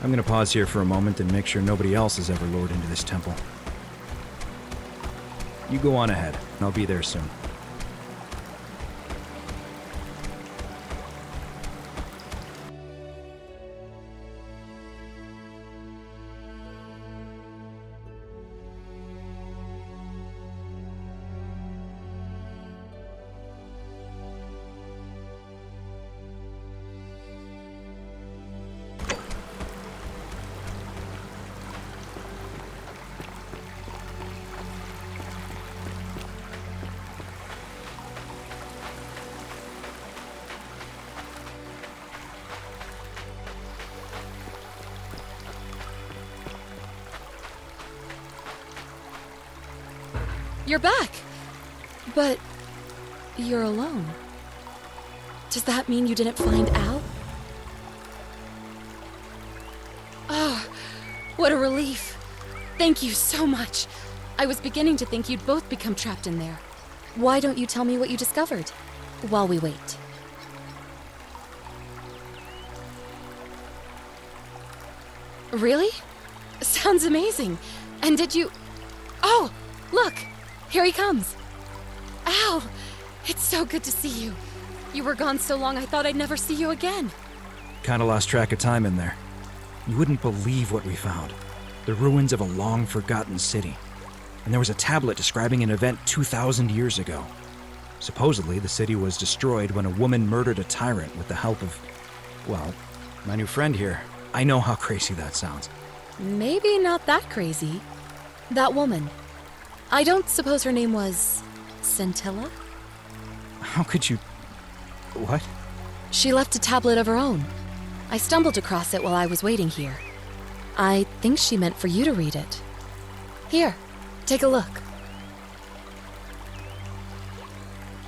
I'm gonna pause here for a moment and make sure nobody else has ever lured into this temple. You go on ahead. I'll be there soon. You're back! But you're alone. Does that mean you didn't find Al? Oh, what a relief. Thank you so much. I was beginning to think you'd both become trapped in there. Why don't you tell me what you discovered while we wait? Really? Sounds amazing. And did you... Oh, look! Here he comes. Al! It's so good to see you. You were gone so long I thought I'd never see you again. Kinda lost track of time in there. You wouldn't believe what we found. The ruins of a long-forgotten city. And there was a tablet describing an event 2,000 years ago. Supposedly, the city was destroyed when a woman murdered a tyrant with the help of, well, my new friend here. I know how crazy that sounds. Maybe not that crazy. That woman. I don't suppose her name was... Scintilla? How could you... What? She left a tablet of her own. I stumbled across it while I was waiting here. I think she meant for you to read it. Here, take a look.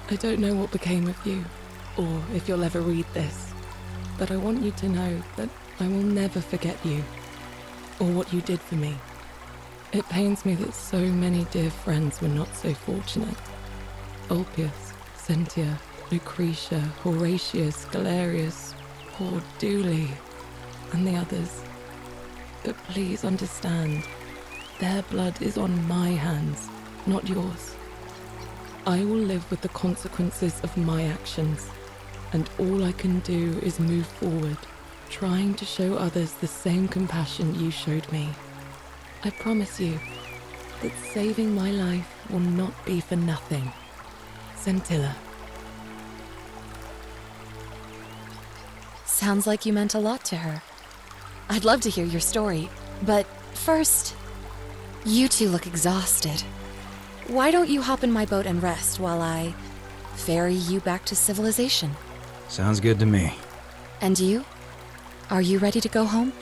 I don't know what became of you, or if you'll ever read this, but I want you to know that I will never forget you, or what you did for me. It pains me that so many dear friends were not so fortunate. Ulpius, Cynthia, Lucretia, Horatius, Galerius, poor Dooley, and the others. But please understand, their blood is on my hands, not yours. I will live with the consequences of my actions, and all I can do is move forward, trying to show others the same compassion you showed me. I promise you that saving my life will not be for nothing. Scintilla. Sounds like you meant a lot to her. I'd love to hear your story, but first, you two look exhausted. Why don't you hop in my boat and rest while I ferry you back to civilization? Sounds good to me. And you? Are you ready to go home?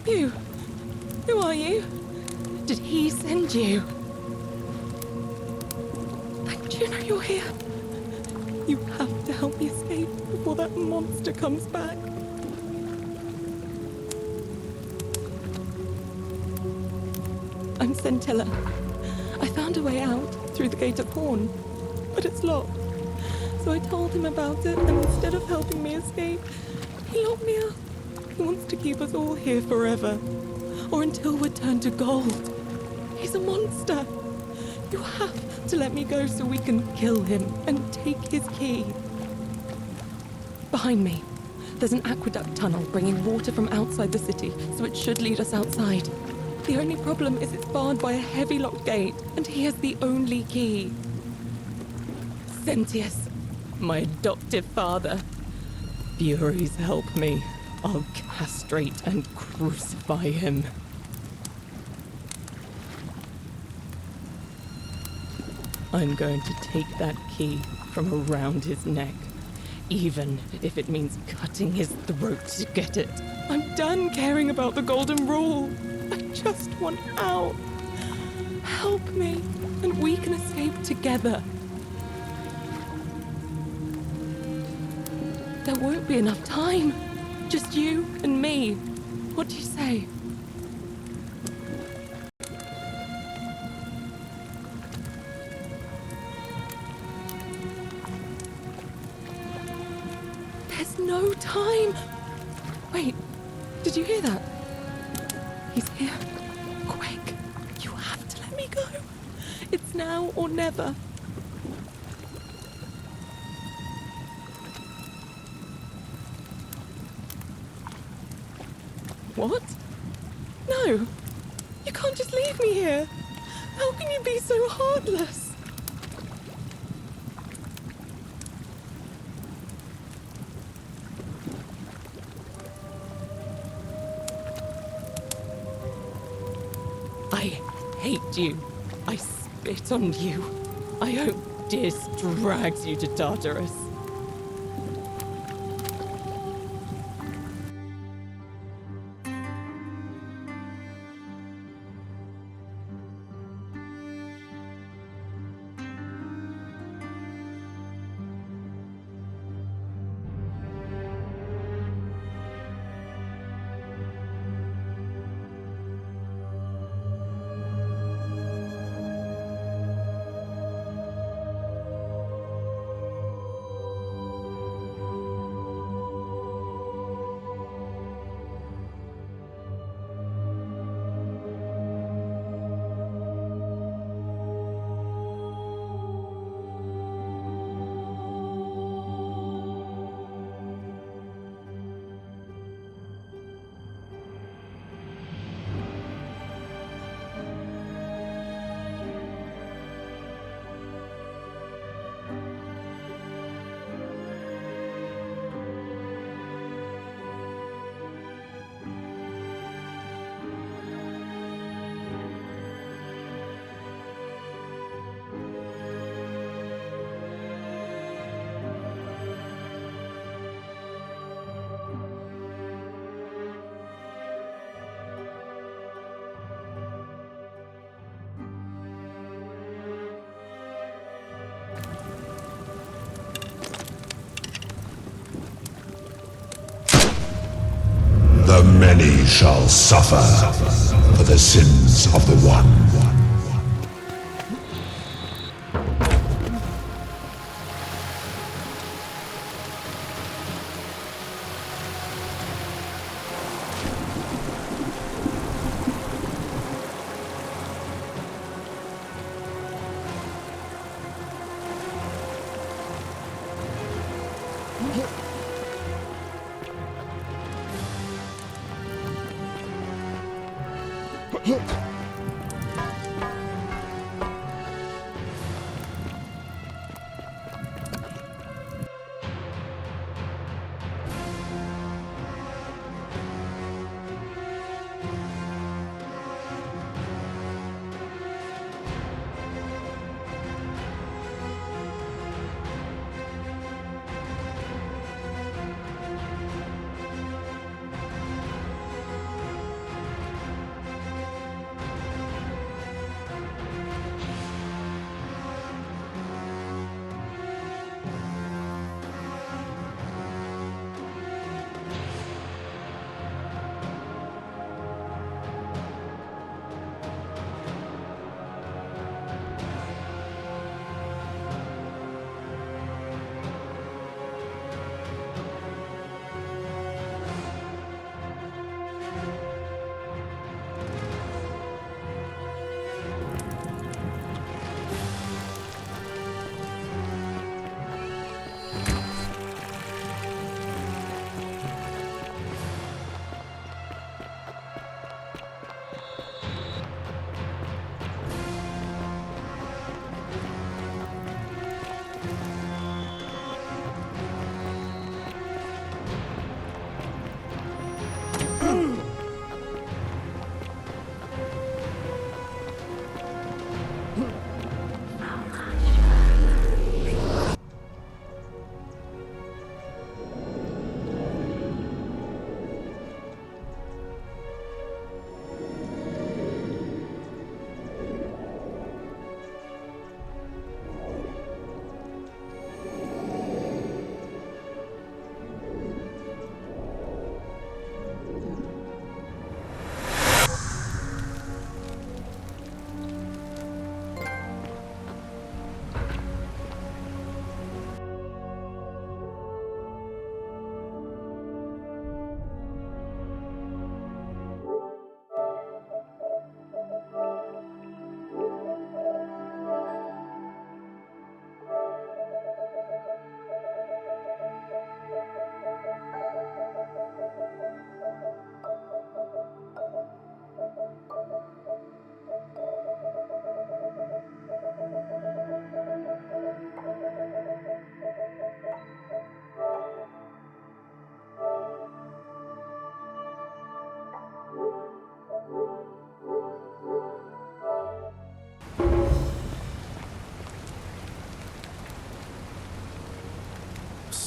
You? Who are you? Did he send you? Juno, you're here. You have to help me escape before that monster comes back. I'm Scintilla. I found a way out through the Gate of Horn, but it's locked. So I told him about it, and instead of helping me escape, he locked me up. He wants to keep us all here forever, or until we're turned to gold. He's a monster. You have to let me go so we can kill him and take his key. Behind me, there's an aqueduct tunnel bringing water from outside the city, so it should lead us outside. The only problem is it's barred by a heavy locked gate, and he has the only key. Sentius, my adoptive father. Furies, help me. I'll castrate and crucify him. I'm going to take that key from around his neck, even if it means cutting his throat to get it. I'm done caring about the Golden Rule. I just want out. Help me, and we can escape together. There won't be enough time. Just you and me. What do you say? There's no time. Wait, did you hear that? He's here. Quick, you have to let me go. It's now or never. What? No, you can't just leave me here. How can you be so heartless? I hate you. I spit on you. I hope Dis drags you to Tartarus. The many shall suffer for the sins of the one.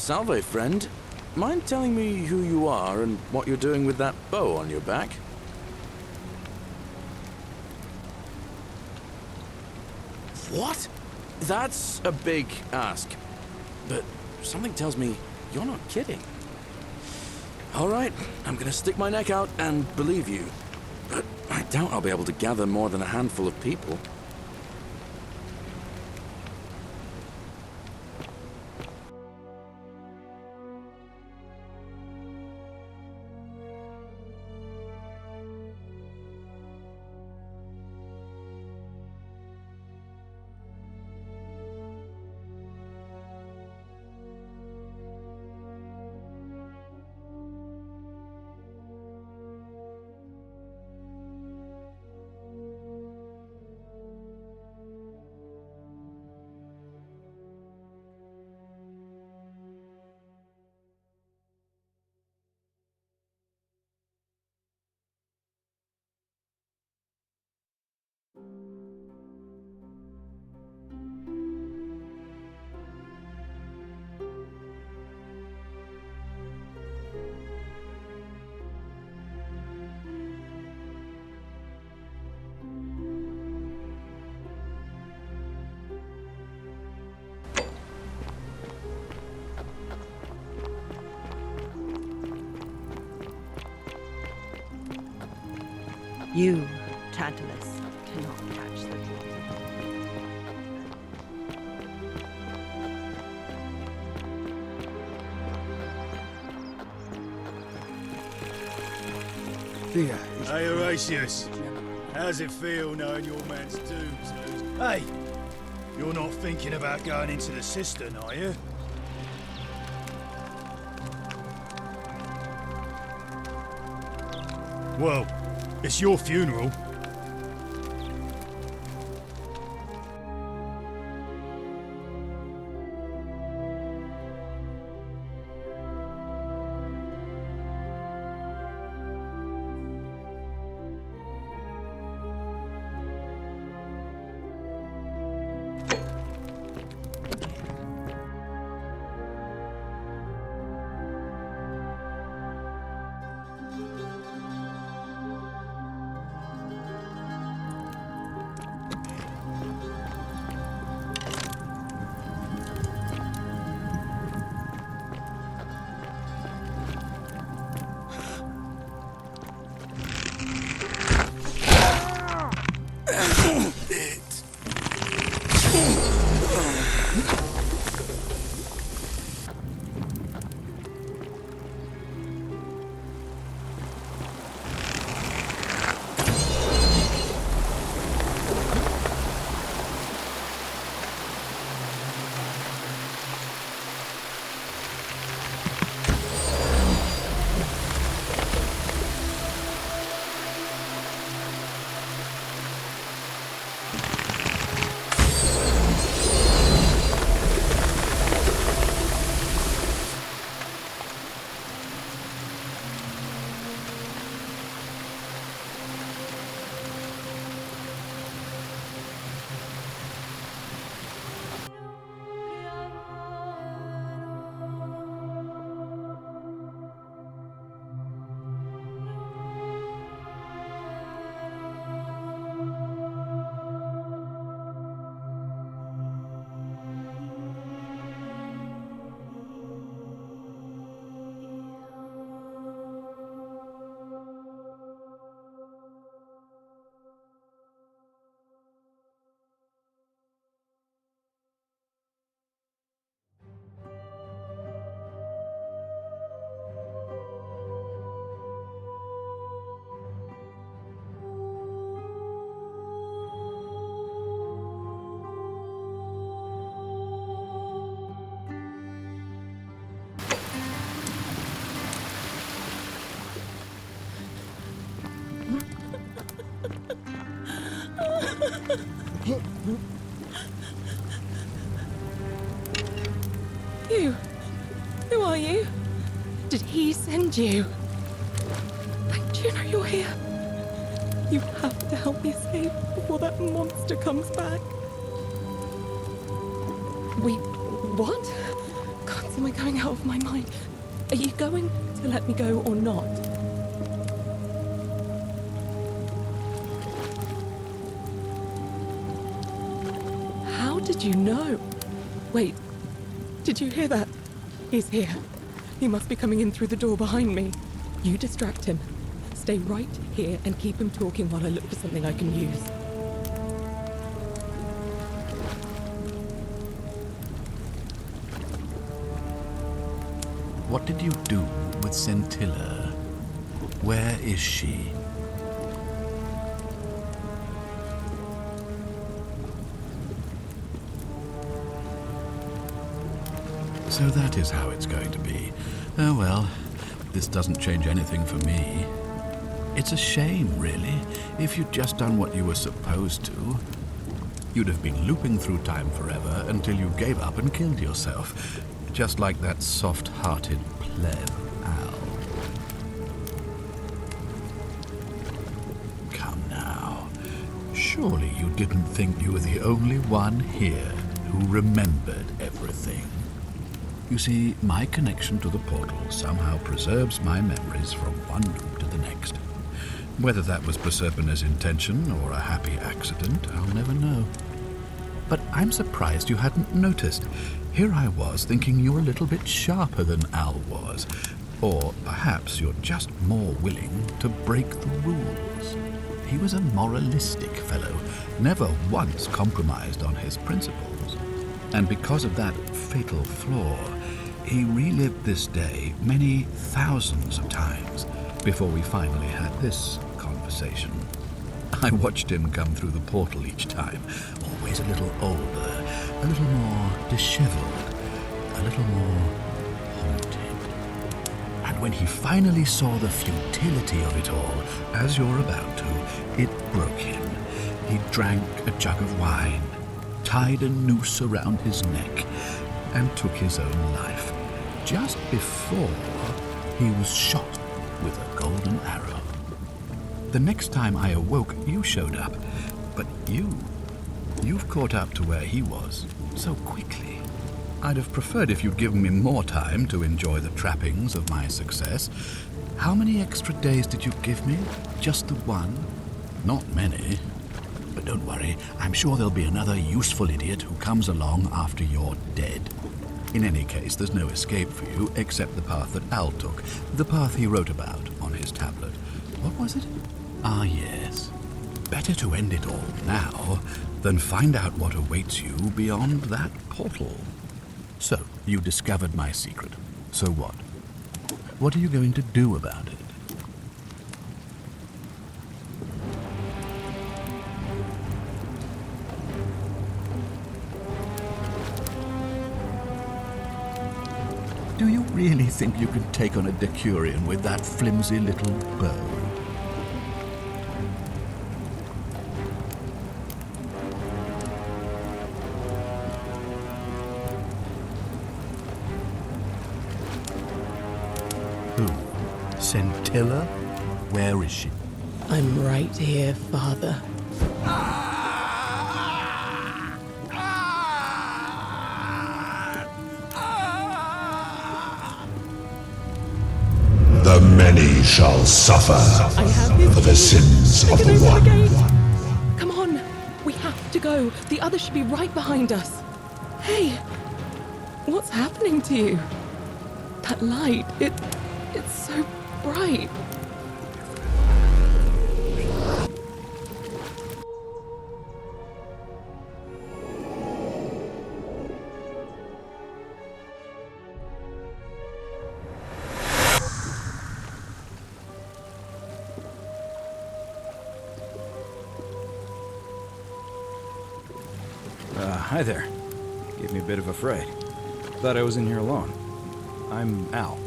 Salve, friend. Mind telling me who you are and what you're doing with that bow on your back? What? That's a big ask. But something tells me you're not kidding. All right, I'm gonna stick my neck out and believe you. But I doubt I'll be able to gather more than a handful of people. You, Tantalus, cannot catch the dragon. Hey, Horatius. How's it feel knowing your man's doomed? Hey, you're not thinking about going into the cistern, are you? Well, it's your funeral. You? Who are you? Did he send you? Like, do you know you're here? You have to help me escape before that monster comes back. Wait, what? God's Am I going out of my mind? Are you going to let me go or not? How did you know? Wait, did you hear that? He's here. He must be coming in through the door behind me. You distract him. Stay right here and keep him talking while I look for something I can use. What did you do with Scintilla? Where is she? So that is how it's going to be. Oh well, this doesn't change anything for me. It's a shame, really, if you'd just done what you were supposed to. You'd have been looping through time forever until you gave up and killed yourself. Just like that soft-hearted pleb, Al. Come now. Surely you didn't think you were the only one here who remembered everything. You see, my connection to the portal somehow preserves my memories from one loop to the next. Whether that was Proserpina's intention or a happy accident, I'll never know. But I'm surprised you hadn't noticed. Here I was thinking you were a little bit sharper than Al was. Or perhaps you're just more willing to break the rules. He was a moralistic fellow, never once compromised on his principles. And because of that fatal flaw, he relived this day many thousands of times before we finally had this conversation. I watched him come through the portal each time, always a little older, a little more disheveled, a little more haunted. And when he finally saw the futility of it all, as you're about to, it broke him. He drank a jug of wine, tied a noose around his neck, and took his own life, just before he was shot with a golden arrow. The next time I awoke, you showed up, but you've caught up to where he was so quickly. I'd have preferred if you'd given me more time to enjoy the trappings of my success. How many extra days did you give me? Just the one? Not many. But don't worry, I'm sure there'll be another useful idiot who comes along after you're dead. In any case, there's no escape for you except the path that Al took, the path he wrote about on his tablet. What was it? Ah, yes. Better to end it all now than find out what awaits you beyond that portal. So, you discovered my secret. So what? What are you going to do about it? Do you really think you can take on a Decurion with that flimsy little bow? Who? Scintilla? Where is she? I'm right here, Father. The many shall suffer for the sins of the one. Come on, we have to go. The others should be right behind us. Hey, what's happening to you? That light, it's so bright. Hi there. Gave me a bit of a fright. Thought I was in here alone. I'm Al.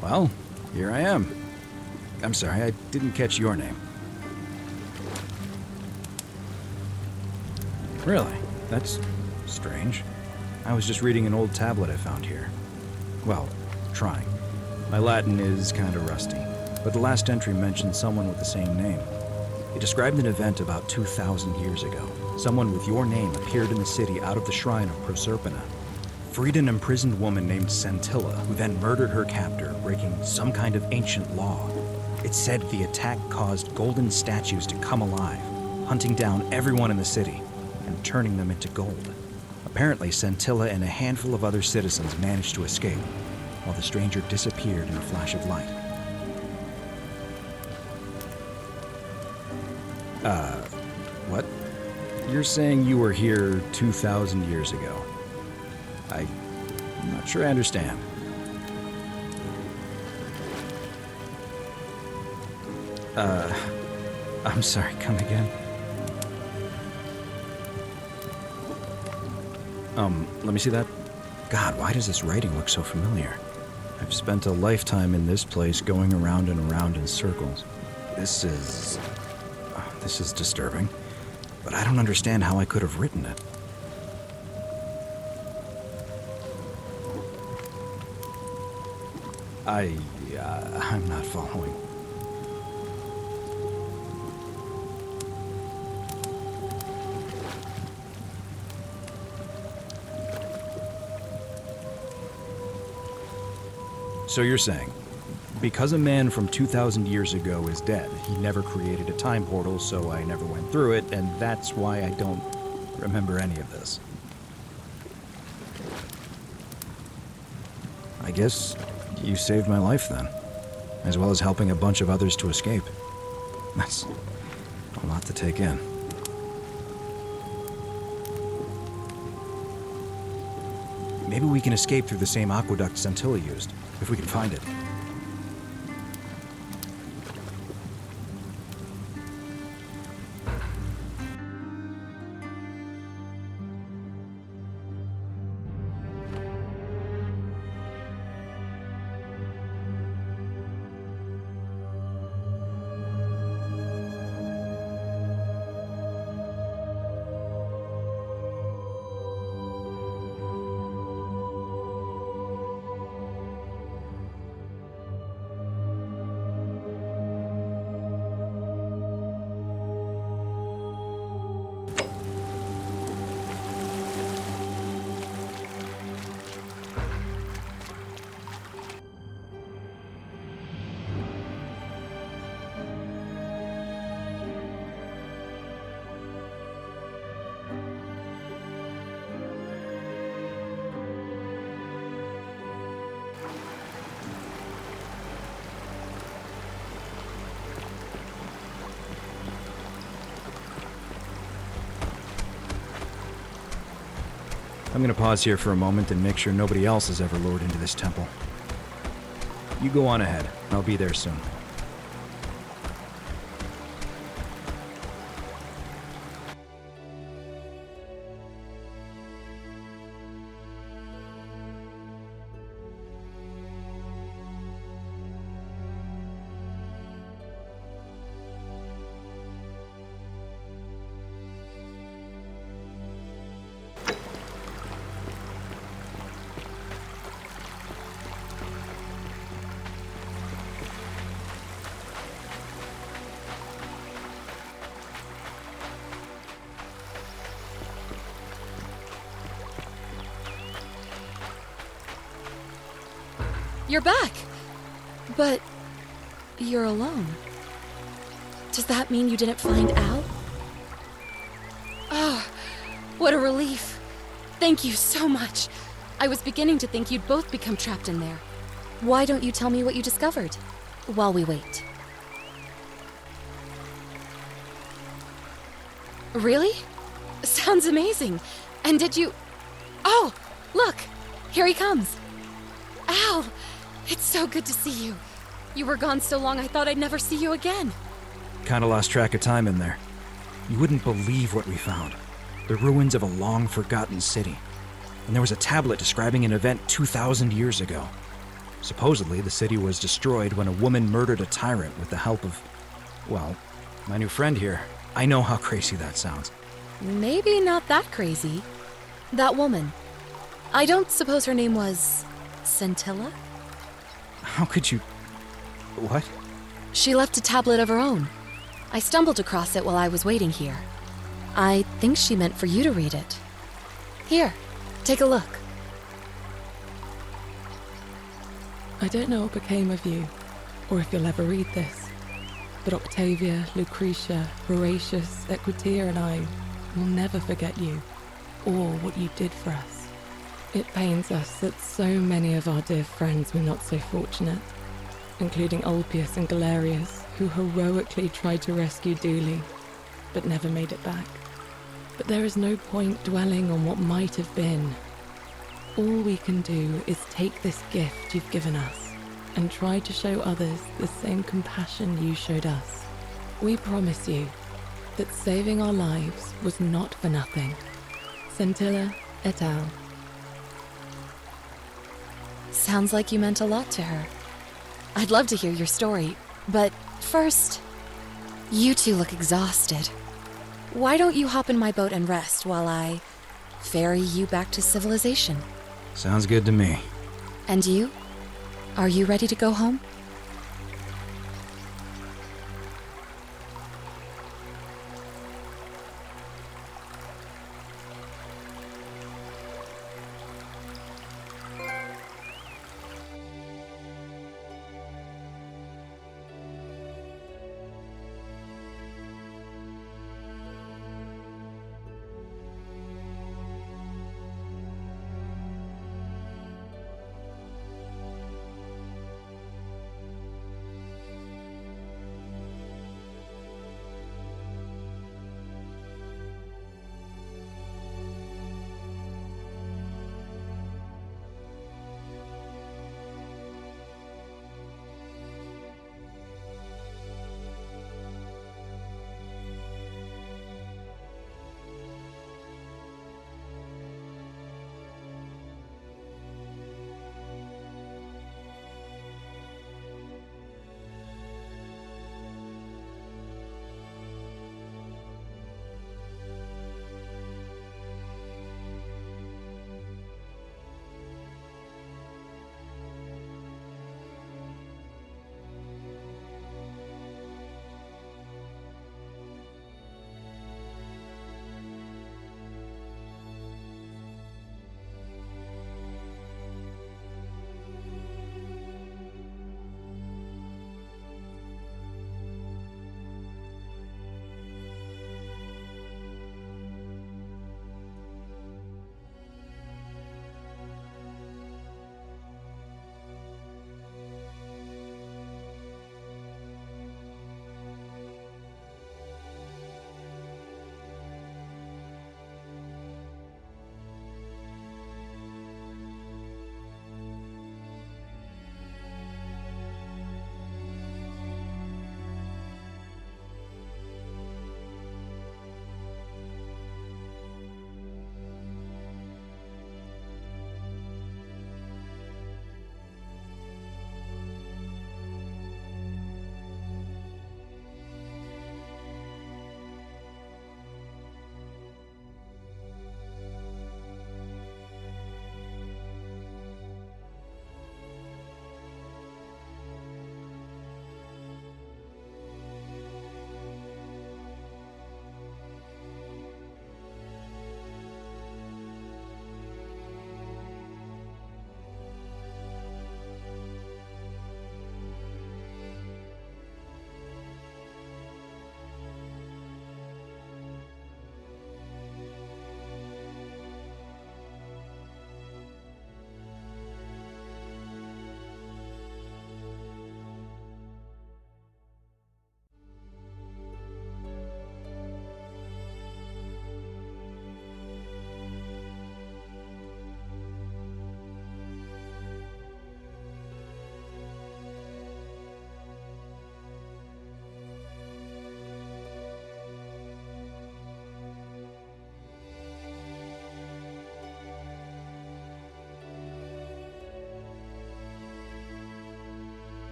Well, here I am. I'm sorry, I didn't catch your name. Really? That's strange. I was just reading an old tablet I found here. Well, trying. My Latin is kind of rusty, but the last entry mentioned someone with the same name. It described an event about 2,000 years ago. Someone with your name appeared in the city out of the shrine of Proserpina. Freed an imprisoned woman named Scintilla, who then murdered her captor, breaking some kind of ancient law. It said the attack caused golden statues to come alive, hunting down everyone in the city and turning them into gold. Apparently, Scintilla and a handful of other citizens managed to escape, while the stranger disappeared in a flash of light. What? You're saying you were here 2,000 years ago? I'm not sure I understand. I'm sorry, come again? Let me see that. God, why does this writing look so familiar? I've spent a lifetime in this place going around and around in circles. This is disturbing, but I don't understand how I could have written it. I'm not following. So you're saying, because a man from 2,000 years ago is dead, he never created a time portal, so I never went through it, and that's why I don't remember any of this. I guess you saved my life then, as well as helping a bunch of others to escape. That's a lot to take in. Maybe we can escape through the same aqueduct Scintilla used, if we can find it. I'm gonna pause here for a moment and make sure nobody else is ever lured into this temple. You go on ahead. I'll be there soon. You're back! But you're alone. Does that mean you didn't find Al? Oh, what a relief. Thank you so much. I was beginning to think you'd both become trapped in there. Why don't you tell me what you discovered while we wait? Really? Sounds amazing. And did you... Oh, look! Here he comes. Al! It's so good to see you. You were gone so long I thought I'd never see you again. Kinda lost track of time in there. You wouldn't believe what we found. The ruins of a long-forgotten city. And there was a tablet describing an event 2,000 years ago. Supposedly, the city was destroyed when a woman murdered a tyrant with the help of... well, my new friend here. I know how crazy that sounds. Maybe not that crazy. That woman. I don't suppose her name was... Scintilla? How could you... What? She left a tablet of her own. I stumbled across it while I was waiting here. I think she meant for you to read it. Here, take a look. I don't know what became of you, or if you'll ever read this, but Octavia, Lucretia, Horatius, Equitia, and I will never forget you, or what you did for us. It pains us that so many of our dear friends were not so fortunate, including Ulpius and Galerius, who heroically tried to rescue Dooley, but never made it back. But there is no point dwelling on what might have been. All we can do is take this gift you've given us and try to show others the same compassion you showed us. We promise you that saving our lives was not for nothing. Scintilla et al. Sounds like you meant a lot to her. I'd love to hear your story, but first, you two look exhausted. Why don't you hop in my boat and rest while I ferry you back to civilization? Sounds good to me. And you? Are you ready to go home?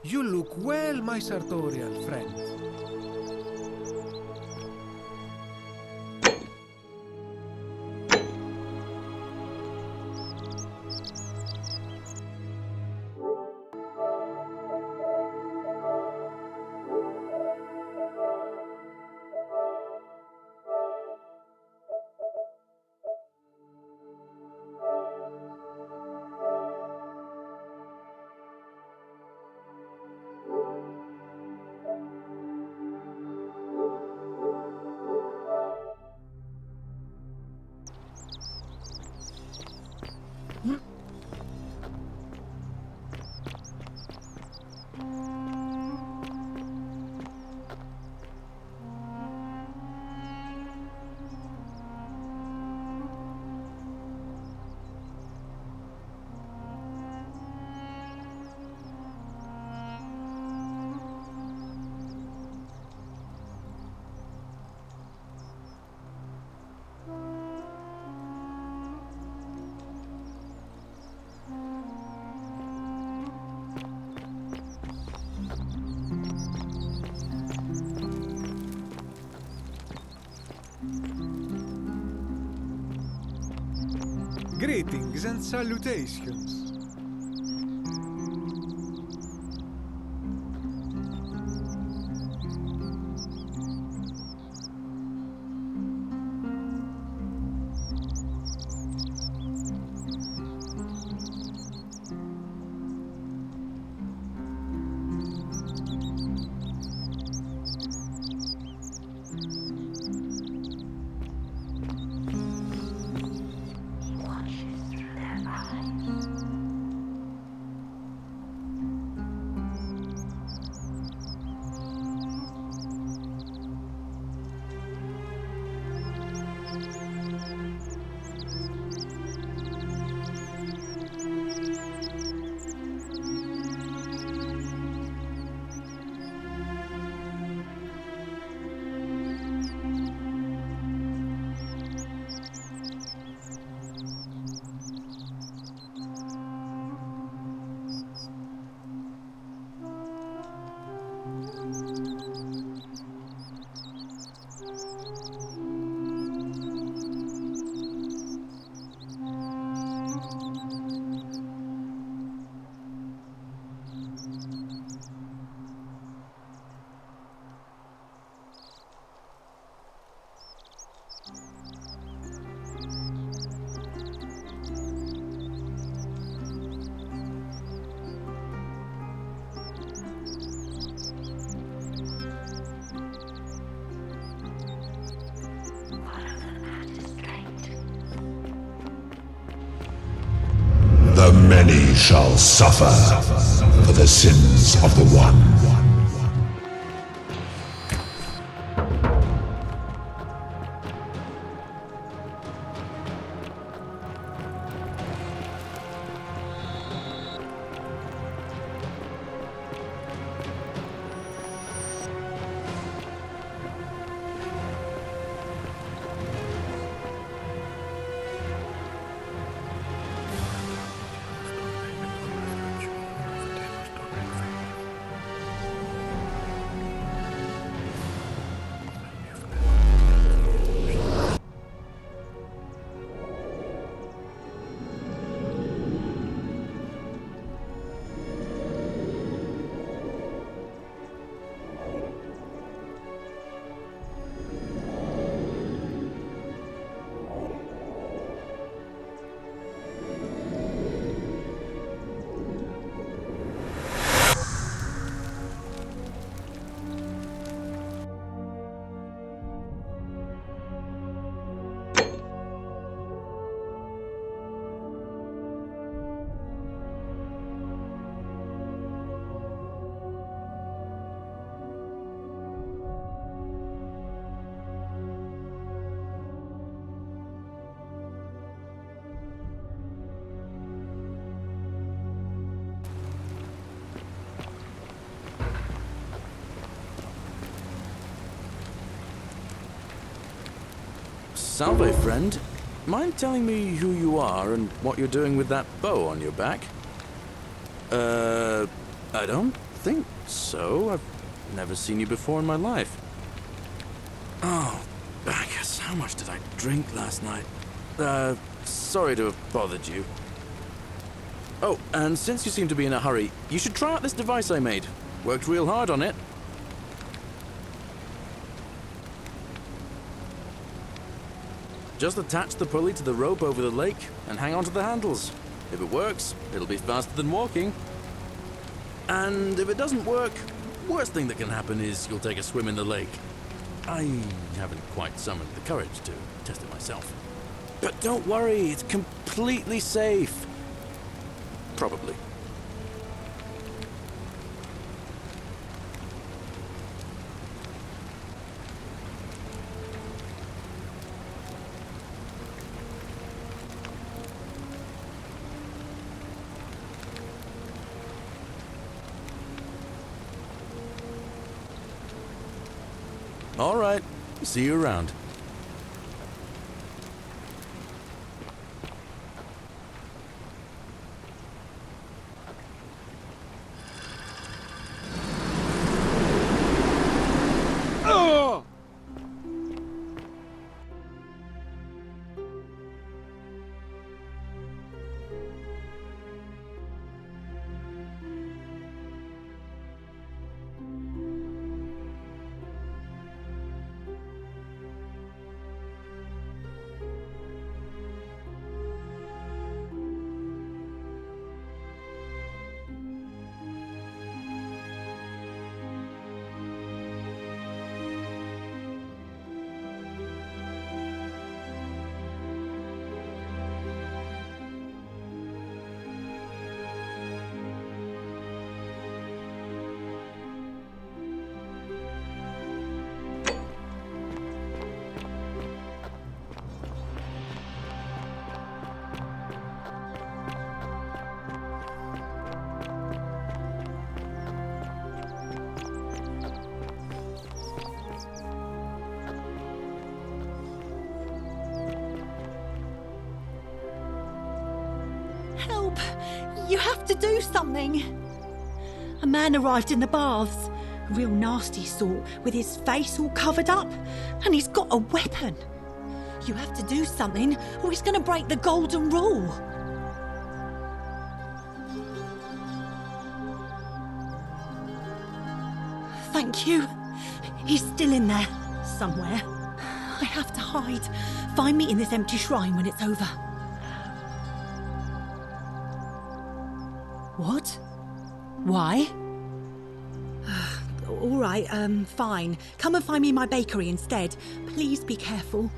You look well, my sartorial friend. Greetings and salutations. The many shall suffer for the sins of the one. Salve, friend. Mind telling me who you are and what you're doing with that bow on your back? I don't think so. I've never seen you before in my life. Oh, Bacchus, how much did I drink last night? Sorry to have bothered you. Oh, and since you seem to be in a hurry, you should try out this device I made. Worked real hard on it. Just attach the pulley to the rope over the lake and hang on to the handles. If it works, it'll be faster than walking. And if it doesn't work, worst thing that can happen is you'll take a swim in the lake. I haven't quite summoned the courage to test it myself. But don't worry, it's completely safe. Probably. All right. See you around. Help! You have to do something! A man arrived in the baths, a real nasty sort, with his face all covered up, and he's got a weapon. You have to do something, or he's going to break the golden rule. Thank you. He's still in there, somewhere. I have to hide. Find me in this empty shrine when it's over. What? Why? All right, fine. Come and find me in my bakery instead. Please be careful.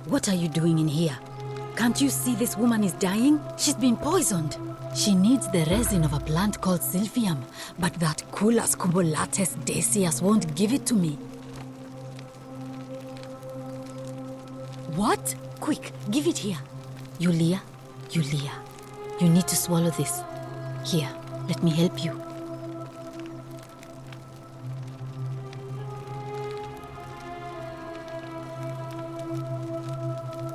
What are you doing in here? Can't you see this woman is dying? She's been poisoned. She needs the resin of a plant called Silphium, but that Culus cubulatus decius won't give it to me. What? Quick, give it here. Yulia, you need to swallow this. Here, let me help you.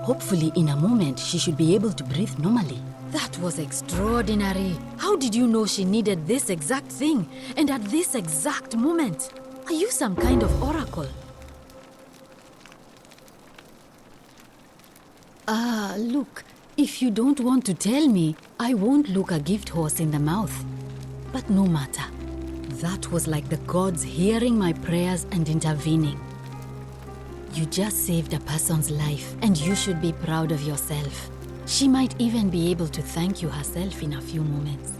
Hopefully, in a moment, she should be able to breathe normally. That was extraordinary. How did you know she needed this exact thing, and at this exact moment? Are you some kind of oracle? Look, if you don't want to tell me, I won't look a gift horse in the mouth. But no matter. That was like the gods hearing my prayers and intervening. You just saved a person's life, and you should be proud of yourself. She might even be able to thank you herself in a few moments.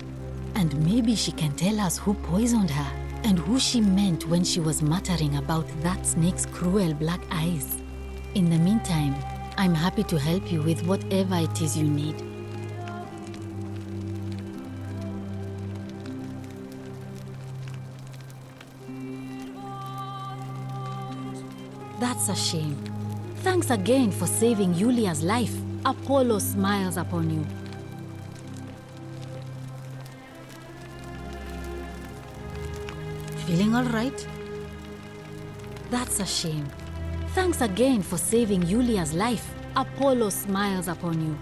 And maybe she can tell us who poisoned her, and who she meant when she was muttering about that snake's cruel black eyes. In the meantime, I'm happy to help you with whatever it is you need. That's a shame. Thanks again for saving Yulia's life. Apollo smiles upon you. Feeling all right? That's a shame. Thanks again for saving Yulia's life. Apollo smiles upon you.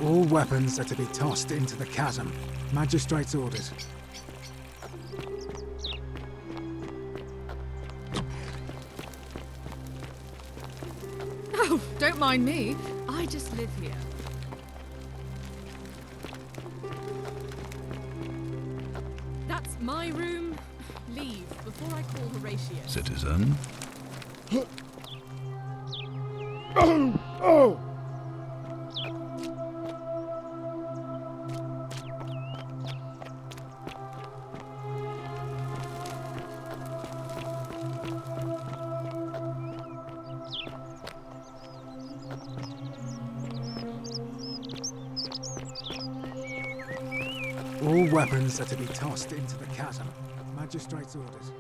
All weapons are to be tossed into the chasm. Magistrate's orders. Oh, don't mind me. I just live here. That's my room. Leave before I call Horatio. Citizen. All weapons are to be tossed into the chasm. Magistrate's orders.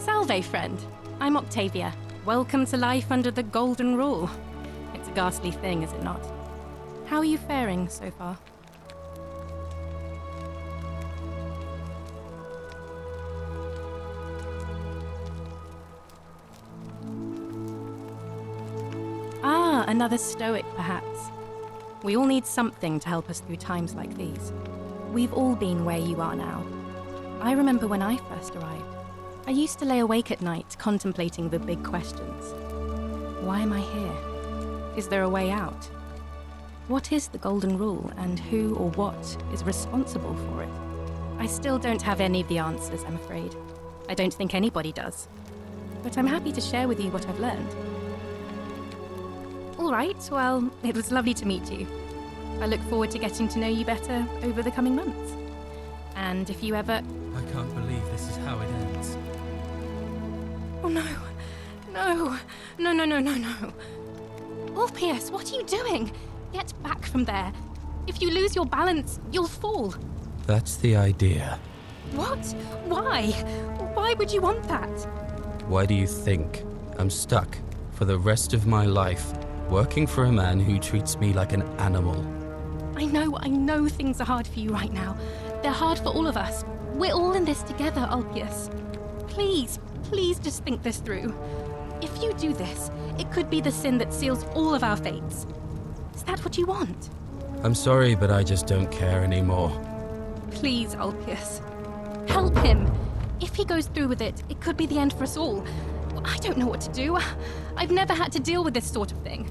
Salve, friend. I'm Octavia. Welcome to life under the Golden Rule. It's a ghastly thing, is it not? How are you faring so far? Ah, another stoic, perhaps. We all need something to help us through times like these. We've all been where you are now. I remember when I first arrived. I used to lay awake at night contemplating the big questions. Why am I here? Is there a way out? What is the Golden Rule, and who or what is responsible for it? I still don't have any of the answers, I'm afraid. I don't think anybody does. But I'm happy to share with you what I've learned. All right, well, it was lovely to meet you. I look forward to getting to know you better over the coming months. And if you ever... I can't believe this is how it ends. Oh no. No. No, no, no, no, no. Ulpius, what are you doing? Get back from there. If you lose your balance, you'll fall. That's the idea. What? Why? Why would you want that? Why do you think I'm stuck for the rest of my life working for a man who treats me like an animal? I know things are hard for you right now. They're hard for all of us. We're all in this together, Ulpius. Please just think this through. If you do this, it could be the sin that seals all of our fates. Is that what you want? I'm sorry, but I just don't care anymore. Please, Ulpius. Help him. If he goes through with it, it could be the end for us all. I don't know what to do. I've never had to deal with this sort of thing.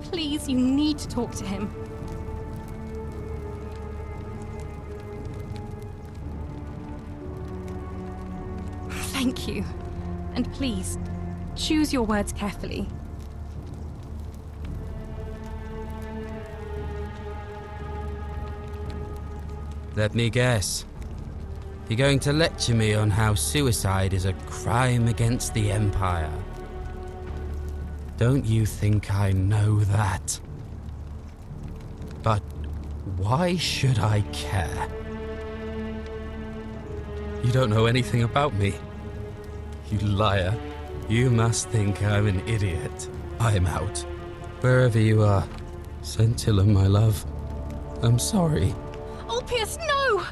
Please, you need to talk to him. Thank you. And please, choose your words carefully. Let me guess. You're going to lecture me on how suicide is a crime against the Empire. Don't you think I know that? But why should I care? You don't know anything about me. You liar. You must think I'm an idiot. I'm out. Wherever you are, Scintilla, my love. I'm sorry. Ulpius, no!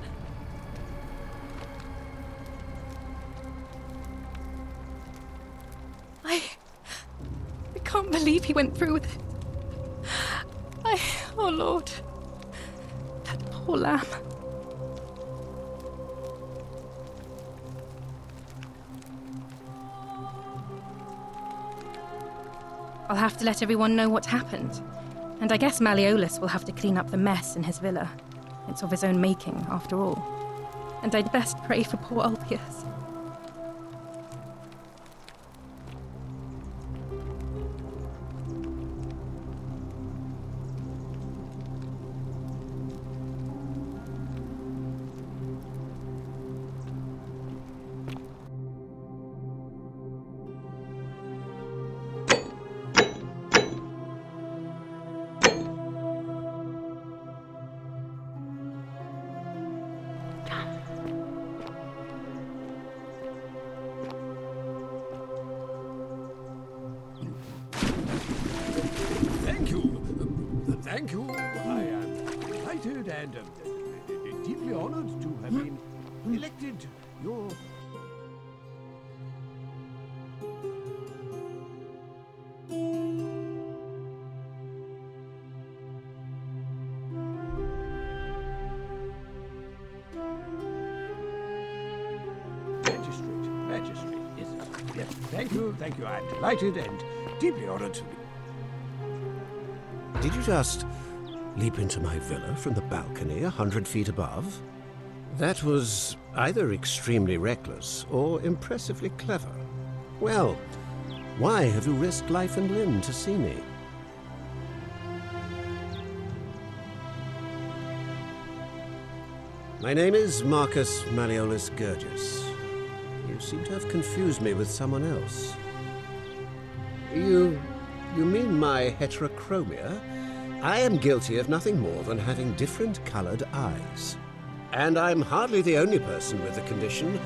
I can't believe he went through with it. Oh Lord. That poor lamb. I'll have to let everyone know what happened. And I guess Malleolus will have to clean up the mess in his villa. It's of his own making, after all. And I'd best pray for poor Ulpius. Thank you. I am delighted and deeply honored to have been elected your... Magistrate, yes. Thank you. I'm delighted and deeply honored to be... Did you just leap into my villa from the balcony 100 feet above? That was either extremely reckless or impressively clever. Well, why have you risked life and limb to see me? My name is Marcus Malleolus Gurgis. You seem to have confused me with someone else. You mean my heterochromia? I am guilty of nothing more than having different colored eyes. And I'm hardly the only person with the condition.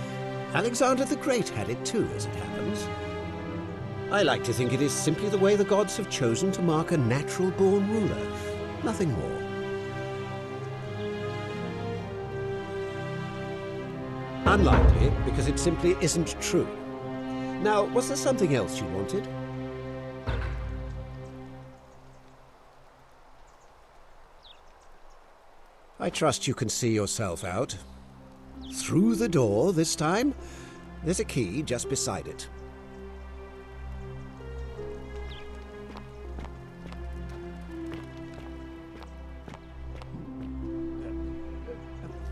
Alexander the Great had it too, as it happens. I like to think it is simply the way the gods have chosen to mark a natural-born ruler. Nothing more. Unlikely, because it simply isn't true. Now, was there something else you wanted? I trust you can see yourself out. Through the door this time. There's a key just beside it.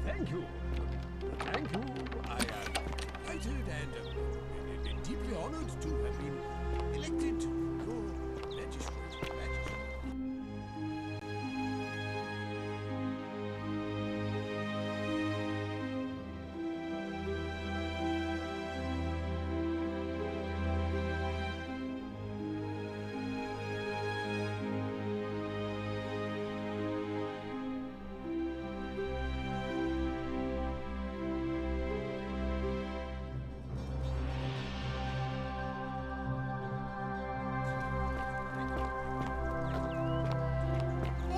Thank you. Thank you. I am delighted and deeply honored to have been elected your magistrate.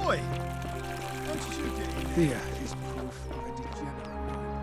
Oi! Don't you get in Here is proof of a degenerate mind.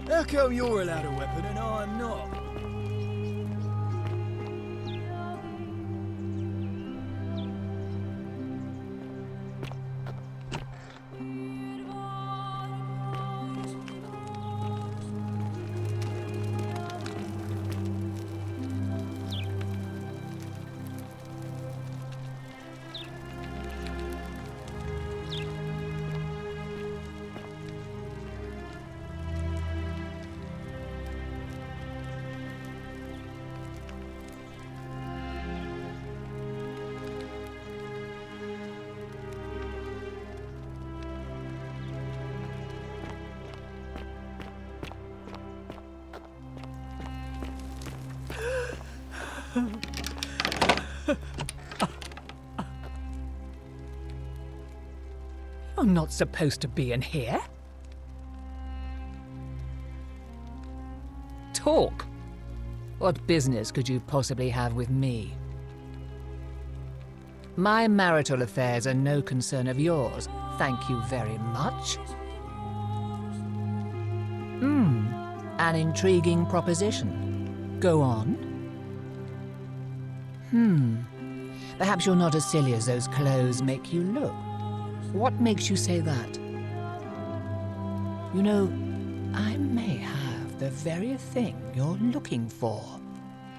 How come you're allowed a weapon and I'm not? You're not supposed to be in here. Talk. What business could you possibly have with me? My marital affairs are no concern of yours. Thank you very much. An intriguing proposition. Go on. Perhaps you're not as silly as those clothes make you look. What makes you say that? You know, I may have the very thing you're looking for.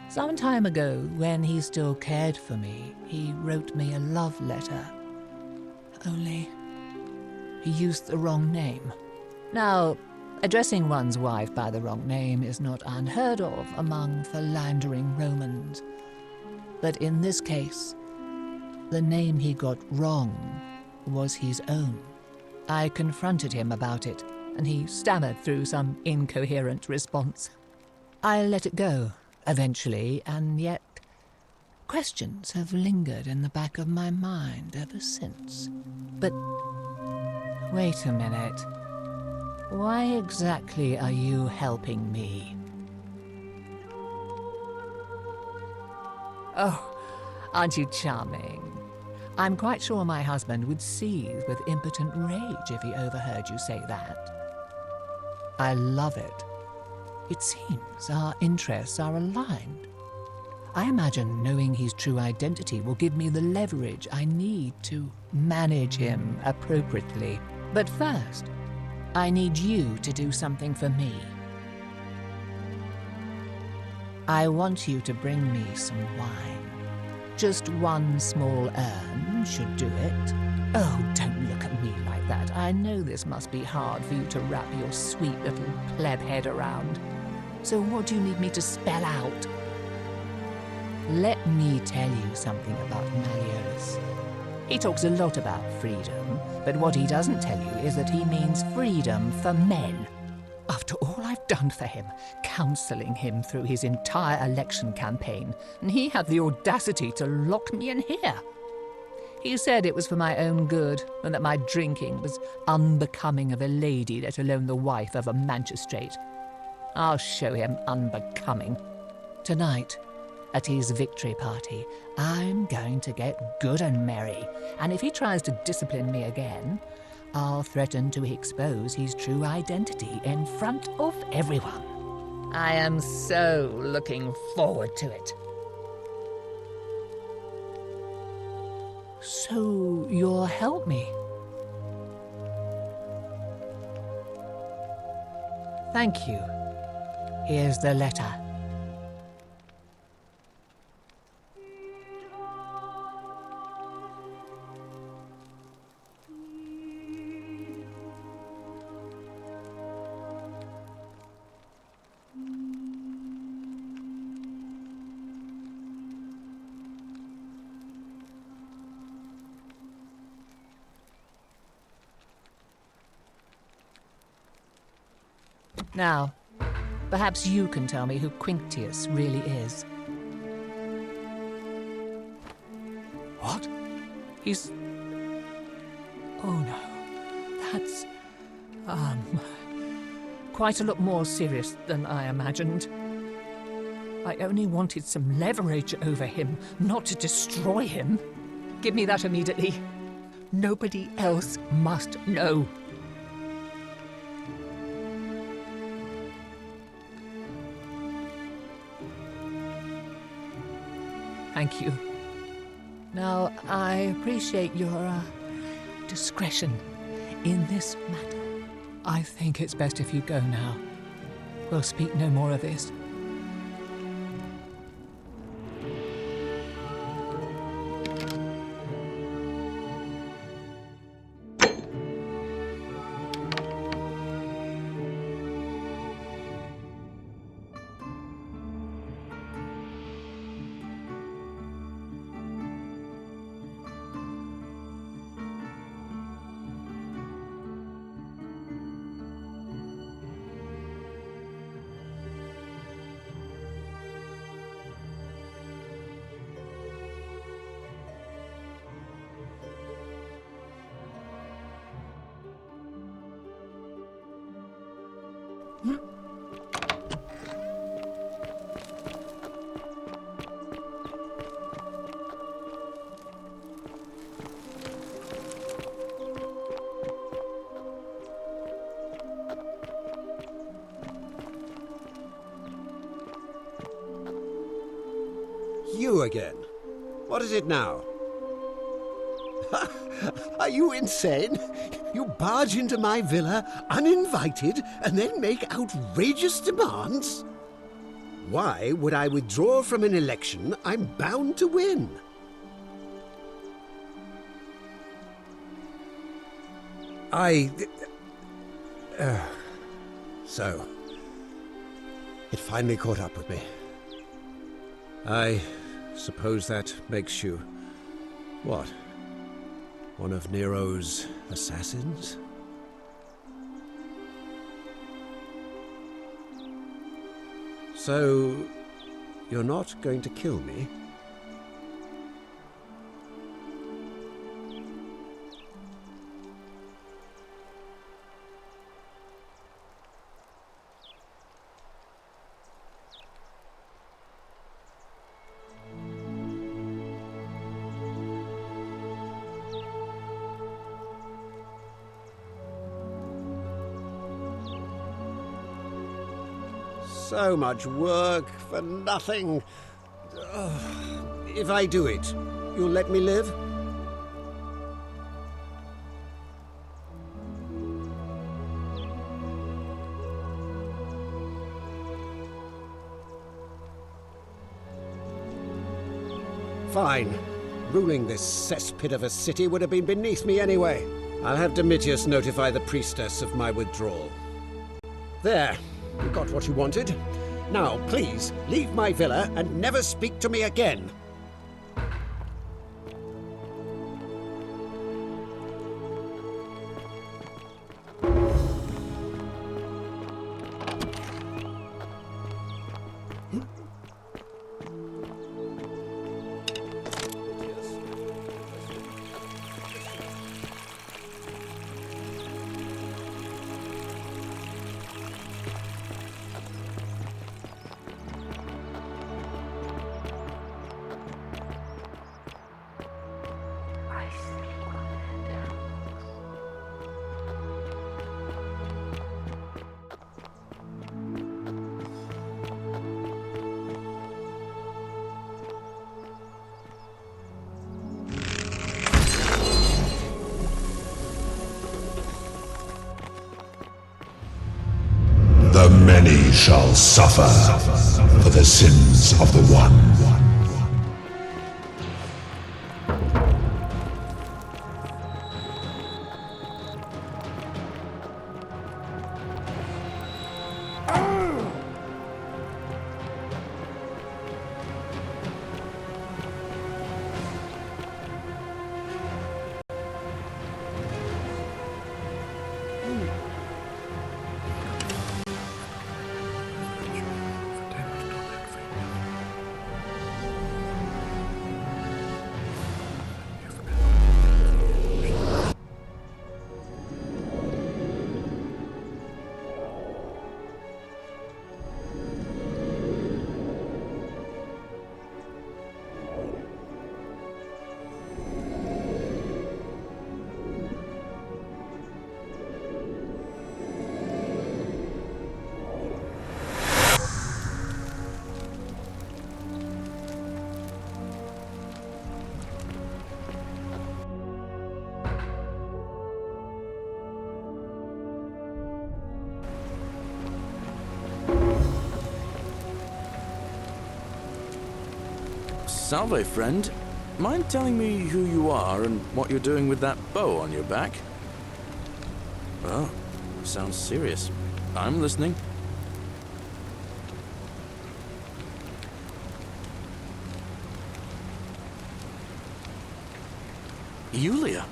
Some time ago, when he still cared for me, he wrote me a love letter. Only, he used the wrong name. Now, addressing one's wife by the wrong name is not unheard of among philandering Romans. But in this case, the name he got wrong was his own. I confronted him about it, and he stammered through some incoherent response. I let it go, eventually, and yet questions have lingered in the back of my mind ever since. But wait a minute. Why exactly are you helping me? Oh, aren't you charming? I'm quite sure my husband would seethe with impotent rage if he overheard you say that. I love it. It seems our interests are aligned. I imagine knowing his true identity will give me the leverage I need to manage him appropriately. But first, I need you to do something for me. I want you to bring me some wine. Just one small urn should do it. Oh, don't look at me like that. I know this must be hard for you to wrap your sweet little pleb head around. So what do you need me to spell out? Let me tell you something about Malleolus. He talks a lot about freedom, but what he doesn't tell you is that he means freedom for men. After all I've done for him, counselling him through his entire election campaign, and he had the audacity to lock me in here. He said it was for my own good, and that my drinking was unbecoming of a lady, let alone the wife of a magistrate. I'll show him unbecoming. Tonight, at his victory party, I'm going to get good and merry, and if he tries to discipline me again, I'll threaten to expose his true identity in front of everyone. I am so looking forward to it. So you'll help me? Thank you. Here's the letter. Now, perhaps you can tell me who Quinctius really is. What? He's... Oh no, that's... quite a lot more serious than I imagined. I only wanted some leverage over him, not to destroy him. Give me that immediately. Nobody else must know. Thank you. Now, I appreciate your discretion in this matter. I think it's best if you go now. We'll speak no more of this. you again. What is it now? Are you insane? You barge into my villa uninvited and then make outrageous demands? Why would I withdraw from an election I'm bound to win? So, it finally caught up with me. I suppose that makes you... what? One of Nero's assassins? So, you're not going to kill me? So much work for nothing. If I do it, you'll let me live? Fine. Ruling this cesspit of a city would have been beneath me anyway. I'll have Domitius notify the priestess of my withdrawal. There. You got what you wanted. Now, please, leave my villa and never speak to me again. The many shall suffer for the sins of the one. Salve, friend. Mind telling me who you are and what you're doing with that bow on your back? Oh, sounds serious. I'm listening. Yulia?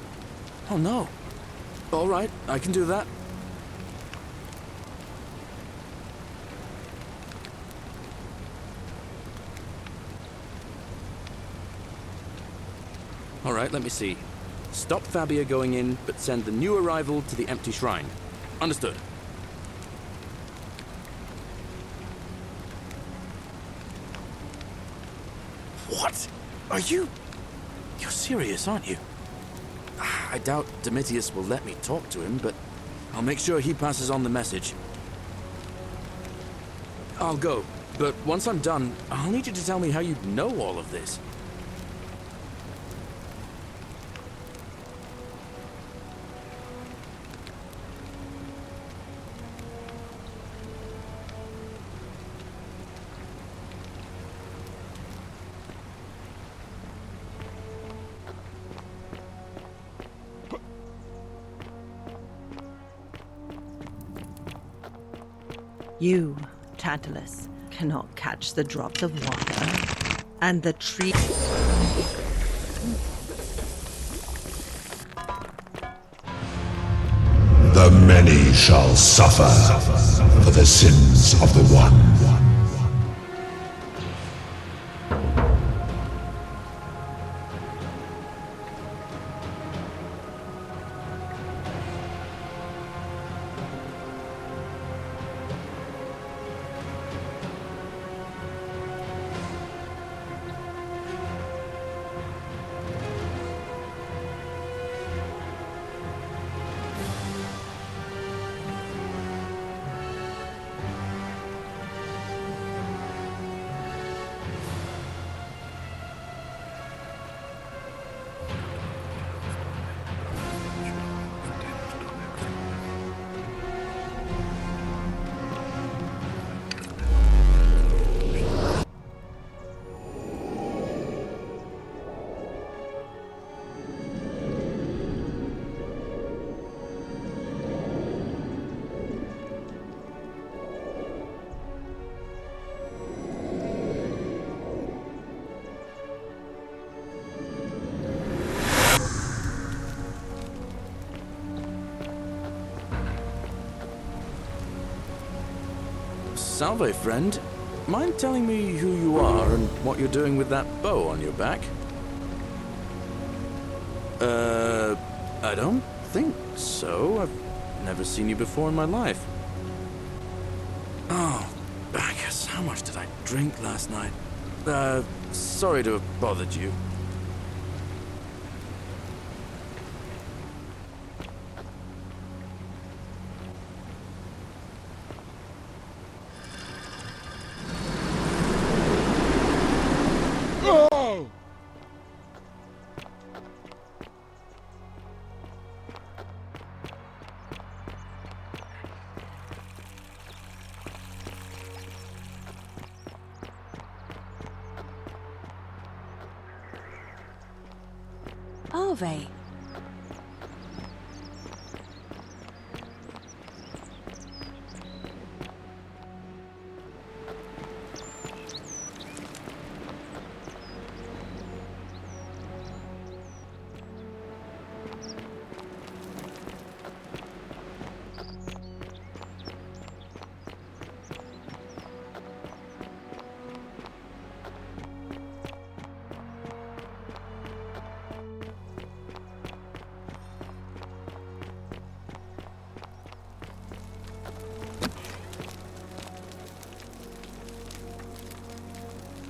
Oh no. All right, I can do that. All right, let me see. Stop Fabia going in, but send the new arrival to the empty shrine. Understood. What? Are you... You're serious, aren't you? I doubt Domitius will let me talk to him, but I'll make sure he passes on the message. I'll go. But once I'm done, I'll need you to tell me how you know all of this. You, Tantalus, cannot catch the drops of water, and the tree... The many shall suffer for the sins of the one. Salve, friend. Mind telling me who you are and what you're doing with that bow on your back? I don't think so. I've never seen you before in my life. Oh, Bacchus, how much did I drink last night? Sorry to have bothered you. Ave.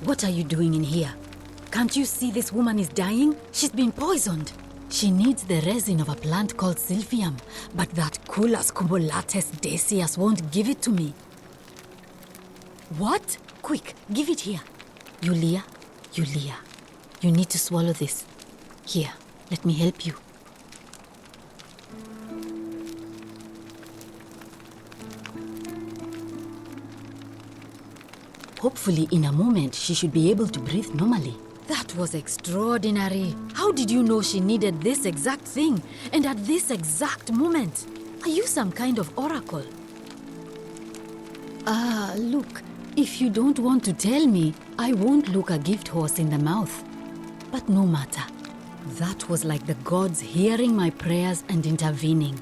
What are you doing in here? Can't you see this woman is dying? She's been poisoned. She needs the resin of a plant called Silphium, but that Culus cubulatus decius won't give it to me. What? Quick, give it here. Yulia, you need to swallow this. Here, let me help you. Hopefully, in a moment, she should be able to breathe normally. That was extraordinary. How did you know she needed this exact thing, and at this exact moment? Are you some kind of oracle? Look, if you don't want to tell me, I won't look a gift horse in the mouth. But no matter. That was like the gods hearing my prayers and intervening.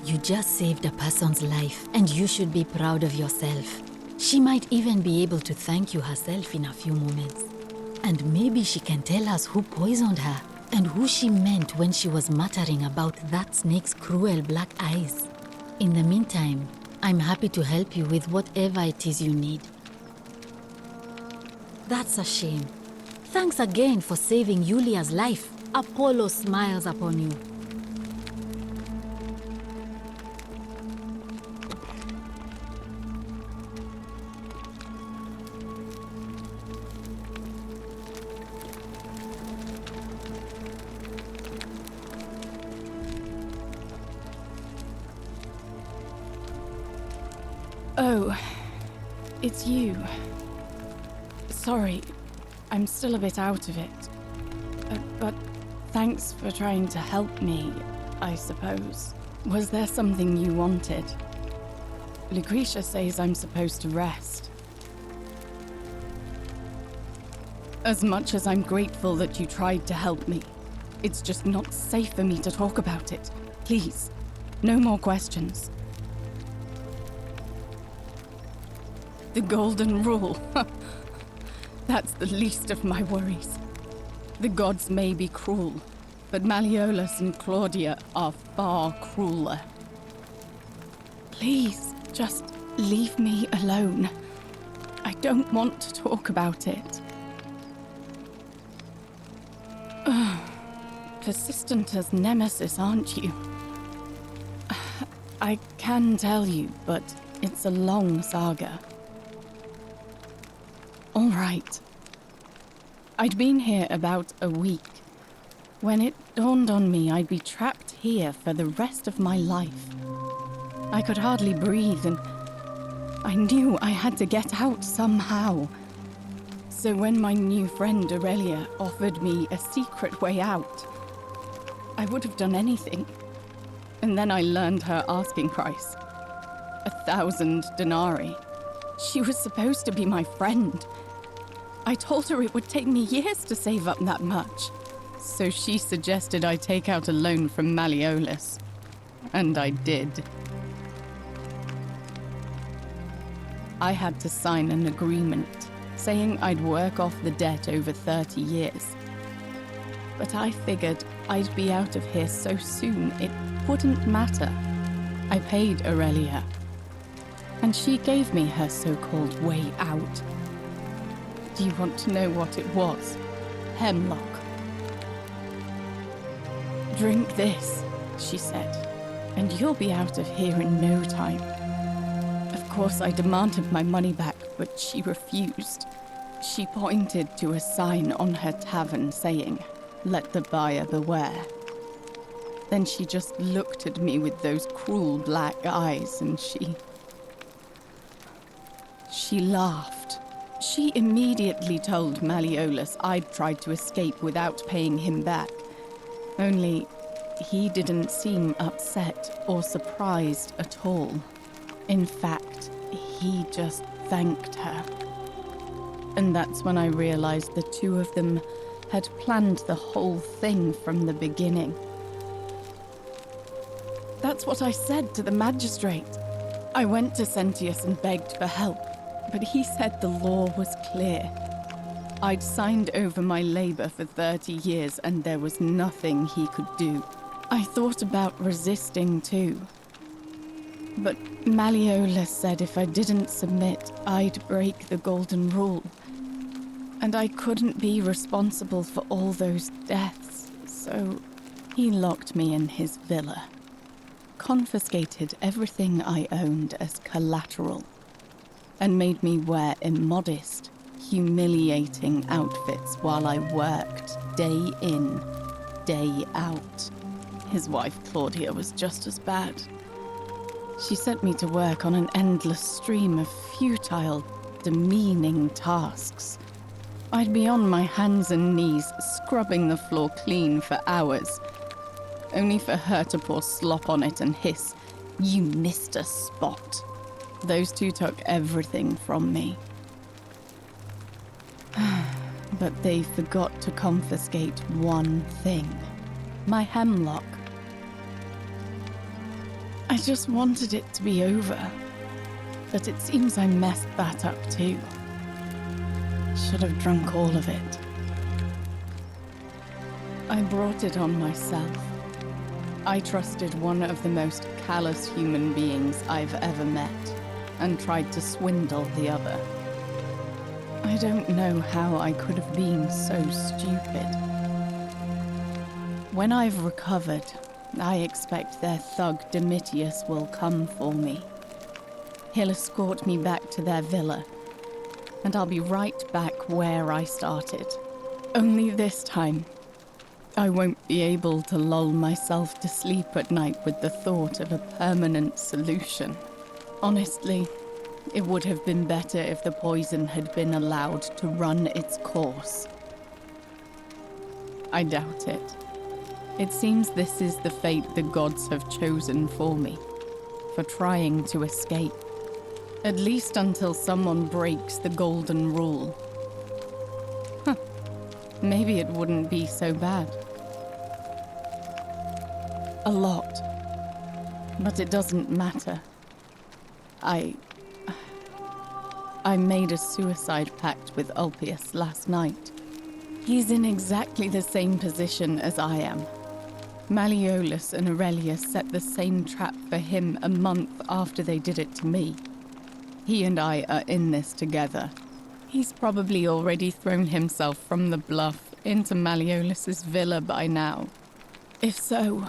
You just saved a person's life, and you should be proud of yourself. She might even be able to thank you herself in a few moments. And maybe she can tell us who poisoned her and who she meant when she was muttering about that snake's cruel black eyes. In the meantime, I'm happy to help you with whatever it is you need. That's a shame. Thanks again for saving Yulia's life. Apollo smiles upon you. Oh, it's you. Sorry, I'm still a bit out of it. But thanks for trying to help me, I suppose. Was there something you wanted? Lucretia says I'm supposed to rest. As much as I'm grateful that you tried to help me, it's just not safe for me to talk about it. Please, no more questions. The Golden Rule. That's the least of my worries. The gods may be cruel, but Malleolus and Claudia are far crueler. Please, just leave me alone. I don't want to talk about it. Persistent as Nemesis, aren't you? I can tell you, but it's a long saga. All right. I'd been here about a week when it dawned on me I'd be trapped here for the rest of my life. I could hardly breathe, and I knew I had to get out somehow. So when my new friend Aurelia offered me a secret way out, I would have done anything. And then I learned her asking price. 1,000 denarii. She was supposed to be my friend. I told her it would take me years to save up that much. So she suggested I take out a loan from Malleolus. And I did. I had to sign an agreement saying I'd work off the debt over 30 years. But I figured I'd be out of here so soon it wouldn't matter. I paid Aurelia, and she gave me her so-called way out. Do you want to know what it was? Hemlock. Drink this, she said, and you'll be out of here in no time. Of course, I demanded my money back, but she refused. She pointed to a sign on her tavern saying, "Let the buyer beware." Then she just looked at me with those cruel black eyes and she laughed. She immediately told Malleolus I'd tried to escape without paying him back. Only he didn't seem upset or surprised at all. In fact, he just thanked her. And that's when I realized the two of them had planned the whole thing from the beginning. That's what I said to the magistrate. I went to Sentius and begged for help, but he said the law was clear. I'd signed over my labor for 30 years and there was nothing he could do. I thought about resisting too. But Malleolus said if I didn't submit, I'd break the Golden Rule. And I couldn't be responsible for all those deaths, so he locked me in his villa. Confiscated everything I owned as collateral, and made me wear immodest, humiliating outfits while I worked day in, day out. His wife Claudia was just as bad. She sent me to work on an endless stream of futile, demeaning tasks. I'd be on my hands and knees, scrubbing the floor clean for hours, only for her to pour slop on it and hiss, "You missed a spot." Those two took everything from me. But they forgot to confiscate one thing. My hemlock. I just wanted it to be over. But it seems I messed that up too. Should have drunk all of it. I brought it on myself. I trusted one of the most callous human beings I've ever met, and tried to swindle the other. I don't know how I could have been so stupid. When I've recovered, I expect their thug Domitius will come for me. He'll escort me back to their villa, and I'll be right back where I started. Only this time, I won't be able to lull myself to sleep at night with the thought of a permanent solution. Honestly, It would have been better if the poison had been allowed to run its course. I doubt it. It seems this is the fate the gods have chosen for me, for trying to escape. At least until someone breaks the golden rule. Huh. Maybe it wouldn't be so bad. A lot. But it doesn't matter. I made a suicide pact with Ulpius last night. He's in exactly the same position as I am. Malleolus and Aurelius set the same trap for him a month after they did it to me. He and I are in this together. He's probably already thrown himself from the bluff into Malleolus's villa by now. If so,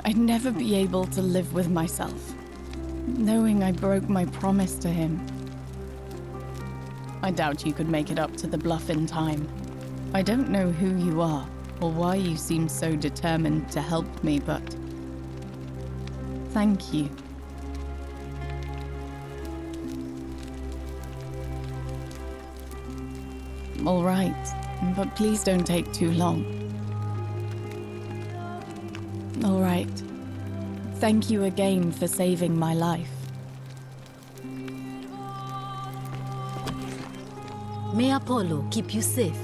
I'd never be able to live with myself, knowing I broke my promise to him. I doubt you could make it up to the bluff in time. I don't know who you are, or why you seem so determined to help me, but thank you. All right, but please don't take too long. All right. Thank you again for saving my life. May Apollo keep you safe.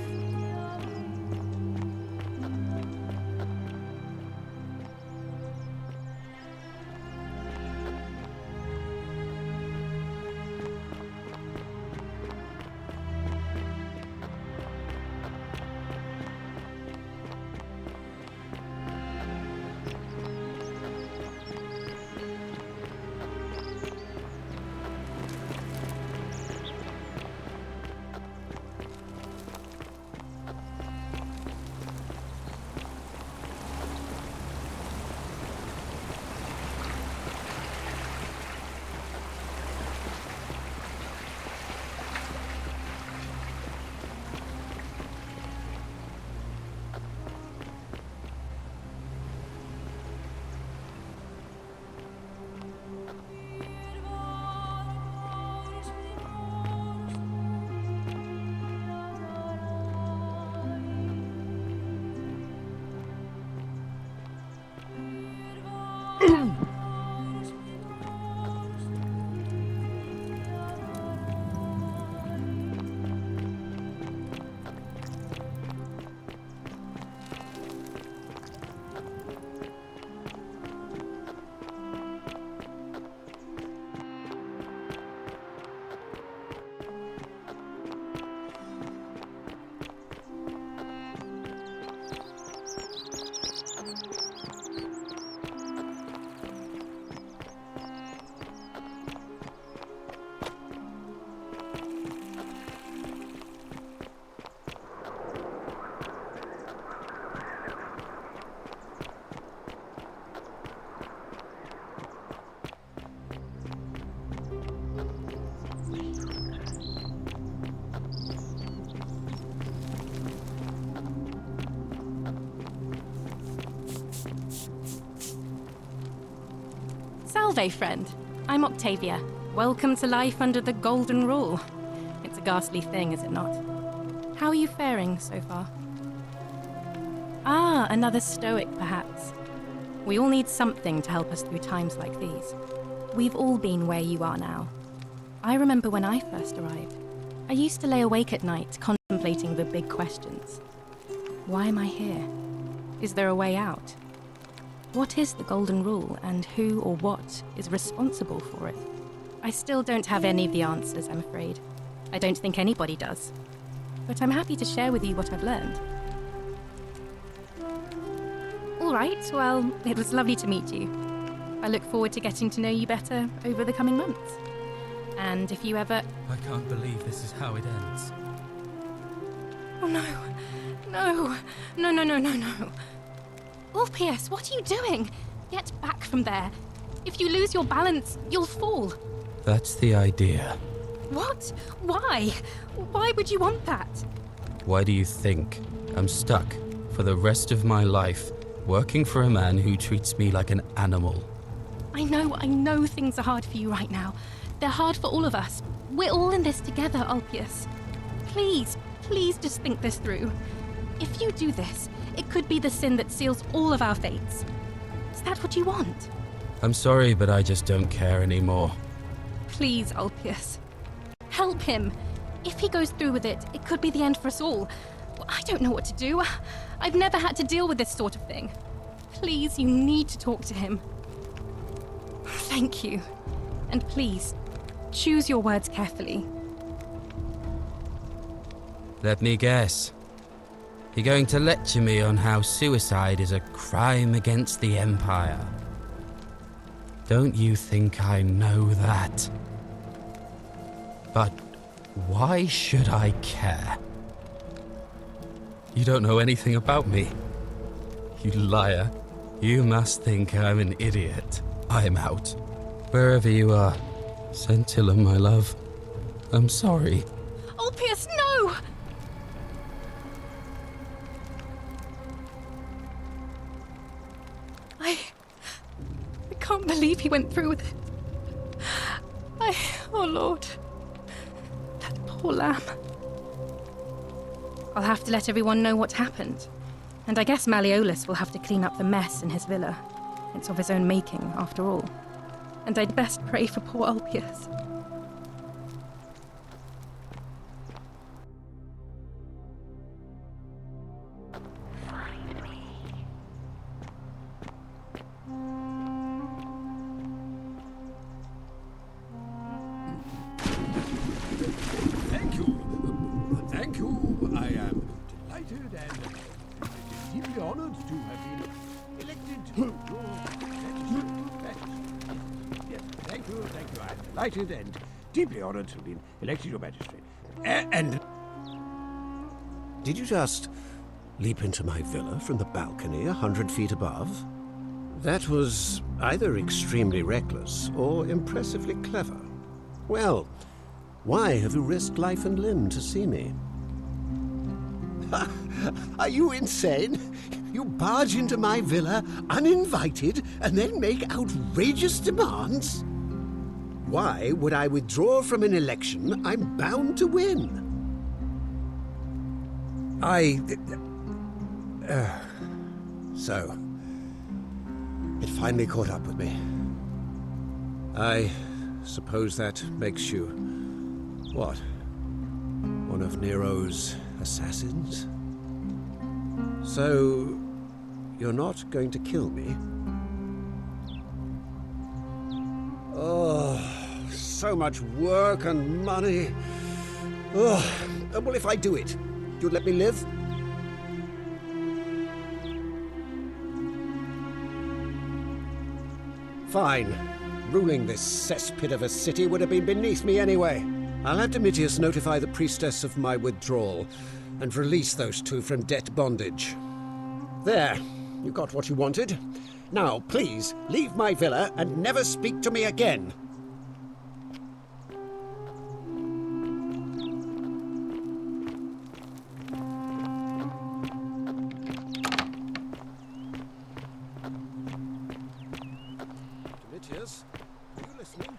Salve, friend. I'm Octavia. Welcome to life under the Golden Rule. It's a ghastly thing, is it not? How are you faring so far? Ah, another stoic, perhaps. We all need something to help us through times like these. We've all been where you are now. I remember when I first arrived. I used to lay awake at night contemplating the big questions. Why am I here? Is there a way out? What is the Golden Rule, and who or what is responsible for it? I still don't have any of the answers, I'm afraid. I don't think anybody does. But I'm happy to share with you what I've learned. All right, well, it was lovely to meet you. I look forward to getting to know you better over the coming months. And if you ever... I can't believe this is how it ends. Oh no. No. No, no, no, no, no. Ulpius, what are you doing? Get back from there. If you lose your balance, you'll fall. That's the idea. What? Why? Why would you want that? Why do you think I'm stuck for the rest of my life working for a man who treats me like an animal? I know things are hard for you right now. They're hard for all of us. We're all in this together, Ulpius. Please, please just think this through. If you do this, it could be the sin that seals all of our fates. Is that what you want? I'm sorry, but I just don't care anymore. Please, Ulpius. Help him. If he goes through with it, it could be the end for us all. I don't know what to do. I've never had to deal with this sort of thing. Please, you need to talk to him. Thank you. And please, choose your words carefully. Let me guess. You're going to lecture me on how suicide is a crime against the Empire. Don't you think I know that? But why should I care? You don't know anything about me. You liar. You must think I'm an idiot. I'm out. Wherever you are, Scintilla, my love, I'm sorry. Ulpius, no! I can't believe he went through with it. Oh Lord. That poor lamb. I'll have to let everyone know what happened. And I guess Malleolus will have to clean up the mess in his villa. It's of his own making, after all. And I'd best pray for poor Ulpius. Thank you. Thank you. I am delighted and deeply honored to have been elected to your magistrate. Yes, thank you. I'm delighted and deeply honored to have been elected your magistrate. And Did you just leap into my villa from the balcony 100 feet above? That was either extremely reckless or impressively clever. Well, why have you risked life and limb to see me? Are you insane? You barge into my villa uninvited and then make outrageous demands? Why would I withdraw from an election I'm bound to win? So, it finally caught up with me. I suppose that makes you, what, one of Nero's assassins? So, you're not going to kill me? Oh, so much work and money. Oh, well, if I do it, you'd let me live? Fine. Ruling this cesspit of a city would have been beneath me anyway. I'll have Domitius notify the priestess of my withdrawal and release those two from debt bondage. There, you got what you wanted. Now, please, leave my villa and never speak to me again. Domitius, are you listening?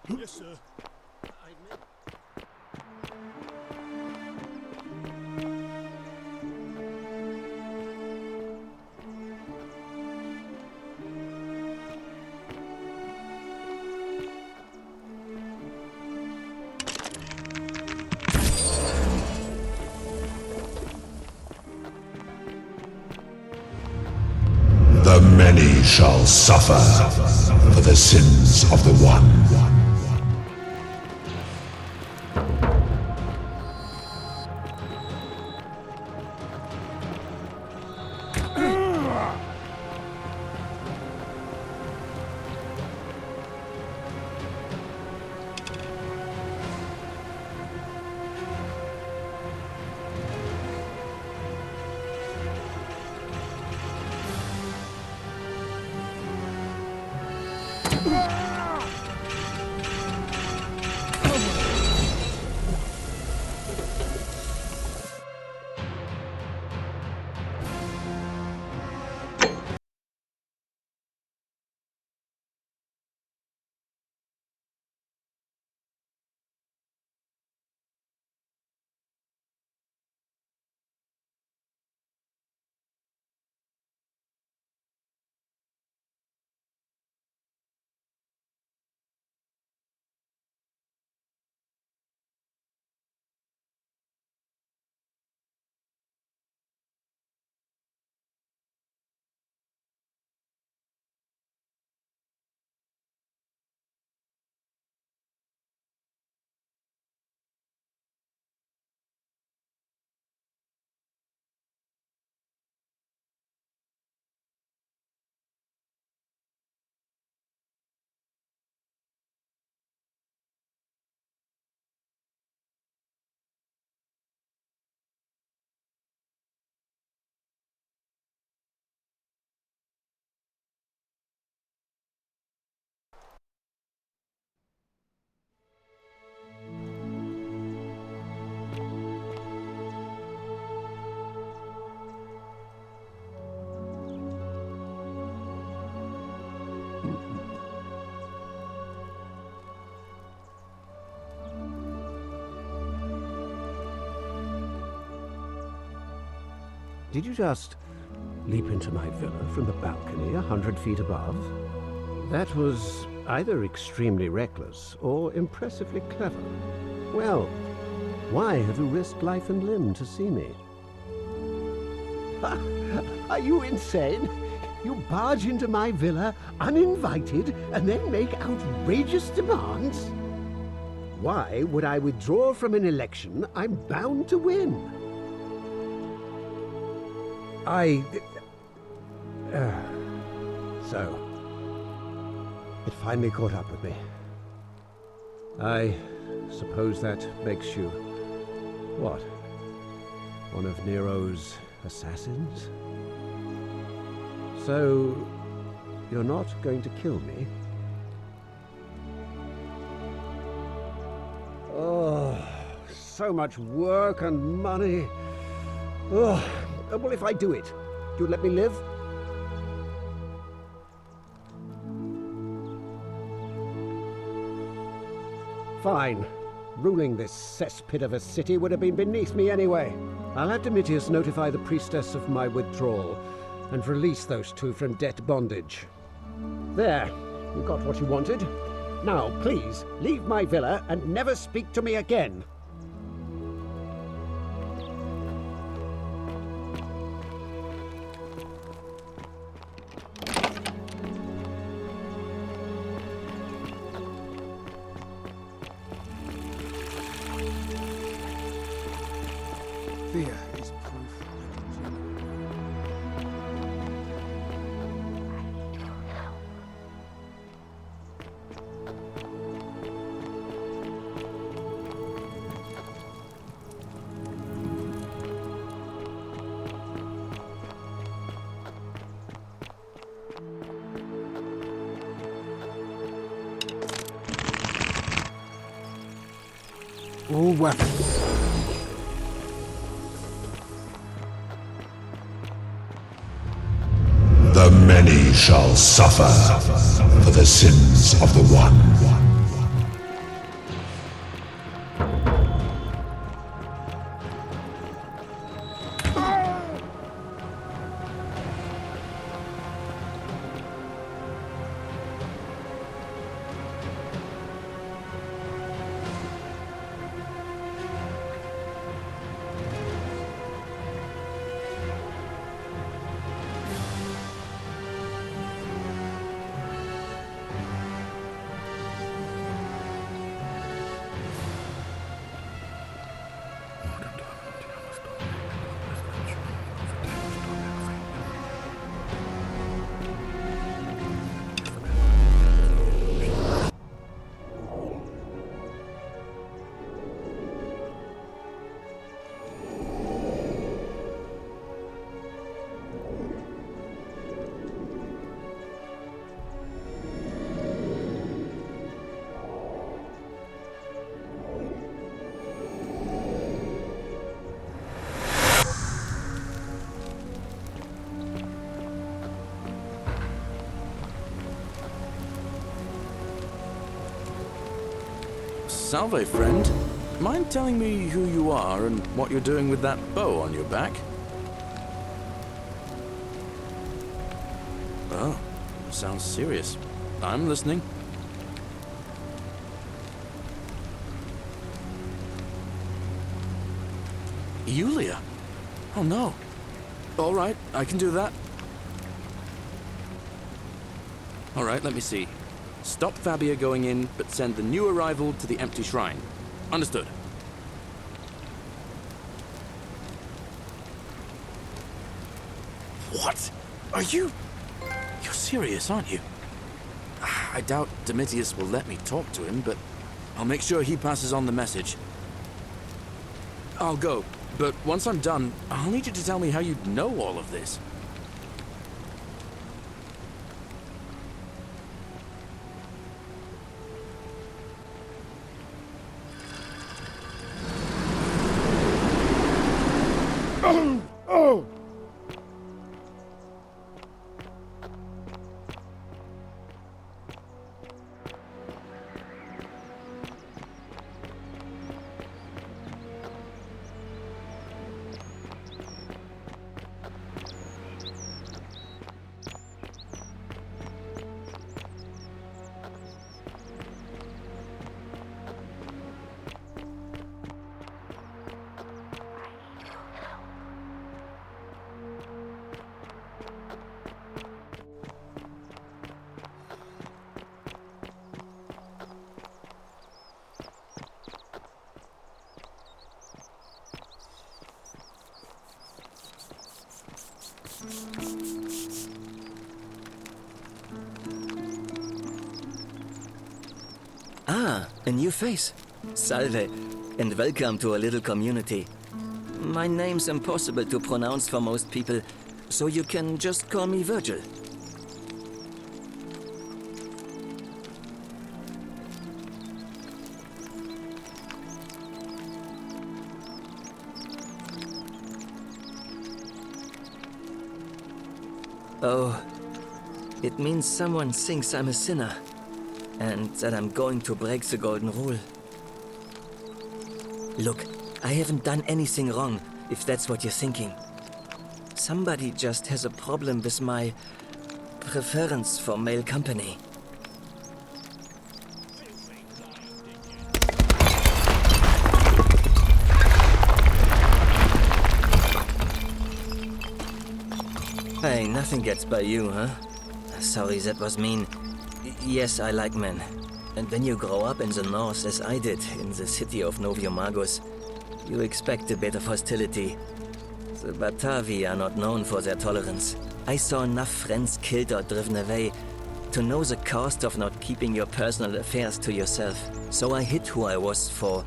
Yes, sir. The many shall suffer for the sins of the one. Did you just leap into my villa from the balcony 100 feet above? That was either extremely reckless or impressively clever. Well, why have you risked life and limb to see me? Are you insane? You barge into my villa uninvited and then make outrageous demands? Why would I withdraw from an election I'm bound to win? So, it finally caught up with me. I suppose that makes you, what, one of Nero's assassins? So, you're not going to kill me? Oh, so much work and money. Oh, well, if I do it, you'll let me live? Fine. Ruling this cesspit of a city would have been beneath me anyway. I'll have Domitius notify the priestess of my withdrawal and release those two from debt bondage. There, you got what you wanted. Now, please, leave my villa and never speak to me again. Fear is proof. All weapons. The many shall suffer for the sins of the one. Salve, friend. Mind telling me who you are and what you're doing with that bow on your back? Oh, sounds serious. I'm listening. Yulia? Oh no. All right, I can do that. All right, let me see. Stop Fabia going in, but send the new arrival to the empty shrine. Understood. What? Are you... You're serious, aren't you? I doubt Domitius will let me talk to him, but I'll make sure he passes on the message. I'll go, but once I'm done, I'll need you to tell me how you know all of this. Oh! Ah, a new face. Salve, and welcome to a little community. My name's impossible to pronounce for most people, so you can just call me Virgil. Oh, it means someone thinks I'm a sinner, and that I'm going to break the golden rule. Look, I haven't done anything wrong, if that's what you're thinking. Somebody just has a problem with my preference for male company. Hey, nothing gets by you, huh? Sorry, that was mean. Yes, I like men. And when you grow up in the north, as I did, in the city of Noviomagus, you expect a bit of hostility. The Batavi are not known for their tolerance. I saw enough friends killed or driven away to know the cost of not keeping your personal affairs to yourself. So I hid who I was for,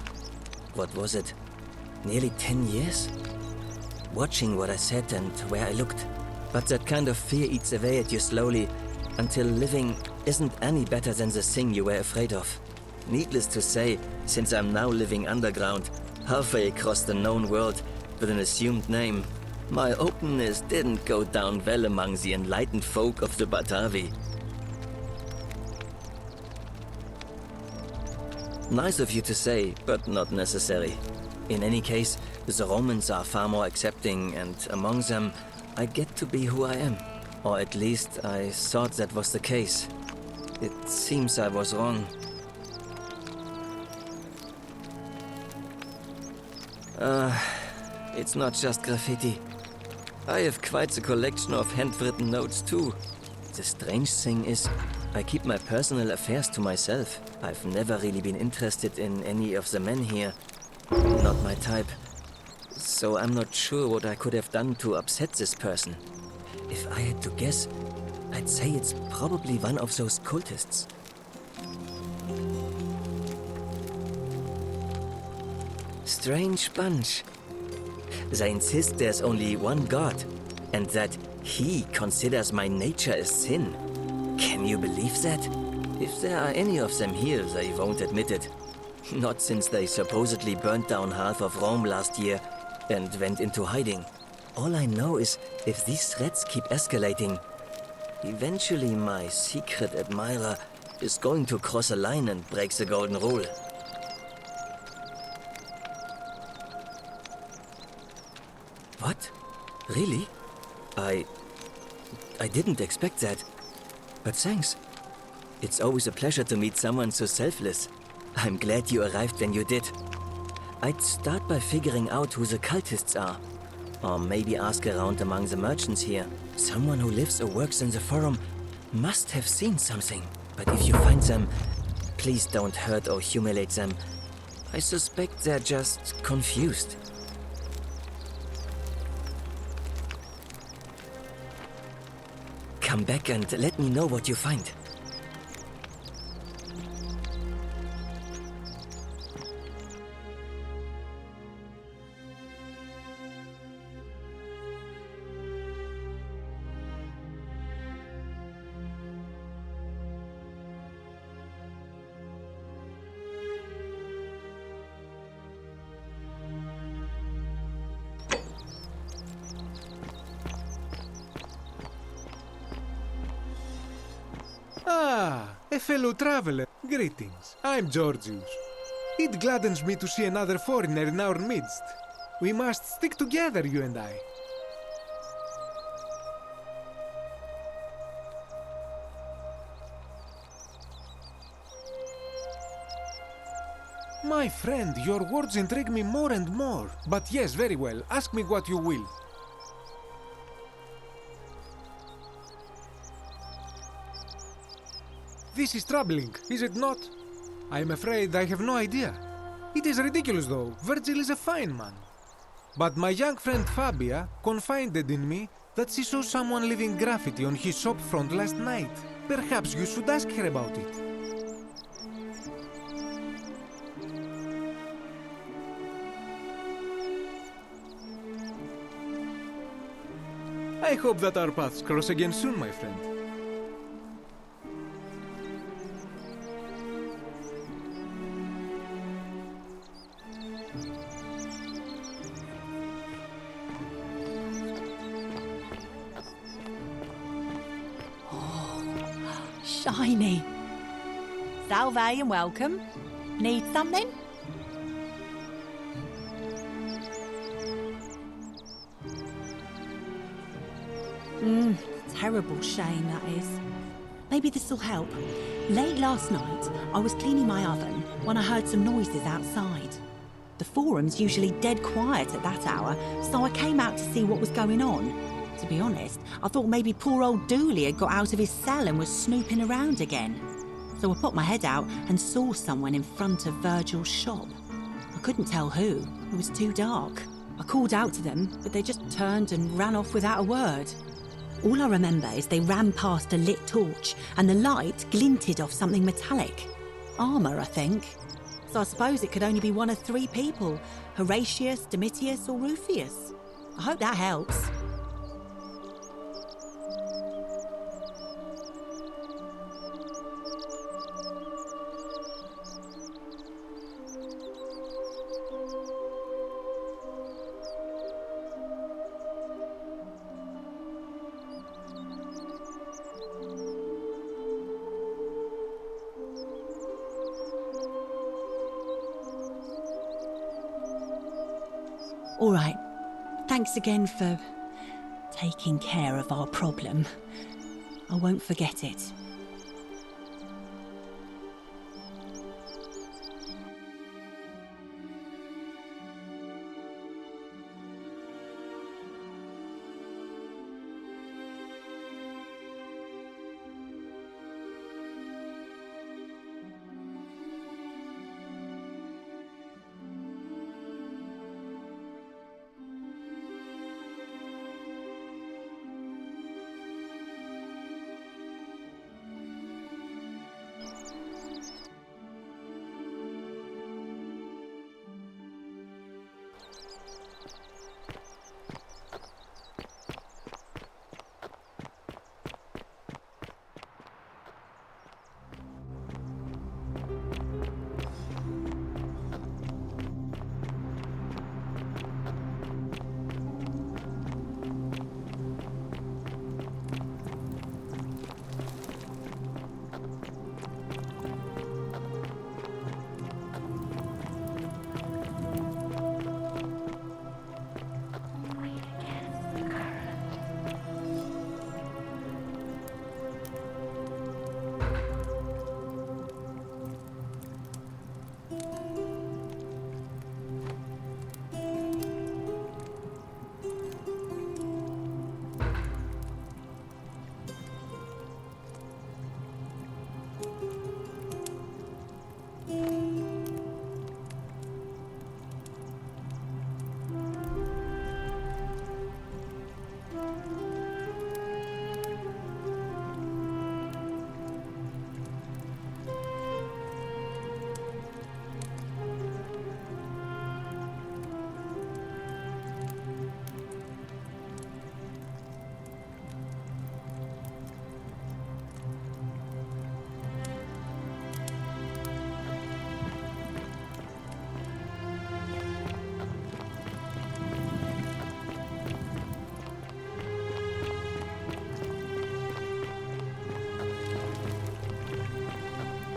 what was it, nearly 10 years? Watching what I said and where I looked. But that kind of fear eats away at you slowly, until living isn't any better than the thing you were afraid of. Needless to say, since I'm now living underground, halfway across the known world, with an assumed name, my openness didn't go down well among the enlightened folk of the Batavi. Nice of you to say, but not necessary. In any case, the Romans are far more accepting, and among them, I get to be who I am. Or at least I thought that was the case. It seems I was wrong. It's not just graffiti. I have quite a collection of handwritten notes too. The strange thing is, I keep my personal affairs to myself. I've never really been interested in any of the men here. Not my type. So I'm not sure what I could have done to upset this person. If I had to guess, I'd say it's probably one of those cultists. Strange bunch. They insist there's only one God, and that he considers my nature a sin. Can you believe that? If there are any of them here, they won't admit it. Not since they supposedly burnt down half of Rome last year and went into hiding. All I know is, if these threats keep escalating, eventually my secret admirer is going to cross a line and break the golden rule. What? Really? I didn't expect that. But thanks. It's always a pleasure to meet someone so selfless. I'm glad you arrived when you did. I'd start by figuring out who the cultists are. Or maybe ask around among the merchants here. Someone who lives or works in the forum must have seen something. But if you find them, please don't hurt or humiliate them. I suspect they're just confused. Come back and let me know what you find. Ah, a fellow traveler. Greetings. I'm Georgius. It gladdens me to see another foreigner in our midst. We must stick together, you and I. My friend, your words intrigue me more and more. But yes, very well. Ask me what you will. This is troubling, is it not? I am afraid I have no idea. It is ridiculous, though. Virgil is a fine man. But my young friend Fabia confided in me that she saw someone leaving graffiti on his shop front last night. Perhaps you should ask her about it. I hope that our paths cross again soon, my friend. Shiny. Salve and welcome. Need something? Terrible shame, that is. Maybe this'll help. Late last night, I was cleaning my oven when I heard some noises outside. The forum's usually dead quiet at that hour, so I came out to see what was going on. To be honest, I thought maybe poor old Dooley had got out of his cell and was snooping around again. So I put my head out and saw someone in front of Virgil's shop. I couldn't tell who. It was too dark. I called out to them, but they just turned and ran off without a word. All I remember is they ran past a lit torch and the light glinted off something metallic. Armour, I think. So I suppose it could only be one of three people. Horatius, Domitius or Rufius. I hope that helps. All right. Thanks again for taking care of our problem. I won't forget it.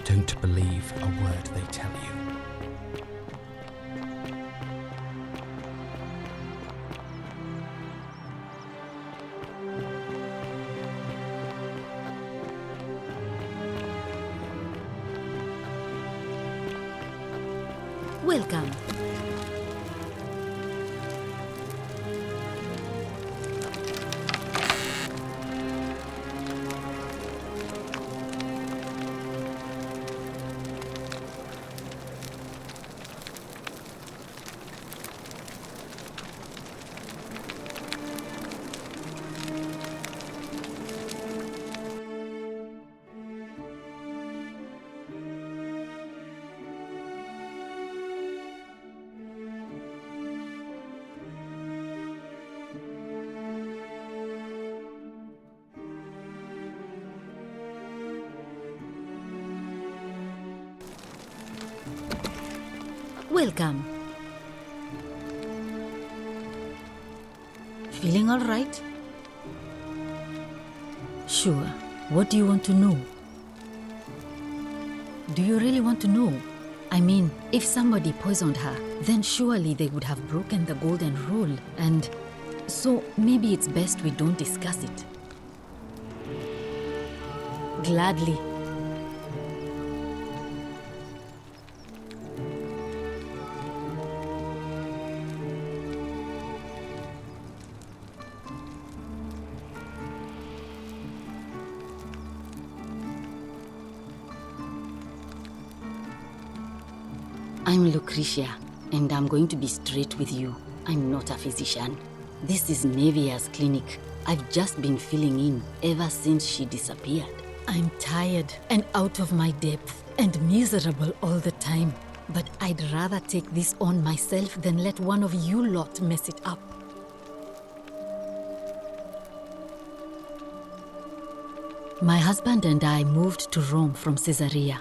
Don't believe a word they tell you. Welcome. Welcome. Feeling all right? Sure. What do you want to know? Do you really want to know? I mean, if somebody poisoned her, then surely they would have broken the golden rule, and so maybe it's best we don't discuss it. Gladly. I'm Lucretia, and I'm going to be straight with you. I'm not a physician. This is Nevia's clinic. I've just been filling in ever since she disappeared. I'm tired and out of my depth and miserable all the time. But I'd rather take this on myself than let one of you lot mess it up. My husband and I moved to Rome from Caesarea.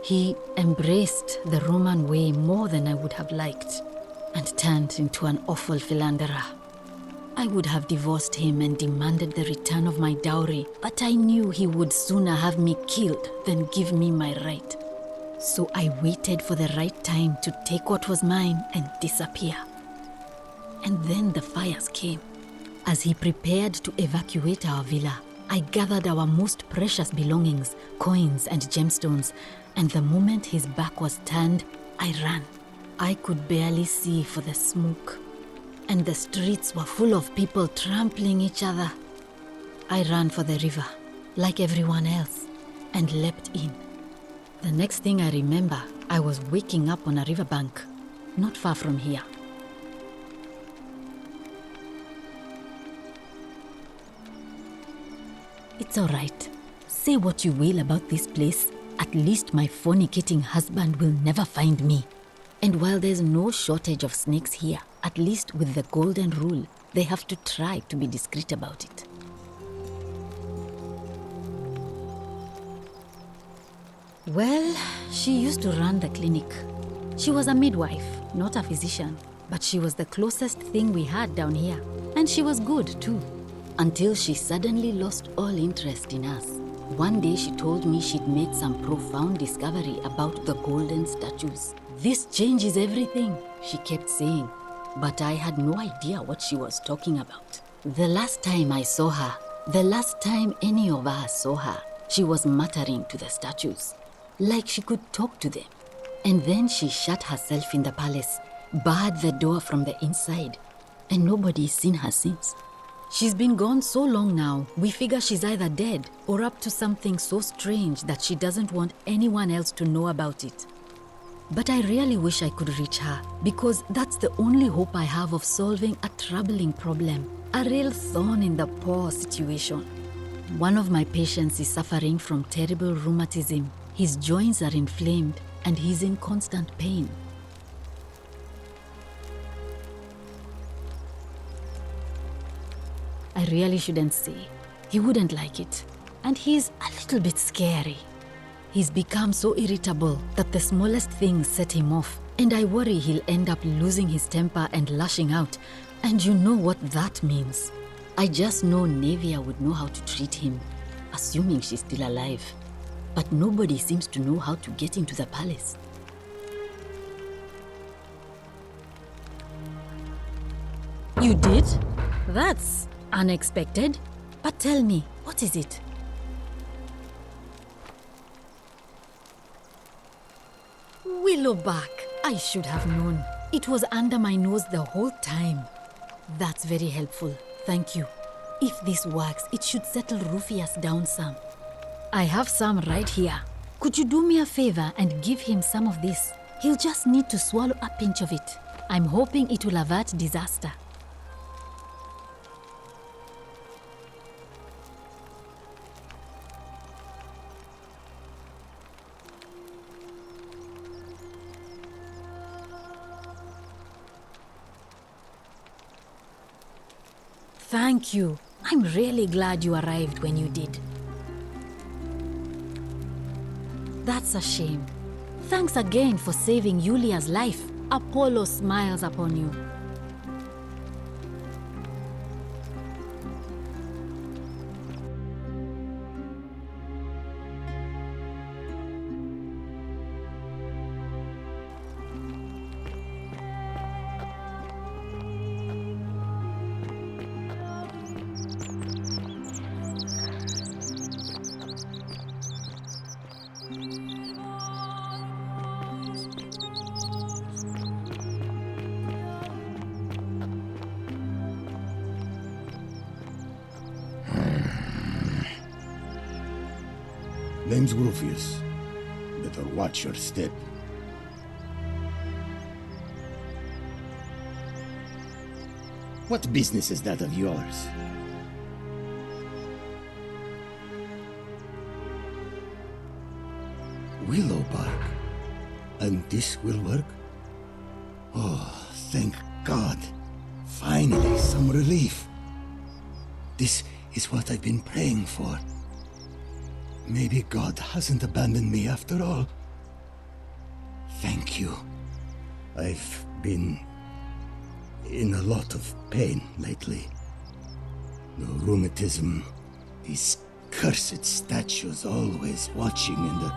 He embraced the Roman way more than I would have liked and turned into an awful philanderer. I would have divorced him and demanded the return of my dowry, but I knew he would sooner have me killed than give me my right. So I waited for the right time to take what was mine and disappear. And then the fires came. As he prepared to evacuate our villa, I gathered our most precious belongings, coins and gemstones, and the moment his back was turned, I ran. I could barely see for the smoke, and the streets were full of people trampling each other. I ran for the river, like everyone else, and leapt in. The next thing I remember, I was waking up on a riverbank, not far from here. It's all right. Say what you will about this place. At least my fornicating husband will never find me. And while there's no shortage of snakes here, at least with the golden rule, they have to try to be discreet about it. Well, she used to run the clinic. She was a midwife, not a physician, but she was the closest thing we had down here. And she was good too, until she suddenly lost all interest in us. One day she told me she'd made some profound discovery about the golden statues. This changes everything, she kept saying, but I had no idea what she was talking about. The last time I saw her, the last time any of us saw her, she was muttering to the statues, like she could talk to them. And then she shut herself in the palace, barred the door from the inside, and nobody's seen her since. She's been gone so long now, we figure she's either dead or up to something so strange that she doesn't want anyone else to know about it. But I really wish I could reach her, because that's the only hope I have of solving a troubling problem, a real thorn in the paw situation. One of my patients is suffering from terrible rheumatism. His joints are inflamed and he's in constant pain. I really shouldn't say. He wouldn't like it. And he's a little bit scary. He's become so irritable that the smallest things set him off, and I worry he'll end up losing his temper and lashing out, and you know what that means. I just know Nevia would know how to treat him, assuming she's still alive. But nobody seems to know how to get into the palace. You did? That's unexpected. But tell me, what is it? Willowback. I should have known. It was under my nose the whole time. That's very helpful. Thank you. If this works, it should settle Rufius down some. I have some right here. Could you do me a favor and give him some of this? He'll just need to swallow a pinch of it. I'm hoping it will avert disaster. Thank you. I'm really glad you arrived when you did. That's a shame. Thanks again for saving Yulia's life. Apollo smiles upon you. Name's Rufius. Better watch your step. What business is that of yours? Willow bark. And this will work? Oh, thank God. Finally, some relief. This is what I've been praying for. Maybe God hasn't abandoned me after all. Thank you. I've been in a lot of pain lately. The rheumatism, these cursed statues always watching, and the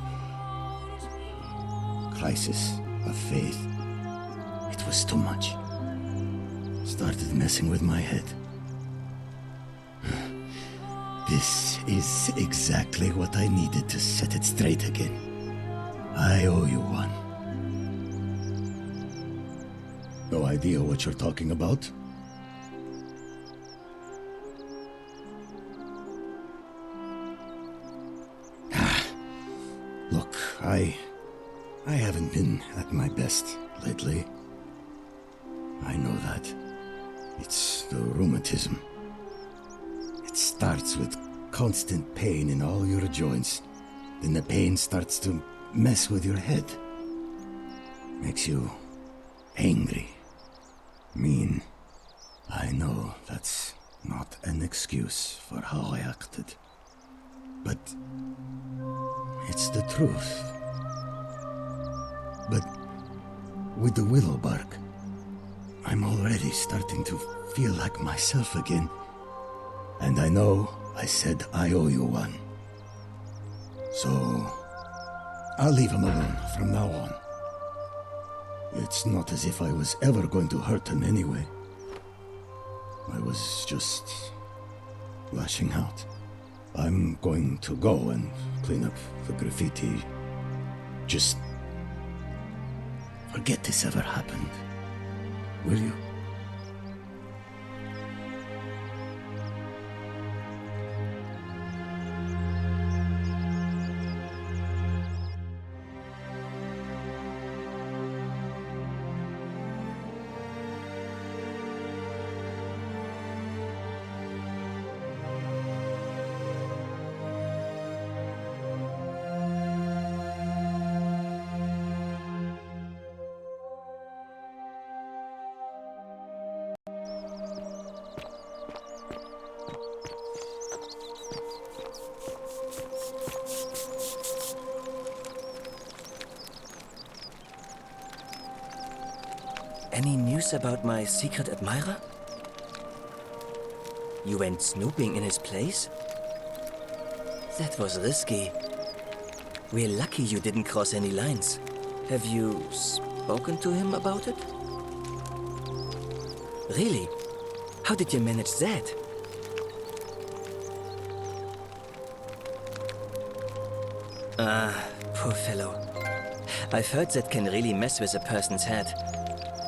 crisis of faith. It was too much. Started messing with my head. This is exactly what I needed to set it straight again. I owe you one. No idea what you're talking about? Look, I haven't been at my best lately. I know that. It's the rheumatism. It starts with constant pain in all your joints. Then the pain starts to mess with your head. Makes you angry, mean. I know that's not an excuse for how I acted. But it's the truth. But with the willow bark, I'm already starting to feel like myself again. And I know I said I owe you one. So I'll leave him alone from now on. It's not as if I was ever going to hurt him anyway. I was just lashing out. I'm going to go and clean up the graffiti. Just forget this ever happened, will you? Any news about my secret admirer? You went snooping in his place? That was risky. We're lucky you didn't cross any lines. Have you spoken to him about it? Really? How did you manage that? Ah, poor fellow. I've heard that can really mess with a person's head.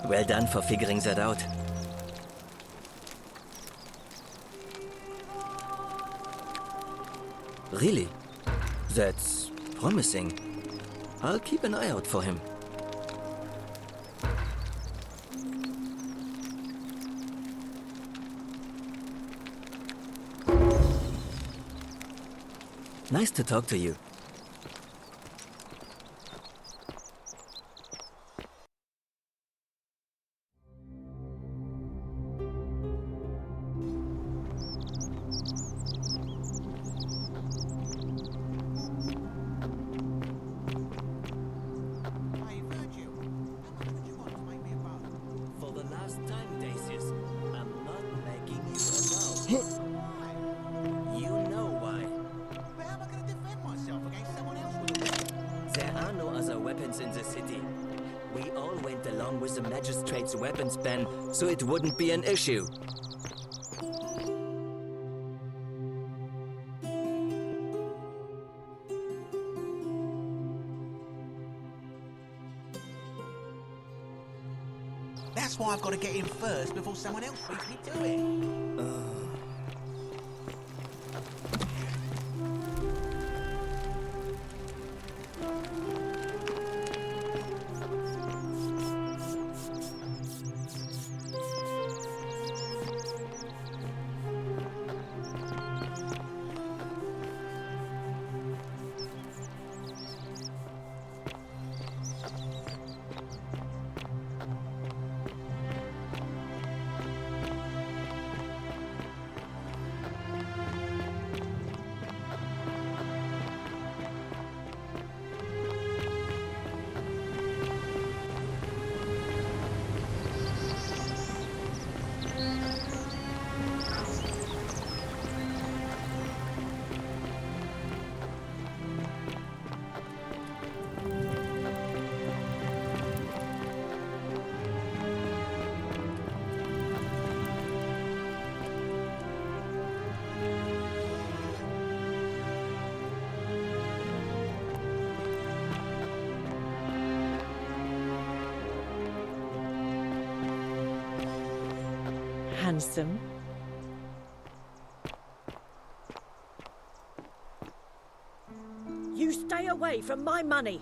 Well done for figuring that out. Really? That's promising. I'll keep an eye out for him. Nice to talk to you. are no other weapons in the city. We all went along with the magistrate's weapons ban, so it wouldn't be an issue. That's why I've got to get in first before someone else beats me to it. Handsome. You stay away from my money.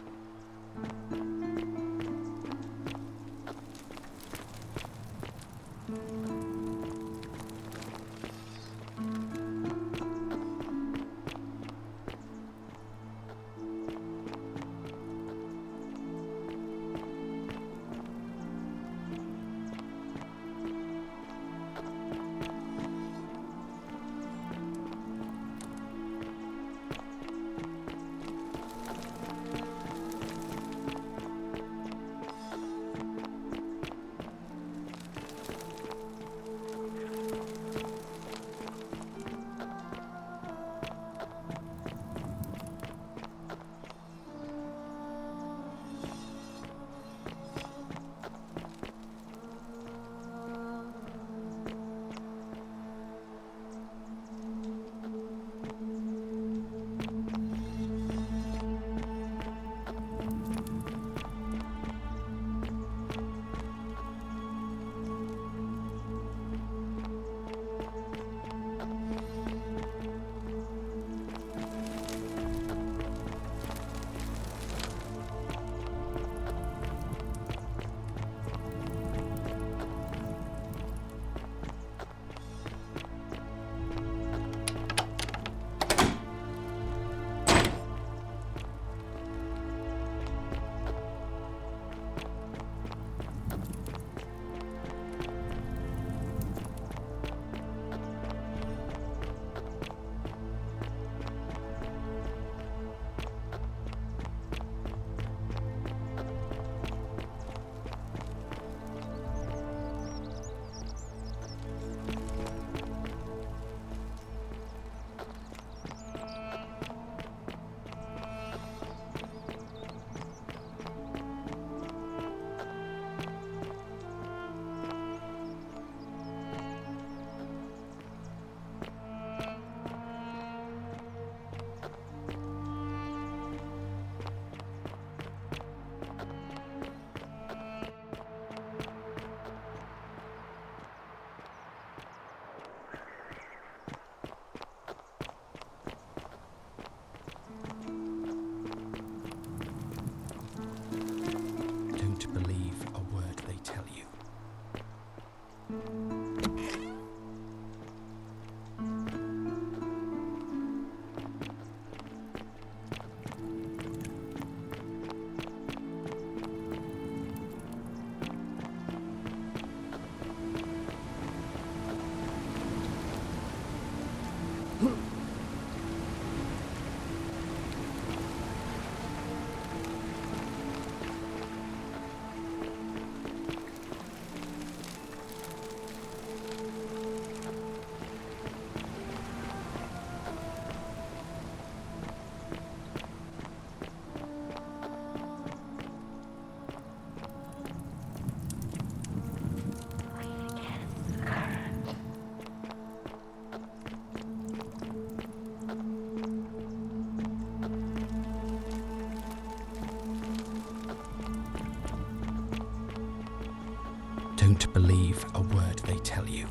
don't believe a word they tell you.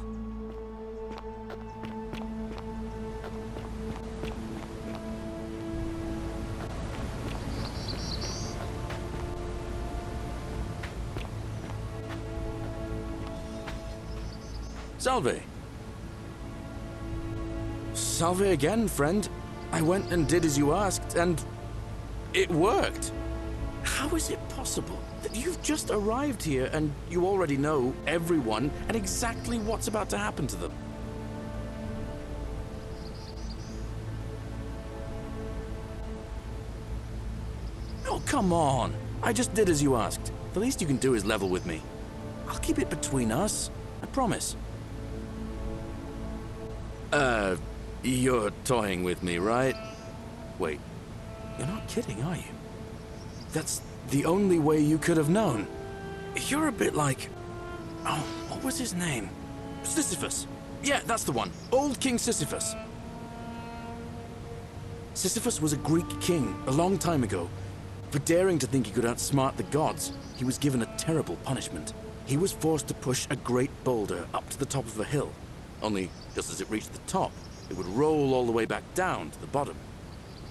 Salve. Salve again, friend. I went and did as you asked, and it worked. How is it possible that you've just arrived here and you already know everyone and exactly what's about to happen to them? Oh, come on. I just did as you asked. The least you can do is level with me. I'll keep it between us. I promise. You're toying with me, right? Wait, you're not kidding, are you? That's the only way you could have known. You're a bit like... Oh, what was his name? Sisyphus. Yeah, that's the one. Old King Sisyphus. Sisyphus was a Greek king a long time ago. For daring to think he could outsmart the gods, he was given a terrible punishment. He was forced to push a great boulder up to the top of a hill. Only, just as it reached the top, it would roll all the way back down to the bottom,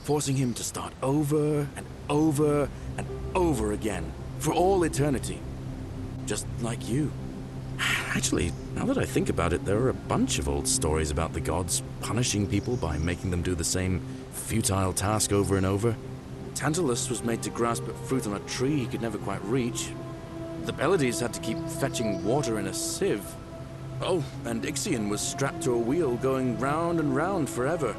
forcing him to start over and over and over again, for all eternity. Just like you. Actually, now that I think about it, there are a bunch of old stories about the gods punishing people by making them do the same futile task over and over. Tantalus was made to grasp at fruit on a tree he could never quite reach. The Pleiades had to keep fetching water in a sieve. Oh, and Ixion was strapped to a wheel going round and round forever.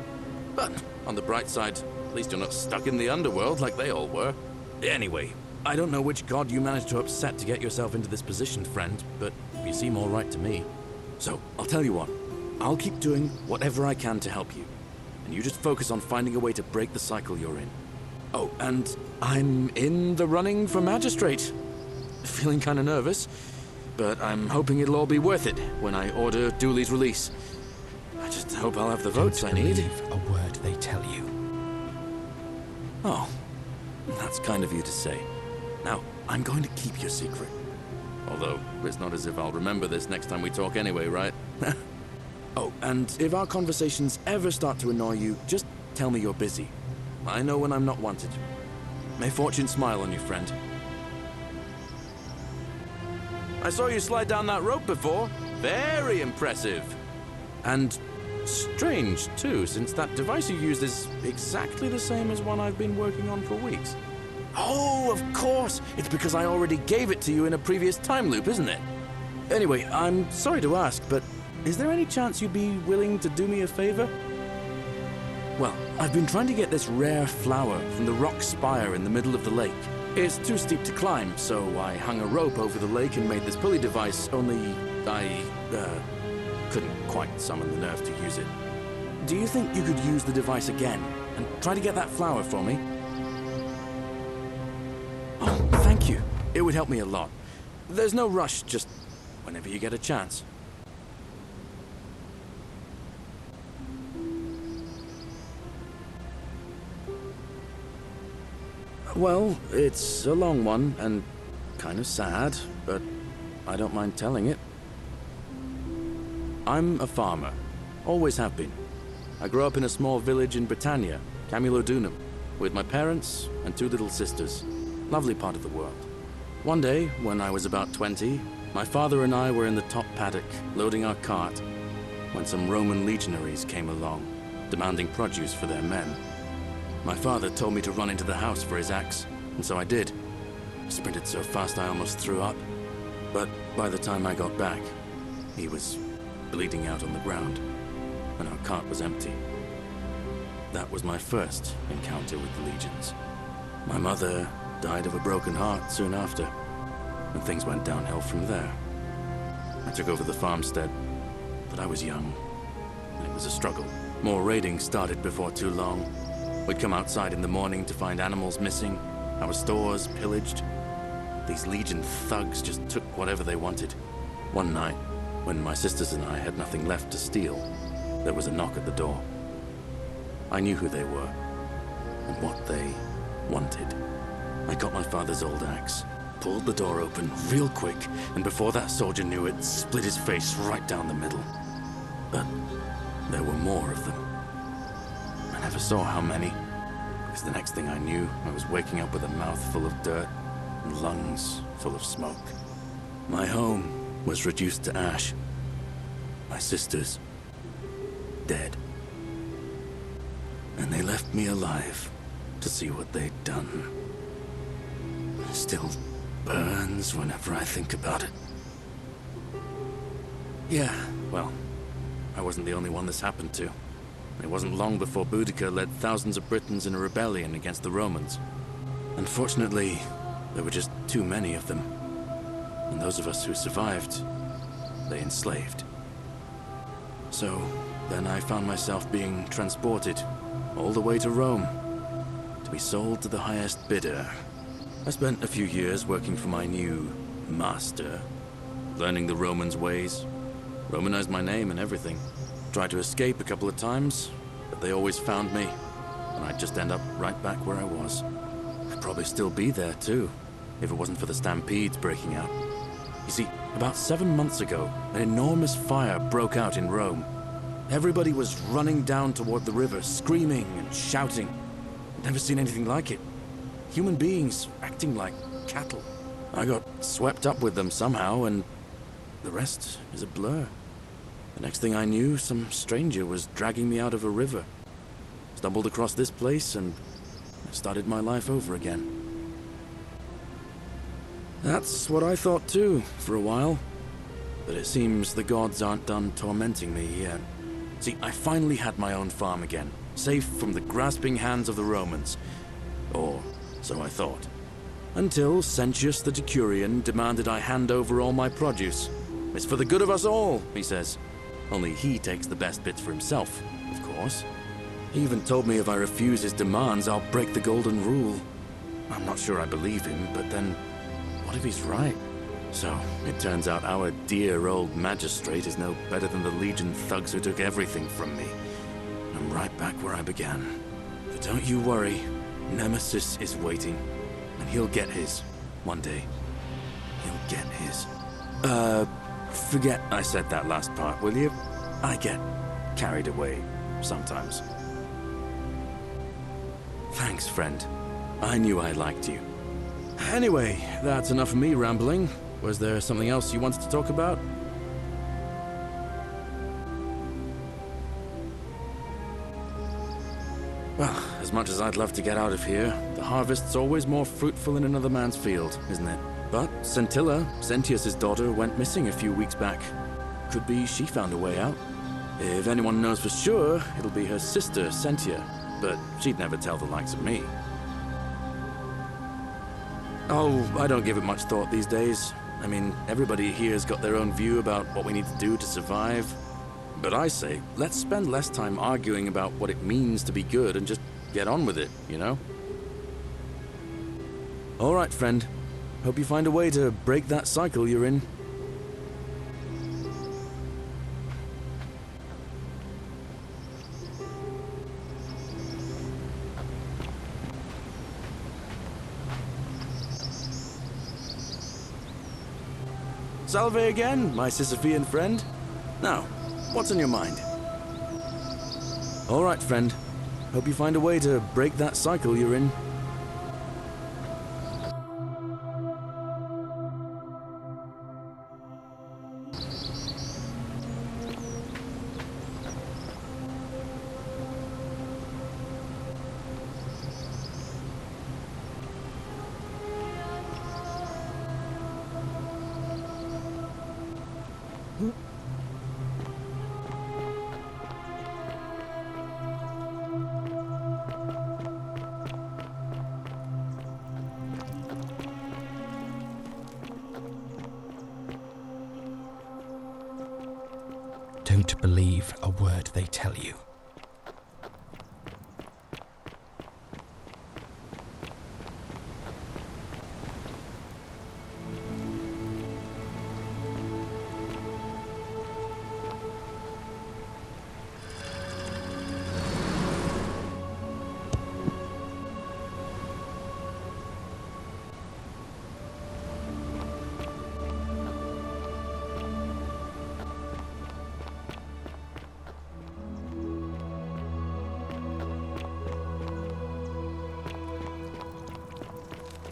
But on the bright side, at least you're not stuck in the underworld like they all were. Anyway, I don't know which god you managed to upset to get yourself into this position, friend, but you seem all right to me. So, I'll tell you what. I'll keep doing whatever I can to help you. And you just focus on finding a way to break the cycle you're in. Oh, and I'm in the running for magistrate. Feeling kind of nervous, but I'm hoping it'll all be worth it when I order Dooley's release. I just hope I'll have the votes I need. Believe a word they tell you. Oh, that's kind of you to say. Now, I'm going to keep your secret. Although, it's not as if I'll remember this next time we talk anyway, right? Oh, and if our conversations ever start to annoy you, just tell me you're busy. I know when I'm not wanted. May fortune smile on you, friend. I saw you slide down that rope before. Very impressive. And strange, too, since that device you used is exactly the same as one I've been working on for weeks. Oh, of course! It's because I already gave it to you in a previous time loop, isn't it? Anyway, I'm sorry to ask, but is there any chance you'd be willing to do me a favor? Well, I've been trying to get this rare flower from the rock spire in the middle of the lake. It's too steep to climb, so I hung a rope over the lake and made this pulley device, only I couldn't quite summon the nerve to use it. Do you think you could use the device again and try to get that flower for me? Oh, thank you. It would help me a lot. There's no rush, just whenever you get a chance. Well, it's a long one and kind of sad, but I don't mind telling it. I'm a farmer. Always have been. I grew up in a small village in Britannia, Camulodunum, with my parents and two little sisters. Lovely part of the world. One day, when I was about 20, my father and I were in the top paddock, loading our cart, when some Roman legionaries came along, demanding produce for their men. My father told me to run into the house for his axe, and so I did. I sprinted so fast I almost threw up. But by the time I got back, he was bleeding out on the ground, and our cart was empty. That was my first encounter with the legions. My mother died of a broken heart soon after, and things went downhill from there. I took over the farmstead, but I was young, and it was a struggle. More raiding started before too long. We'd come outside in the morning to find animals missing, our stores pillaged. These Legion thugs just took whatever they wanted. One night, when my sisters and I had nothing left to steal, there was a knock at the door. I knew who they were, and what they wanted. I got my father's old axe, pulled the door open real quick, and before that soldier knew it, split his face right down the middle. But there were more of them. I never saw how many, because the next thing I knew, I was waking up with a mouth full of dirt and lungs full of smoke. My home was reduced to ash. My sisters, dead. And they left me alive to see what they'd done. It still burns whenever I think about it. Yeah, well, I wasn't the only one this happened to. It wasn't long before Boudica led thousands of Britons in a rebellion against the Romans. Unfortunately, there were just too many of them. And those of us who survived, they enslaved. So, then I found myself being transported all the way to Rome to be sold to the highest bidder. I spent a few years working for my new master, learning the Romans' ways, Romanized my name and everything. Tried to escape a couple of times, but they always found me, and I'd just end up right back where I was. I'd probably still be there too, if it wasn't for the stampedes breaking out. You see, about 7 months ago, an enormous fire broke out in Rome. Everybody was running down toward the river, screaming and shouting. I'd never seen anything like it. Human beings acting like cattle. I got swept up with them somehow, and the rest is a blur. The next thing I knew, some stranger was dragging me out of a river. Stumbled across this place, and I started my life over again. That's what I thought too, for a while. But it seems the gods aren't done tormenting me yet. See, I finally had my own farm again, safe from the grasping hands of the Romans. Or so I thought. Until Sentius the Decurion demanded I hand over all my produce. It's for the good of us all, he says. Only he takes the best bits for himself, of course. He even told me if I refuse his demands, I'll break the golden rule. I'm not sure I believe him, but then, what if he's right? So, it turns out our dear old magistrate is no better than the Legion thugs who took everything from me. I'm right back where I began. But don't you worry, Nemesis is waiting, and he'll get his, one day. He'll get his. Forget I said that last part, will you? I get carried away sometimes. Thanks, friend. I knew I liked you. Anyway, that's enough of me rambling. Was there something else you wanted to talk about? Well, as much as I'd love to get out of here, the harvest's always more fruitful in another man's field, isn't it? But Scintilla, Sentius's daughter, went missing a few weeks back. Could be she found a way out. If anyone knows for sure, it'll be her sister, Sentia. But she'd never tell the likes of me. Oh, I don't give it much thought these days. I mean, everybody here's got their own view about what we need to do to survive. But I say, let's spend less time arguing about what it means to be good and just get on with it, you know? All right, friend. Hope you find a way to break that cycle you're in. Salve again, my Sisyphean friend. Now, what's on your mind? All right, friend. Hope you find a way to break that cycle you're in. Don't believe a word they tell you.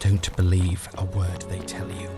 Don't believe a word they tell you.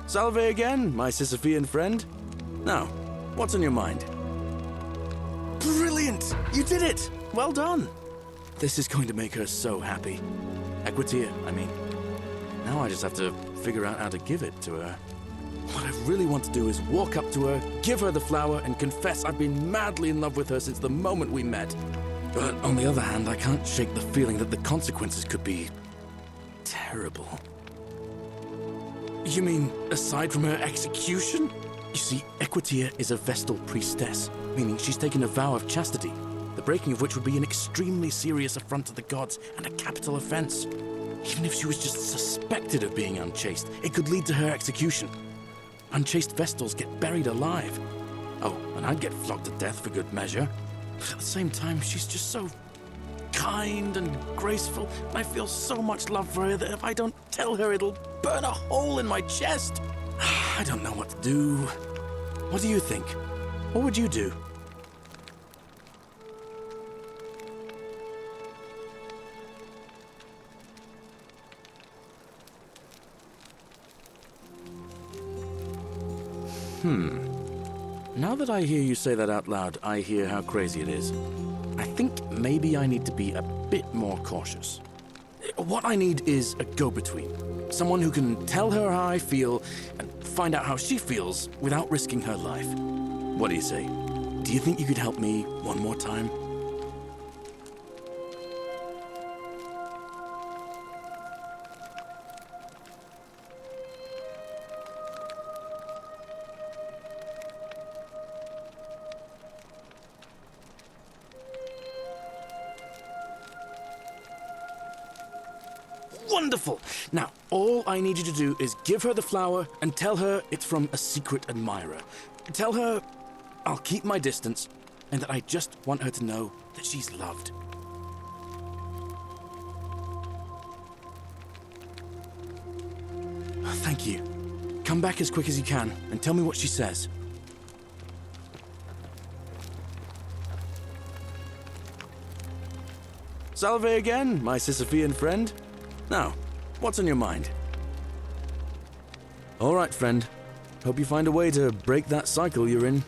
Salve again, my Sisyphean friend. Now, what's on your mind? Brilliant! You did it! Well done! This is going to make her so happy. Equitia, I mean. Now I just have to figure out how to give it to her. What I really want to do is walk up to her, give her the flower, and confess I've been madly in love with her since the moment we met. But on the other hand, I can't shake the feeling that the consequences could be terrible. You mean, aside from her execution? You see, Equitia is a Vestal priestess, meaning she's taken a vow of chastity, the breaking of which would be an extremely serious affront to the gods and a capital offense. Even if she was just suspected of being unchaste, it could lead to her execution. Unchaste Vestals get buried alive. Oh, and I'd get flogged to death for good measure. But at the same time, she's just so kind and graceful, and I feel so much love for her that if I don't tell her, it'll burn a hole in my chest. I don't know what to do. What do you think? What would you do? Now that I hear you say that out loud, I hear how crazy it is. I think maybe I need to be a bit more cautious. What I need is a go-between. Someone who can tell her how I feel and find out how she feels without risking her life. What do you say? Do you think you could help me one more time? Wonderful! Now, all I need you to do is give her the flower and tell her it's from a secret admirer. Tell her I'll keep my distance and that I just want her to know that she's loved. Thank you. Come back as quick as you can and tell me what she says. Salve again, my Sisyphean friend. Now, what's on your mind? All right, friend. Hope you find a way to break that cycle you're in.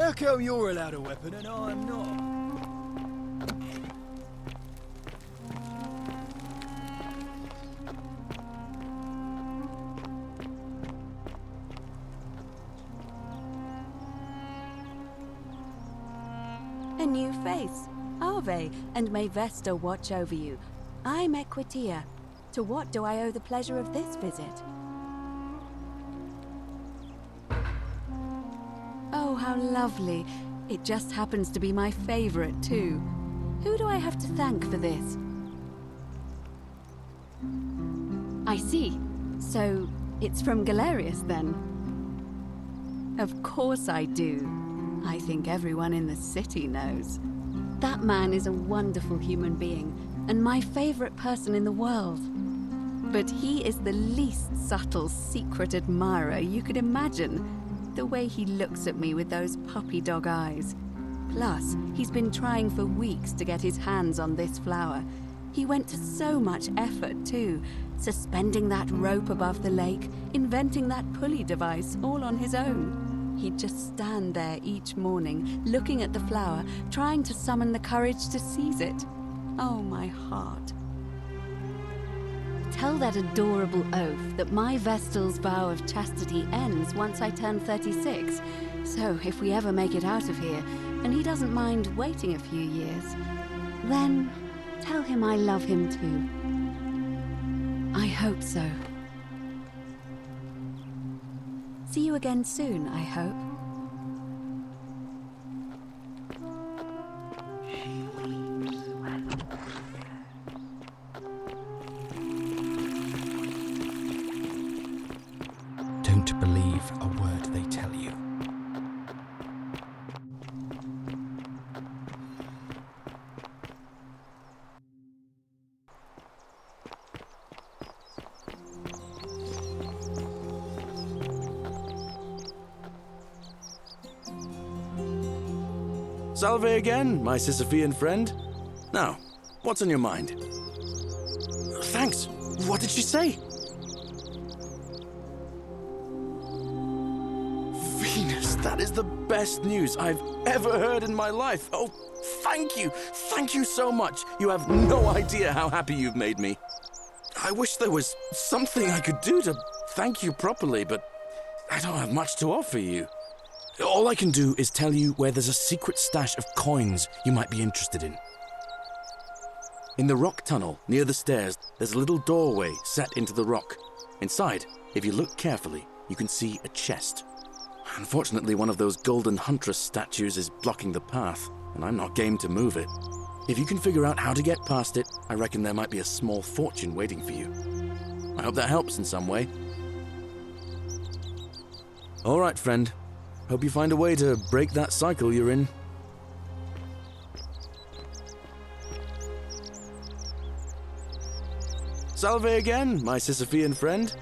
How come you're allowed a weapon and I'm not? A new face. Ave, and may Vesta watch over you. I'm Equitia. To what do I owe the pleasure of this visit? Oh, how lovely. It just happens to be my favorite, too. Who do I have to thank for this? I see. So, it's from Galerius, then? Of course I do. I think everyone in the city knows. That man is a wonderful human being, and my favorite person in the world. But he is the least subtle secret admirer you could imagine. The way he looks at me with those puppy dog eyes. Plus, he's been trying for weeks to get his hands on this flower. He went to so much effort, too. Suspending that rope above the lake, inventing that pulley device all on his own. He'd just stand there each morning, looking at the flower, trying to summon the courage to seize it. Oh, my heart. Tell that adorable oaf that my Vestal's vow of chastity ends once I turn 36. So if we ever make it out of here, and he doesn't mind waiting a few years, then tell him I love him too. I hope so. See you again soon, I hope. Don't believe a word they tell you. Salve again, my Sisyphean friend. Now, what's on your mind? Thanks. What did she say? Venus, that is the best news I've ever heard in my life. Oh, thank you. Thank you so much. You have no idea how happy you've made me. I wish there was something I could do to thank you properly, but I don't have much to offer you. All I can do is tell you where there's a secret stash of coins you might be interested in. In the rock tunnel near the stairs, there's a little doorway set into the rock. Inside, if you look carefully, you can see a chest. Unfortunately, one of those golden huntress statues is blocking the path, and I'm not game to move it. If you can figure out how to get past it, I reckon there might be a small fortune waiting for you. I hope that helps in some way. All right, friend. Hope you find a way to break that cycle you're in. Salve again, my Sisyphean friend.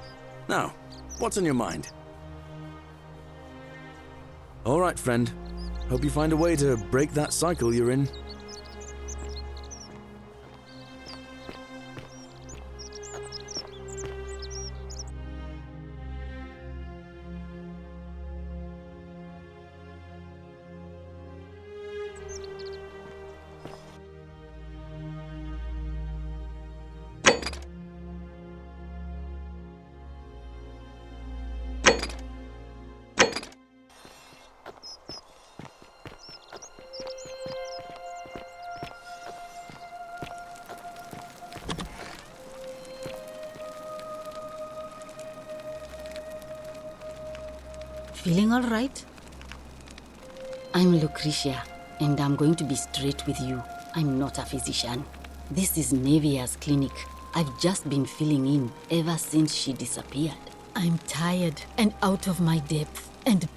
Now, what's on your mind? All right, friend. Hope you find a way to break that cycle you're in. Feeling all right? I'm Lucretia, and I'm going to be straight with you. I'm not a physician. This is Nevia's clinic. I've just been filling in ever since she disappeared. I'm tired and out of my depth, and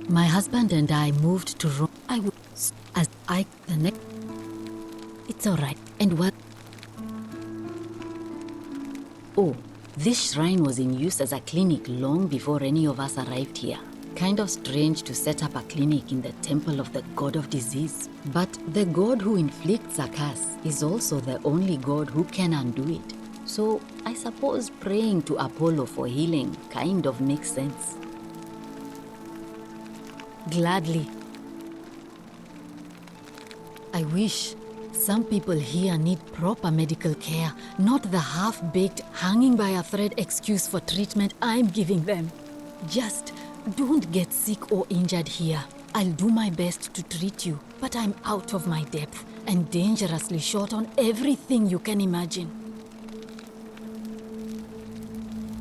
my husband and I moved to Rome. I was as I the next. It's all right. And what? Oh, this shrine was in use as a clinic long before any of us arrived here. kind of strange to set up a clinic in the temple of the god of disease. But the god who inflicts a curse is also the only god who can undo it. So I suppose praying to Apollo for healing kind of makes sense. Gladly. I wish. Some people here need proper medical care, not the half-baked, hanging by a thread excuse for treatment I'm giving them. Just don't get sick or injured here. I'll do my best to treat you, but I'm out of my depth and dangerously short on everything you can imagine.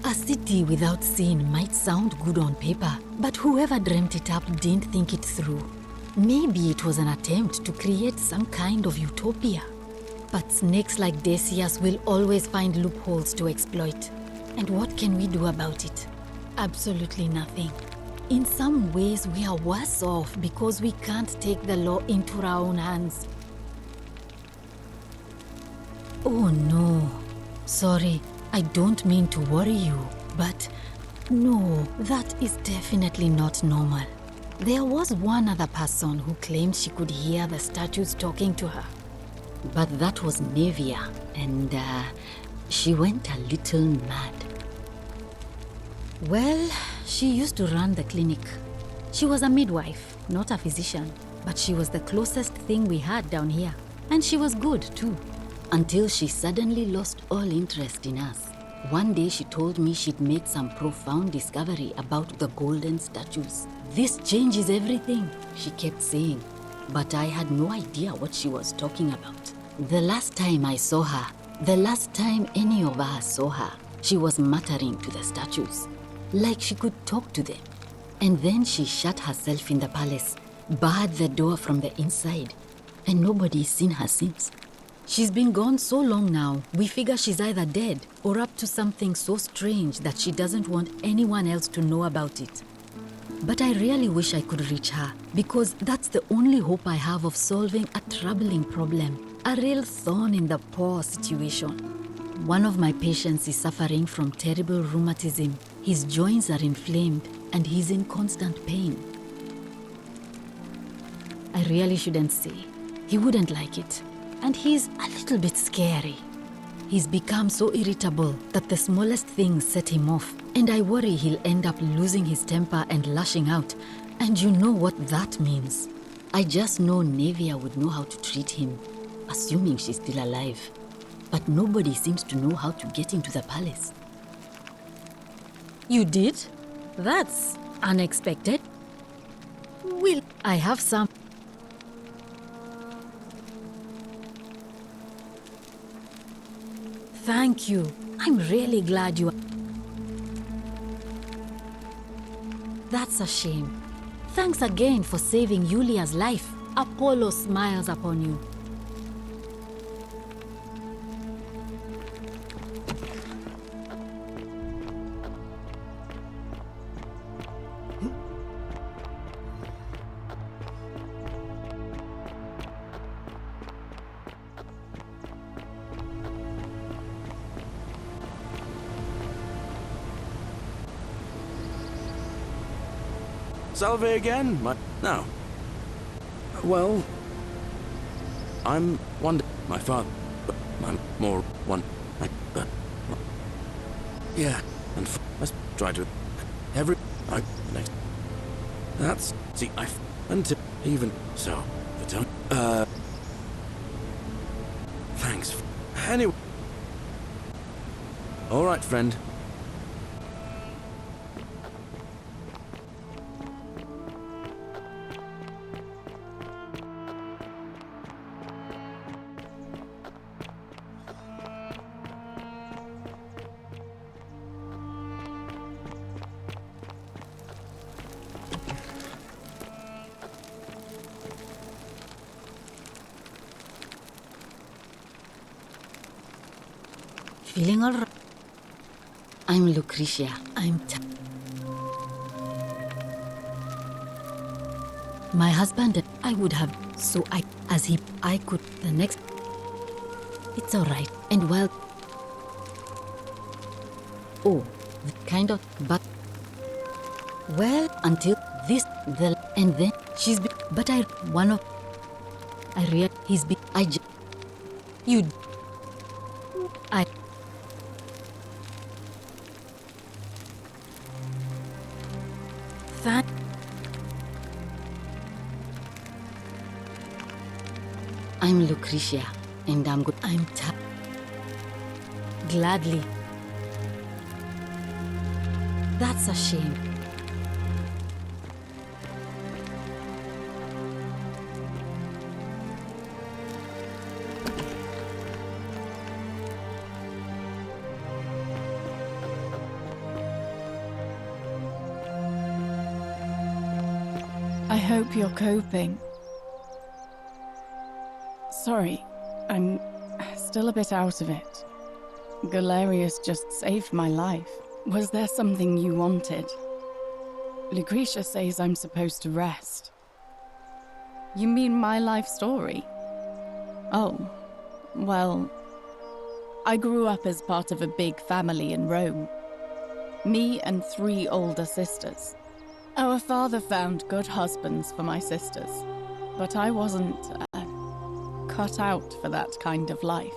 A city without sin might sound good on paper, but whoever dreamt it up didn't think it through. Maybe it was an attempt to create some kind of utopia. But snakes like Decius will always find loopholes to exploit. And what can we do about it? Absolutely nothing. In some ways, we are worse off because we can't take the law into our own hands. Oh no. Sorry, I don't mean to worry you, but no, that is definitely not normal. There was one other person who claimed she could hear the statues talking to her. But that was Nevia, and she went a little mad. Well, she used to run the clinic. She was a midwife, not a physician, but she was the closest thing we had down here. And she was good, too, until she suddenly lost all interest in us. One day she told me she'd made some profound discovery about the golden statues. This changes everything, she kept saying, but I had no idea what she was talking about. The last time I saw her, the last time any of us saw her, she was muttering to the statues, like she could talk to them. And then she shut herself in the palace, barred the door from the inside, and nobody's seen her since. She's been gone so long now, we figure she's either dead or up to something so strange that she doesn't want anyone else to know about it. But I really wish I could reach her, because that's the only hope I have of solving a troubling problem, a real thorn in the paw situation. One of my patients is suffering from terrible rheumatism. His joints are inflamed and he's in constant pain. I really shouldn't say. He wouldn't like it. And he's a little bit scary. He's become so irritable that the smallest things set him off, and I worry he'll end up losing his temper and lashing out, and you know what that means. I just know Nevia would know how to treat him, assuming she's still alive. But nobody seems to know how to get into the palace. You did? That's unexpected. Will I have some? Thank you. I'm really glad you... That's a shame. Thanks again for saving Yulia's life. Apollo smiles upon you. Salve again? No. Well, I'm one. My father. I'm more one. Yeah, and let's try to. Next. That's. See, until. Even so. The don't. Thanks. Anyway. Alright, friend. Feeling all right? I'm Lucretia. My husband and I would have, so I could the next. It's all right. And well, oh, kind of, but well, until this, and then she's but I, one of, I real, he's I just, you, I, that, I'm Lucretia, and I'm good, I'm gladly. That's a shame. I hope you're coping. Sorry, I'm still a bit out of it. Galerius just saved my life. Was there something you wanted? Lucretia says I'm supposed to rest. You mean my life story? Oh, well, I grew up as part of a big family in Rome. Me and 3 older sisters. Our father found good husbands for my sisters, but I wasn't cut out for that kind of life.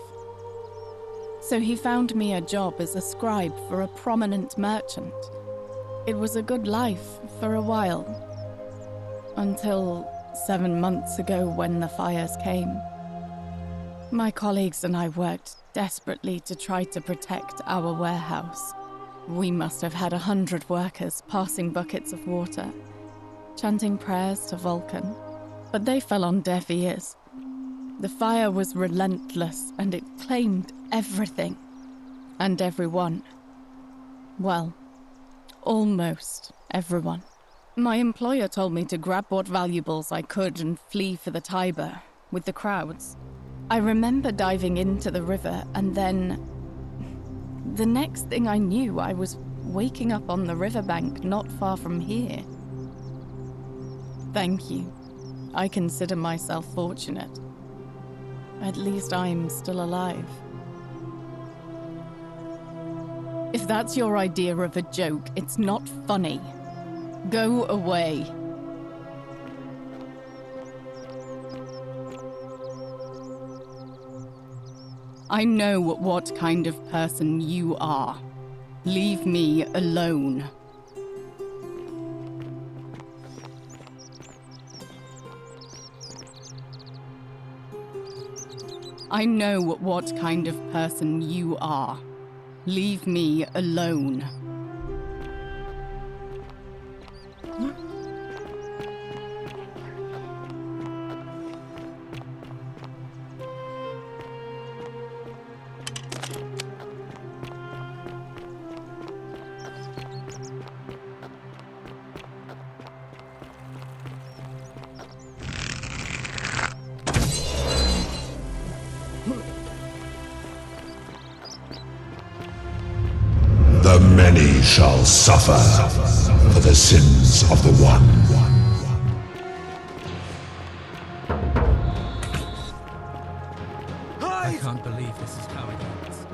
So he found me a job as a scribe for a prominent merchant. It was a good life for a while, until 7 months ago when the fires came. My colleagues and I worked desperately to try to protect our warehouse. We must have had 100 workers passing buckets of water, chanting prayers to Vulcan, but they fell on deaf ears. The fire was relentless and it claimed everything and everyone. Well, almost everyone. My employer told me to grab what valuables I could and flee for the Tiber with the crowds. I remember diving into the river and then the next thing I knew, I was waking up on the riverbank not far from here. Thank you. I consider myself fortunate. At least I'm still alive. If that's your idea of a joke, it's not funny. Go away. I know what kind of person you are. Leave me alone. I know what kind of person you are. Leave me alone. The many shall suffer for the sins of the one. I can't believe this is how it ends.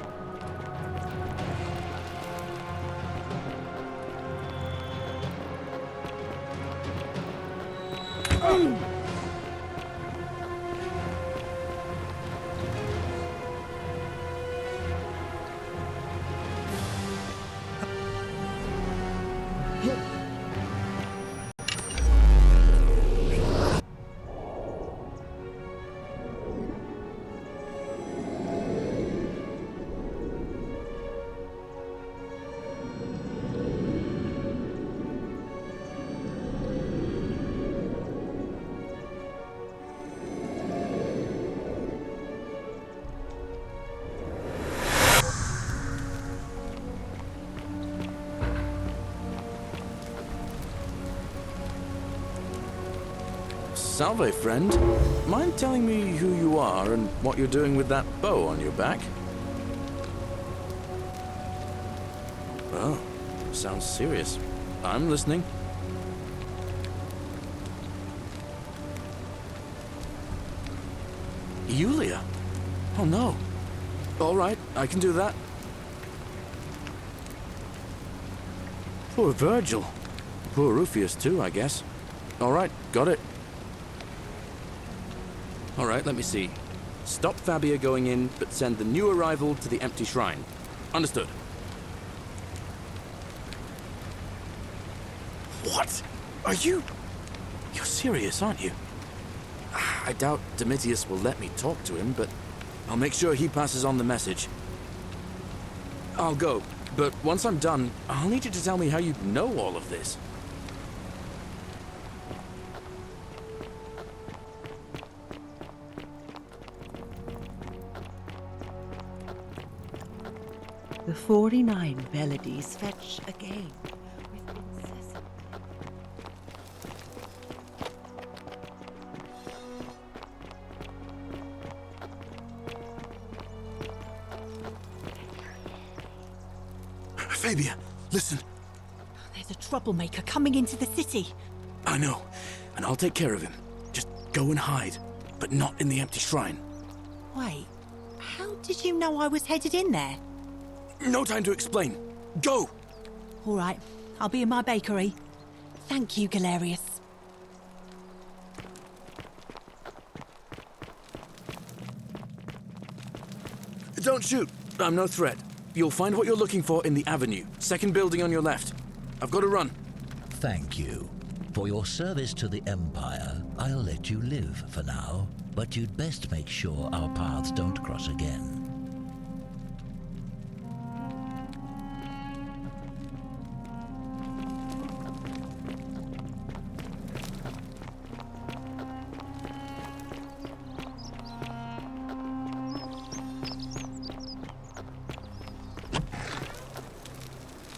Salve, friend. Mind telling me who you are and what you're doing with that bow on your back? Oh, sounds serious. I'm listening. Yulia? Oh no. All right, I can do that. Poor Virgil. Poor Rufius too, I guess. All right, got it. All right, let me see. Stop Fabia going in, but send the new arrival to the empty shrine. Understood. What? Are you... You're serious, aren't you? I doubt Domitius will let me talk to him, but I'll make sure he passes on the message. I'll go, but once I'm done, I'll need you to tell me how you know all of this. The 49 melodies fetch again. Fabia, listen. There's a troublemaker coming into the city. I know, and I'll take care of him. Just go and hide, but not in the empty shrine. Wait, how did you know I was headed in there? No time to explain. Go! All right, I'll be in my bakery. Thank you, Galerius. Don't shoot. I'm no threat. You'll find what you're looking for in the avenue. Second building on your left. I've got to run. Thank you. For your service to the Empire, I'll let you live for now, but you'd best make sure our paths don't cross again.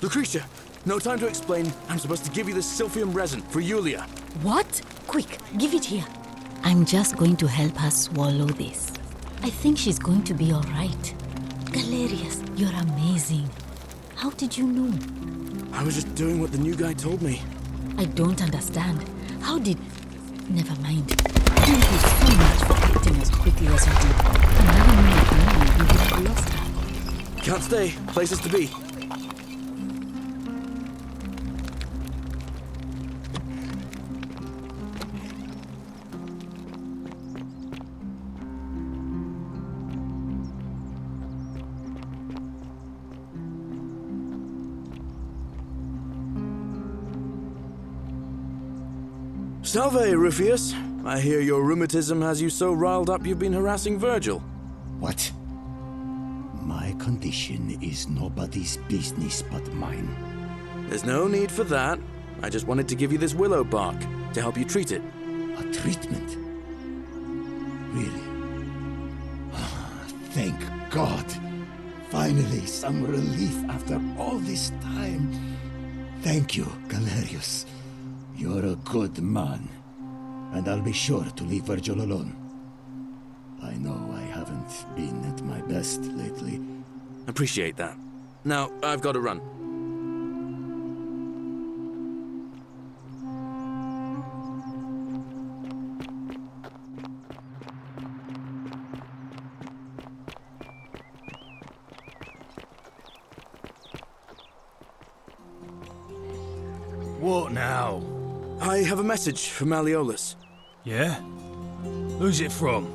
Lucretia, no time to explain. I'm supposed to give you the Silphium resin for Yulia. What? Quick, give it here. I'm just going to help her swallow this. I think she's going to be all right. Galerius, you're amazing. How did you know? I was just doing what the new guy told me. I don't understand. How did... Never mind. Thank you so much for acting as quickly as you did. Another minute more, you would have lost her. Can't stay. Places to be. Salve, Rufius. I hear your rheumatism has you so riled up you've been harassing Virgil. What? My condition is nobody's business but mine. There's no need for that. I just wanted to give you this willow bark to help you treat it. A treatment? Really? Thank God. Finally, some relief after all this time. Thank you, Galerius. You're a good man, and I'll be sure to leave Virgil alone. I know I haven't been at my best lately. Appreciate that. Now, I've got to run. What now? I have a message for Malleolus. Yeah? Who's it from?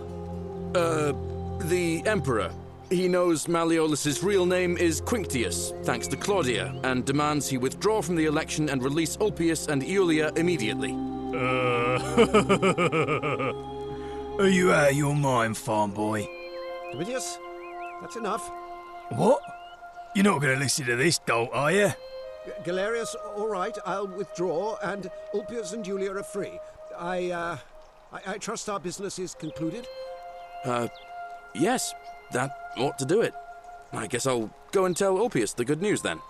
The Emperor. He knows Malleolus's real name is Quinctius, thanks to Claudia, and demands he withdraw from the election and release Ulpius and Iulia immediately. Are you out of your mind, farm boy? Domitius, that's enough. What? You're not going to listen to this dolt, are you? Galerius, all right, I'll withdraw, and Ulpius and Julia are free. I trust our business is concluded? Yes, that ought to do it. I guess I'll go and tell Ulpius the good news then.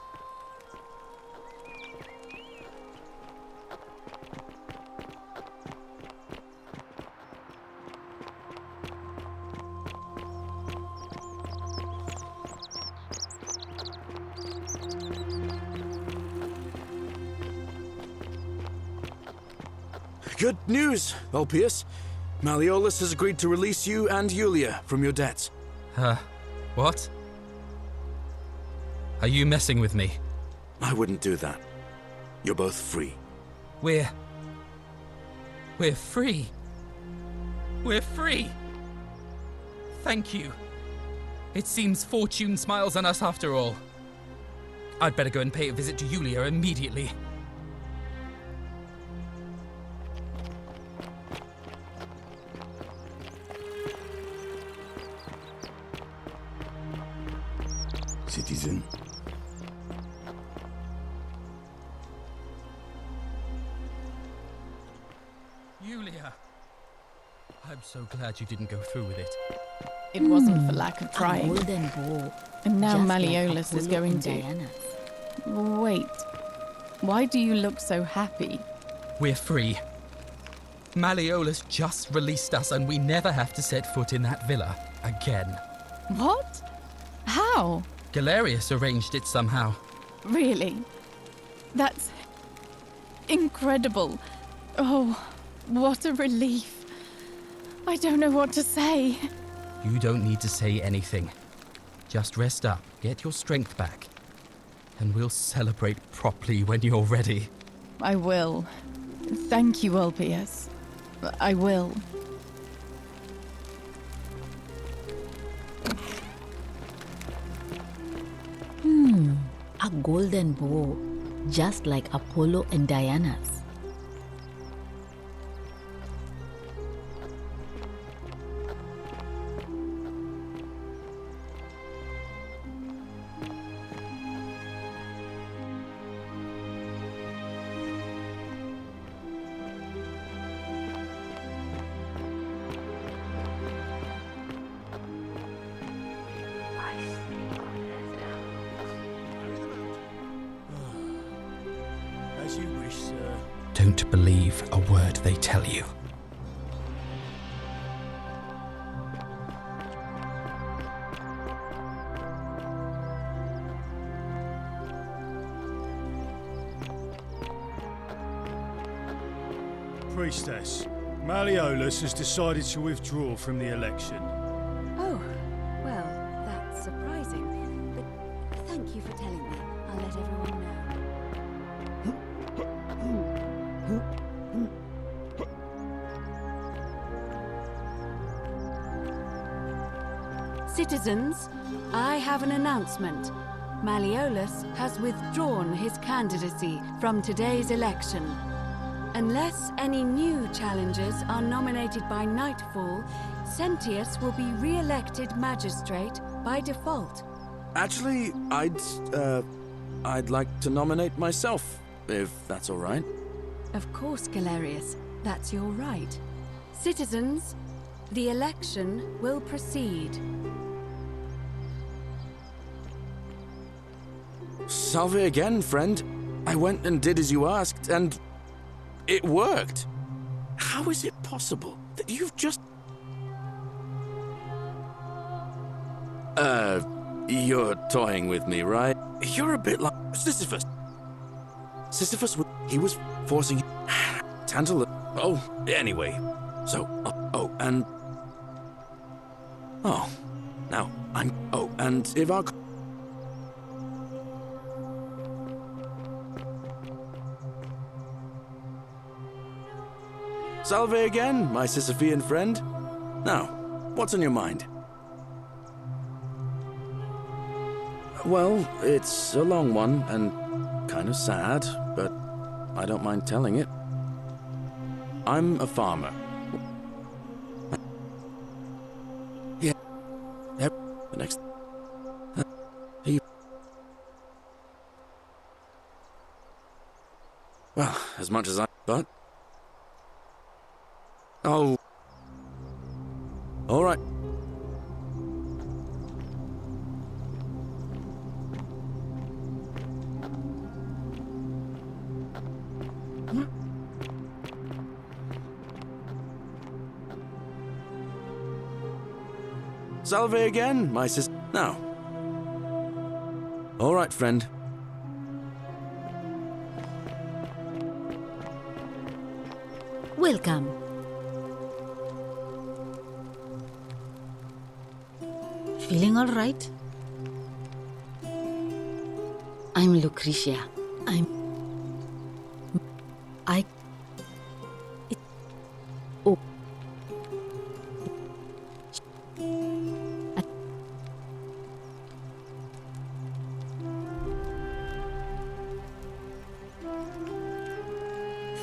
Good news, Ulpius. Malleolus has agreed to release you and Yulia from your debts. What? Are you messing with me? I wouldn't do that. You're both free. We're We're free. We're free. Thank you. It seems fortune smiles on us after all. I'd better go and pay a visit to Yulia immediately. Citizen. Yulia! I'm so glad you didn't go through with it. It wasn't for lack of trying. Golden bow. And now Just like Malleolus is Apollo going and to. Diana's. Wait. Why do you look so happy? We're free. Malleolus just released us and we never have to set foot in that villa again. What? How? Galerius arranged it somehow. Really? That's incredible. Oh, what a relief. I don't know what to say. You don't need to say anything. Just rest up, get your strength back, and we'll celebrate properly when you're ready. I will. Thank you, Ulpius. I will. A golden bow, just like Apollo and Diana's. As you wish, sir. Don't believe a word they tell you. Priestess, Malleolus has decided to withdraw from the election. Oh, well, that's surprising. But thank you for telling me. I'll let everyone know. Citizens, I have an announcement. Malleolus has withdrawn his candidacy from today's election. Unless any new challengers are nominated by nightfall, Sentius will be re-elected magistrate by default. Actually, I'd like to nominate myself, if that's all right. Of course, Galerius. That's your right. Citizens, the election will proceed. Salve again, friend. I went and did as you asked, and it worked. How is it possible that you've just... You're toying with me, right? You're a bit like Sisyphus. Sisyphus, he was forcing Tantalus. Oh, anyway. So, and if our... Salve again, my Sisyphean friend. Now, what's on your mind? Well, it's a long one and kind of sad, but I don't mind telling it. I'm a farmer. Yeah. The next... Well, as much as I... But... Oh. All right. Salve again, my sister. Now. All right, friend. Welcome. Feeling all right? I'm Lucretia.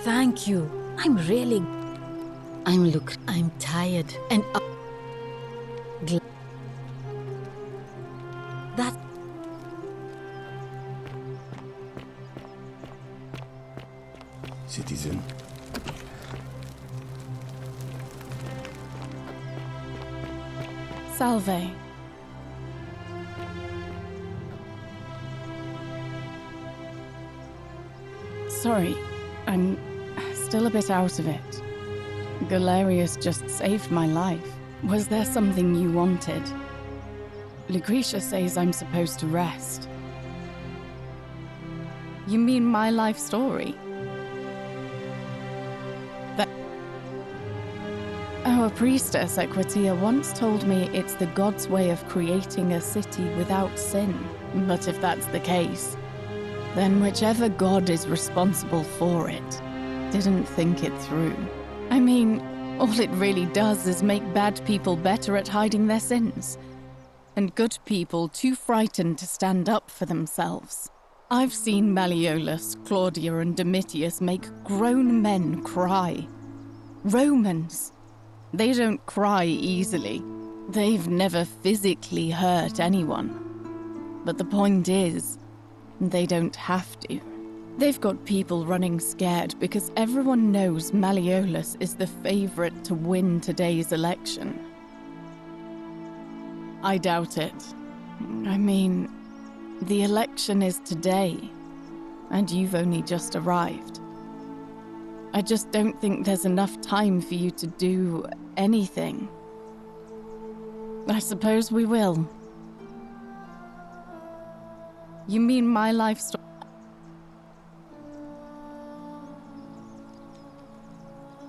Thank you. I'm tired and that Citizen. Salve. Sorry, I'm still a bit out of it. Galerius just saved my life. Was there something you wanted? Lucretia says I'm supposed to rest. You mean my life story? Our priestess, Equitia, once told me it's the god's way of creating a city without sin. But if that's the case, then whichever god is responsible for it didn't think it through. I mean, all it really does is make bad people better at hiding their sins, and good people too frightened to stand up for themselves. I've seen Malleolus, Claudia, and Domitius make grown men cry. Romans. They don't cry easily. They've never physically hurt anyone. But the point is, they don't have to. They've got people running scared because everyone knows Malleolus is the favorite to win today's election. I doubt it. I mean, the election is today, and you've only just arrived. I just don't think there's enough time for you to do anything. I suppose we will. You mean my life story?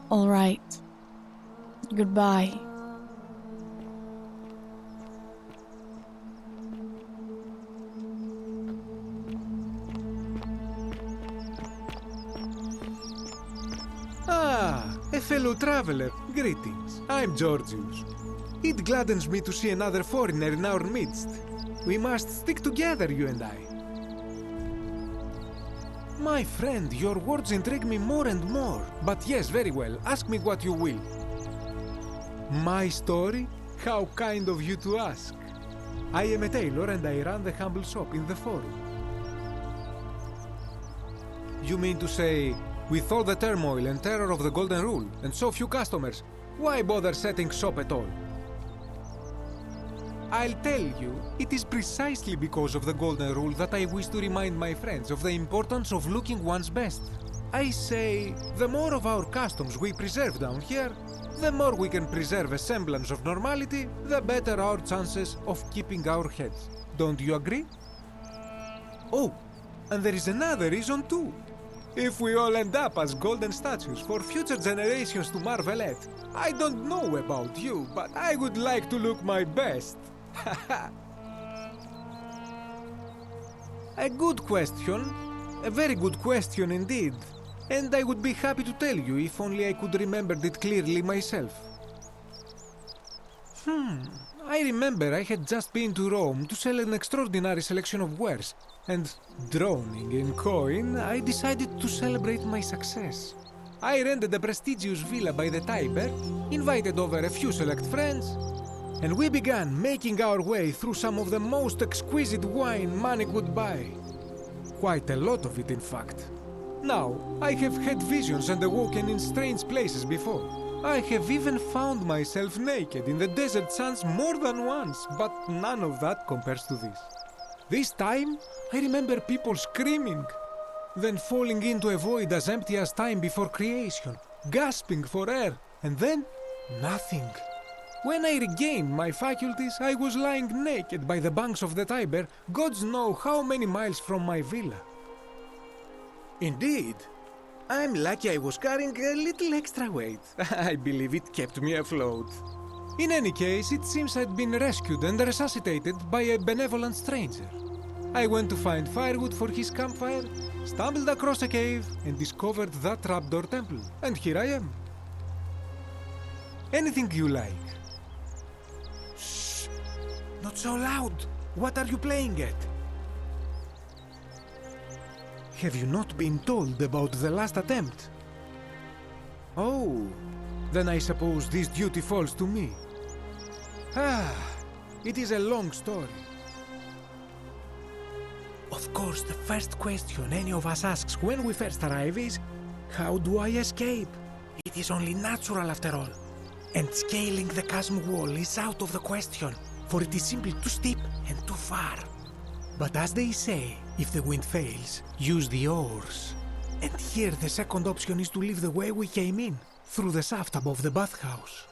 All right. Goodbye. Ah, a fellow traveler. Greetings. I'm Georgius. It gladdens me to see another foreigner in our midst. We must stick together, you and I. My friend, your words intrigue me more and more. But yes, very well. Ask me what you will. My story? How kind of you to ask. I am a tailor and I run the humble shop in the forum. You mean to say, with all the turmoil and terror of the Golden Rule and so few customers, why bother setting shop at all? I'll tell you, it is precisely because of the Golden Rule that I wish to remind my friends of the importance of looking one's best. I say, the more of our customs we preserve down here, the more we can preserve a semblance of normality, the better our chances of keeping our heads. Don't you agree? Oh, and there is another reason too. If we all end up as golden statues for future generations to marvel at, I don't know about you, but I would like to look my best. A good question. A very good question indeed. And I would be happy to tell you if only I could remember it clearly myself. I remember I had just been to Rome to sell an extraordinary selection of wares, and drowning in coin, I decided to celebrate my success. I rented a prestigious villa by the Tiber, invited over a few select friends, and we began making our way through some of the most exquisite wine money could buy. Quite a lot of it, in fact. Now, I have had visions and awoken in strange places before. I have even found myself naked in the desert sands more than once, but none of that compares to this. This time, I remember people screaming, then falling into a void as empty as time before creation, gasping for air, and then nothing. When I regained my faculties, I was lying naked by the banks of the Tiber, gods know how many miles from my villa. Indeed. I'm lucky I was carrying a little extra weight. I believe it kept me afloat. In any case, it seems I'd been rescued and resuscitated by a benevolent stranger. I went to find firewood for his campfire, stumbled across a cave, and discovered that trapdoor temple. And here I am. Anything you like. Shh! Not so loud! What are you playing at? Have you not been told about the last attempt? Oh, then I suppose this duty falls to me. It is a long story. Of course, the first question any of us asks when we first arrive is, how do I escape? It is only natural after all. And scaling the chasm wall is out of the question, for it is simply too steep and too far. But as they say, if the wind fails, use the oars. And here the second option is to leave the way we came in, through the shaft above the bathhouse.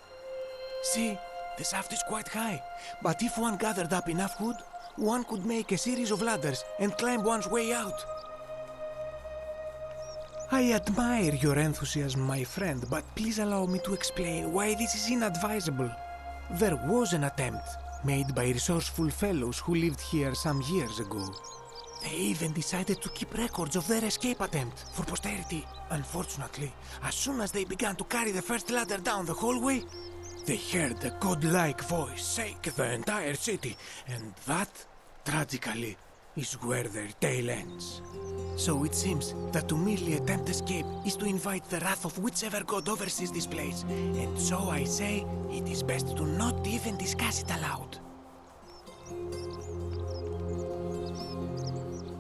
See, the shaft is quite high, but if one gathered up enough wood, one could make a series of ladders and climb one's way out. I admire your enthusiasm, my friend, but please allow me to explain why this is inadvisable. There was an attempt made by resourceful fellows who lived here some years ago. They even decided to keep records of their escape attempt for posterity. Unfortunately, as soon as they began to carry the first ladder down the hallway, they heard a godlike voice shake the entire city, and that, tragically, is where their tale ends. So it seems that to merely attempt escape is to invite the wrath of whichever god oversees this place, and so I say it is best to not even discuss it aloud.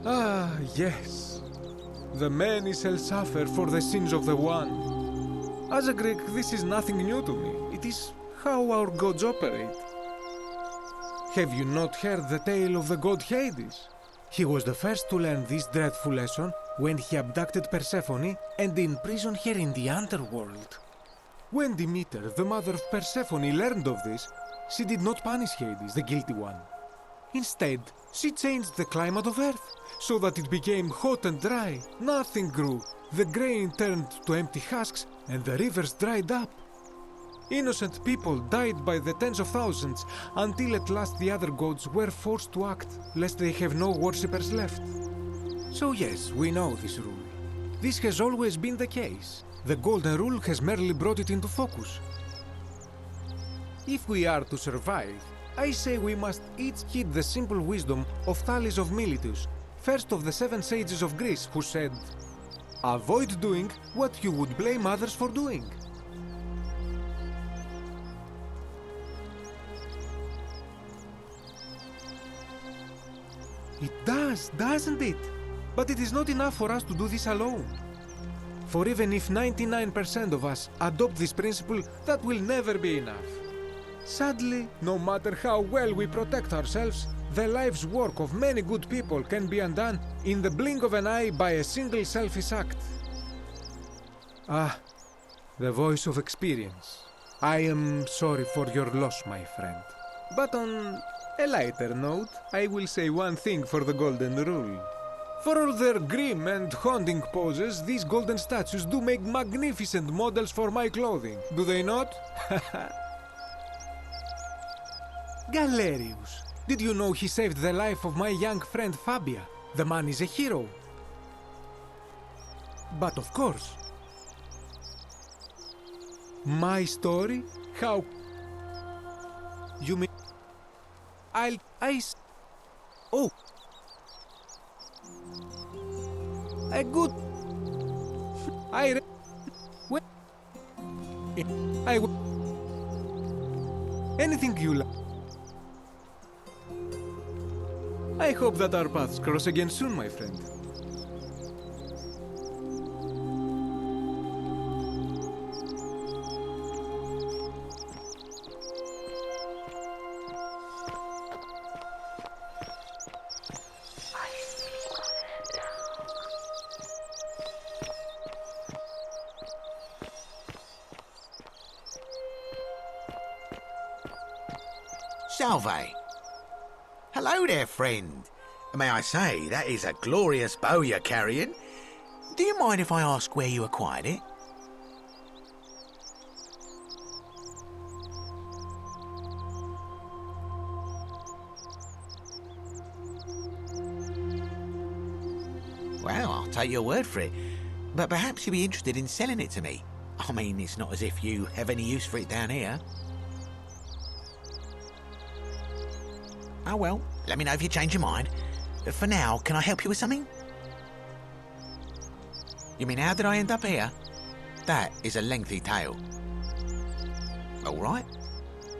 Ah, yes. The many shall suffer for the sins of the one. As a Greek, this is nothing new to me. It is how our gods operate. Have you not heard the tale of the god Hades? He was the first to learn this dreadful lesson when he abducted Persephone and imprisoned her in the underworld. When Demeter, the mother of Persephone, learned of this, she did not punish Hades, the guilty one. Instead, she changed the climate of Earth so that it became hot and dry. Nothing grew. The grain turned to empty husks and the rivers dried up. Innocent people died by the tens of thousands until at last the other gods were forced to act, lest they have no worshippers left. So yes, we know this rule. This has always been the case. The Golden Rule has merely brought it into focus. If we are to survive, I say we must each heed the simple wisdom of Thales of Miletus, first of the 7 sages of Greece, who said, "Avoid doing what you would blame others for doing." It does, doesn't it? But it is not enough for us to do this alone. For even if 99% of us adopt this principle, that will never be enough. Sadly, no matter how well we protect ourselves, the life's work of many good people can be undone in the blink of an eye by a single selfish act. Ah, the voice of experience. I am sorry for your loss, my friend. But on a lighter note, I will say one thing for the Golden Rule. For all their grim and haunting poses, these golden statues do make magnificent models for my clothing, do they not? Galerius, did you know he saved the life of my young friend Fabia? The man is a hero. But of course, my story? How? You mean... Oh! A good... I anything you like. I hope that our paths cross again soon, my friend. Salve. Hello there, friend. May I say, that is a glorious bow you're carrying. Do you mind if I ask where you acquired it? Well, I'll take your word for it. But perhaps you'd be interested in selling it to me. I mean, it's not as if you have any use for it down here. Oh well, let me know if you change your mind. For now, can I help you with something? You mean, how did I end up here? That is a lengthy tale. All right.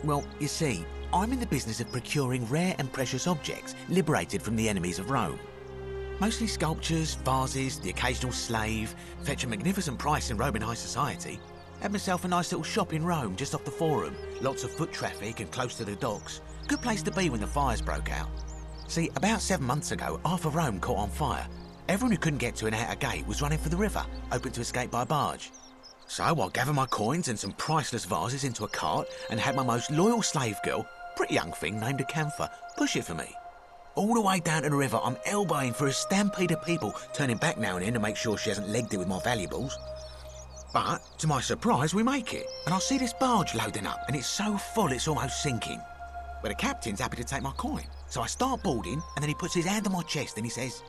Well, you see, I'm in the business of procuring rare and precious objects liberated from the enemies of Rome. Mostly sculptures, vases, the occasional slave, fetch a magnificent price in Roman high society. Had myself a nice little shop in Rome just off the Forum, lots of foot traffic and close to the docks. Good place to be when the fires broke out. See, about 7 months ago, half of Rome caught on fire. Everyone who couldn't get to an outer gate was running for the river, open to escape by barge. So I gathered my coins and some priceless vases into a cart and had my most loyal slave girl, pretty young thing named Acantha, push it for me. All the way down to the river, I'm elbowing for a stampede of people, turning back now and then to make sure she hasn't legged it with my valuables. But, to my surprise, we make it, and I see this barge loading up, and it's so full it's almost sinking. But the captain's happy to take my coin, so I start boarding, and then he puts his hand on my chest and he says,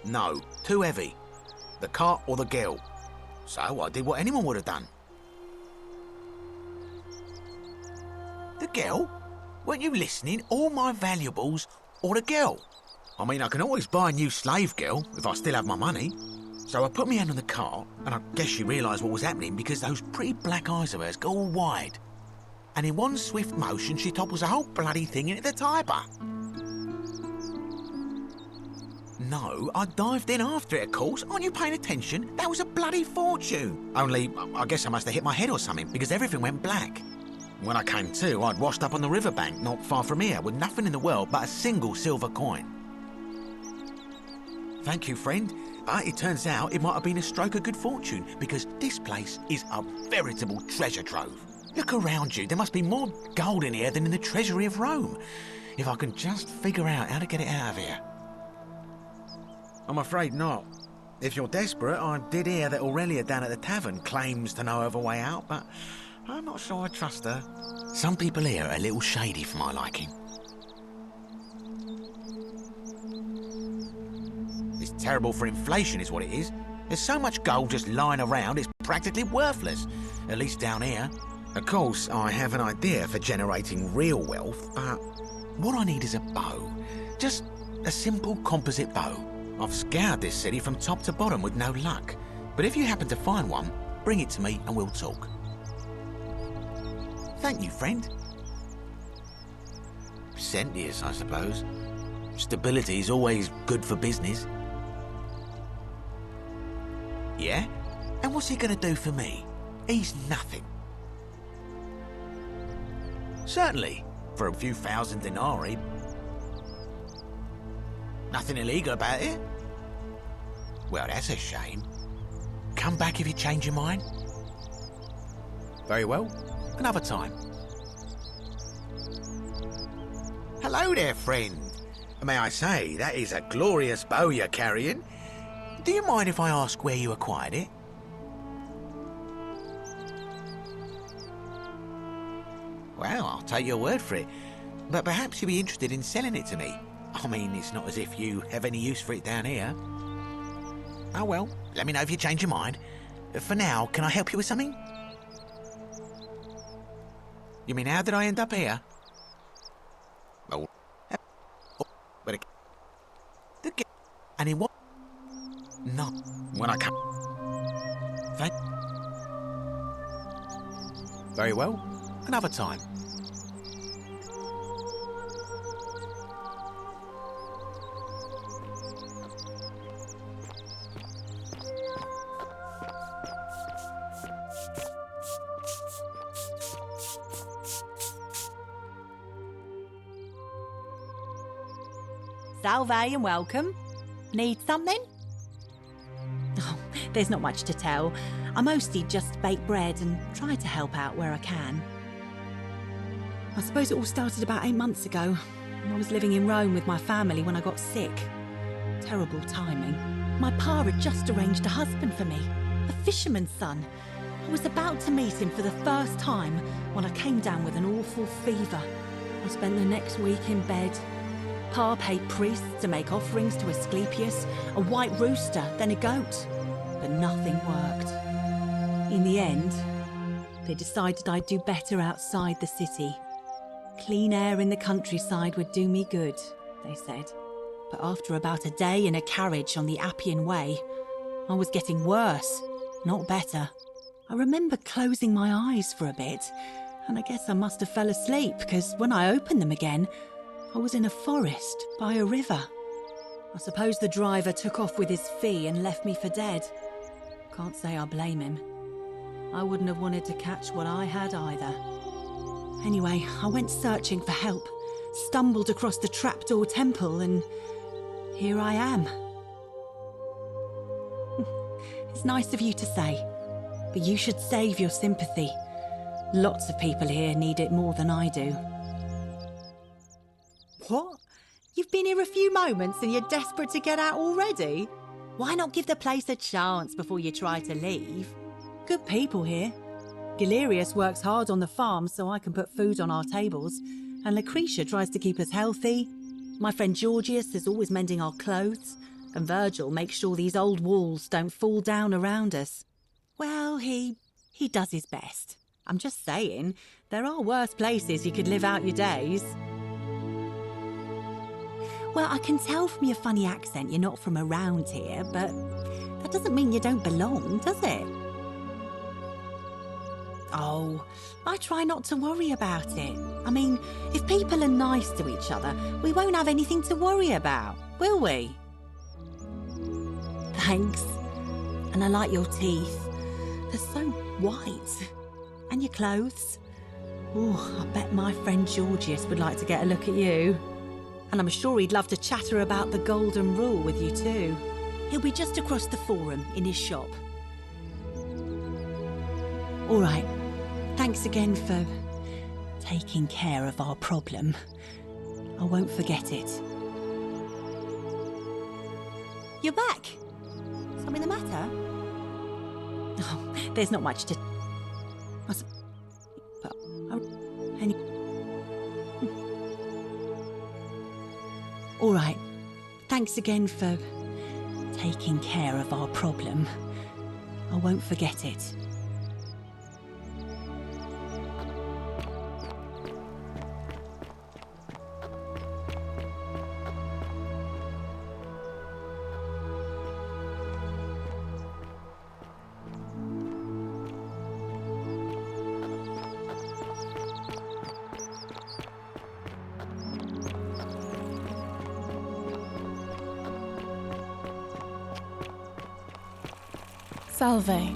"No, too heavy. The cart or the girl." So I did what anyone would have done. The girl? Weren't you listening? All my valuables or the girl? I mean, I can always buy a new slave girl if I still have my money. So I put my hand on the cart, and I guess she realised what was happening because those pretty black eyes of hers go all wide. And in one swift motion, she topples the whole bloody thing into the Tiber. No, I dived in after it, of course. Aren't you paying attention? That was a bloody fortune. Only, I guess I must have hit my head or something because everything went black. When I came to, I'd washed up on the riverbank not far from here with nothing in the world but a single silver coin. Thank you, friend. But it turns out it might have been a stroke of good fortune because this place is a veritable treasure trove. Look around you. There must be more gold in here than in the treasury of Rome. If I can just figure out how to get it out of here. I'm afraid not. If you're desperate, I did hear that Aurelia down at the tavern claims to know of a way out, but I'm not sure I trust her. Some people here are a little shady for my liking. It's terrible for inflation is what it is. There's so much gold just lying around, it's practically worthless. At least down here. Of course, I have an idea for generating real wealth, but what I need is a bow. Just a simple composite bow. I've scoured this city from top to bottom with no luck. But if you happen to find one, bring it to me and we'll talk. Thank you, friend. Centius, I suppose. Stability is always good for business. Yeah? And what's he gonna do for me? He's nothing. Certainly, for a few thousand denarii. Nothing illegal about it? Well, that's a shame. Come back if you change your mind. Very well, another time. Hello there, friend. May I say, that is a glorious bow you're carrying. Do you mind if I ask where you acquired it? Well, I'll take your word for it. But perhaps you'd be interested in selling it to me. I mean, it's not as if you have any use for it down here. Oh well, let me know if you change your mind. For now, can I help you with something? You mean how did I end up here? Oh, but and in what? No, when I come. Thank. Very well, another time. Salve and welcome. Need something? Oh, there's not much to tell. I mostly just bake bread and try to help out where I can. I suppose it all started about 8 months ago. I was living in Rome with my family when I got sick. Terrible timing. My pa had just arranged a husband for me, a fisherman's son. I was about to meet him for the first time when I came down with an awful fever. I spent the next week in bed. Pa paid priests to make offerings to Asclepius, a white rooster, then a goat. But nothing worked. In the end, they decided I'd do better outside the city. Clean air in the countryside would do me good, they said. But after about a day in a carriage on the Appian Way, I was getting worse, not better. I remember closing my eyes for a bit, and I guess I must have fell asleep because when I opened them again, I was in a forest by a river. I suppose the driver took off with his fee and left me for dead. Can't say I blame him. I wouldn't have wanted to catch what I had either. Anyway, I went searching for help, stumbled across the trapdoor temple, and here I am. It's nice of you to say, but you should save your sympathy. Lots of people here need it more than I do. What? You've been here a few moments and you're desperate to get out already? Why not give the place a chance before you try to leave? Good people here. Galerius works hard on the farm so I can put food on our tables, and Lucretia tries to keep us healthy. My friend Georgius is always mending our clothes, and Virgil makes sure these old walls don't fall down around us. Well, he does his best. I'm just saying, there are worse places you could live out your days. Well, I can tell from your funny accent you're not from around here, but that doesn't mean you don't belong, does it? Oh, I try not to worry about it. I mean, if people are nice to each other, we won't have anything to worry about, will we? Thanks. And I like your teeth. They're so white. And your clothes. Oh, I bet my friend Georgius would like to get a look at you. And I'm sure he'd love to chatter about the Golden Rule with you too. He'll be just across the forum in his shop. All right. Thanks again for taking care of our problem. I won't forget it. You're back. Something the matter? Oh, there's not much to... All right. Thanks again for taking care of our problem. I won't forget it. Salve.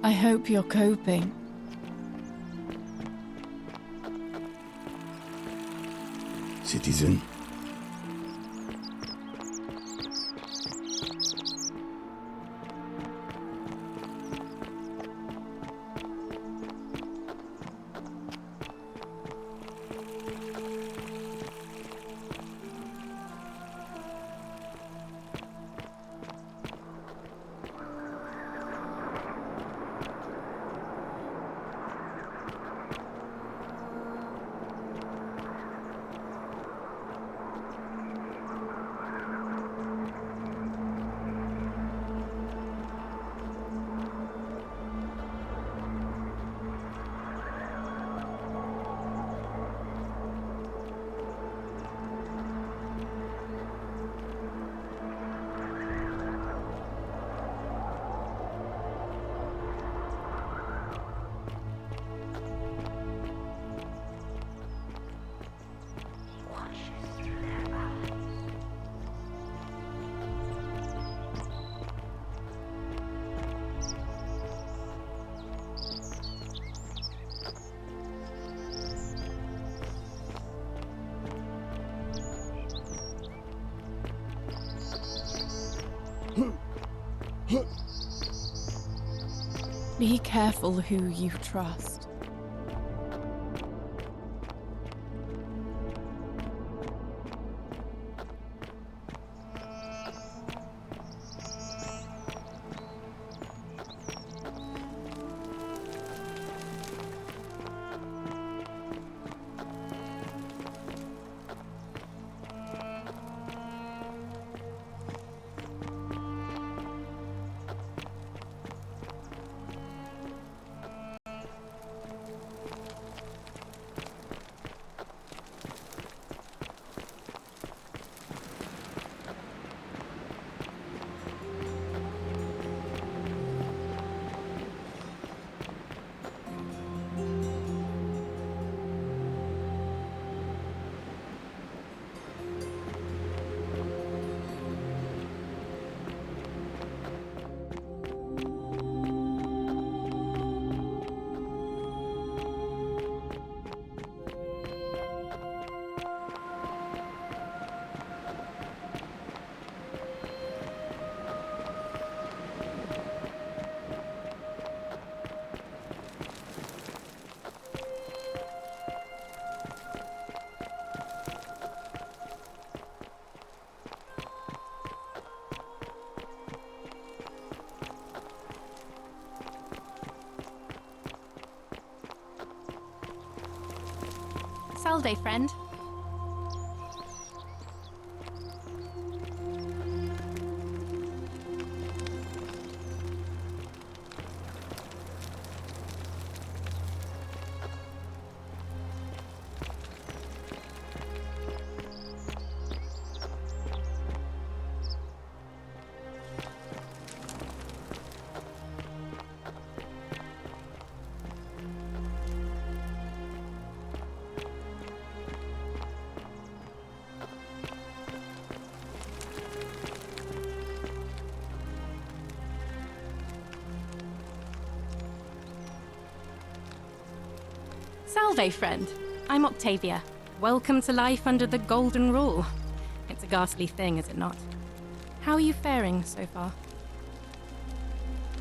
I hope you're coping. Citizen. Be careful who you trust. Salve, friend. Salve, friend. I'm Octavia. Welcome to life under the Golden Rule. It's a ghastly thing, is it not? How are you faring so far?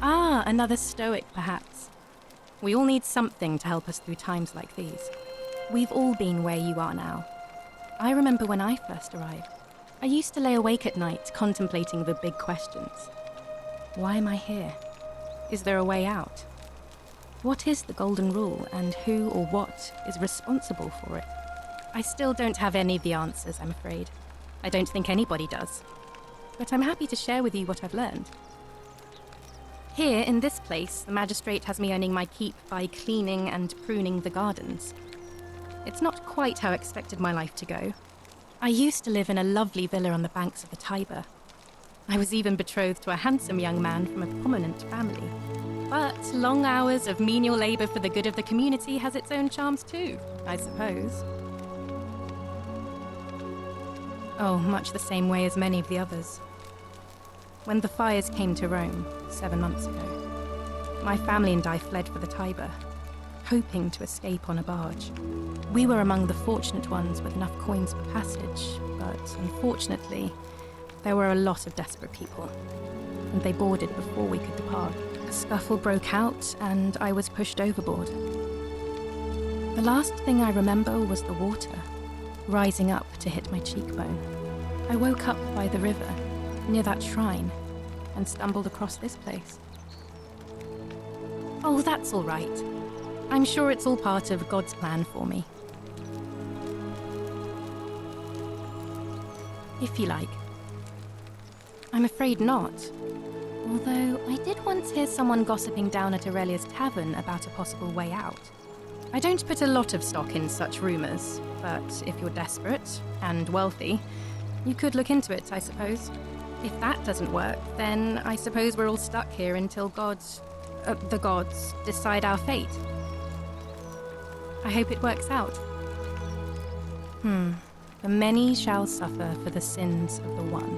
Ah, another stoic, perhaps. We all need something to help us through times like these. We've all been where you are now. I remember when I first arrived. I used to lay awake at night contemplating the big questions. Why am I here? Is there a way out? What is the Golden Rule, and who or what is responsible for it? I still don't have any of the answers, I'm afraid. I don't think anybody does. But I'm happy to share with you what I've learned. Here, in this place, the magistrate has me earning my keep by cleaning and pruning the gardens. It's not quite how I expected my life to go. I used to live in a lovely villa on the banks of the Tiber. I was even betrothed to a handsome young man from a prominent family. But long hours of menial labor for the good of the community has its own charms too, I suppose. Oh, much the same way as many of the others. When the fires came to Rome 7 months ago, my family and I fled for the Tiber, hoping to escape on a barge. We were among the fortunate ones with enough coins for passage, but unfortunately, there were a lot of desperate people, and they boarded before we could depart. A scuffle broke out, and I was pushed overboard. The last thing I remember was the water, rising up to hit my cheekbone. I woke up by the river, near that shrine, and stumbled across this place. Oh, that's all right. I'm sure it's all part of God's plan for me. If you like. I'm afraid not. Although, I did once hear someone gossiping down at Aurelia's tavern about a possible way out. I don't put a lot of stock in such rumors, but if you're desperate and wealthy, you could look into it, I suppose. If that doesn't work, then I suppose we're all stuck here until the gods decide our fate. I hope it works out. The many shall suffer for the sins of the one.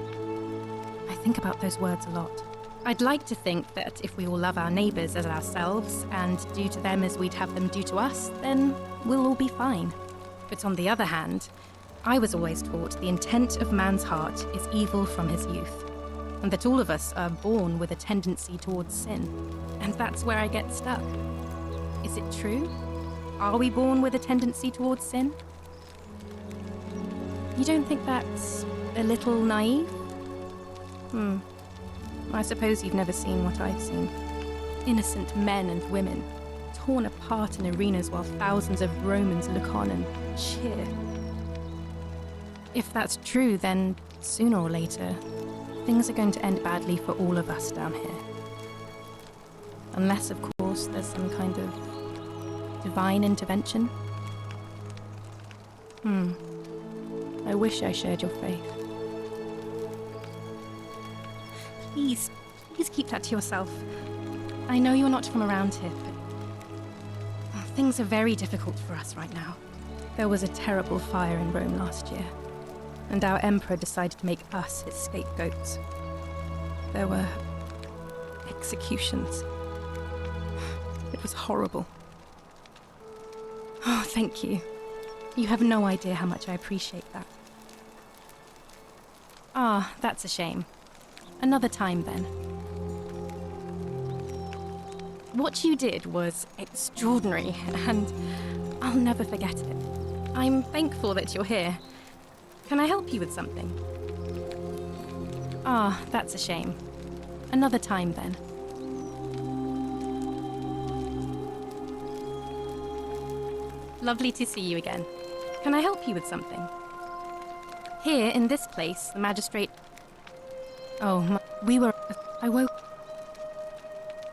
I think about those words a lot. I'd like to think that if we all love our neighbours as ourselves and do to them as we'd have them do to us, then we'll all be fine. But on the other hand, I was always taught the intent of man's heart is evil from his youth. and that all of us are born with a tendency towards sin. And that's where I get stuck. Is it true? Are we born with a tendency towards sin? You don't think that's a little naive? I suppose you've never seen what I've seen. Innocent men and women, torn apart in arenas while thousands of Romans look on and cheer. If that's true, then sooner or later, things are going to end badly for all of us down here. Unless, of course, there's some kind of divine intervention. I wish I shared your faith. Please keep that to yourself. I know you're not from around here, but things are very difficult for us right now. There was a terrible fire in Rome last year, and our emperor decided to make us his scapegoats. There were executions. It was horrible. Oh, thank you. You have no idea how much I appreciate that. Ah, that's a shame. Another time, then. What you did was extraordinary, and I'll never forget it. I'm thankful that you're here. Can I help you with something? Ah, that's a shame. Another time, then. Lovely to see you again. Can I help you with something? Here, in this place, the magistrate... Oh, I woke...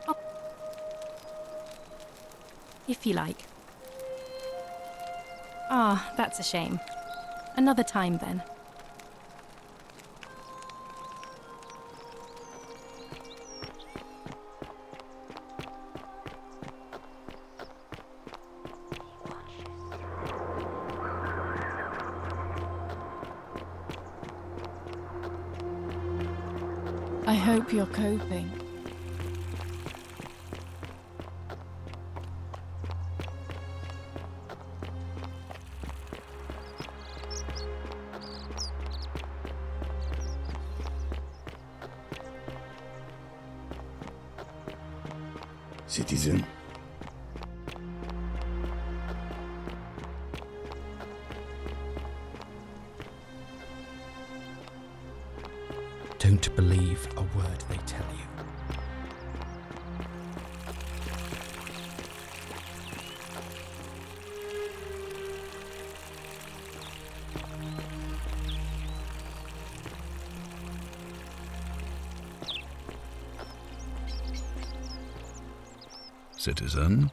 Oh. If you like. Ah, that's a shame. Another time, then. I hope you're coping. Citizen. Don't believe a word they tell you. Citizen.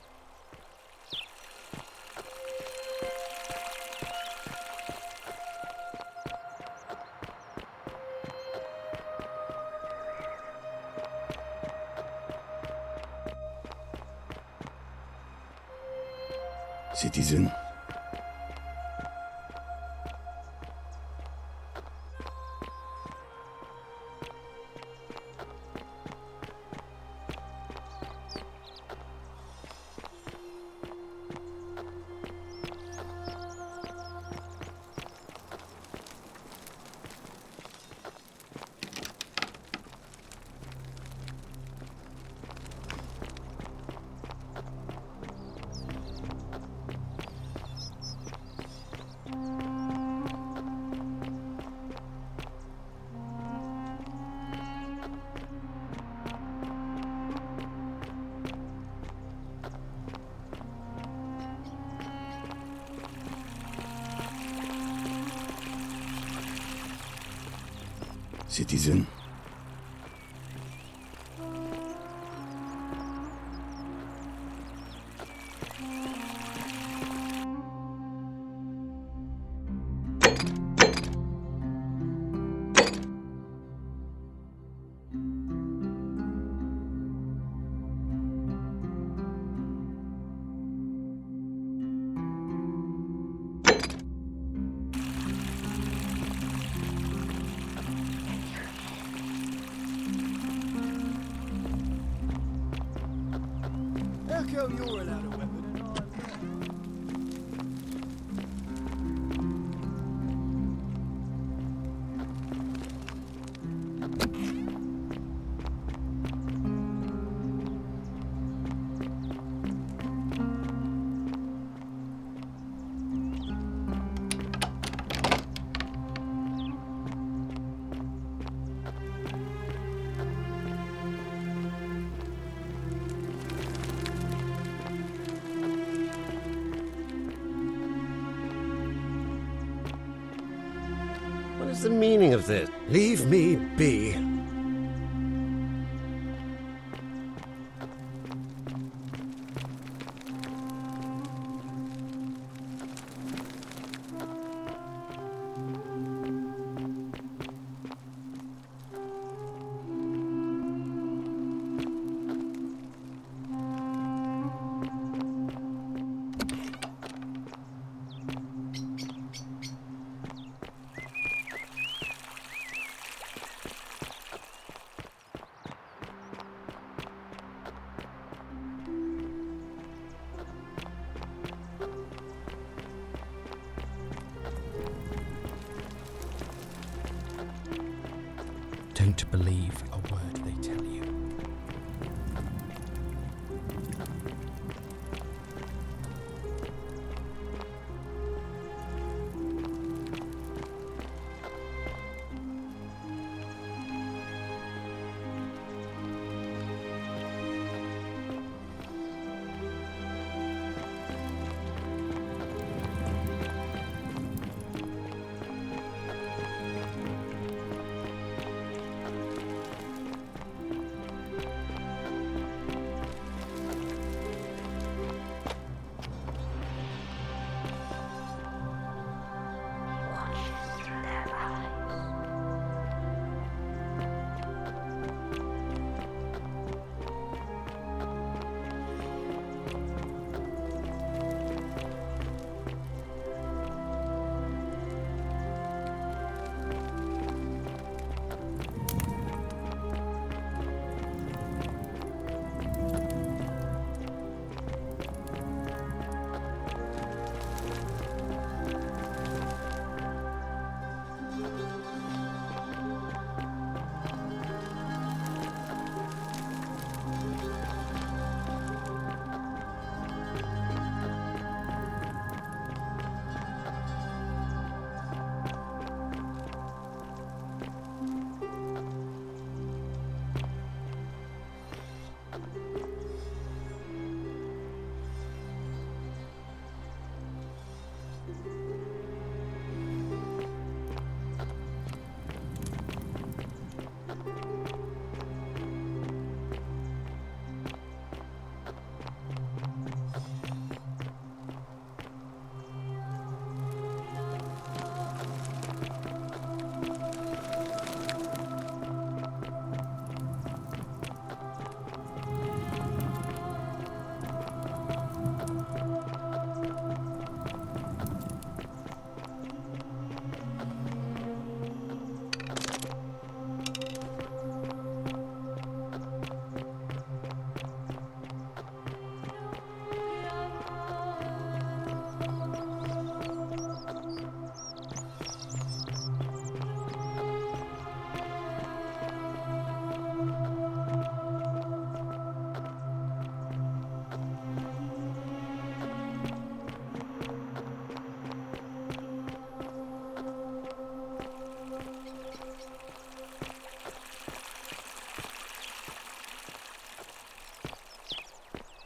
Citizen. Citizen. Echo, you're allowed a weapon and I'm not. is the meaning of this? Leave me be. Don't believe a word they tell you.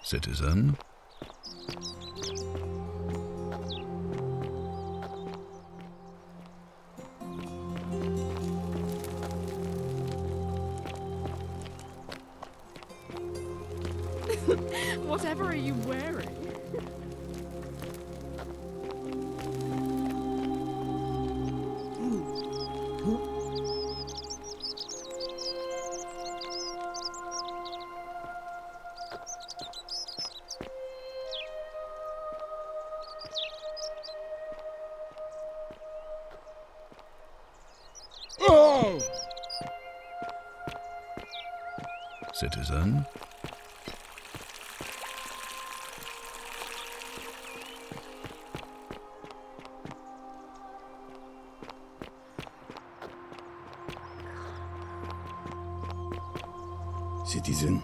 Citizen? Whatever are you wearing? Oh! Citizen? Citizen.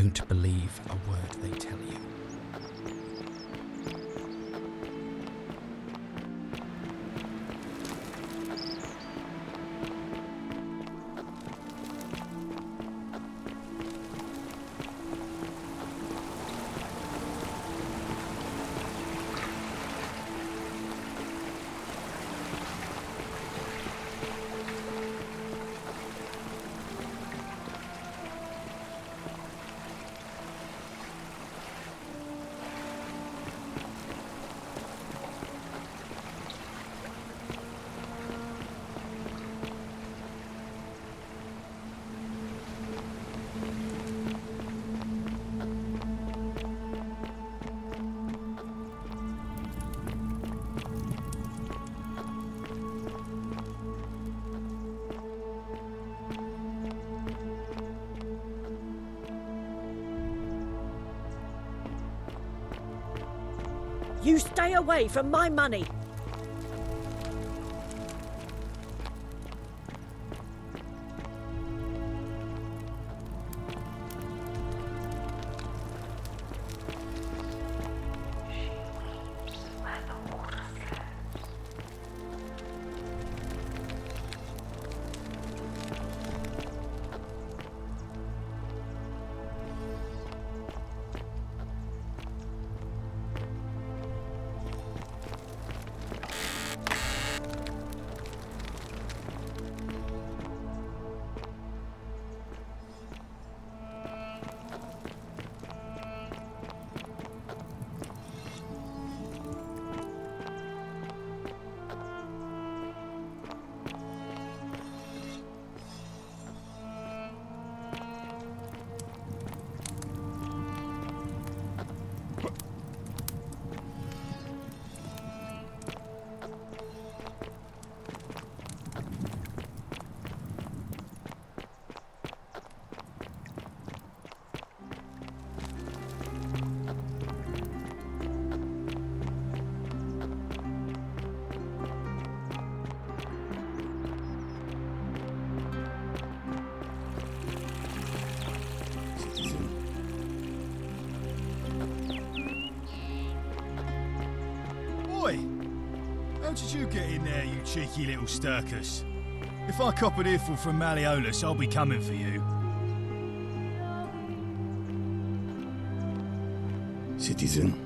Don't believe a word they tell you. You stay away from my money. Oi! How did you get in there, you cheeky little Sturkus? If I cop an earful from Malleolus, I'll be coming for you. Citizen.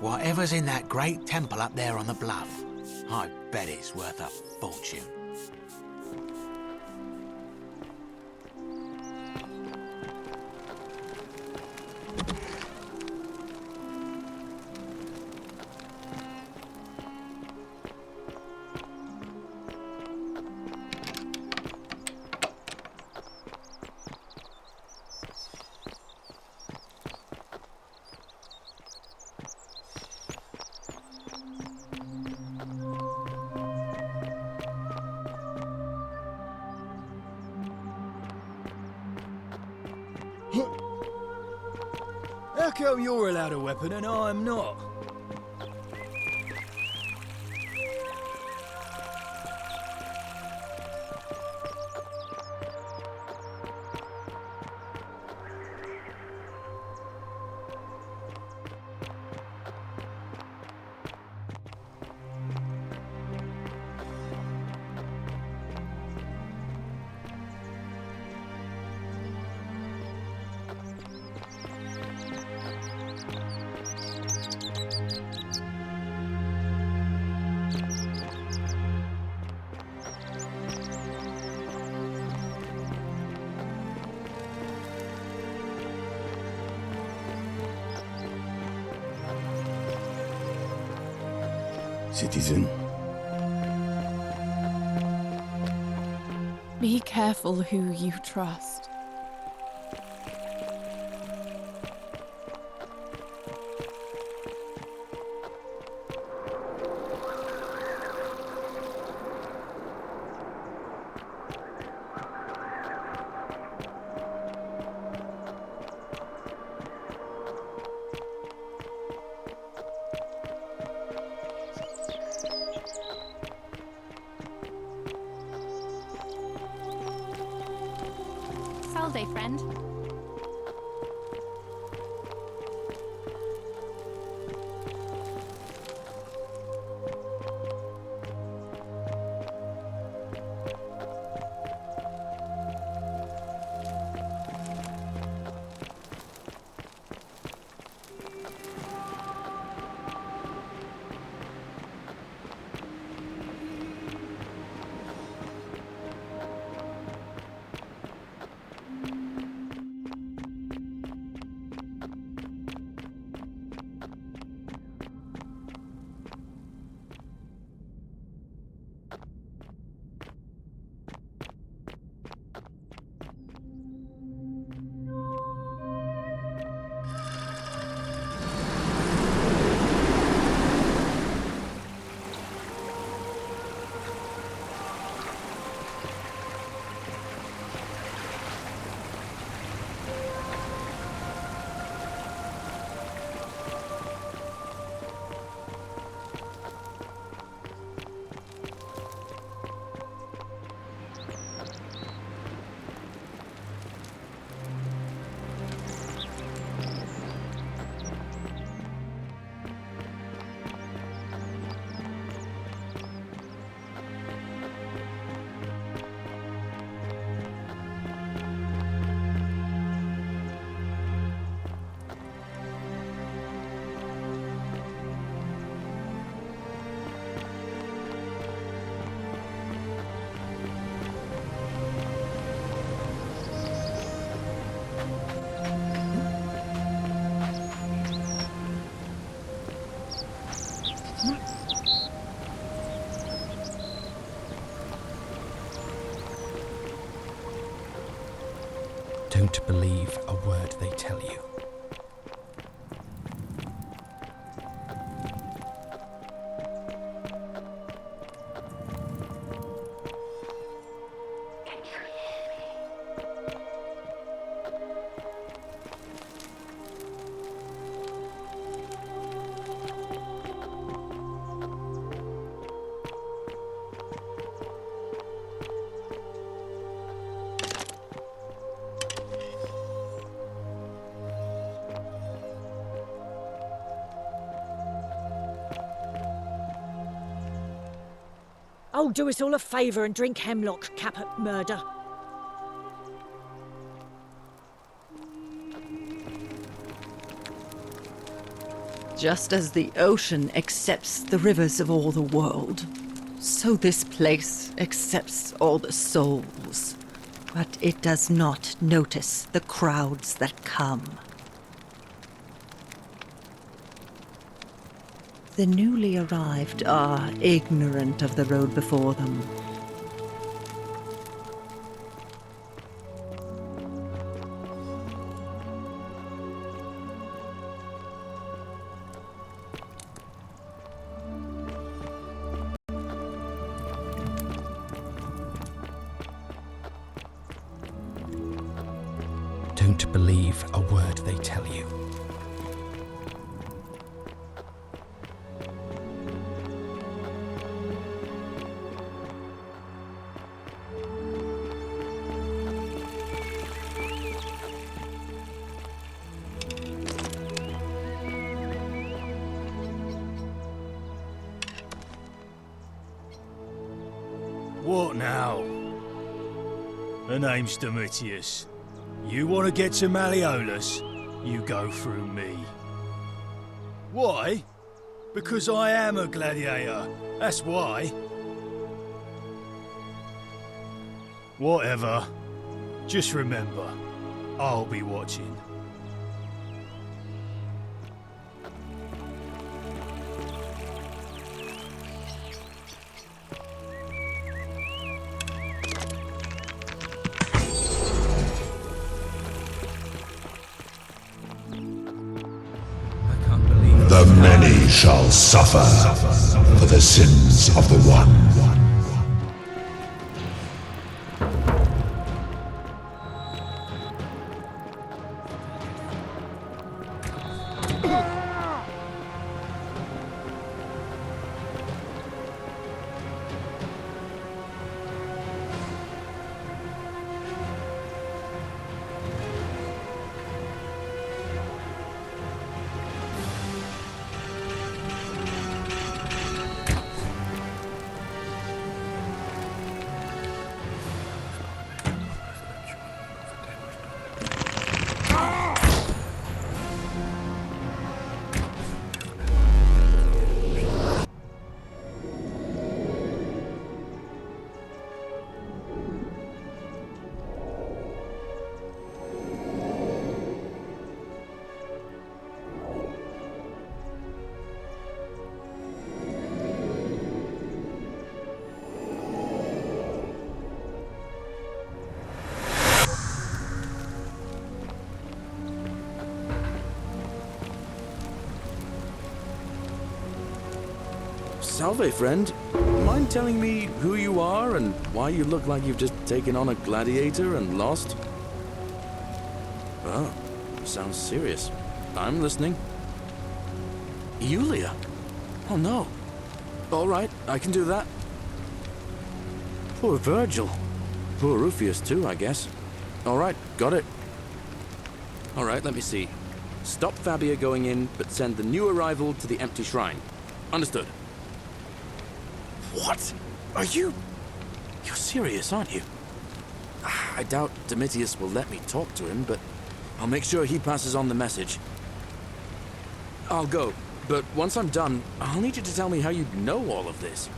Whatever's in that great temple up there on the bluff, I bet it's worth a fortune. come you're allowed a weapon and I'm not? Citizen, Be careful who you trust. Salve, friend. Don't believe a word they tell you. Oh, do us all a favour and drink hemlock, Caput Murder. Just as the ocean accepts the rivers of all the world, so this place accepts all the souls. But it does not notice the crowds that come. The newly arrived are ignorant of the road before them. Don't believe a word they tell you. What now? Her name's Domitius. You want to get to Malleolus, you go through me. Why? Because I am a gladiator. That's why. Whatever. Just remember, I'll be watching. The many shall suffer for the sins of the one. Salve, friend. Mind telling me who you are and why you look like you've just taken on a gladiator and lost? Oh, sounds serious. I'm listening. Yulia? Oh no. All right, I can do that. Poor Virgil. Poor Rufius too, I guess. All right, got it. All right, let me see. Stop Fabia going in, but send the new arrival to the empty shrine. Understood. What? Are you... You're serious, aren't you? I doubt Domitius will let me talk to him, but I'll make sure he passes on the message. I'll go, but once I'm done, I'll need you to tell me how you know all of this.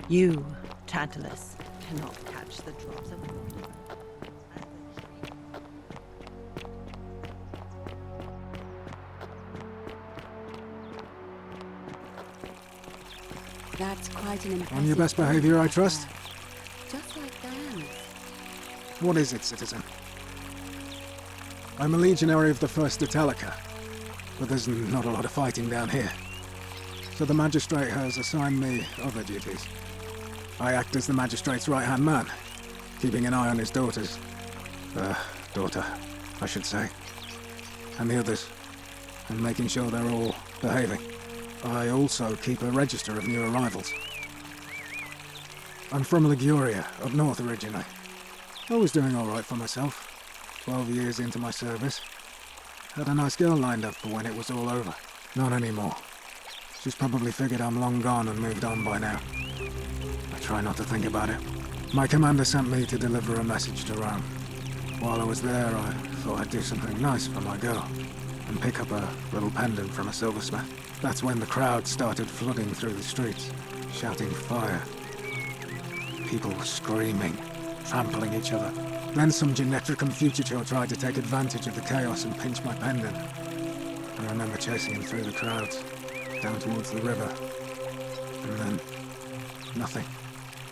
You, Tantalus, cannot catch the drops of water. That's quite an impressive... On your best behavior, I trust? Just like Diana. What is it, citizen? I'm a legionary of the First Italica, but there's not a lot of fighting down here. So the magistrate has assigned me other duties. I act as the magistrate's right-hand man, keeping an eye on his daughters. Daughter, I should say. And the others, and making sure they're all behaving. I also keep a register of new arrivals. I'm from Liguria, up north originally. I was doing alright for myself. 12 years into my service. Had a nice girl lined up for when it was all over. Not anymore. She's probably figured I'm long gone and moved on by now. I try not to think about it. My commander sent me to deliver a message to Rome. While I was there, I thought I'd do something nice for my girl, and pick up a little pendant from a silversmith. That's when the crowd started flooding through the streets, shouting fire. People screaming, trampling each other. Then some Genetricum Fugitor tried to take advantage of the chaos and pinch my pendant. I remember chasing him through the crowds, down towards the river. And then, nothing.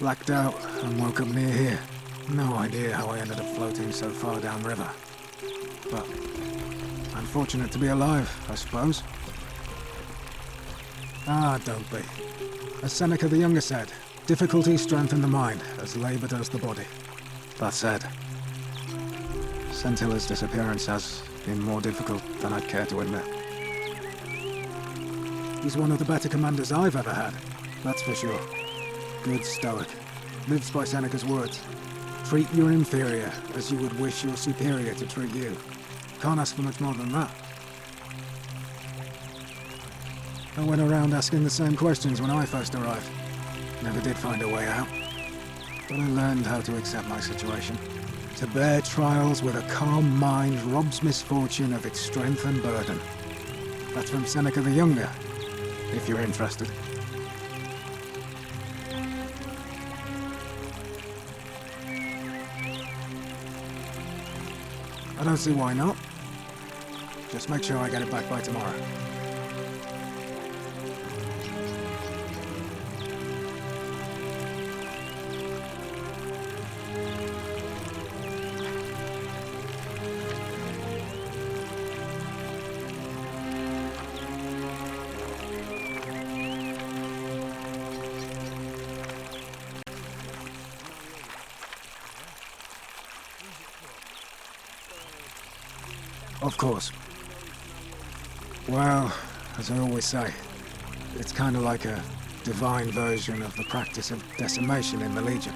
Blacked out and woke up near here. No idea how I ended up floating so far downriver. But I'm fortunate to be alive, I suppose. Ah, don't be. As Seneca the Younger said, difficulties strengthen the mind, as labor does the body. That said, Scintilla's disappearance has been more difficult than I'd care to admit. He's one of the better commanders I've ever had, that's for sure. Good stoic. Lives by Seneca's words. Treat your inferior as you would wish your superior to treat you. Can't ask for much more than that. I went around asking the same questions when I first arrived. Never did find a way out. But I learned how to accept my situation. To bear trials with a calm mind robs misfortune of its strength and burden. That's from Seneca the Younger, if you're interested. I don't see why not. Just make sure I get it back by tomorrow. Of course. Well, as I always say, it's kind of like a divine version of the practice of decimation in the Legion.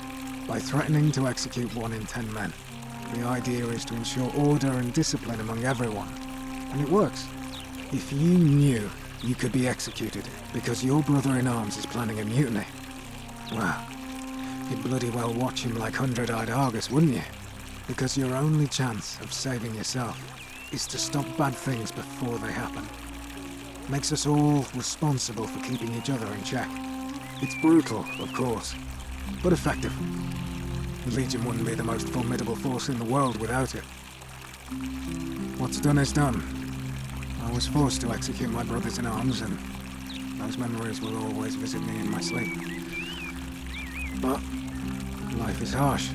By threatening to execute 1 in 10 men, the idea is to ensure order and discipline among everyone. And it works. If you knew you could be executed because your brother-in-arms is planning a mutiny, well, you'd bloody well watch him like hundred-eyed Argus, wouldn't you? Because your only chance of saving yourself is to stop bad things before they happen. Makes us all responsible for keeping each other in check. It's brutal, of course, but effective. The Legion wouldn't be the most formidable force in the world without it. What's done is done. I was forced to execute my brothers-in-arms, and those memories will always visit me in my sleep. But life is harsh,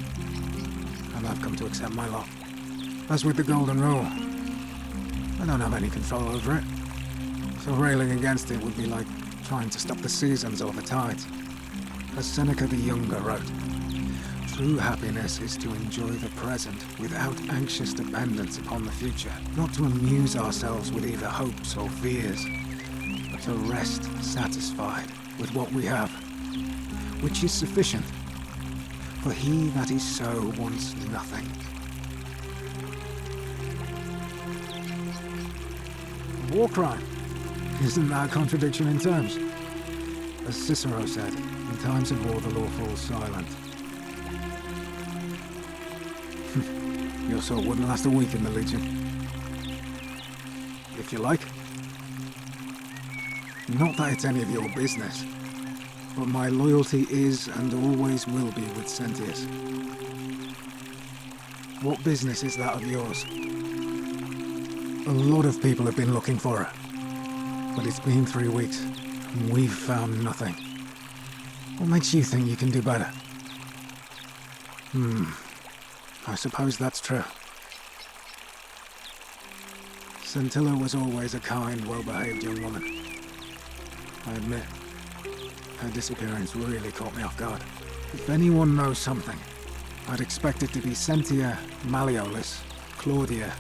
and I've come to accept my lot. As with the Golden Rule, I don't have any control over it, so railing against it would be like trying to stop the seasons or the tides. As Seneca the Younger wrote, true happiness is to enjoy the present without anxious dependence upon the future, not to amuse ourselves with either hopes or fears, but to rest satisfied with what we have, which is sufficient. For he that is so wants nothing. War crime. Isn't that a contradiction in terms? As Cicero said, in times of war the law falls silent. Your sort wouldn't last a week in the Legion. If you like. Not that it's any of your business, but my loyalty is and always will be with Sentius. What business is that of yours? A lot of people have been looking for her, but it's been 3 weeks, and we've found nothing. What makes you think you can do better? I suppose that's true. Scintilla was always a kind, well-behaved young woman. I admit, her disappearance really caught me off guard. If anyone knows something, I'd expect it to be Sentia, Malleolus, Claudia,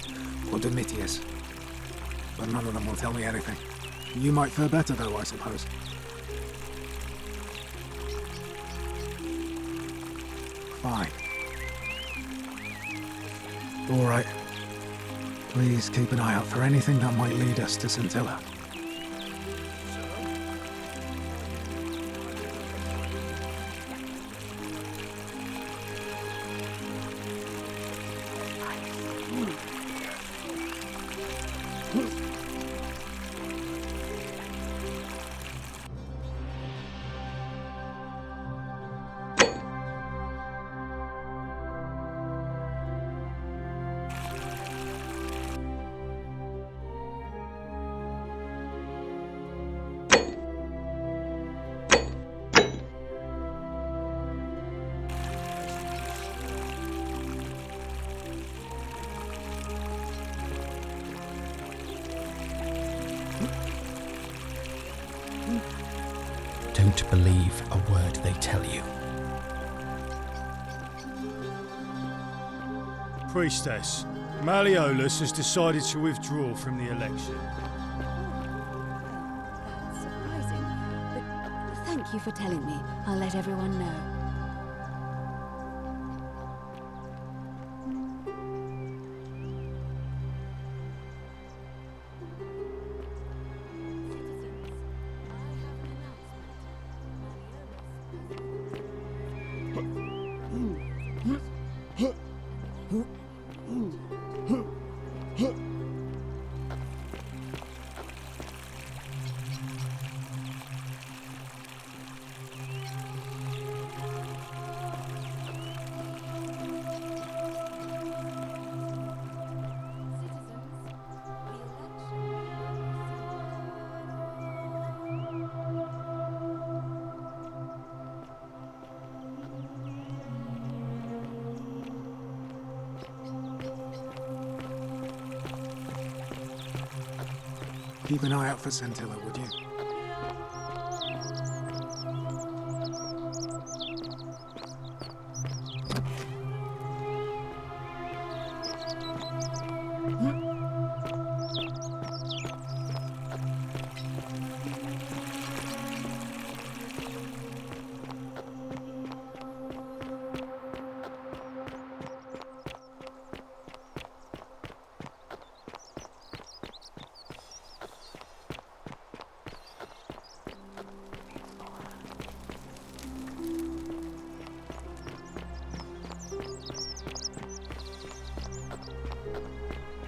or Domitius. But none of them will tell me anything. You might fare better though, I suppose. Fine. All right. Please keep an eye out for anything that might lead us to Scintilla. Don't believe a word they tell you. Priestess, Malleolus has decided to withdraw from the election. Surprising, but thank you for telling me. I'll let everyone know. Keep an eye out for Scintilla, would you?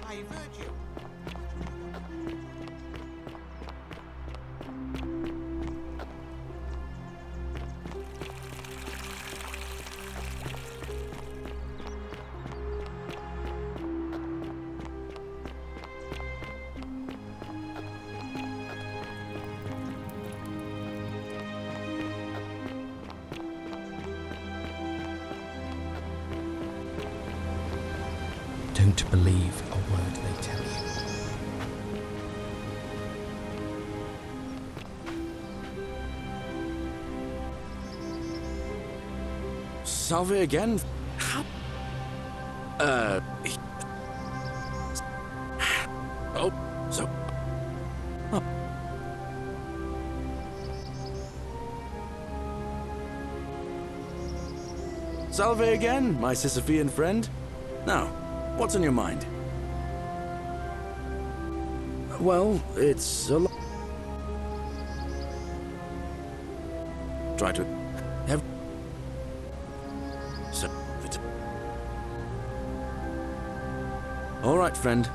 Hey, Virgil. Don't believe a word they tell you. Salve again? How? Oh, so. Oh. Salve again, my Sisyphean friend. Now, what's on your mind? Well, it's a lot. Try to have. So. All right, friend.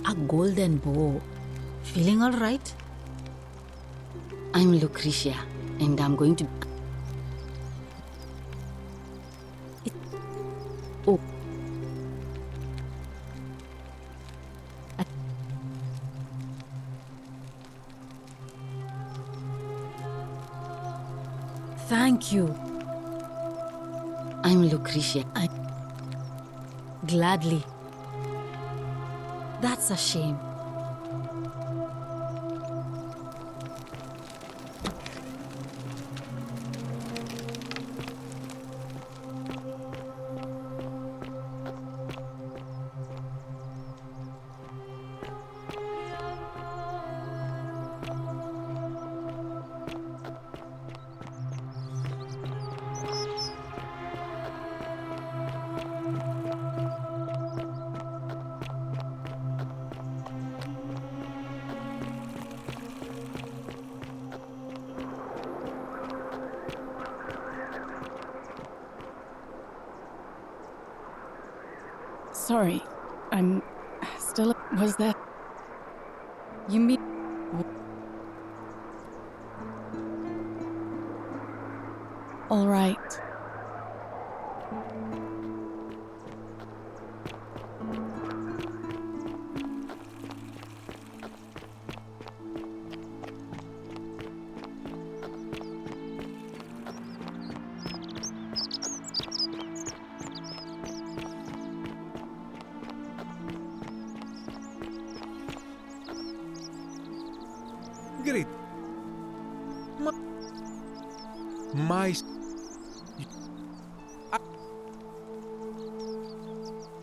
A golden bow. Feeling all right? I'm Lucretia, and I'm going to... Oh. Thank you. I'm Lucretia. Gladly. That's a shame. Sorry, I'm still. Was there. You mean. All right. Great. My...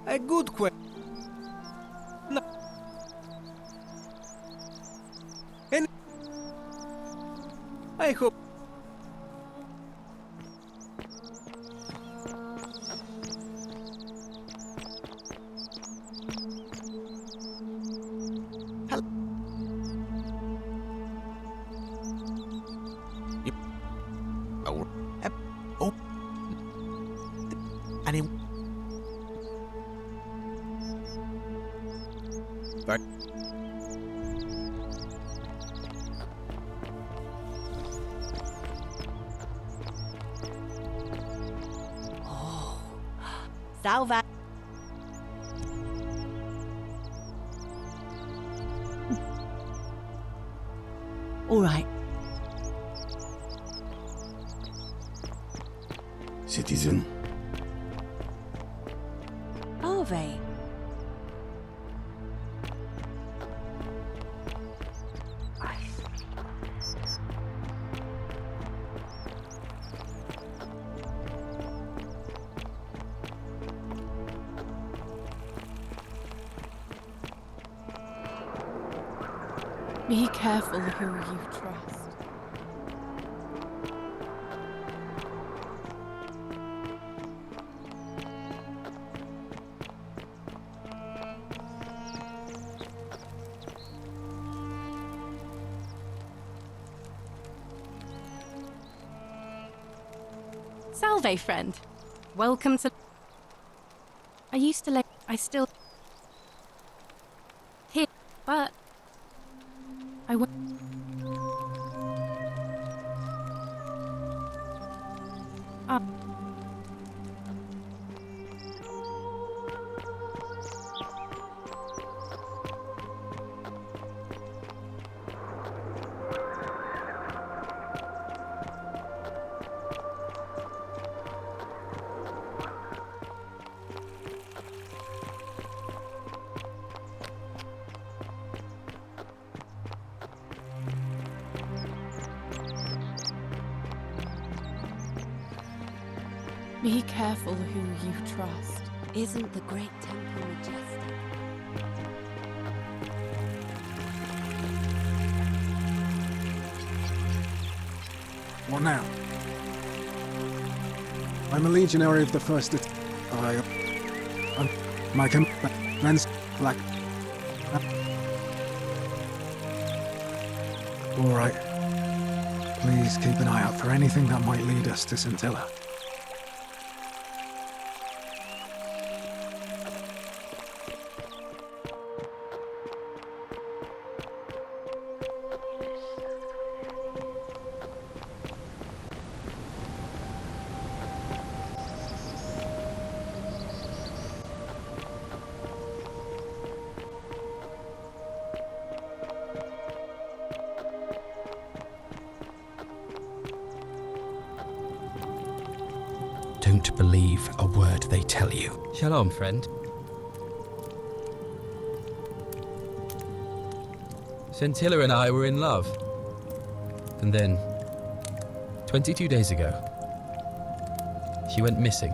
A good question. No. I hope. And in... Right. Oh, Salva. All right. Citizen. Are they? Be careful who you trust. Salve, friend. Welcome to... I used to let... I still... Here, but... I won't... Be careful who you trust. Isn't the Great Temple majestic? What now? I'm a legionary of the first. I'm my men's black. All right. Please keep an eye out for anything that might lead us to Scintilla. Don't believe a word they tell you. Shalom, friend. Scintilla and I were in love. And then, 22 days ago, she went missing.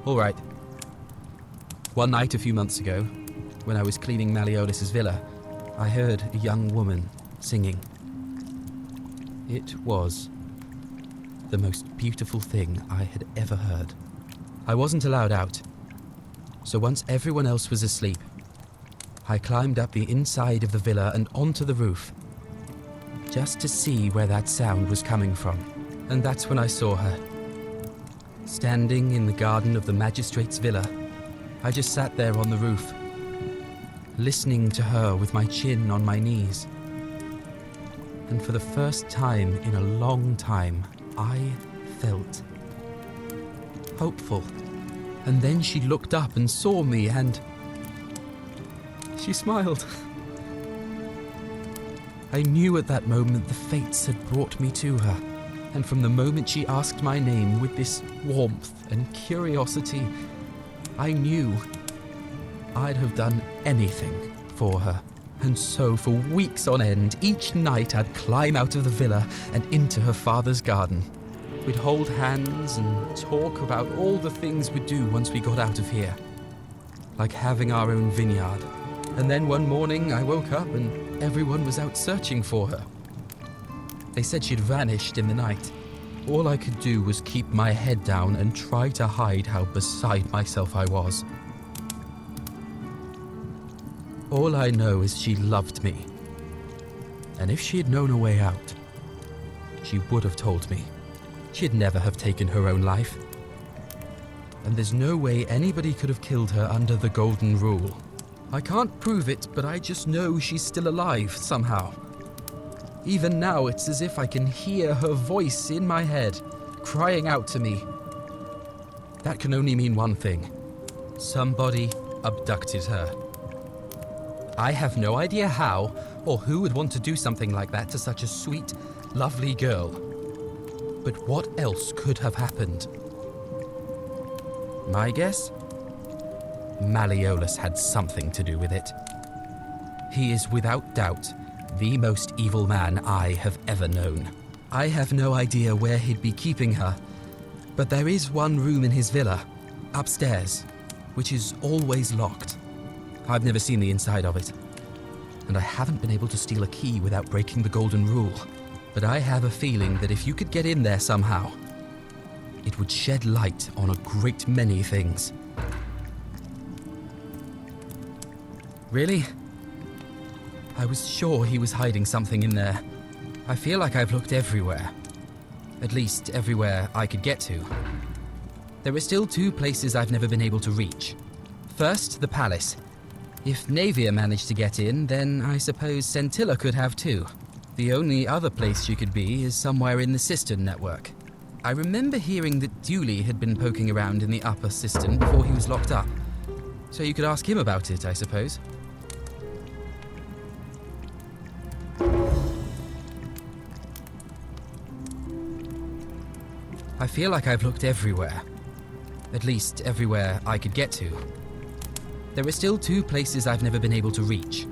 All right. One night a few months ago, when I was cleaning Malleolus' villa, I heard a young woman singing. It was the most beautiful thing I had ever heard. I wasn't allowed out, so once everyone else was asleep, I climbed up the inside of the villa and onto the roof, just to see where that sound was coming from. And that's when I saw her, standing in the garden of the magistrate's villa. I just sat there on the roof, listening to her with my chin on my knees. And for the first time in a long time, I felt hopeful. And then she looked up and saw me, and she smiled. I knew at that moment the fates had brought me to her, and from the moment she asked my name with this warmth and curiosity, I knew I'd have done anything for her. And so for weeks on end, each night I'd climb out of the villa and into her father's garden. We'd hold hands and talk about all the things we'd do once we got out of here. like having our own vineyard. And then one morning I woke up and everyone was out searching for her. They said she'd vanished in the night. All I could do was keep my head down and try to hide how beside myself I was. All I know is she loved me. And if she had known a way out, she would have told me. She'd never have taken her own life. And there's no way anybody could have killed her under the Golden Rule. I can't prove it, but I just know she's still alive somehow. Even now, it's as if I can hear her voice in my head, crying out to me. That can only mean one thing. Somebody abducted her. I have no idea how, or who would want to do something like that to such a sweet, lovely girl. But what else could have happened? My guess? Malleolus had something to do with it. He is without doubt the most evil man I have ever known. I have no idea where he'd be keeping her, but there is one room in his villa, upstairs, which is always locked. I've never seen the inside of it, and I haven't been able to steal a key without breaking the Golden Rule. But I have a feeling that if you could get in there somehow, it would shed light on a great many things. Really? I was sure he was hiding something in there. I feel like I've looked everywhere. At least everywhere I could get to. There are still two places I've never been able to reach. First, the palace. If Navia managed to get in, then I suppose Scintilla could have too. The only other place she could be is somewhere in the Cistern network. I remember hearing that Dooley had been poking around in the upper cistern before he was locked up. So you could ask him about it, I suppose. I feel like I've looked everywhere. At least everywhere I could get to. There are still two places I've never been able to reach.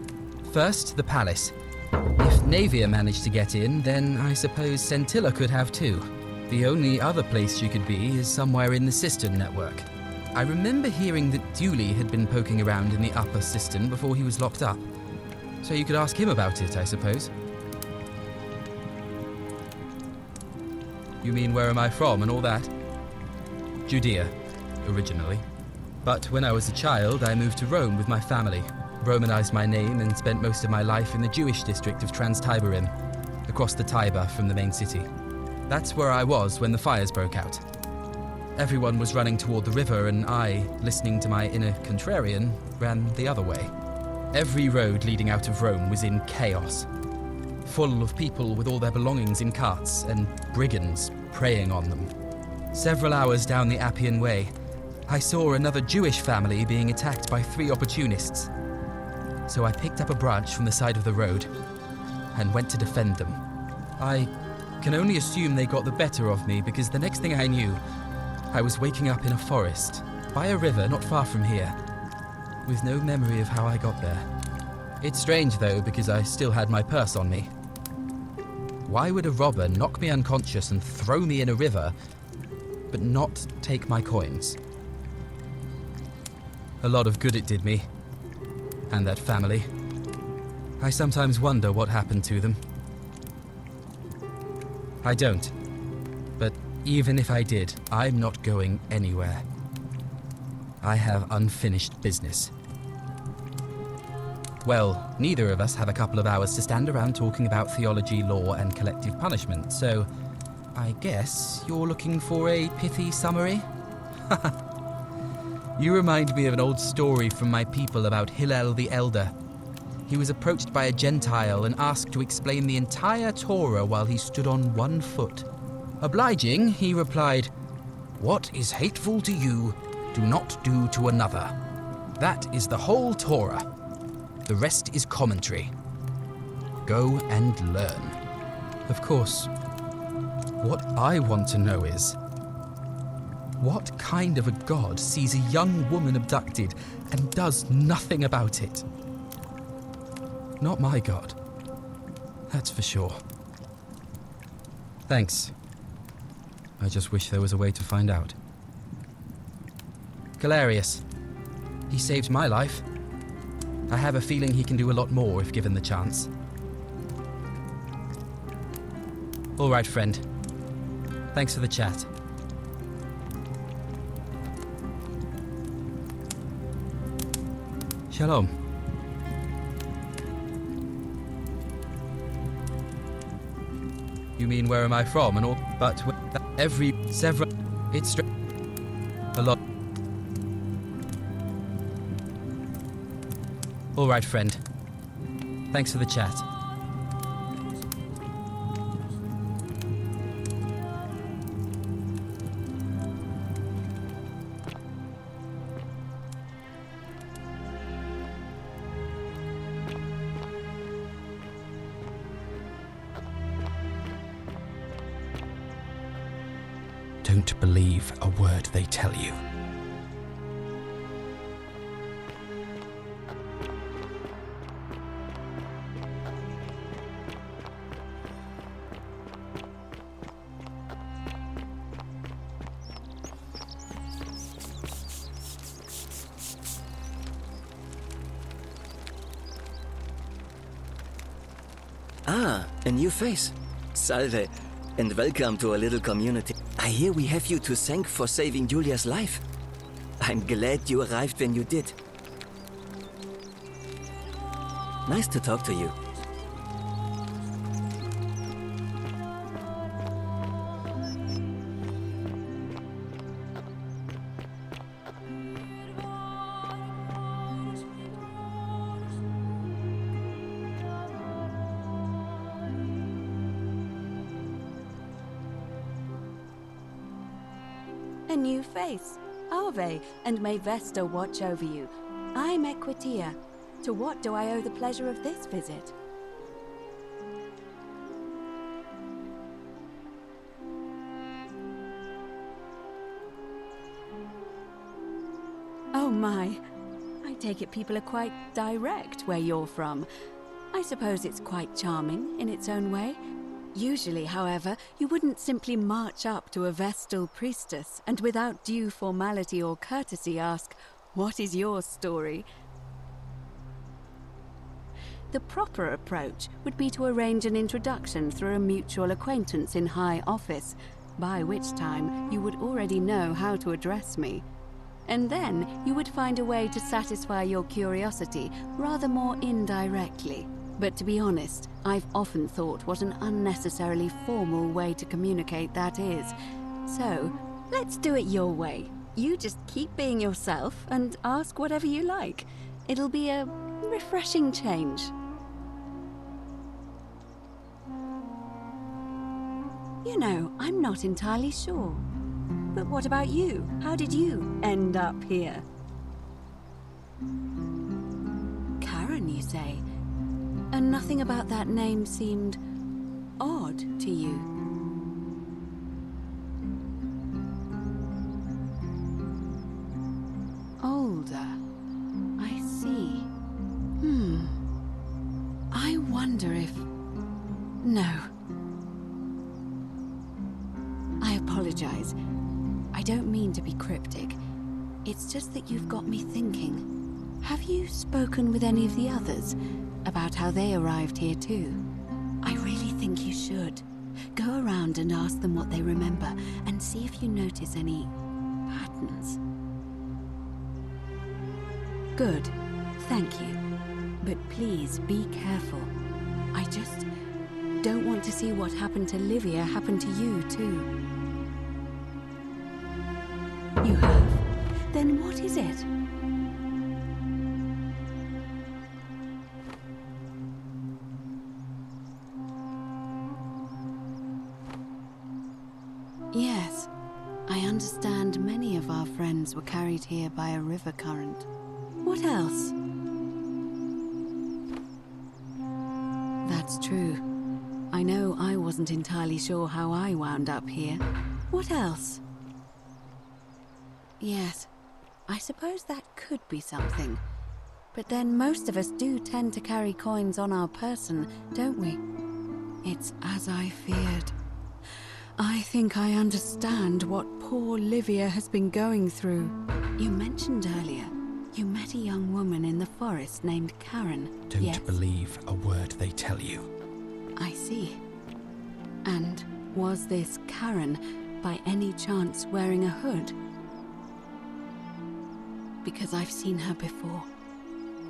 First, the palace. If Navia managed to get in, then I suppose Scintilla could have too. The only other place she could be is somewhere in the Cistern network. I remember hearing that Dooley had been poking around in the upper cistern before he was locked up. So you could ask him about it, I suppose. You mean where am I from and all that? Judea, originally. But when I was a child, I moved to Rome with my family, Romanized my name and spent most of my life in the Jewish district of Trans-Tiberim, across the Tiber from the main city. That's where I was when the fires broke out. Everyone was running toward the river and I, listening to my inner contrarian, ran the other way. Every road leading out of Rome was in chaos, full of people with all their belongings in carts and brigands preying on them. Several hours down the Appian Way, I saw another Jewish family being attacked by 3 opportunists. So I picked up a branch from the side of the road and went to defend them. I can only assume they got the better of me because the next thing I knew, I was waking up in a forest, by a river not far from here, with no memory of how I got there. It's strange though, because I still had my purse on me. Why would a robber knock me unconscious and throw me in a river, but not take my coins? A lot of good it did me, and that family. I sometimes wonder what happened to them. I don't, but even if I did, I'm not going anywhere. I have unfinished business. Well, neither of us have a couple of hours to stand around talking about theology, law, and collective punishment, so I guess you're looking for a pithy summary? You remind me of an old story from my people about Hillel the Elder. He was approached by a Gentile and asked to explain the entire Torah while he stood on one foot. Obliging, he replied, "What is hateful to you, do not do to another. That is the whole Torah. The rest is commentary. Go and learn." Of course, what I want to know is, what kind of a god sees a young woman abducted and does nothing about it? Not my god. That's for sure. Thanks. I just wish there was a way to find out. Galerius, He saved my life. I have a feeling he can do a lot more if given the chance. All right, friend. Thanks for the chat. Shalom. You mean where am I from and all? But several. It's a lot. All right, friend. Thanks for the chat. Don't believe a word they tell you. Ah, a new face. Salve, and welcome to our little community. I hear we have you to thank for saving Julia's life. I'm glad you arrived when you did. Nice to talk to you. A new face. Ave, and may Vesta watch over you. I'm Equitia. To what do I owe the pleasure of this visit? Oh my. I take it people are quite direct where you're from. I suppose it's quite charming in its own way. Usually, however, you wouldn't simply march up to a Vestal priestess and without due formality or courtesy ask, "What is your story?" The proper approach would be to arrange an introduction through a mutual acquaintance in high office, by which time you would already know how to address me. And then you would find a way to satisfy your curiosity rather more indirectly. But to be honest, I've often thought what an unnecessarily formal way to communicate that is. So, let's do it your way. You just keep being yourself and ask whatever you like. It'll be a refreshing change. You know, I'm not entirely sure. But what about you? How did you end up here? Karen, you say? And nothing about that name seemed odd to you. Older. I see. I wonder if... No. I apologize. I don't mean to be cryptic. It's just that you've got me thinking. Have you spoken with any of the others about how they arrived here too? I really think you should. Go around and ask them what they remember and see if you notice any patterns. Good. Thank you. But please be careful. I just don't want to see what happened to Livia happen to you too. You have? Then what is it? Yes, I understand many of our friends were carried here by a river current. What else? That's true. I know I wasn't entirely sure how I wound up here. What else? Yes, I suppose that could be something. But then most of us do tend to carry coins on our person, don't we? It's as I feared. I think I understand what poor Livia has been going through. You mentioned earlier You met a young woman in the forest named Karen. Don't yes? believe a word they tell you. I see. And was this Karen by any chance wearing a hood? Because I've seen her before.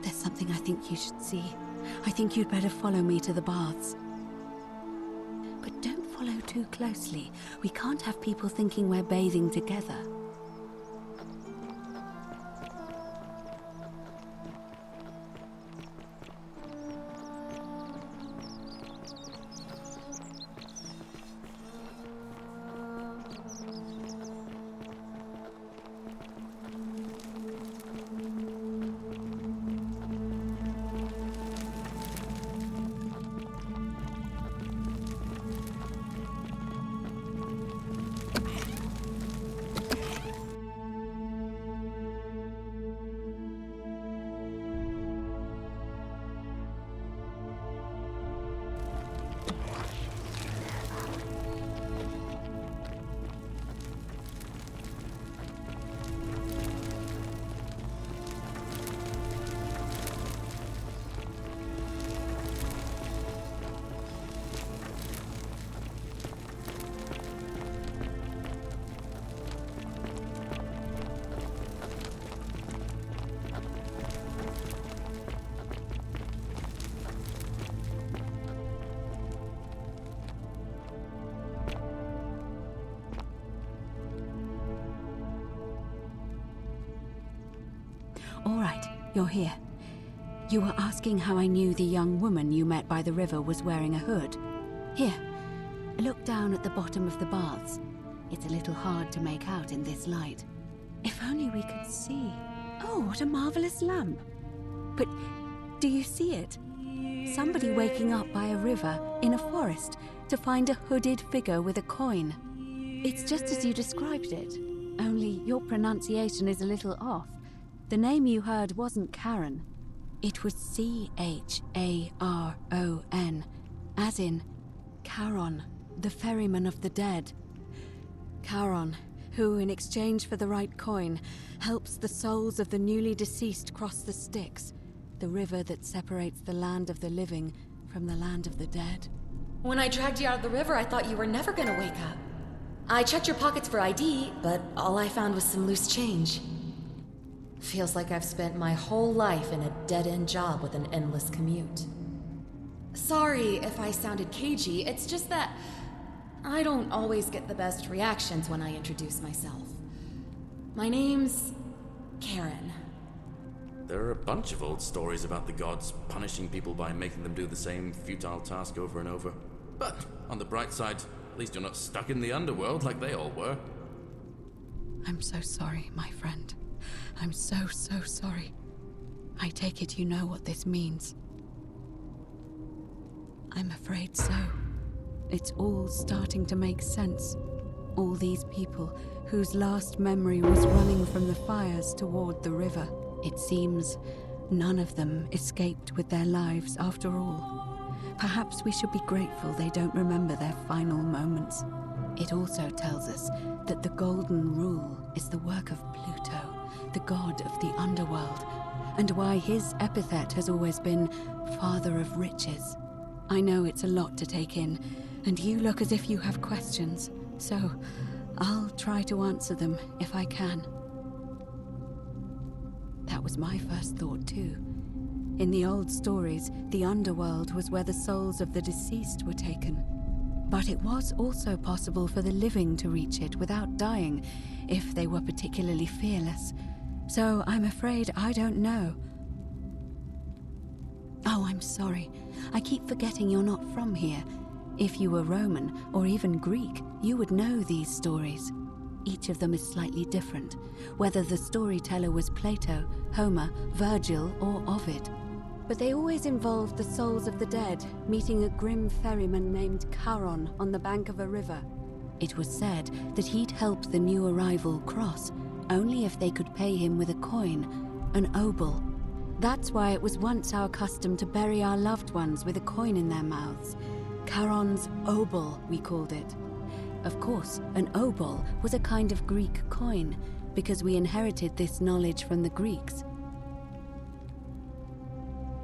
There's something I think you should see. I think you'd better follow me to the baths. But don't follow too closely. We can't have people thinking we're bathing together. All right, you're here. You were asking how I knew the young woman you met by the river was wearing a hood. Here, look down at the bottom of the baths. It's a little hard to make out in this light. If only we could see. Oh, what a marvelous lamp. But do you see it? Somebody waking up by a river in a forest to find a hooded figure with a coin. It's just as you described it, only your pronunciation is a little off. The name you heard wasn't Karen. It was C-H-A-R-O-N, as in Charon, the ferryman of the dead. Charon, who, in exchange for the right coin, helps the souls of the newly deceased cross the Styx, the river that separates the land of the living from the land of the dead. When I dragged you out of the river, I thought you were never gonna wake up. I checked your pockets for ID, but all I found was some loose change. Feels like I've spent my whole life in a dead-end job with an endless commute. Sorry if I sounded cagey, it's just that I don't always get the best reactions when I introduce myself. My name's Karen. There are a bunch of old stories about the gods punishing people by making them do the same futile task over and over. But on the bright side, at least you're not stuck in the underworld like they all were. I'm so sorry, my friend. I'm so sorry. I take it you know what this means. I'm afraid so. It's all starting to make sense. All these people whose last memory was running from the fires toward the river. It seems none of them escaped with their lives after all. Perhaps we should be grateful they don't remember their final moments. It also tells us that the Golden Rule is the work of Pluto, the god of the underworld, and why his epithet has always been Father of Riches. I know it's a lot to take in, and you look as if you have questions, so I'll try to answer them if I can. That was my first thought too. In the old stories, the underworld was where the souls of the deceased were taken. But it was also possible for the living to reach it without dying, if they were particularly fearless. So I'm afraid I don't know. Oh, I'm sorry. I keep forgetting you're not from here. If you were Roman, or even Greek, you would know these stories. Each of them is slightly different, whether the storyteller was Plato, Homer, Virgil, or Ovid. But they always involved the souls of the dead meeting a grim ferryman named Charon on the bank of a river. It was said that he'd help the new arrival cross, only if they could pay him with a coin, an obol. That's why it was once our custom to bury our loved ones with a coin in their mouths. Charon's obol, we called it. Of course, an obol was a kind of Greek coin, because we inherited this knowledge from the Greeks.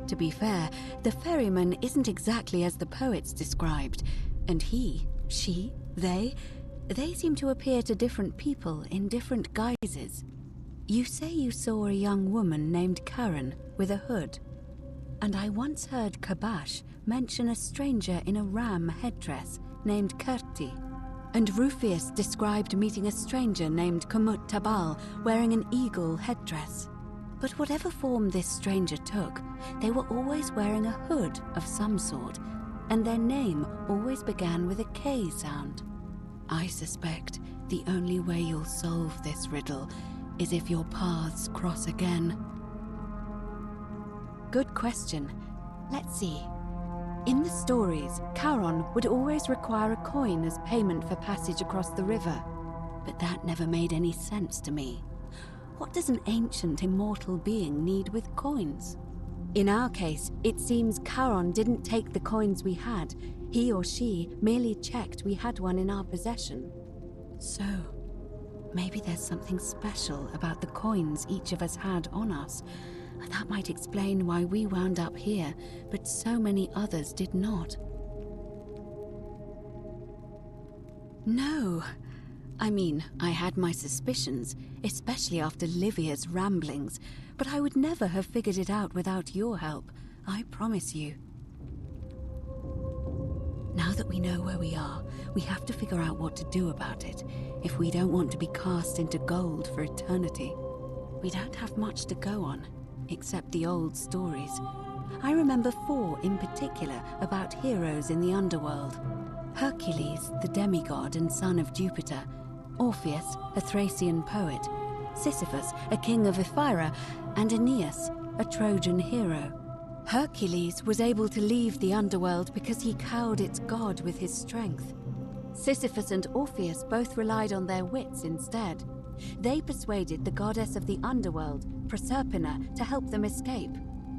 To be fair, the ferryman isn't exactly as the poets described, and he, she, they seem to appear to different people in different guises. You say you saw a young woman named Karen with a hood, and I once heard Kabash mention a stranger in a ram headdress named Kerti, and Rufius described meeting a stranger named Kumut Tabal wearing an eagle headdress. But whatever form this stranger took, they were always wearing a hood of some sort, and their name always began with a K sound. I suspect the only way you'll solve this riddle is if your paths cross again. Good question. Let's see. In the stories, Charon would always require a coin as payment for passage across the river, but that never made any sense to me. What does an ancient immortal being need with coins? In our case, it seems Charon didn't take the coins we had. He or she merely checked we had one in our possession. So, maybe there's something special about the coins each of us had on us. That might explain why we wound up here, but so many others did not. No. I mean, I had my suspicions, especially after Livia's ramblings, but I would never have figured it out without your help, I promise you. Now that we know where we are, we have to figure out what to do about it, if we don't want to be cast into gold for eternity. We don't have much to go on, except the old stories. I remember 4 in particular about heroes in the underworld. Hercules, the demigod and son of Jupiter, Orpheus, a Thracian poet, Sisyphus, a king of Ephyra, and Aeneas, a Trojan hero. Hercules was able to leave the underworld because he cowed its god with his strength. Sisyphus and Orpheus both relied on their wits instead. They persuaded the goddess of the underworld, Proserpina, to help them escape.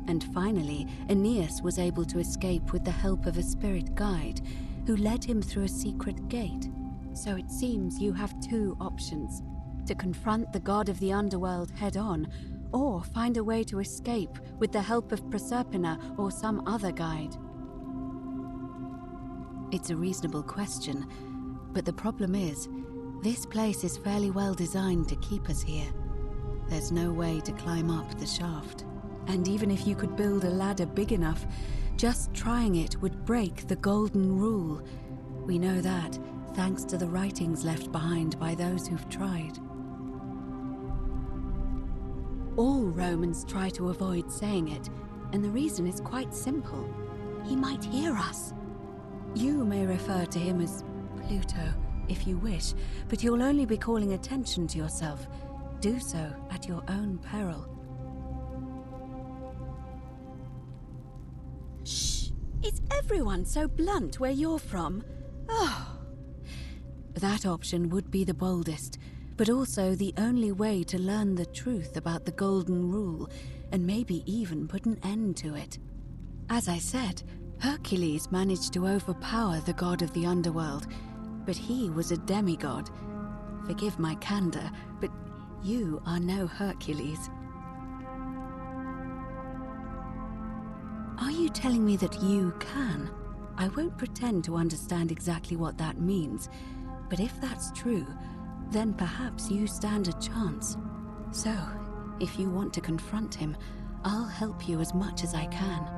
And finally, Aeneas was able to escape with the help of a spirit guide, who led him through a secret gate. So it seems you have 2 options: to confront the god of the underworld head-on, or find a way to escape with the help of Proserpina or some other guide. It's a reasonable question, but the problem is, this place is fairly well designed to keep us here. There's no way to climb up the shaft. And even if you could build a ladder big enough, just trying it would break the golden rule. We know that, thanks to the writings left behind by those who've tried. All Romans try to avoid saying it, and the reason is quite simple. He might hear us. You may refer to him as Pluto, if you wish, but you'll only be calling attention to yourself. Do so at your own peril. Shh! Is everyone so blunt where you're from? Oh. That option would be the boldest, but also the only way to learn the truth about the Golden Rule, and maybe even put an end to it. As I said, Hercules managed to overpower the god of the underworld, but he was a demigod. Forgive my candor, but you are no Hercules. Are you telling me that you can? I won't pretend to understand exactly what that means, but if that's true, then perhaps you stand a chance. So, if you want to confront him, I'll help you as much as I can.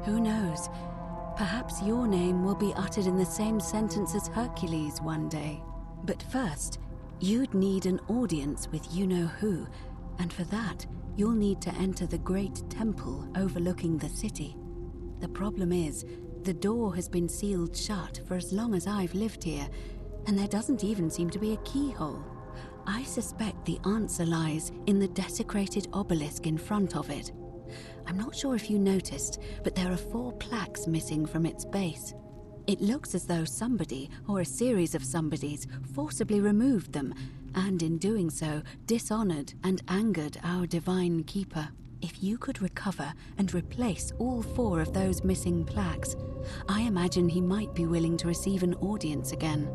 Who knows? Perhaps your name will be uttered in the same sentence as Hercules one day. But first, you'd need an audience with you-know-who, and for that, you'll need to enter the great temple overlooking the city. The problem is, the door has been sealed shut for as long as I've lived here, and there doesn't even seem to be a keyhole. I suspect the answer lies in the desecrated obelisk in front of it. I'm not sure if you noticed, but there are 4 plaques missing from its base. It looks as though somebody, or a series of somebodies, forcibly removed them, and in doing so, dishonored and angered our divine keeper. If you could recover and replace all 4 of those missing plaques, I imagine he might be willing to receive an audience again.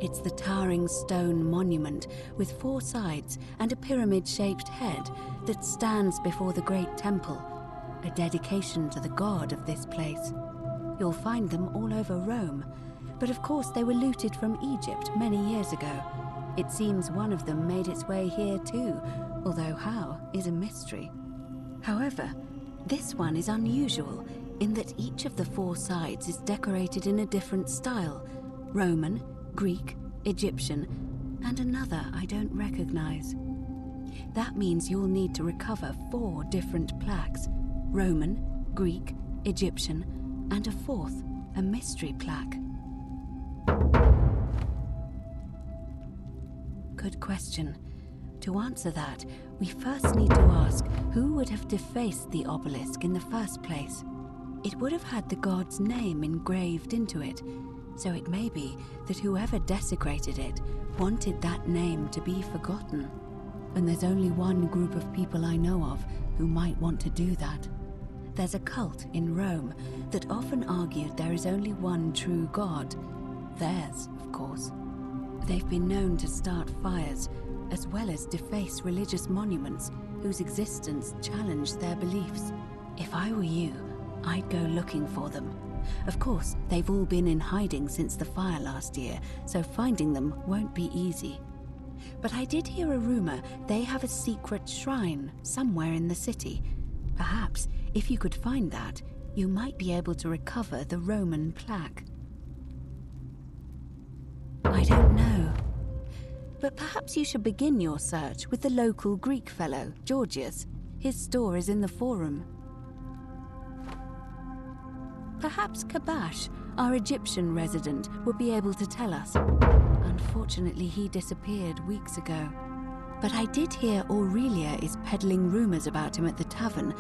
It's the towering stone monument with 4 sides and a pyramid-shaped head that stands before the great temple, a dedication to the god of this place. You'll find them all over Rome, but of course they were looted from Egypt many years ago. It seems one of them made its way here too, although how is a mystery. However, this one is unusual in that each of the 4 sides is decorated in a different style: Roman, Greek, Egyptian, and another I don't recognize. That means you'll need to recover 4 different plaques: Roman, Greek, Egyptian, and a 4th, a mystery plaque. Good question. To answer that, we first need to ask who would have defaced the obelisk in the first place. It would have had the god's name engraved into it, so it may be that whoever desecrated it wanted that name to be forgotten. And there's only one group of people I know of who might want to do that. There's a cult in Rome that often argued there is only one true god. Theirs, of course. They've been known to start fires, as well as deface religious monuments whose existence challenged their beliefs. If I were you, I'd go looking for them. Of course, they've all been in hiding since the fire last year, so finding them won't be easy. But I did hear a rumor they have a secret shrine somewhere in the city. Perhaps, if you could find that, you might be able to recover the Roman plaque. I don't know. But perhaps you should begin your search with the local Greek fellow, Georgius. His store is in the Forum. Perhaps Kabash, our Egyptian resident, will be able to tell us. Unfortunately, he disappeared weeks ago. But I did hear Aurelia is peddling rumors about him at the tavern,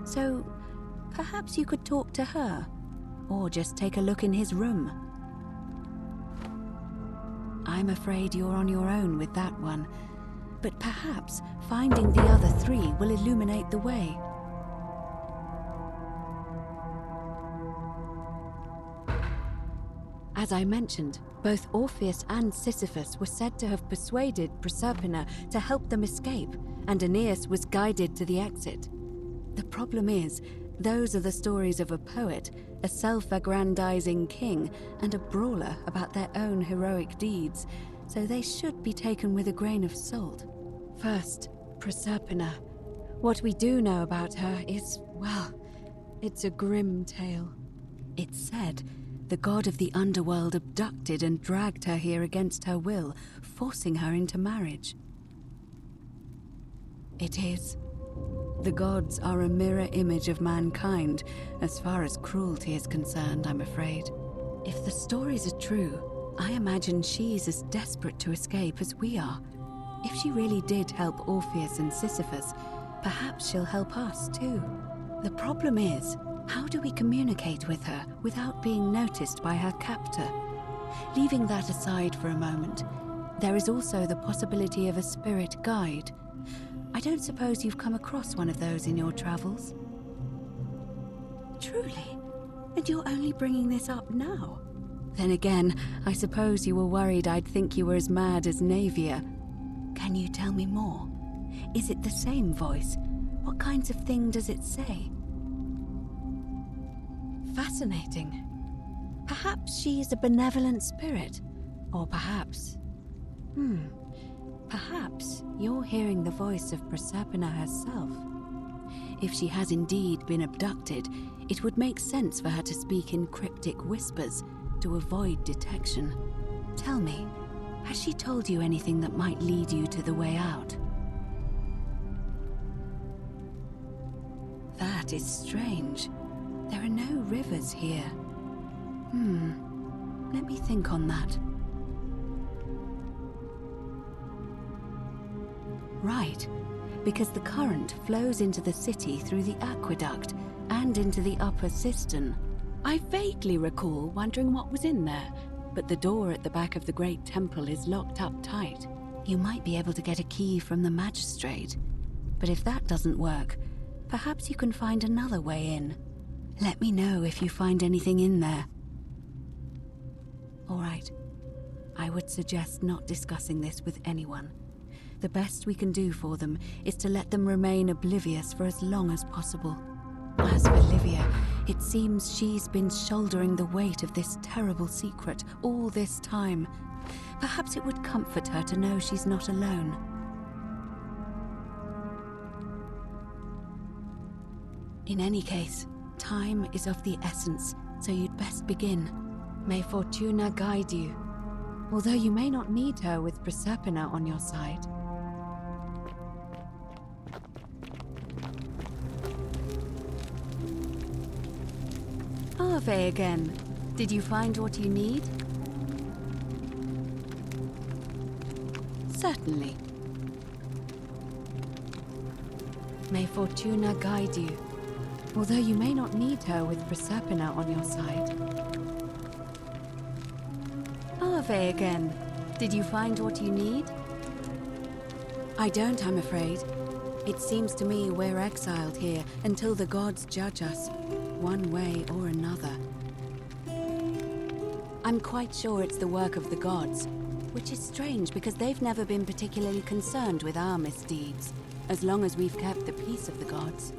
so perhaps you could talk to her, or just take a look in his room. I'm afraid you're on your own with that one, but perhaps finding the other 3 will illuminate the way. As I mentioned, both Orpheus and Sisyphus were said to have persuaded Proserpina to help them escape, and Aeneas was guided to the exit. The problem is, those are the stories of a poet, a self-aggrandizing king, and a brawler about their own heroic deeds, so they should be taken with a grain of salt. First, Proserpina. What we do know about her is, well, it's a grim tale. It's said the god of the underworld abducted and dragged her here against her will, forcing her into marriage. It is. The gods are a mirror image of mankind, as far as cruelty is concerned, I'm afraid. If the stories are true, I imagine she's as desperate to escape as we are. If she really did help Orpheus and Sisyphus, perhaps she'll help us too. The problem is, how do we communicate with her without being noticed by her captor? Leaving that aside for a moment, there is also the possibility of a spirit guide. I don't suppose you've come across one of those in your travels? Truly? And you're only bringing this up now? Then again, I suppose you were worried I'd think you were as mad as Navia. Can you tell me more? Is it the same voice? What kinds of thing does it say? Fascinating. Perhaps she is a benevolent spirit. Or perhaps... Perhaps you're hearing the voice of Proserpina herself. If she has indeed been abducted, it would make sense for her to speak in cryptic whispers to avoid detection. Tell me, has she told you anything that might lead you to the way out? That is strange. There are no rivers here. Let me think on that. Right, because the current flows into the city through the aqueduct and into the upper cistern. I vaguely recall wondering what was in there, but the door at the back of the great temple is locked up tight. You might be able to get a key from the magistrate, but if that doesn't work, perhaps you can find another way in. Let me know if you find anything in there. All right. I would suggest not discussing this with anyone. The best we can do for them is to let them remain oblivious for as long as possible. As for Livia, it seems she's been shouldering the weight of this terrible secret all this time. Perhaps it would comfort her to know she's not alone. In any case, time is of the essence, so you'd best begin. May Fortuna guide you, although you may not need her with Proserpina on your side. Ave again. Did you find what you need? Certainly. May Fortuna guide you, although you may not need her with Proserpina on your side. Ave again. Did you find what you need? I don't, I'm afraid. It seems to me we're exiled here until the gods judge us, one way or another. I'm quite sure it's the work of the gods, which is strange because they've never been particularly concerned with our misdeeds, as long as we've kept the peace of the gods.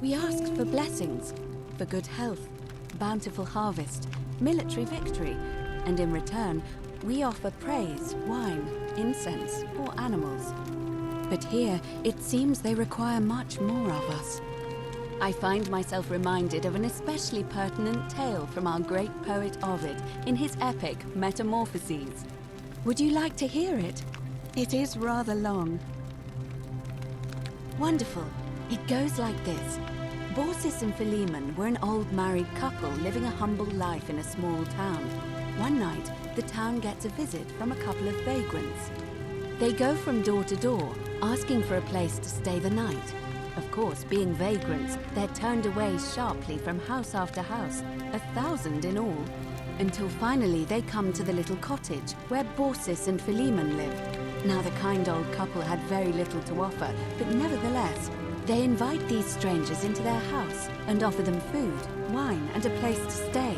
We asked for blessings, for good health, bountiful harvest, military victory, and in return, we offer praise, wine, incense, or animals. But here, it seems they require much more of us. I find myself reminded of an especially pertinent tale from our great poet Ovid in his epic Metamorphoses. Would you like to hear it? It is rather long. Wonderful. It goes like this. Baucis and Philemon were an old married couple living a humble life in a small town. One night, the town gets a visit from a couple of vagrants. They go from door to door, asking for a place to stay the night. Of course, being vagrants, they're turned away sharply from house after house, 1,000 in all, until finally they come to the little cottage where Baucis and Philemon lived. Now, the kind old couple had very little to offer, but nevertheless, they invite these strangers into their house and offer them food, wine, and a place to stay.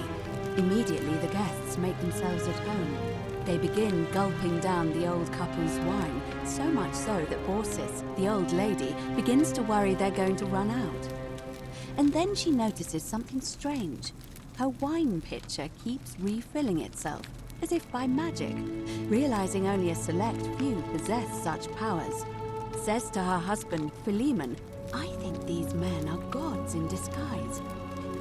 Immediately, the guests make themselves at home. They begin gulping down the old couple's wine, so much so that Baucis, the old lady, begins to worry they're going to run out. And then she notices something strange. Her wine pitcher keeps refilling itself, as if by magic, realizing only a select few possess such powers. Says to her husband, Philemon, "I think these men are gods in disguise."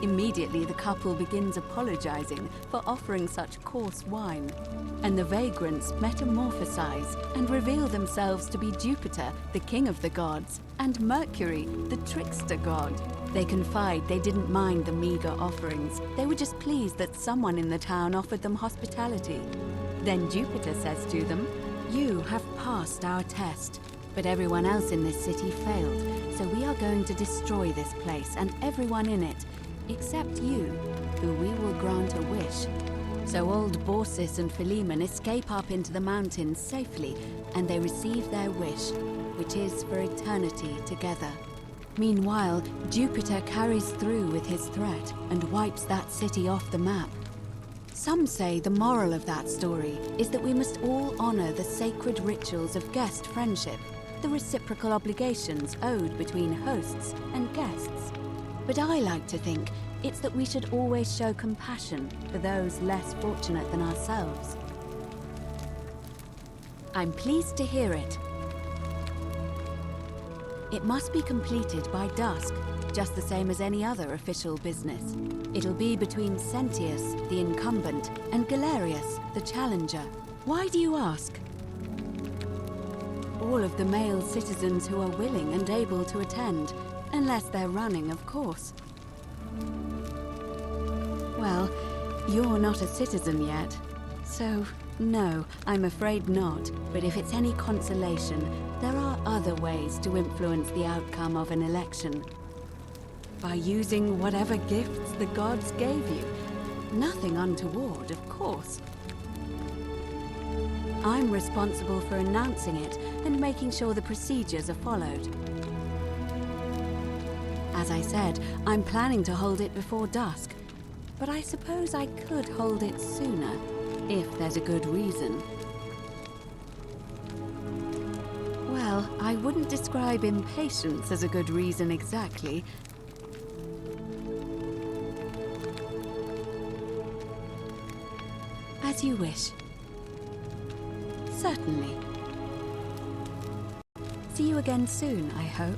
Immediately, the couple begins apologizing for offering such coarse wine, and the vagrants metamorphosize and reveal themselves to be Jupiter, the king of the gods, and Mercury, the trickster god. They confide they didn't mind the meager offerings. They were just pleased that someone in the town offered them hospitality. Then Jupiter says to them, "You have passed our test, but everyone else in this city failed, so we are going to destroy this place and everyone in it, except you, who we will grant a wish." So old Baucis and Philemon escape up into the mountains safely, and they receive their wish, which is for eternity together. Meanwhile, Jupiter carries through with his threat and wipes that city off the map. Some say the moral of that story is that we must all honor the sacred rituals of guest friendship, the reciprocal obligations owed between hosts and guests. But I like to think it's that we should always show compassion for those less fortunate than ourselves. I'm pleased to hear it. It must be completed by dusk, just the same as any other official business. It'll be between Sentius, the incumbent, and Galerius, the challenger. Why do you ask? All of the male citizens who are willing and able to attend, unless they're running, of course. Well, you're not a citizen yet, so no, I'm afraid not. But if it's any consolation, there are other ways to influence the outcome of an election. By using whatever gifts the gods gave you. Nothing untoward, of course. I'm responsible for announcing it and making sure the procedures are followed. As I said, I'm planning to hold it before dusk, but I suppose I could hold it sooner, if there's a good reason. Well, I wouldn't describe impatience as a good reason exactly. As you wish. Certainly. See you again soon, I hope.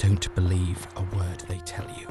Don't believe a word they tell you.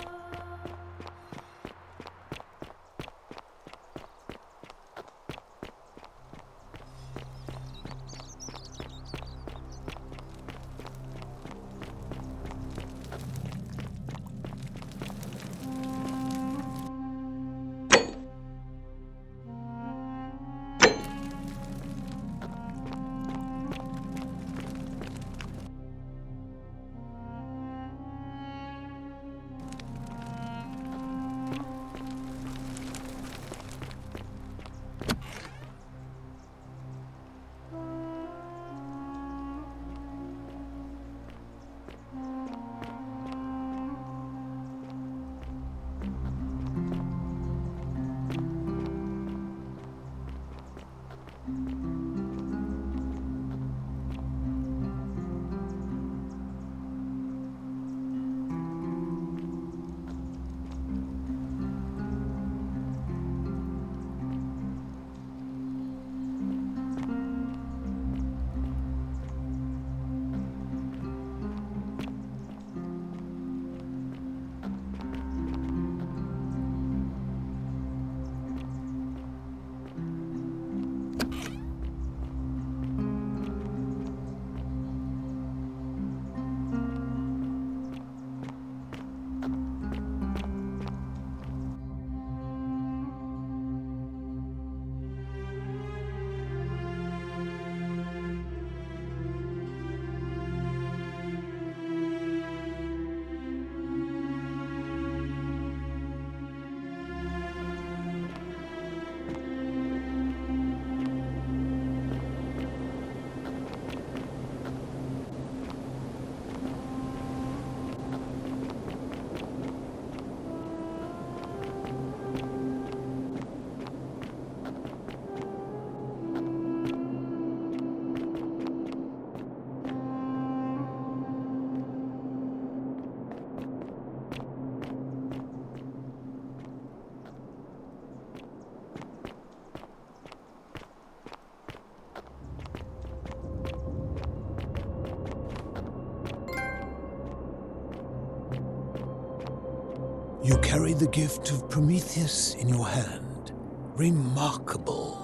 You carry the gift of Prometheus in your hand. Remarkable.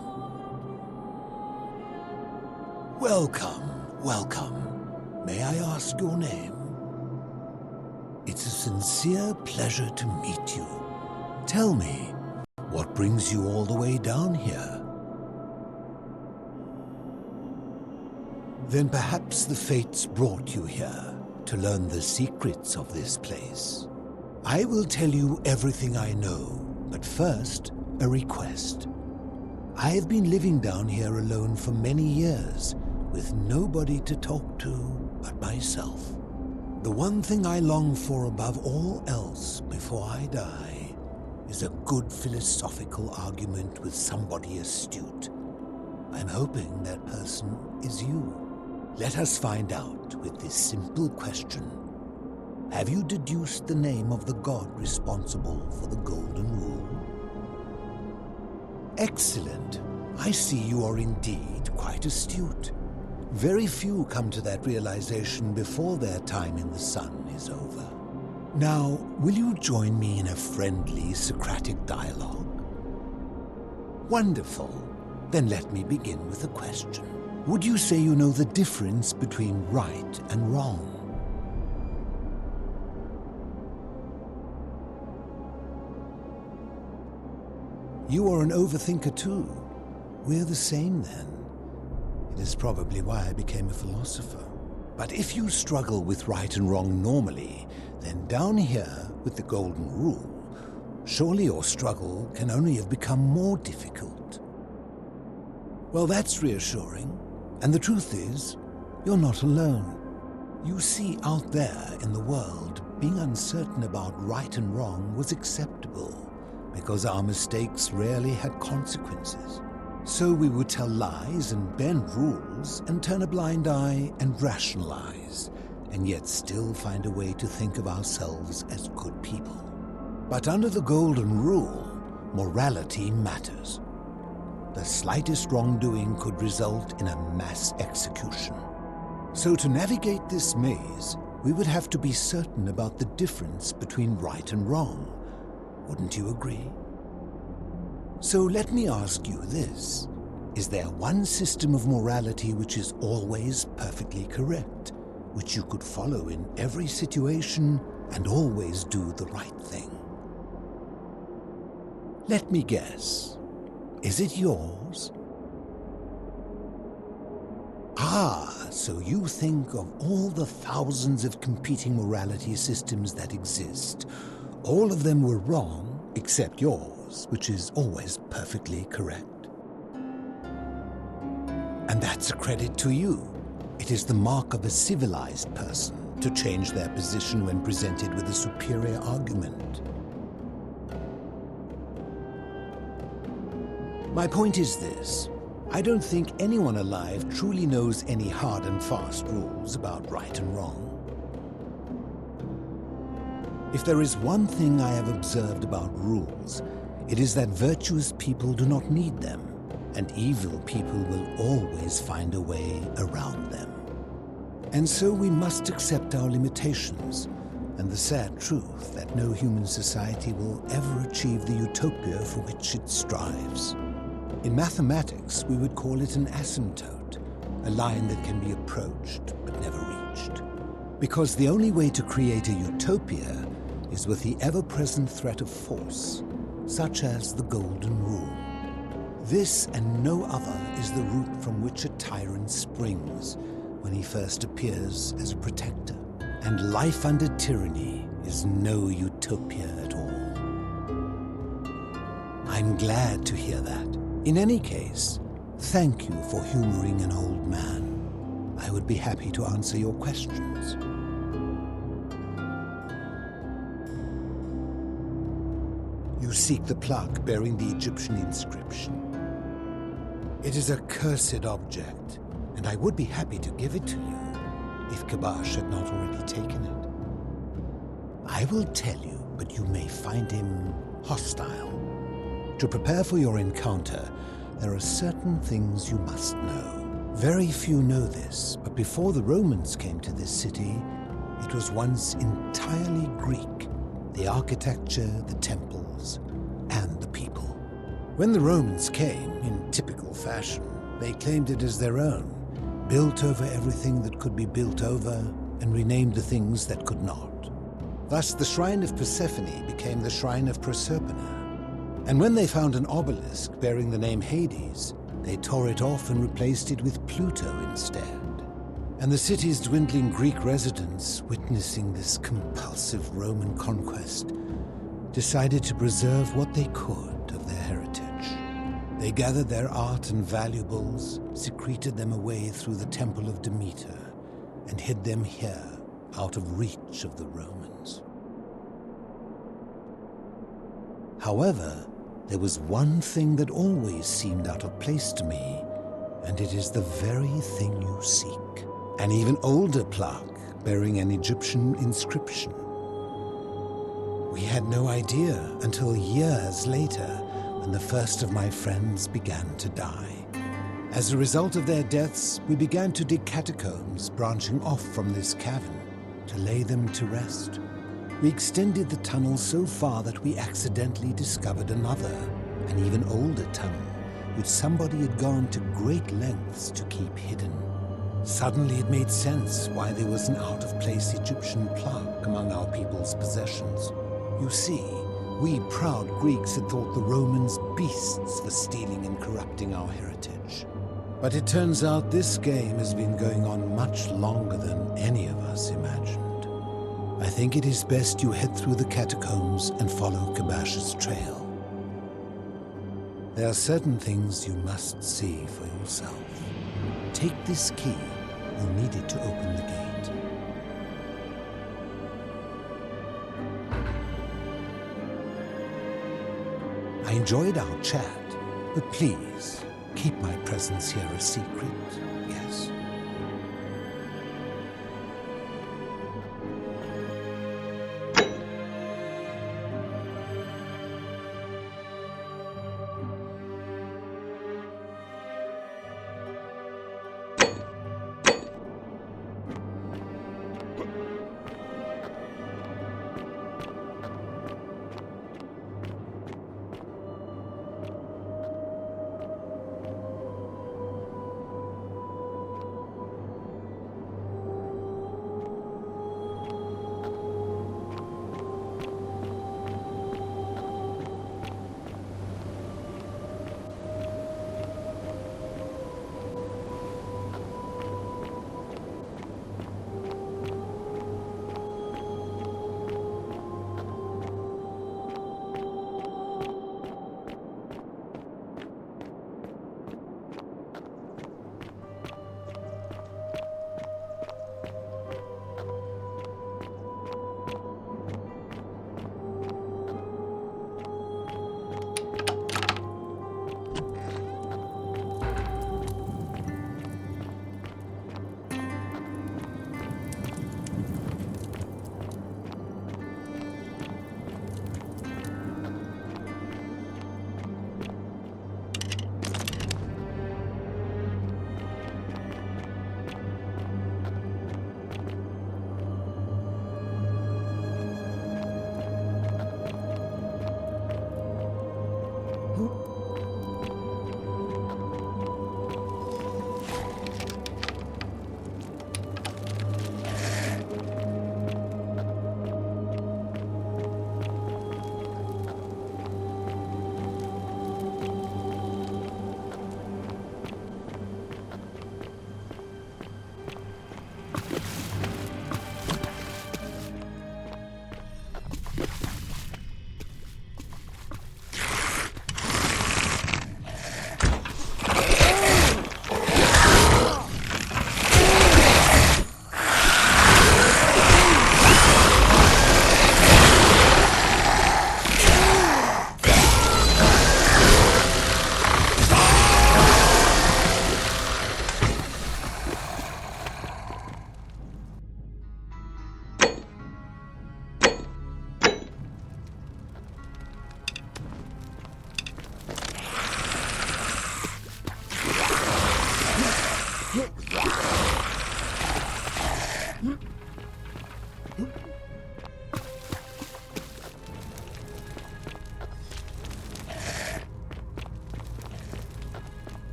Welcome, welcome. May I ask your name? It's a sincere pleasure to meet you. Tell me, what brings you all the way down here? Then perhaps the fates brought you here to learn the secrets of this place. I will tell you everything I know, but first, a request. I have been living down here alone for many years, with nobody to talk to but myself. The one thing I long for above all else before I die is a good philosophical argument with somebody astute. I'm hoping that person is you. Let us find out with this simple question. Have you deduced the name of the god responsible for the Golden Rule? Excellent. I see you are indeed quite astute. Very few come to that realization before their time in the sun is over. Now, will you join me in a friendly Socratic dialogue? Wonderful. Then let me begin with a question. Would you say you know the difference between right and wrong? You are an overthinker too. We're the same then. It is probably why I became a philosopher. But if you struggle with right and wrong normally, then down here with the Golden Rule, surely your struggle can only have become more difficult. Well, that's reassuring. And the truth is, you're not alone. You see, out there in the world, being uncertain about right and wrong was acceptable, because our mistakes rarely had consequences. So we would tell lies and bend rules and turn a blind eye and rationalize, and yet still find a way to think of ourselves as good people. But under the Golden Rule, morality matters. The slightest wrongdoing could result in a mass execution. So to navigate this maze, we would have to be certain about the difference between right and wrong. Wouldn't you agree? So let me ask you this. Is there one system of morality which is always perfectly correct, which you could follow in every situation and always do the right thing? Let me guess. Is it yours? Ah, so you think of all the thousands of competing morality systems that exist. All of them were wrong, except yours, which is always perfectly correct. And that's a credit to you. It is the mark of a civilized person to change their position when presented with a superior argument. My point is this. I don't think anyone alive truly knows any hard and fast rules about right and wrong. If there is one thing I have observed about rules, it is that virtuous people do not need them, and evil people will always find a way around them. And so we must accept our limitations, and the sad truth that no human society will ever achieve the utopia for which it strives. In mathematics, we would call it an asymptote, a line that can be approached but never reached. Because the only way to create a utopia is with the ever-present threat of force, such as the Golden Rule. This and no other is the root from which a tyrant springs when he first appears as a protector. And life under tyranny is no utopia at all. I'm glad to hear that. In any case, thank you for humoring an old man. I would be happy to answer your questions. You seek the plaque bearing the Egyptian inscription. It is a cursed object, and I would be happy to give it to you if Kabash had not already taken it. I will tell you, but you may find him hostile. To prepare for your encounter, there are certain things you must know. Very few know this, but before the Romans came to this city, it was once entirely Greek. The architecture, the temples, and the people. When the Romans came, in typical fashion, they claimed it as their own, built over everything that could be built over, and renamed the things that could not. Thus, the shrine of Persephone became the shrine of Proserpina. And when they found an obelisk bearing the name Hades, they tore it off and replaced it with Pluto instead. And the city's dwindling Greek residents, witnessing this compulsive Roman conquest, decided to preserve what they could of their heritage. They gathered their art and valuables, secreted them away through the Temple of Demeter, and hid them here, out of reach of the Romans. However, there was one thing that always seemed out of place to me, and it is the very thing you seek. An even older plaque bearing an Egyptian inscription. We had no idea until years later when the first of my friends began to die. As a result of their deaths, we began to dig catacombs branching off from this cavern to lay them to rest. We extended the tunnel so far that we accidentally discovered another, an even older tunnel, which somebody had gone to great lengths to keep hidden. Suddenly it made sense why there was an out-of-place Egyptian plaque among our people's possessions. You see, we proud Greeks had thought the Romans beasts for stealing and corrupting our heritage. But it turns out this game has been going on much longer than any of us imagined. I think it is best you head through the catacombs and follow Kabash's trail. There are certain things you must see for yourself. Take this key. You'll need it to open the gate. I enjoyed our chat, but please, keep my presence here a secret, yes?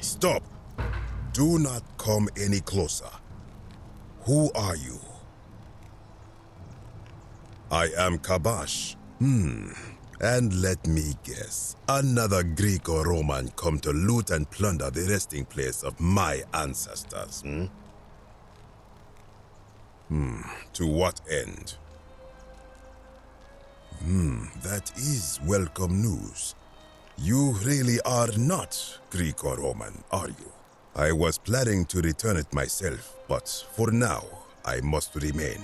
Stop! Do not come any closer. Who are you? I am Kabash. And let me guess, another Greek or Roman come to loot and plunder the resting place of my ancestors, To what end? That is welcome news. You really are not Greek or Roman, are you? I was planning to return it myself, but for now, I must remain.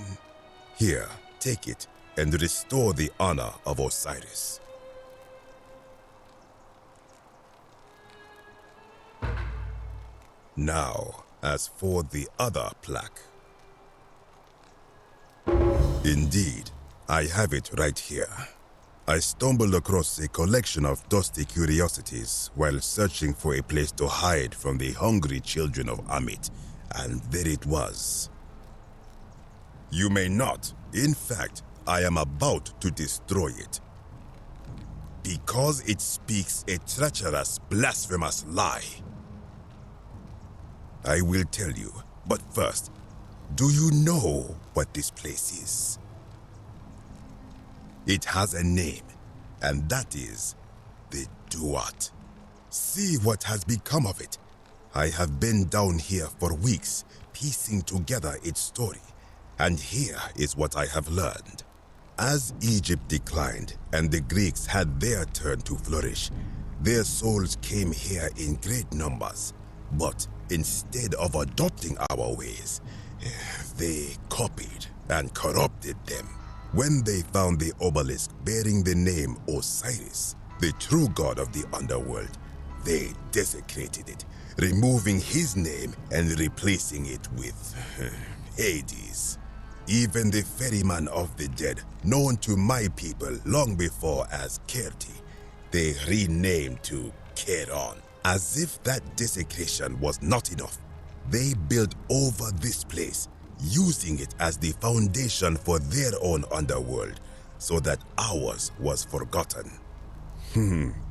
Here, take it and restore the honor of Osiris. Now, as for the other plaque. Indeed, I have it right here. I stumbled across a collection of dusty curiosities while searching for a place to hide from the hungry children of Amit, and there it was. You may not. In fact, I am about to destroy it. Because it speaks a treacherous, blasphemous lie. I will tell you, but first, do you know what this place is? It has a name, and that is the Duat. See what has become of it. I have been down here for weeks, piecing together its story, and here is what I have learned. As Egypt declined and the Greeks had their turn to flourish, their souls came here in great numbers. But instead of adopting our ways, they copied and corrupted them. When they found the obelisk bearing the name Osiris, the true god of the underworld, they desecrated it, removing his name and replacing it with Hades. Even the ferryman of the dead, known to my people long before as Kerti, they renamed to Keron. As if that desecration was not enough, they built over this place, using it as the foundation for their own underworld, so that ours was forgotten.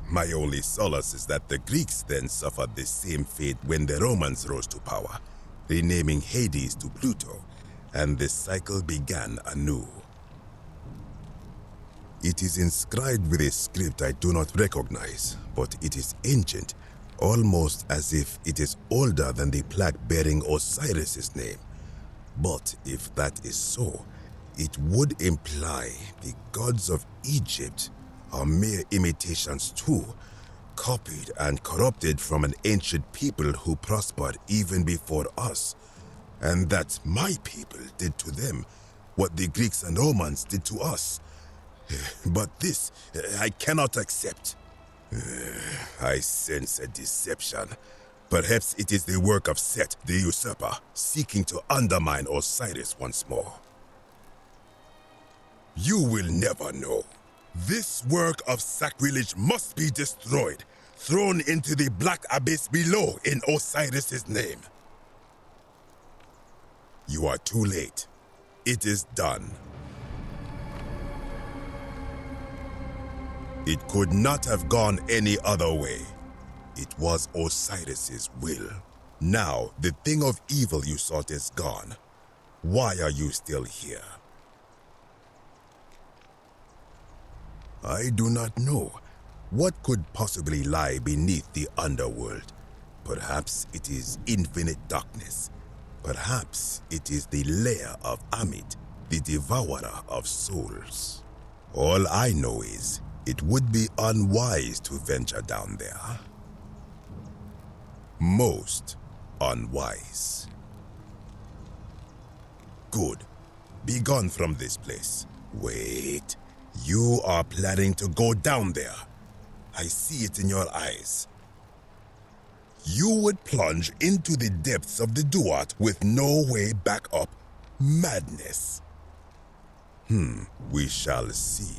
My only solace is that the Greeks then suffered the same fate when the Romans rose to power, renaming Hades to Pluto, and the cycle began anew. It is inscribed with a script I do not recognize, but it is ancient, almost as if it is older than the plaque bearing Osiris's name. But if that is so, it would imply the gods of Egypt are mere imitations too, copied and corrupted from an ancient people who prospered even before us, and that my people did to them what the Greeks and Romans did to us. But this I cannot accept. I sense a deception. Perhaps it is the work of Set, the usurper, seeking to undermine Osiris once more. You will never know. This work of sacrilege must be destroyed, thrown into the black abyss below in Osiris's name. You are too late. It is done. It could not have gone any other way. It was Osiris's will. Now, the thing of evil you sought is gone. Why are you still here? I do not know. What could possibly lie beneath the underworld? Perhaps it is infinite darkness. Perhaps it is the lair of Amit, the devourer of souls. All I know is, it would be unwise to venture down there. Most unwise. Good. Be gone from this place. Wait. You are planning to go down there. I see it in your eyes. You would plunge into the depths of the Duat with no way back up. Madness. We shall see.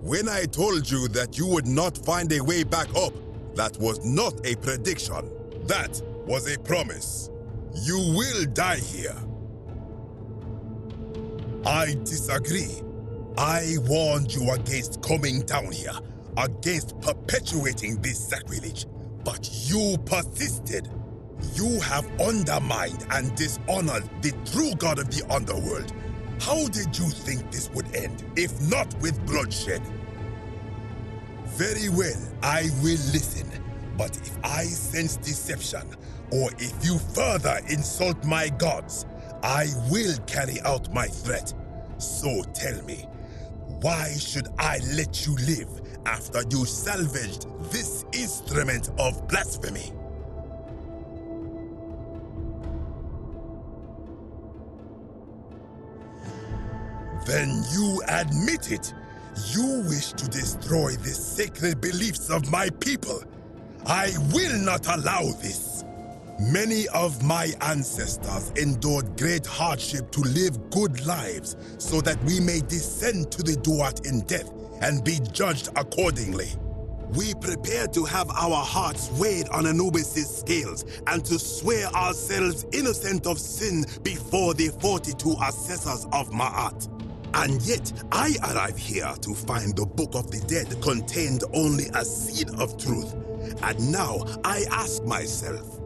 When I told you that you would not find a way back up, that was not a prediction. That was a promise. You will die here. I disagree. I warned you against coming down here, against perpetuating this sacrilege, but you persisted. You have undermined and dishonored the true god of the underworld. How did you think this would end, if not with bloodshed? Very well, I will listen. But if I sense deception, or if you further insult my gods, I will carry out my threat. So tell me, why should I let you live after you salvaged this instrument of blasphemy? Then you admit it. You wish to destroy the sacred beliefs of my people. I will not allow this. Many of my ancestors endured great hardship to live good lives so that we may descend to the Duat in death and be judged accordingly. We prepare to have our hearts weighed on Anubis' scales and to swear ourselves innocent of sin before the 42 assessors of Ma'at. And yet, I arrive here to find the Book of the Dead contained only a seed of truth. And now I ask myself,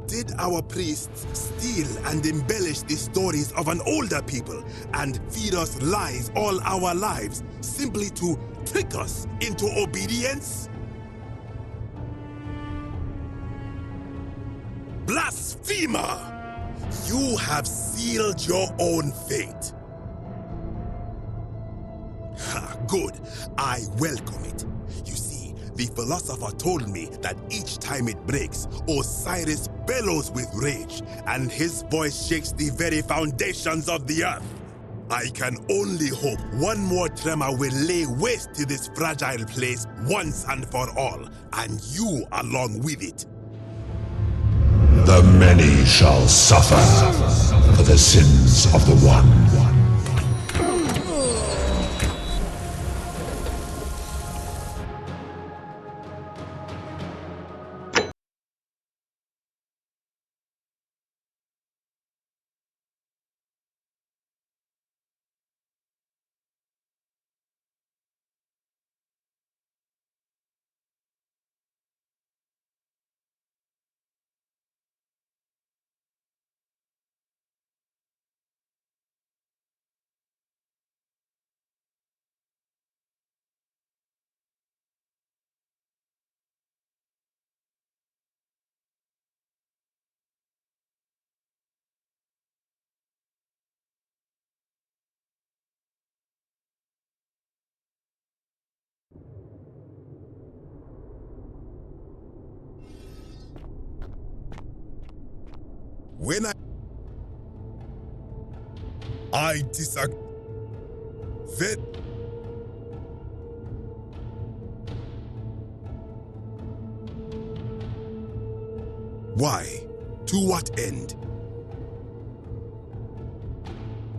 did our priests steal and embellish the stories of an older people and feed us lies all our lives simply to trick us into obedience? Blasphemer! You have sealed your own fate. Ha, good. I welcome it. You see, the philosopher told me that each time it breaks, Osiris bellows with rage, and his voice shakes the very foundations of the earth. I can only hope one more tremor will lay waste to this fragile place once and for all, and you along with it. The many shall suffer for the sins of the one. When I disagree. Why? To what end?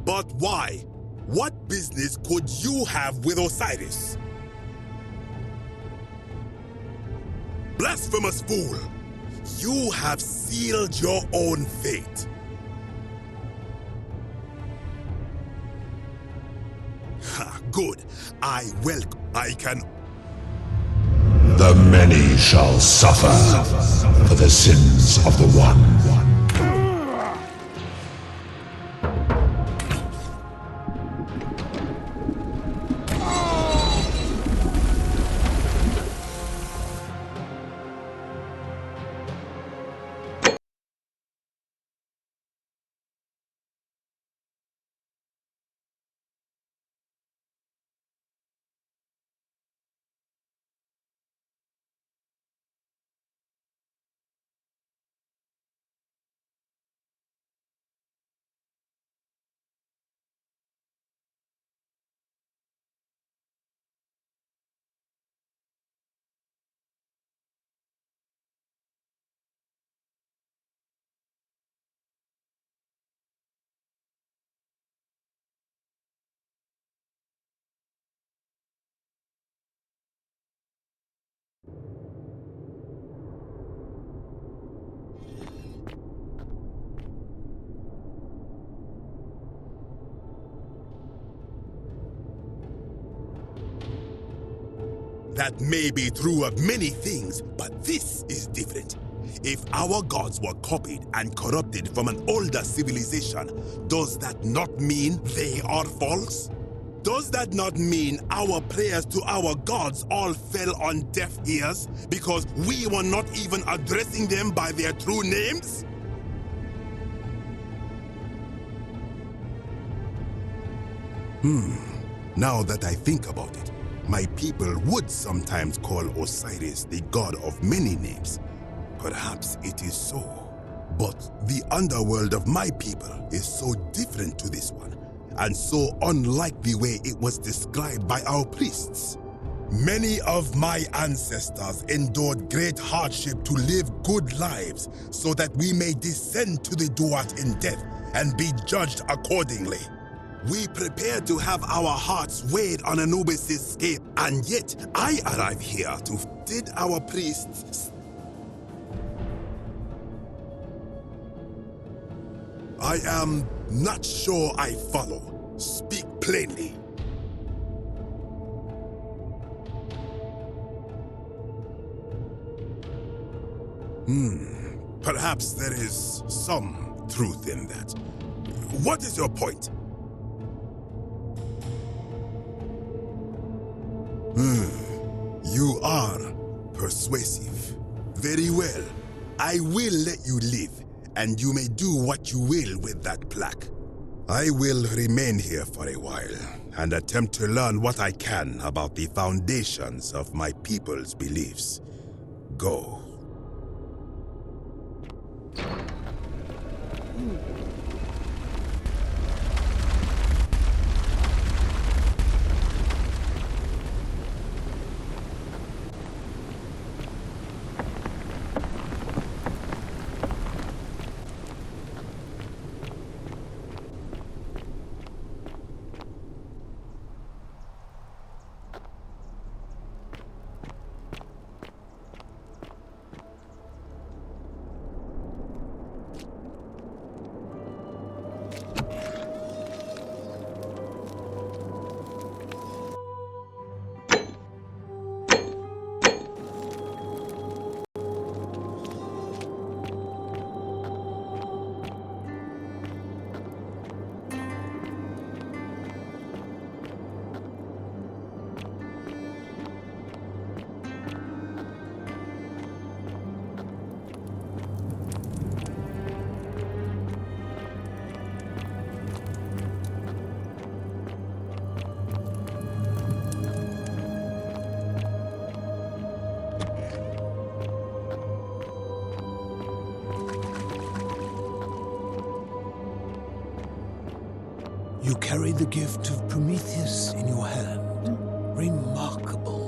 But why? What business could you have with Osiris? Blasphemous fool! You have sealed your own fate. Ha, good. I can... The many shall suffer for the sins of the one. That may be true of many things, but this is different. If our gods were copied and corrupted from an older civilization, does that not mean they are false? Does that not mean our prayers to our gods all fell on deaf ears because we were not even addressing them by their true names? Now that I think about it, my people would sometimes call Osiris the god of many names. Perhaps it is so. But the underworld of my people is so different to this one, and so unlike the way it was described by our priests. Many of my ancestors endured great hardship to live good lives so that we may descend to the Duat in death and be judged accordingly. We prepare to have our hearts weighed on Anubis' scale, and yet I arrive here to... Did our priests... I am not sure I follow. Speak plainly. Perhaps there is some truth in that. What is your point? You are persuasive. Very well. I will let you live, and you may do what you will with that plaque. I will remain here for a while and attempt to learn what I can about the foundations of my people's beliefs. Go. You carry the gift of Prometheus in your hand. Remarkable.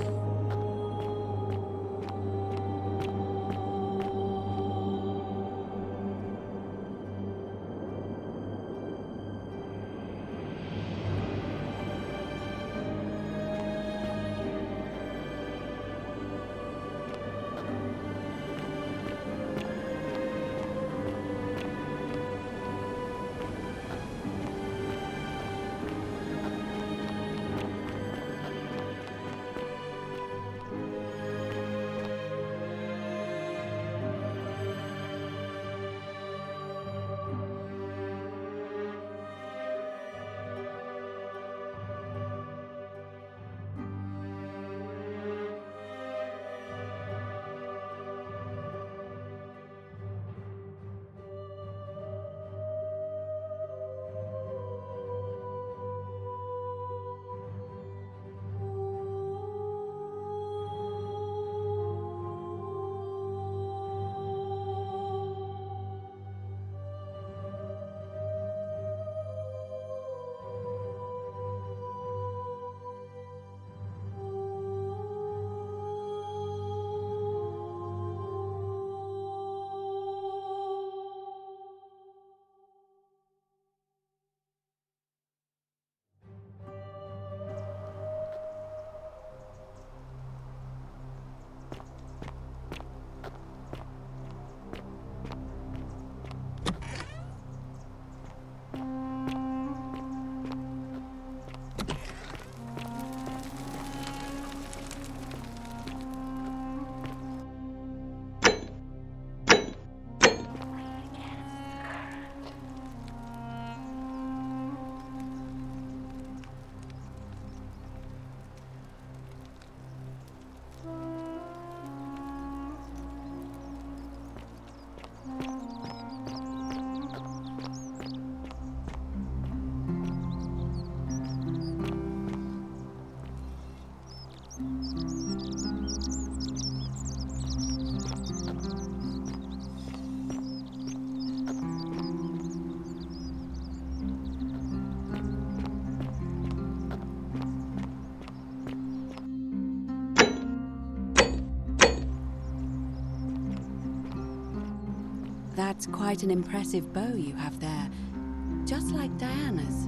That's quite an impressive bow you have there, just like Diana's.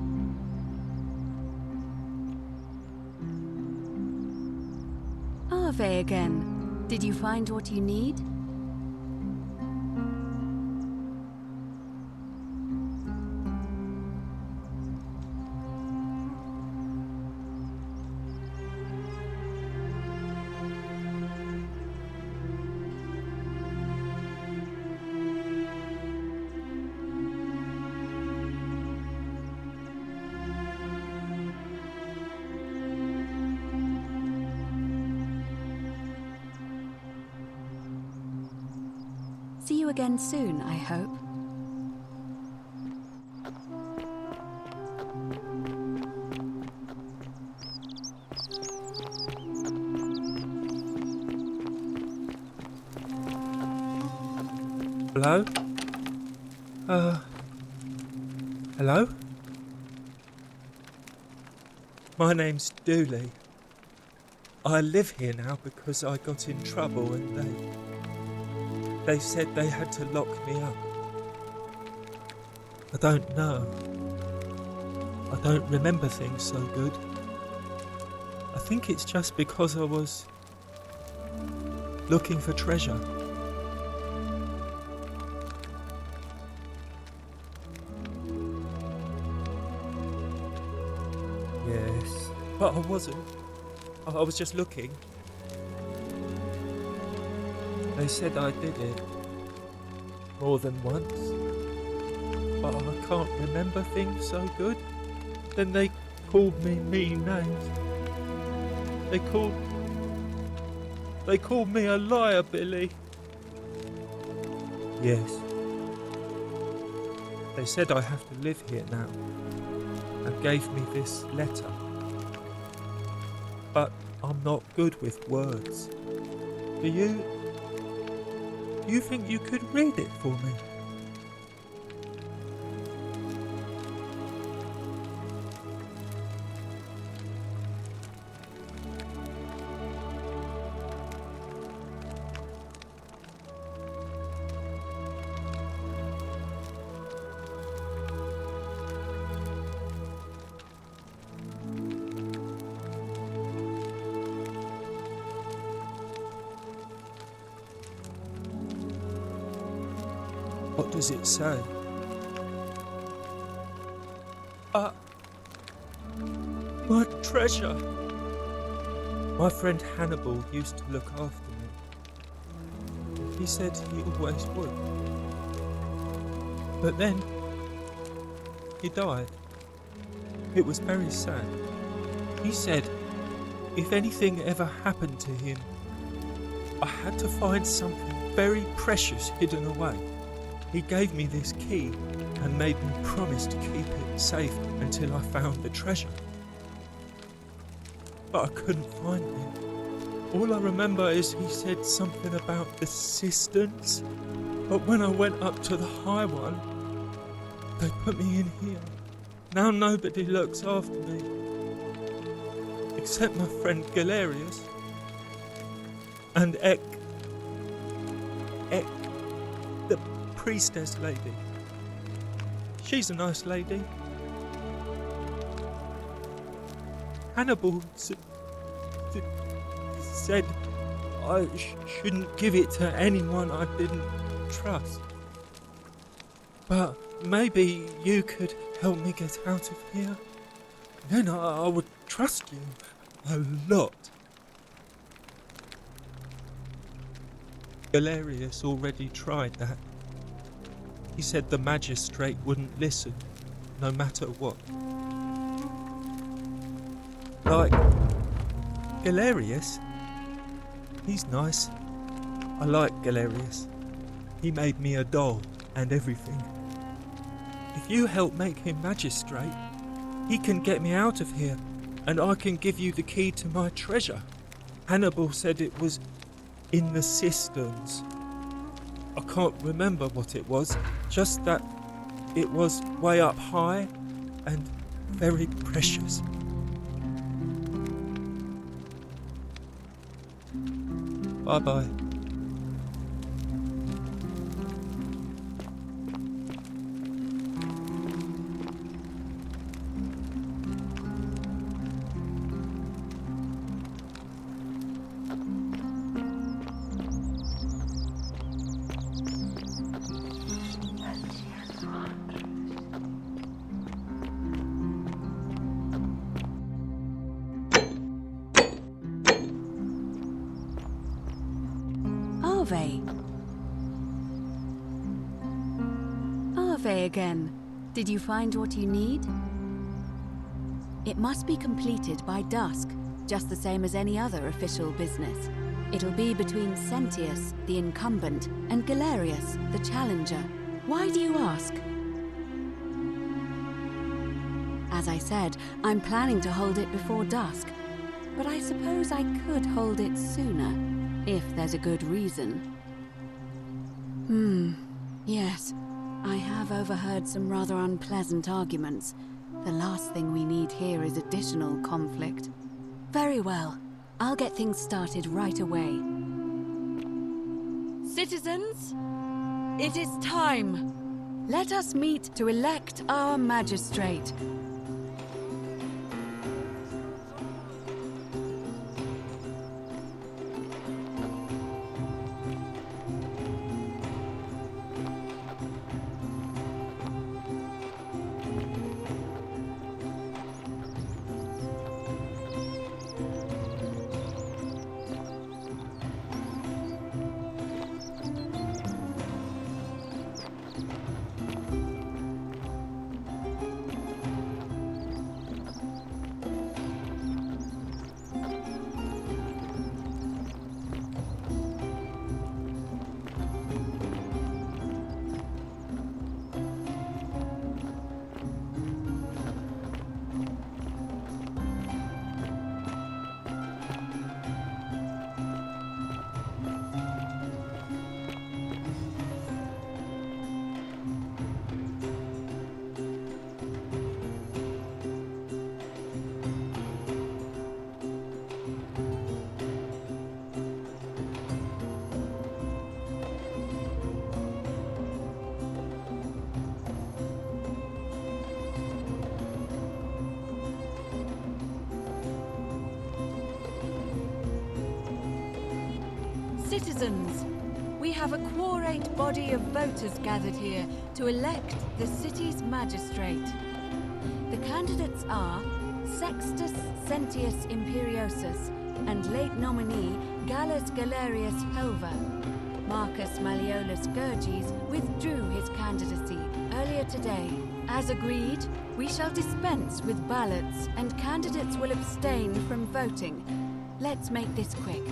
Arve again. Did you find what you need? See you again soon, I hope. Hello? Hello? My name's Dooley. I live here now because I got in trouble and they said they had to lock me up. I don't know. I don't remember things so good. I think it's just because I was looking for treasure. Yes, but I wasn't. I was just looking. They said I did it more than once, but I can't remember things so good. Then they called me mean names. They called me a liar, Billy. Yes. They said I have to live here now and gave me this letter. But I'm not good with words. Do you think you could read it for me? What does it say? My treasure! My friend Hannibal used to look after me. He said he always would. But then, he died. It was very sad. He said if anything ever happened to him, I had to find something very precious hidden away. He gave me this key and made me promise to keep it safe until I found the treasure. But I couldn't find it. All I remember is he said something about the cisterns, but when I went up to the high one, they put me in here. Now nobody looks after me, except my friend Galerius and Ek, the priestess lady. She's a nice lady. Hannibal said I shouldn't give it to anyone I didn't trust. But maybe you could help me get out of here. Then I would trust you a lot. Galerius already tried that. He said the magistrate wouldn't listen, no matter what. Like, Galerius, he's nice. I like Galerius. He made me a doll and everything. If you help make him magistrate, he can get me out of here, and I can give you the key to my treasure. Hannibal said it was in the cisterns. I can't remember what it was, just that it was way up high and very precious. Bye-bye. Arve. Arve again. Did you find what you need? It must be completed by dusk, just the same as any other official business. It'll be between Sentius, the incumbent, and Galerius, the challenger. Why do you ask? As I said, I'm planning to hold it before dusk, but I suppose I could hold it sooner, if there's a good reason. Yes. I have overheard some rather unpleasant arguments. The last thing we need here is additional conflict. Very well. I'll get things started right away. Citizens, it is time. Let us meet to elect our magistrate. Citizens, we have a quorate body of voters gathered here to elect the city's magistrate. The candidates are Sextus Sentius Imperiosus and late nominee Gallus Galerius Helva. Marcus Malleolus Gurges withdrew his candidacy earlier today. As agreed, we shall dispense with ballots and candidates will abstain from voting. Let's make this quick.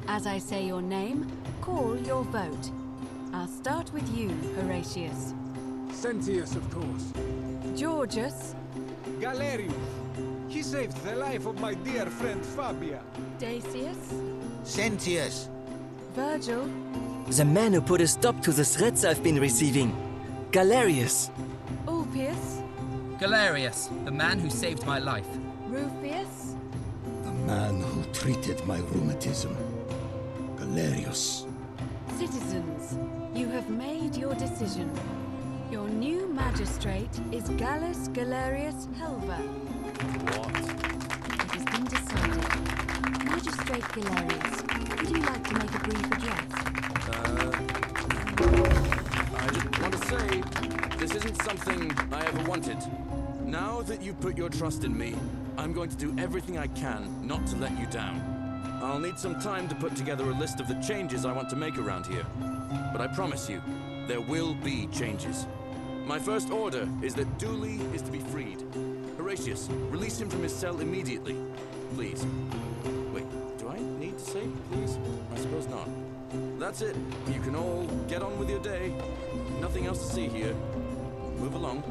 As I say your name, call your vote. I'll start with you, Horatius. Sentius, of course. Georgius. Galerius. He saved the life of my dear friend Fabia. Dacius. Sentius. Virgil. The man who put a stop to the threats I've been receiving. Galerius. Ulpius. Galerius, the man who saved my life. Rufius. The man who treated my rheumatism. Galerius. Citizens, you have made your decision. Your new magistrate is Gallus Galerius Helva. What? It has been decided. Magistrate Galerius, would you like to make a brief address? I just want to say, this isn't something I ever wanted. Now that you've put your trust in me, I'm going to do everything I can not to let you down. I'll need some time to put together a list of the changes I want to make around here. But I promise you, there will be changes. My first order is that Dooley is to be freed. Horatius, release him from his cell immediately. Please. Wait, do I need to say please? I suppose not. That's it. You can all get on with your day. Nothing else to see here. Move along.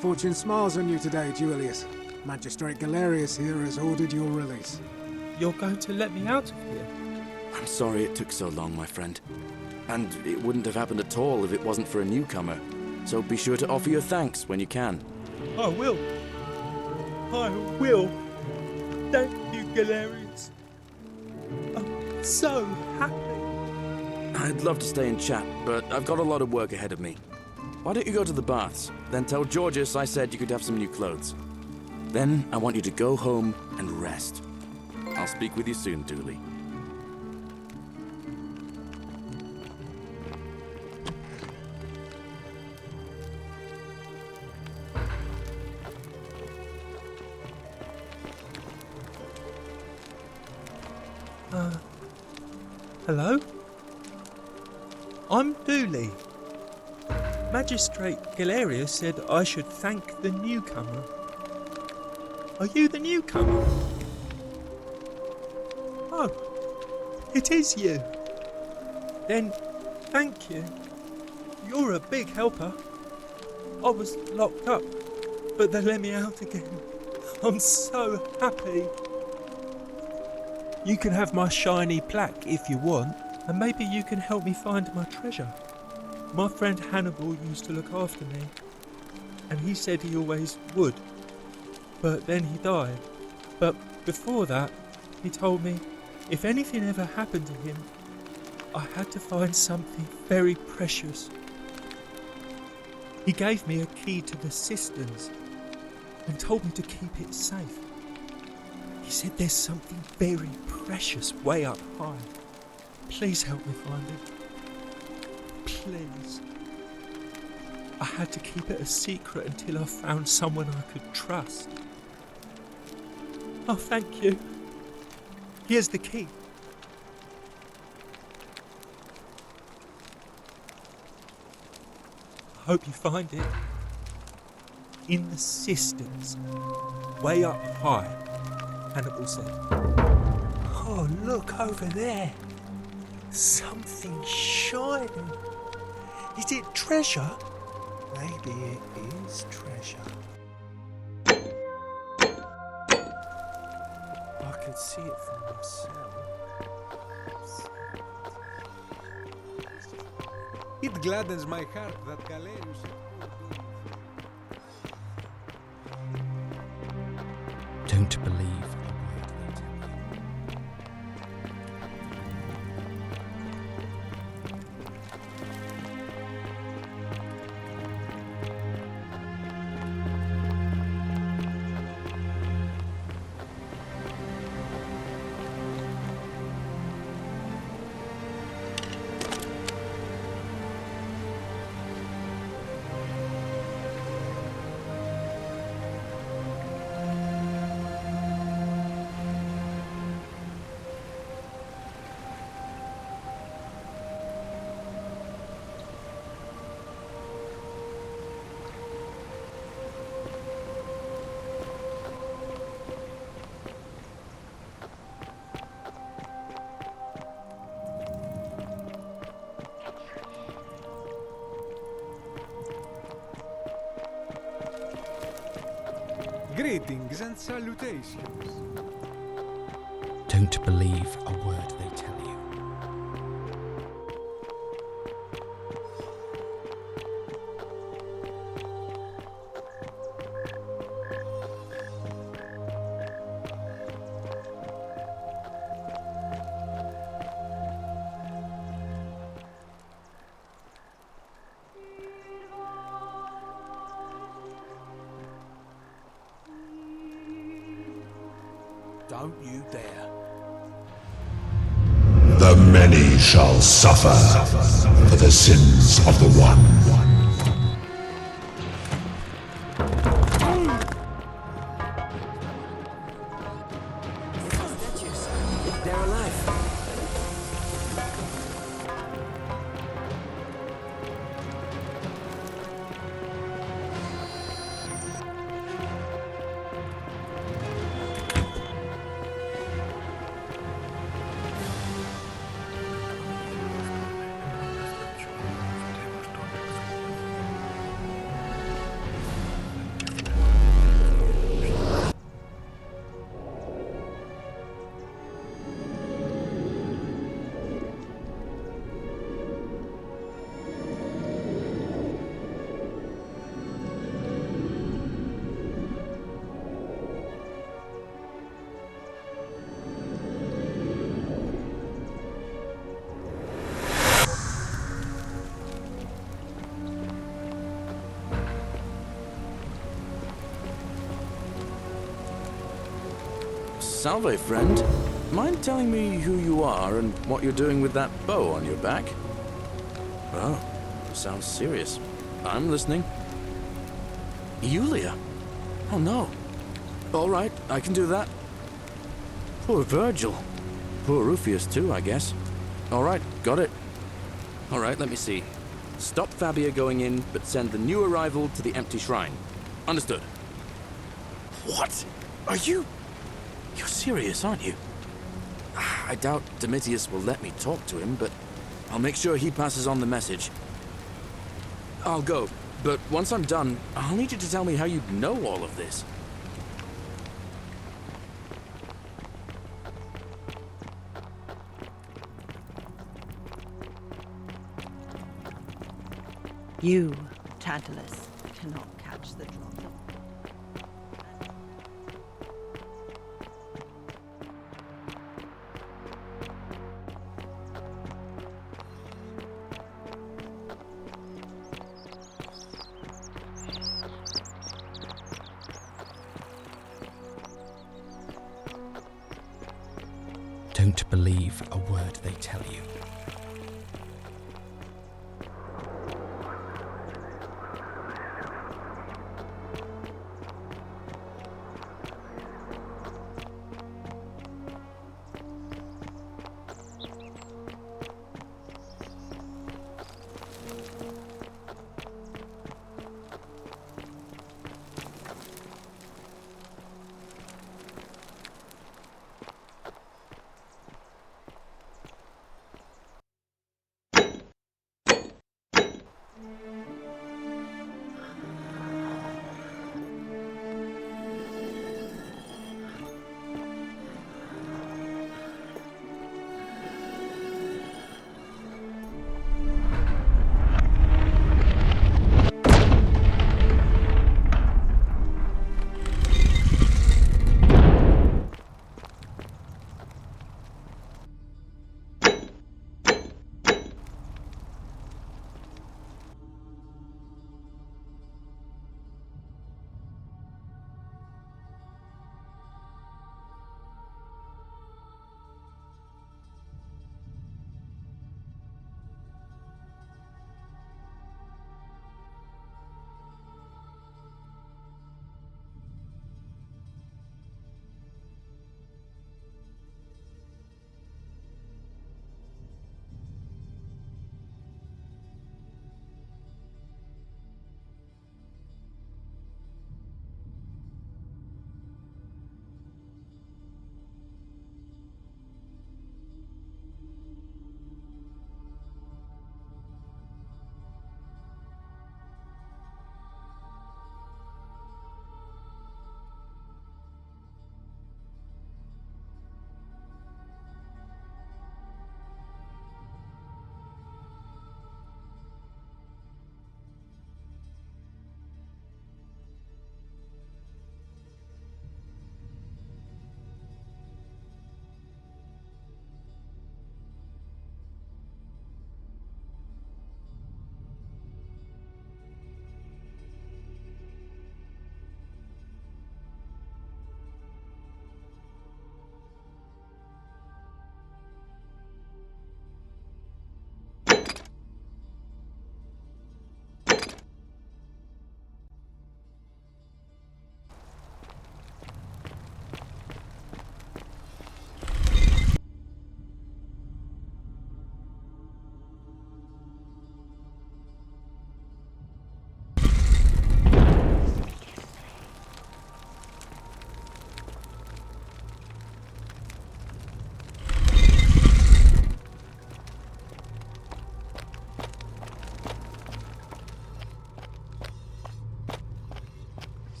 Fortune smiles on you today, Julius. Magistrate Galerius here has ordered your release. You're going to let me out of here? I'm sorry it took so long, my friend. And it wouldn't have happened at all if it wasn't for a newcomer. So be sure to offer your thanks when you can. I will. I will. Thank you, Galerius. I'm so happy. I'd love to stay and chat, but I've got a lot of work ahead of me. Why don't you go to the baths? Then tell Georges I said you could have some new clothes. Then I want you to go home and rest. I'll speak with you soon, Dooley. Hello? I'm Dooley. Magistrate Galerius said I should thank the newcomer. Are you the newcomer? Oh, it is you. Then, thank you. You're a big helper. I was locked up, but they let me out again. I'm so happy. You can have my shiny plaque if you want, and maybe you can help me find my treasure. My friend Hannibal used to look after me, and he said he always would, but then he died. But before that, he told me if anything ever happened to him, I had to find something very precious. He gave me a key to the cisterns and told me to keep it safe. He said there's something very precious way up high. Please help me find it. Please. I had to keep it a secret until I found someone I could trust. Oh, thank you. Here's the key. I hope you find it. In the cisterns, way up high, Hannibal said. Oh, look over there. Something shining. Is it treasure? Maybe it is treasure. I could see it for myself. It gladdens my heart that Galerius... Don't believe. Greetings and salutations. Don't believe a word they tell you. Don't you dare. The many shall suffer for the sins of the one. They're alive. Salve, friend. Mind telling me who you are and what you're doing with that bow on your back? Oh, sounds serious. I'm listening. Julia? Oh no. All right, I can do that. Poor Virgil. Poor Rufius too, I guess. All right, got it. All right, let me see. Stop Fabia going in, but send the new arrival to the empty shrine. Understood. What? Are you... You're serious, aren't you? I doubt Domitius will let me talk to him, but I'll make sure he passes on the message. I'll go, but once I'm done, I'll need you to tell me how you know all of this. You, Tantalus, cannot catch the drop. Don't believe a word they tell you.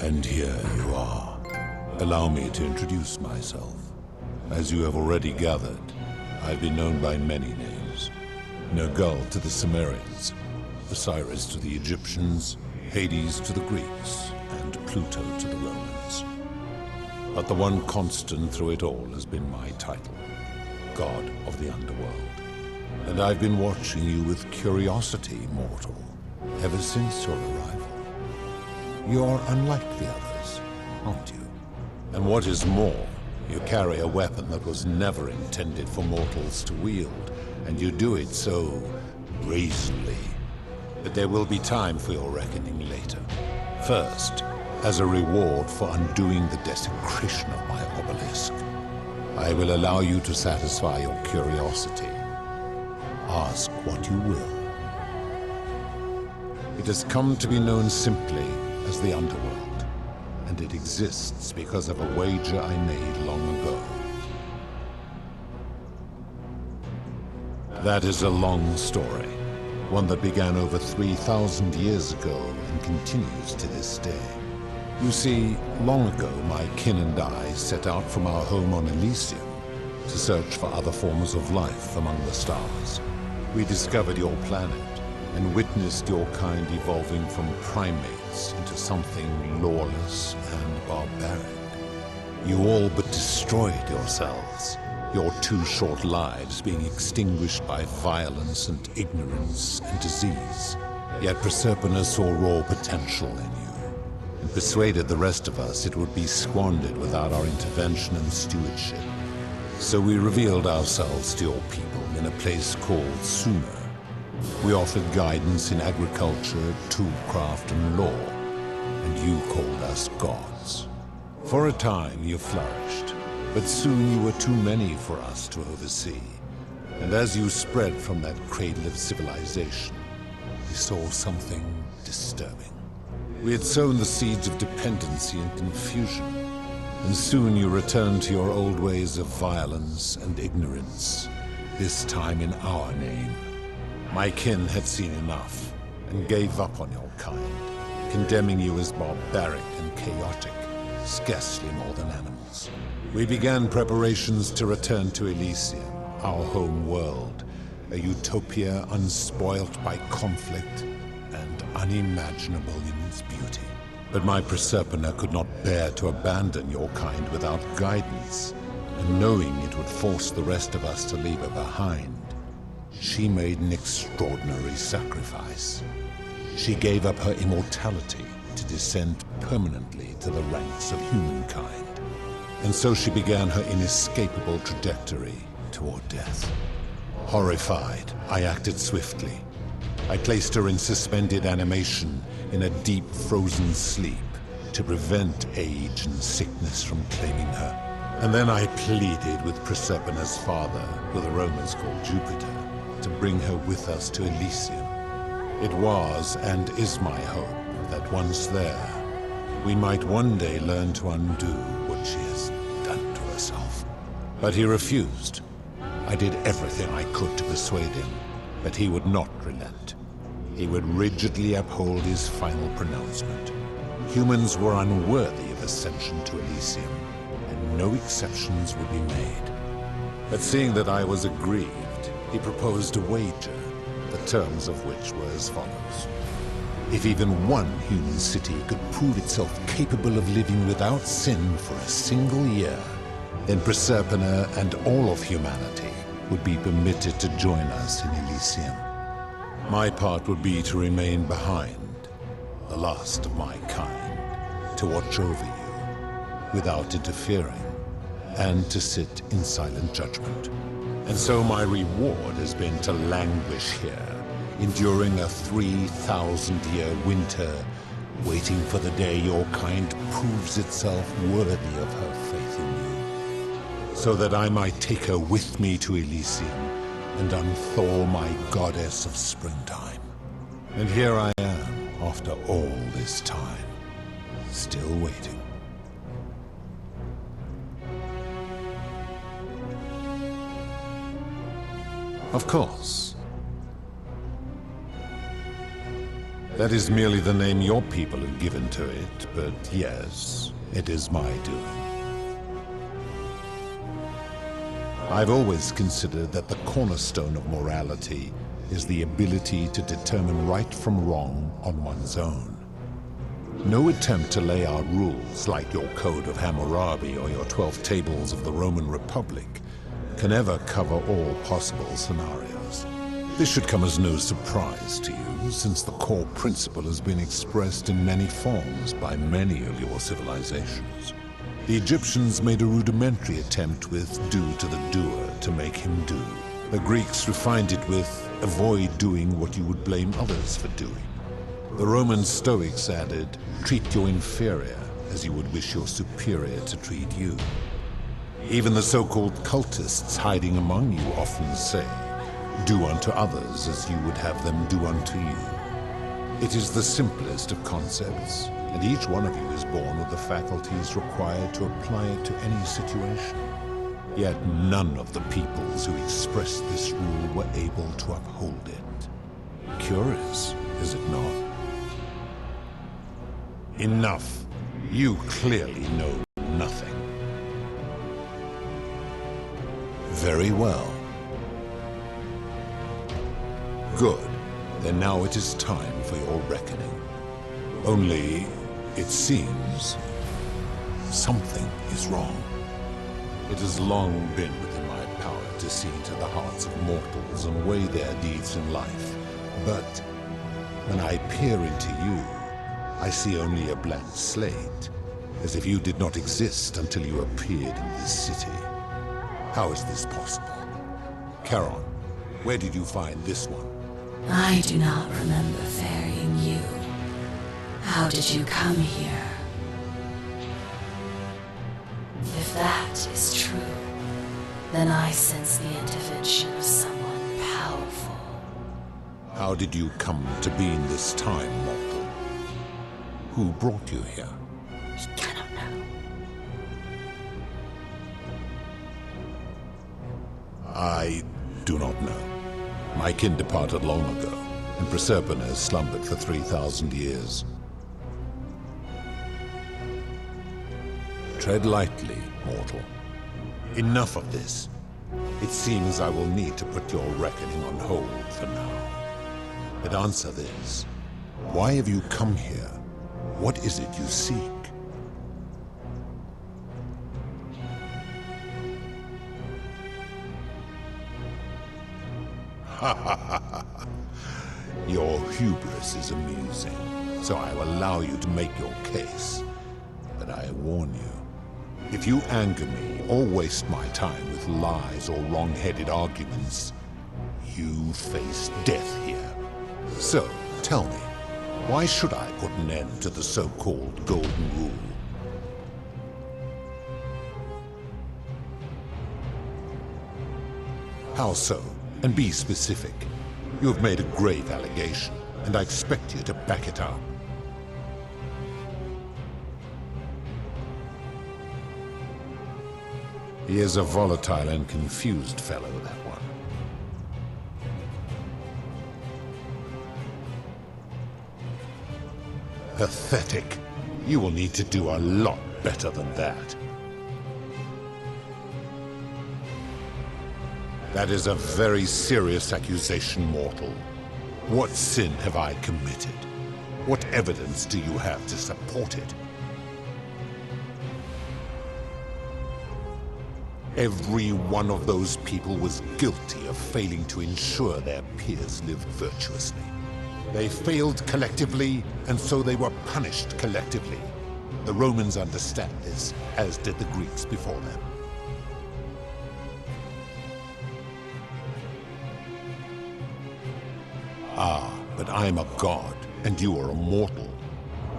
And here you are. Allow me to introduce myself. As you have already gathered, I've been known by many names. Nergal to the Sumerians, Osiris to the Egyptians, Hades to the Greeks, and Pluto to the Romans. But the one constant through it all has been my title, God of the Underworld. And I've been watching you with curiosity, mortal, ever since your arrival. You're unlike the others, aren't you? And what is more, you carry a weapon that was never intended for mortals to wield, and you do it so brazenly. But there will be time for your reckoning later. First, as a reward for undoing the desecration of my obelisk, I will allow you to satisfy your curiosity. Ask what you will. It has come to be known simply as the Underworld, and it exists because of a wager I made long ago. That is a long story, one that began over 3,000 years ago and continues to this day. You see, long ago my kin and I set out from our home on Elysium to search for other forms of life among the stars. We discovered your planet and witnessed your kind evolving from primates into something lawless and barbaric. You all but destroyed yourselves, your 2 short lives being extinguished by violence and ignorance and disease. Yet Proserpina saw raw potential in you, and persuaded the rest of us it would be squandered without our intervention and stewardship. So we revealed ourselves to your people in a place called Sumer. We offered guidance in agriculture, toolcraft, and law, and you called us gods. For a time you flourished, but soon you were too many for us to oversee. And as you spread from that cradle of civilization, we saw something disturbing. We had sown the seeds of dependency and confusion, and soon you returned to your old ways of violence and ignorance, this time in our name. My kin had seen enough, and gave up on your kind, condemning you as barbaric and chaotic, scarcely more than animals. We began preparations to return to Elysium, our home world, a utopia unspoilt by conflict and unimaginable in its beauty. But my Proserpina could not bear to abandon your kind without guidance, and knowing it would force the rest of us to leave her behind, she made an extraordinary sacrifice. She gave up her immortality to descend permanently to the ranks of humankind. And so she began her inescapable trajectory toward death. Horrified, I acted swiftly. I placed her in suspended animation in a deep frozen sleep to prevent age and sickness from claiming her. And then I pleaded with Proserpina's father, who the Romans called Jupiter, to bring her with us to Elysium. It was and is my hope that once there, we might one day learn to undo what she has done to herself. But he refused. I did everything I could to persuade him, but he would not relent. He would rigidly uphold his final pronouncement. Humans were unworthy of ascension to Elysium, and no exceptions would be made. But seeing that I was aggrieved, he proposed a wager, the terms of which were as follows. If even one human city could prove itself capable of living without sin for a single year, then Proserpina and all of humanity would be permitted to join us in Elysium. My part would be to remain behind, the last of my kind, to watch over you, without interfering, and to sit in silent judgment. And so my reward has been to languish here, enduring a 3,000-year winter, waiting for the day your kind proves itself worthy of her faith in you, so that I might take her with me to Elysium and unthaw my goddess of springtime. And here I am, after all this time, still waiting. Of course, That is merely the name your people have given to it, but yes, it is my doing. I've always considered that the cornerstone of morality is the ability to determine right from wrong on one's own. No attempt to lay out rules like your Code of Hammurabi or your 12 Tables of the Roman Republic can ever cover all possible scenarios. This should come as no surprise to you, since the core principle has been expressed in many forms by many of your civilizations. The Egyptians made a rudimentary attempt with do to the doer to make him do. The Greeks refined it with avoid doing what you would blame others for doing. The Roman Stoics added, treat your inferior as you would wish your superior to treat you. Even the so-called cultists hiding among you often say, do unto others as you would have them do unto you. It is the simplest of concepts, and each one of you is born with the faculties required to apply it to any situation. Yet none of the peoples who expressed this rule were able to uphold it. Curious, is it not? Enough. You clearly know nothing. Very well. Good. Then now it is time for your reckoning. Only, it seems, something is wrong. It has long been within my power to see into the hearts of mortals and weigh their deeds in life. But when I peer into you, I see only a blank slate, as if you did not exist until you appeared in this city. How is this possible? Charon, where did you find this one? I do not remember ferrying you. How did you come here? If that is true, then I sense the intervention of someone powerful. How did you come to be in this time, mortal? Who brought you here? He cannot know. I do not know. My kin departed long ago, and Proserpine has slumbered for 3,000 years. Tread lightly, mortal. Enough of this. It seems I will need to put your reckoning on hold for now. But answer this. Why have you come here? What is it you seek? Ha ha ha ha. Your hubris is amusing, so I will allow you to make your case. But I warn you, if you anger me or waste my time with lies or wrong-headed arguments, you face death here. So, tell me, why should I put an end to the so-called Golden Rule? How so? And be specific. You have made a grave allegation, and I expect you to back it up. He is a volatile and confused fellow, that one. Pathetic. You will need to do a lot better than that. That is a very serious accusation, mortal. What sin have I committed? What evidence do you have to support it? Every one of those people was guilty of failing to ensure their peers lived virtuously. They failed collectively, and so they were punished collectively. The Romans understand this, as did the Greeks before them. Ah, but I'm a god, and you are a mortal.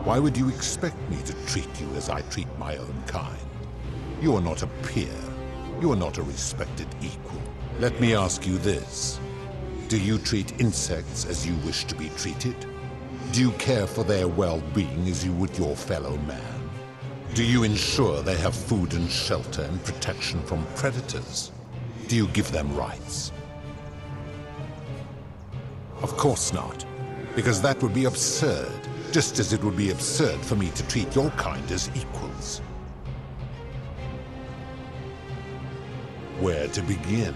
Why would you expect me to treat you as I treat my own kind? You are not a peer. You are not a respected equal. Let me ask you this. Do you treat insects as you wish to be treated? Do you care for their well-being as you would your fellow man? Do you ensure they have food and shelter and protection from predators? Do you give them rights? Of course not. Because that would be absurd, just as it would be absurd for me to treat your kind as equals. Where to begin?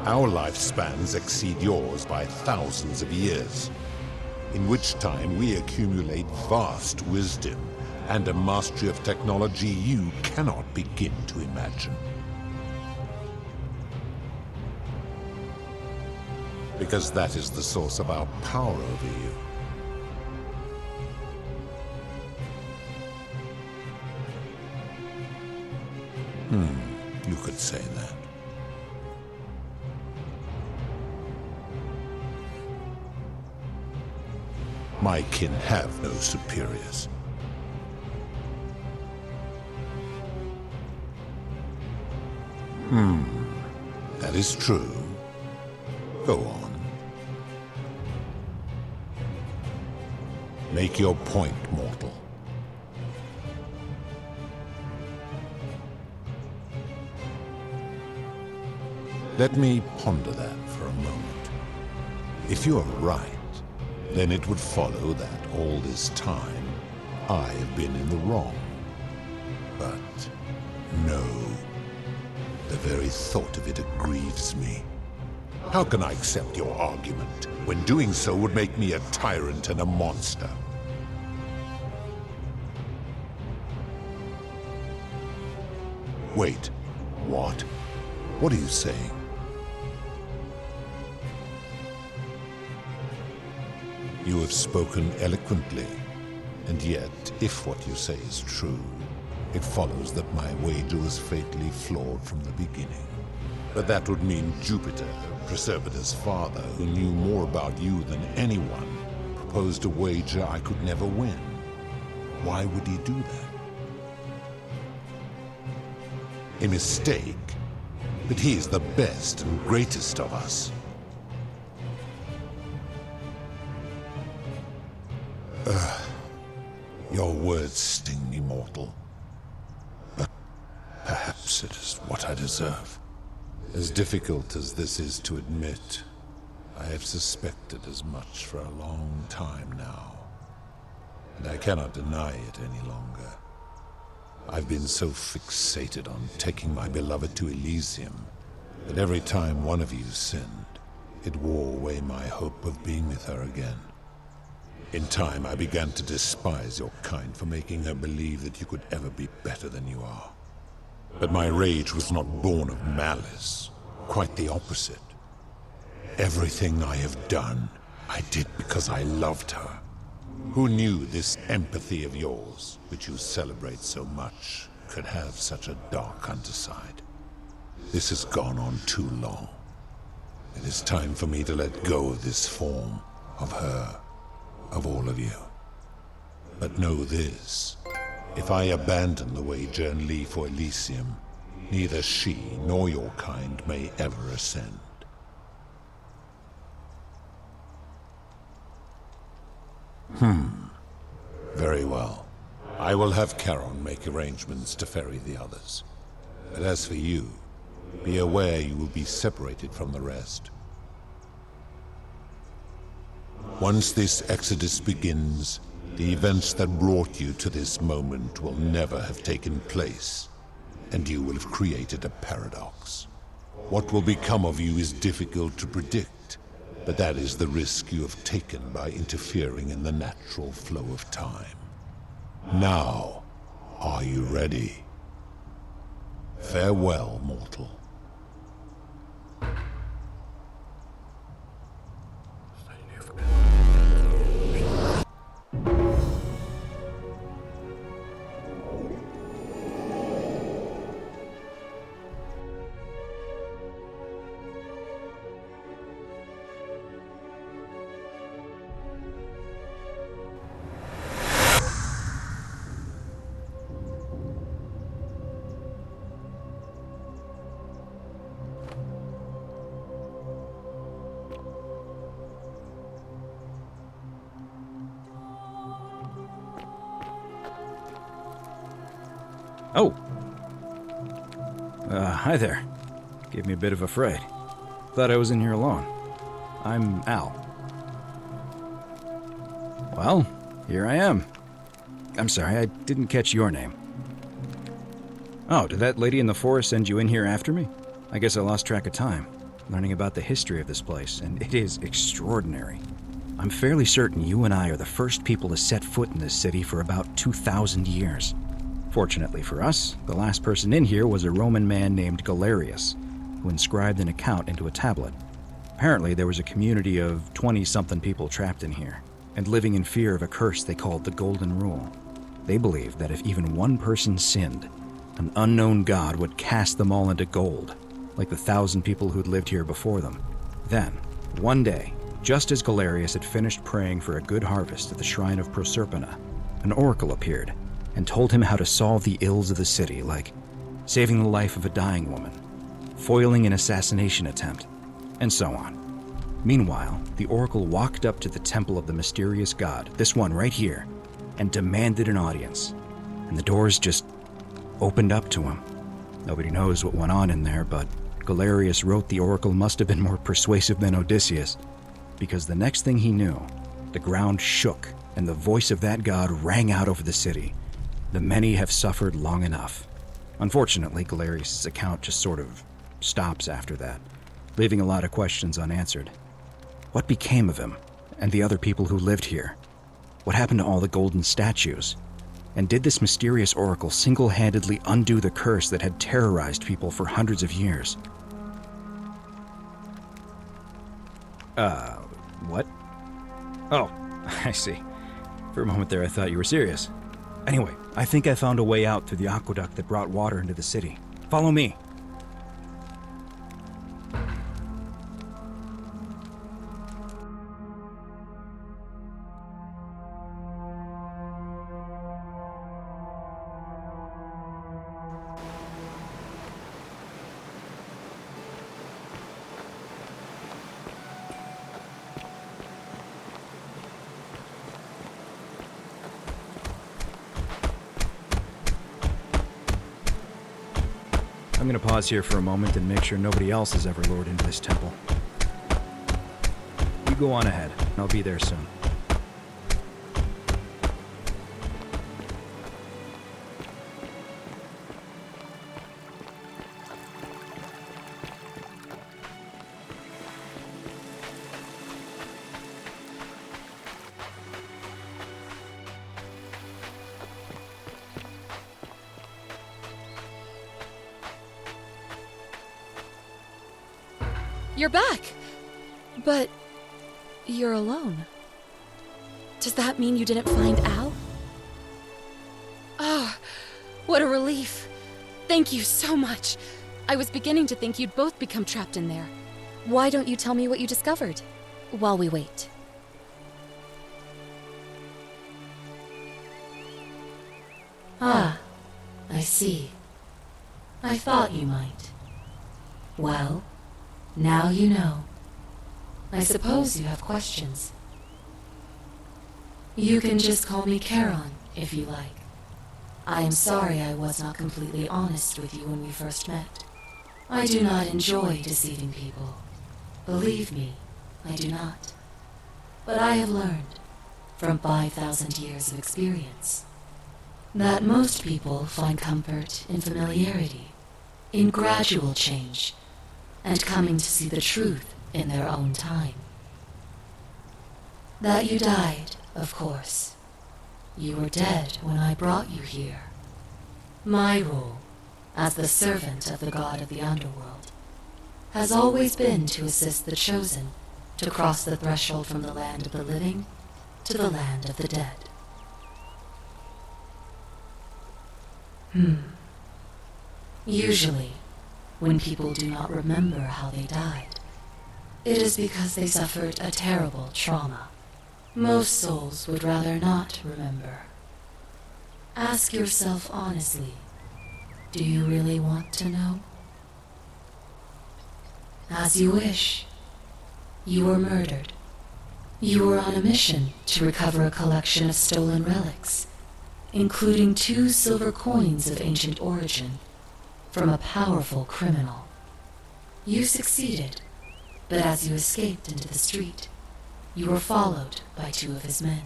Our lifespans exceed yours by thousands of years, in which time we accumulate vast wisdom and a mastery of technology you cannot begin to imagine. Because that is the source of our power over you. You could say that. My kin have no superiors. That is true. Go on. Make your point, mortal. Let me ponder that for a moment. If you are right, then it would follow that all this time I have been in the wrong. But no. The very thought of it grieves me. How can I accept your argument when doing so would make me a tyrant and a monster? Wait, what? What are you saying? You have spoken eloquently, and yet, if what you say is true, it follows that my wager was fatally flawed from the beginning. But that would mean Jupiter, Preservator's father, who knew more about you than anyone, proposed a wager I could never win. Why would he do that? A mistake, but he is the best and greatest of us. Your words sting me, mortal. But perhaps it is what I deserve. As difficult as this is to admit, I have suspected as much for a long time now. And I cannot deny it any longer. I've been so fixated on taking my beloved to Elysium that every time one of you sinned, it wore away my hope of being with her again. In time, I began to despise your kind for making her believe that you could ever be better than you are. But my rage was not born of malice. Quite the opposite. Everything I have done, I did because I loved her. Who knew this empathy of yours, which you celebrate so much, could have such a dark underside? This has gone on too long. It is time for me to let go of this form, of her, of all of you. But know this. If I abandon the wager and leave for Elysium, neither she nor your kind may ever ascend. Very well. I will have Charon make arrangements to ferry the others. But as for you, be aware you will be separated from the rest. Once this exodus begins, the events that brought you to this moment will never have taken place, and you will have created a paradox. What will become of you is difficult to predict, but that is the risk you have taken by interfering in the natural flow of time. Now, are you ready? Farewell, mortal. Oh. Hi there. Gave me a bit of a fright. Thought I was in here alone. I'm Al. Well, here I am. I'm sorry, I didn't catch your name. Oh, did that lady in the forest send you in here after me? I guess I lost track of time, learning about the history of this place, and it is extraordinary. I'm fairly certain you and I are the first people to set foot in this city for about 2,000 years. Fortunately for us, the last person in here was a Roman man named Galerius, who inscribed an account into a tablet. Apparently, there was a community of 20-something people trapped in here, and living in fear of a curse they called the Golden Rule. They believed that if even one person sinned, an unknown god would cast them all into gold, like the 1,000 people who'd lived here before them. Then, one day, just as Galerius had finished praying for a good harvest at the shrine of Proserpina, an oracle appeared and told him how to solve the ills of the city, like saving the life of a dying woman, foiling an assassination attempt, and so on. Meanwhile, the oracle walked up to the temple of the mysterious god, this one right here, and demanded an audience. And the doors just opened up to him. Nobody knows what went on in there, but Galerius wrote the oracle must have been more persuasive than Odysseus, because the next thing he knew, the ground shook and the voice of that god rang out over the city. The many have suffered long enough. Unfortunately, Galerius' account just sort of stops after that, leaving a lot of questions unanswered. What became of him and the other people who lived here? What happened to all the golden statues? And did this mysterious oracle single-handedly undo the curse that had terrorized people for hundreds of years? What? Oh, I see. For a moment there I thought you were serious. Anyway, I think I found a way out through the aqueduct that brought water into the city. Follow me. I'm gonna pause here for a moment and make sure nobody else has ever lured into this temple. You go on ahead, and I'll be there soon. You're back! But you're alone. Does that mean you didn't find Al? Oh, what a relief. Thank you so much. I was beginning to think you'd both become trapped in there. Why don't you tell me what you discovered while we wait? Ah, I see. I thought you might. Well, now you know. I suppose you have questions. You can just call me Charon, if you like. I am sorry I was not completely honest with you when we first met. I do not enjoy deceiving people. Believe me, I do not. But I have learned, from 5,000 years of experience, that most people find comfort in familiarity, in gradual change, and coming to see the truth in their own time. That you died, of course. You were dead when I brought you here. My role, as the servant of the god of the underworld, has always been to assist the chosen to cross the threshold from the land of the living to the land of the dead. Usually, when people do not remember how they died, it is because they suffered a terrible trauma. Most souls would rather not remember. Ask yourself honestly, do you really want to know? As you wish. You were murdered. You were on a mission to recover a collection of stolen relics, including 2 silver coins of ancient origin, from a powerful criminal. You succeeded, but as you escaped into the street, you were followed by 2 of his men.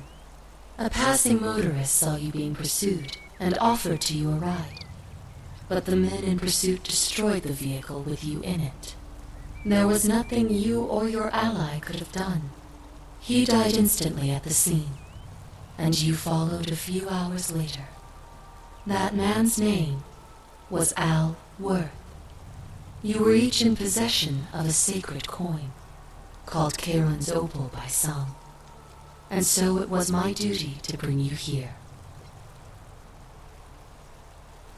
A passing motorist saw you being pursued and offered to you a ride. But the men in pursuit destroyed the vehicle with you in it. There was nothing you or your ally could have done. He died instantly at the scene, and you followed a few hours later. That man's name was Al Worth. You were each in possession of a sacred coin, called Charon's Opal by some, and so it was my duty to bring you here.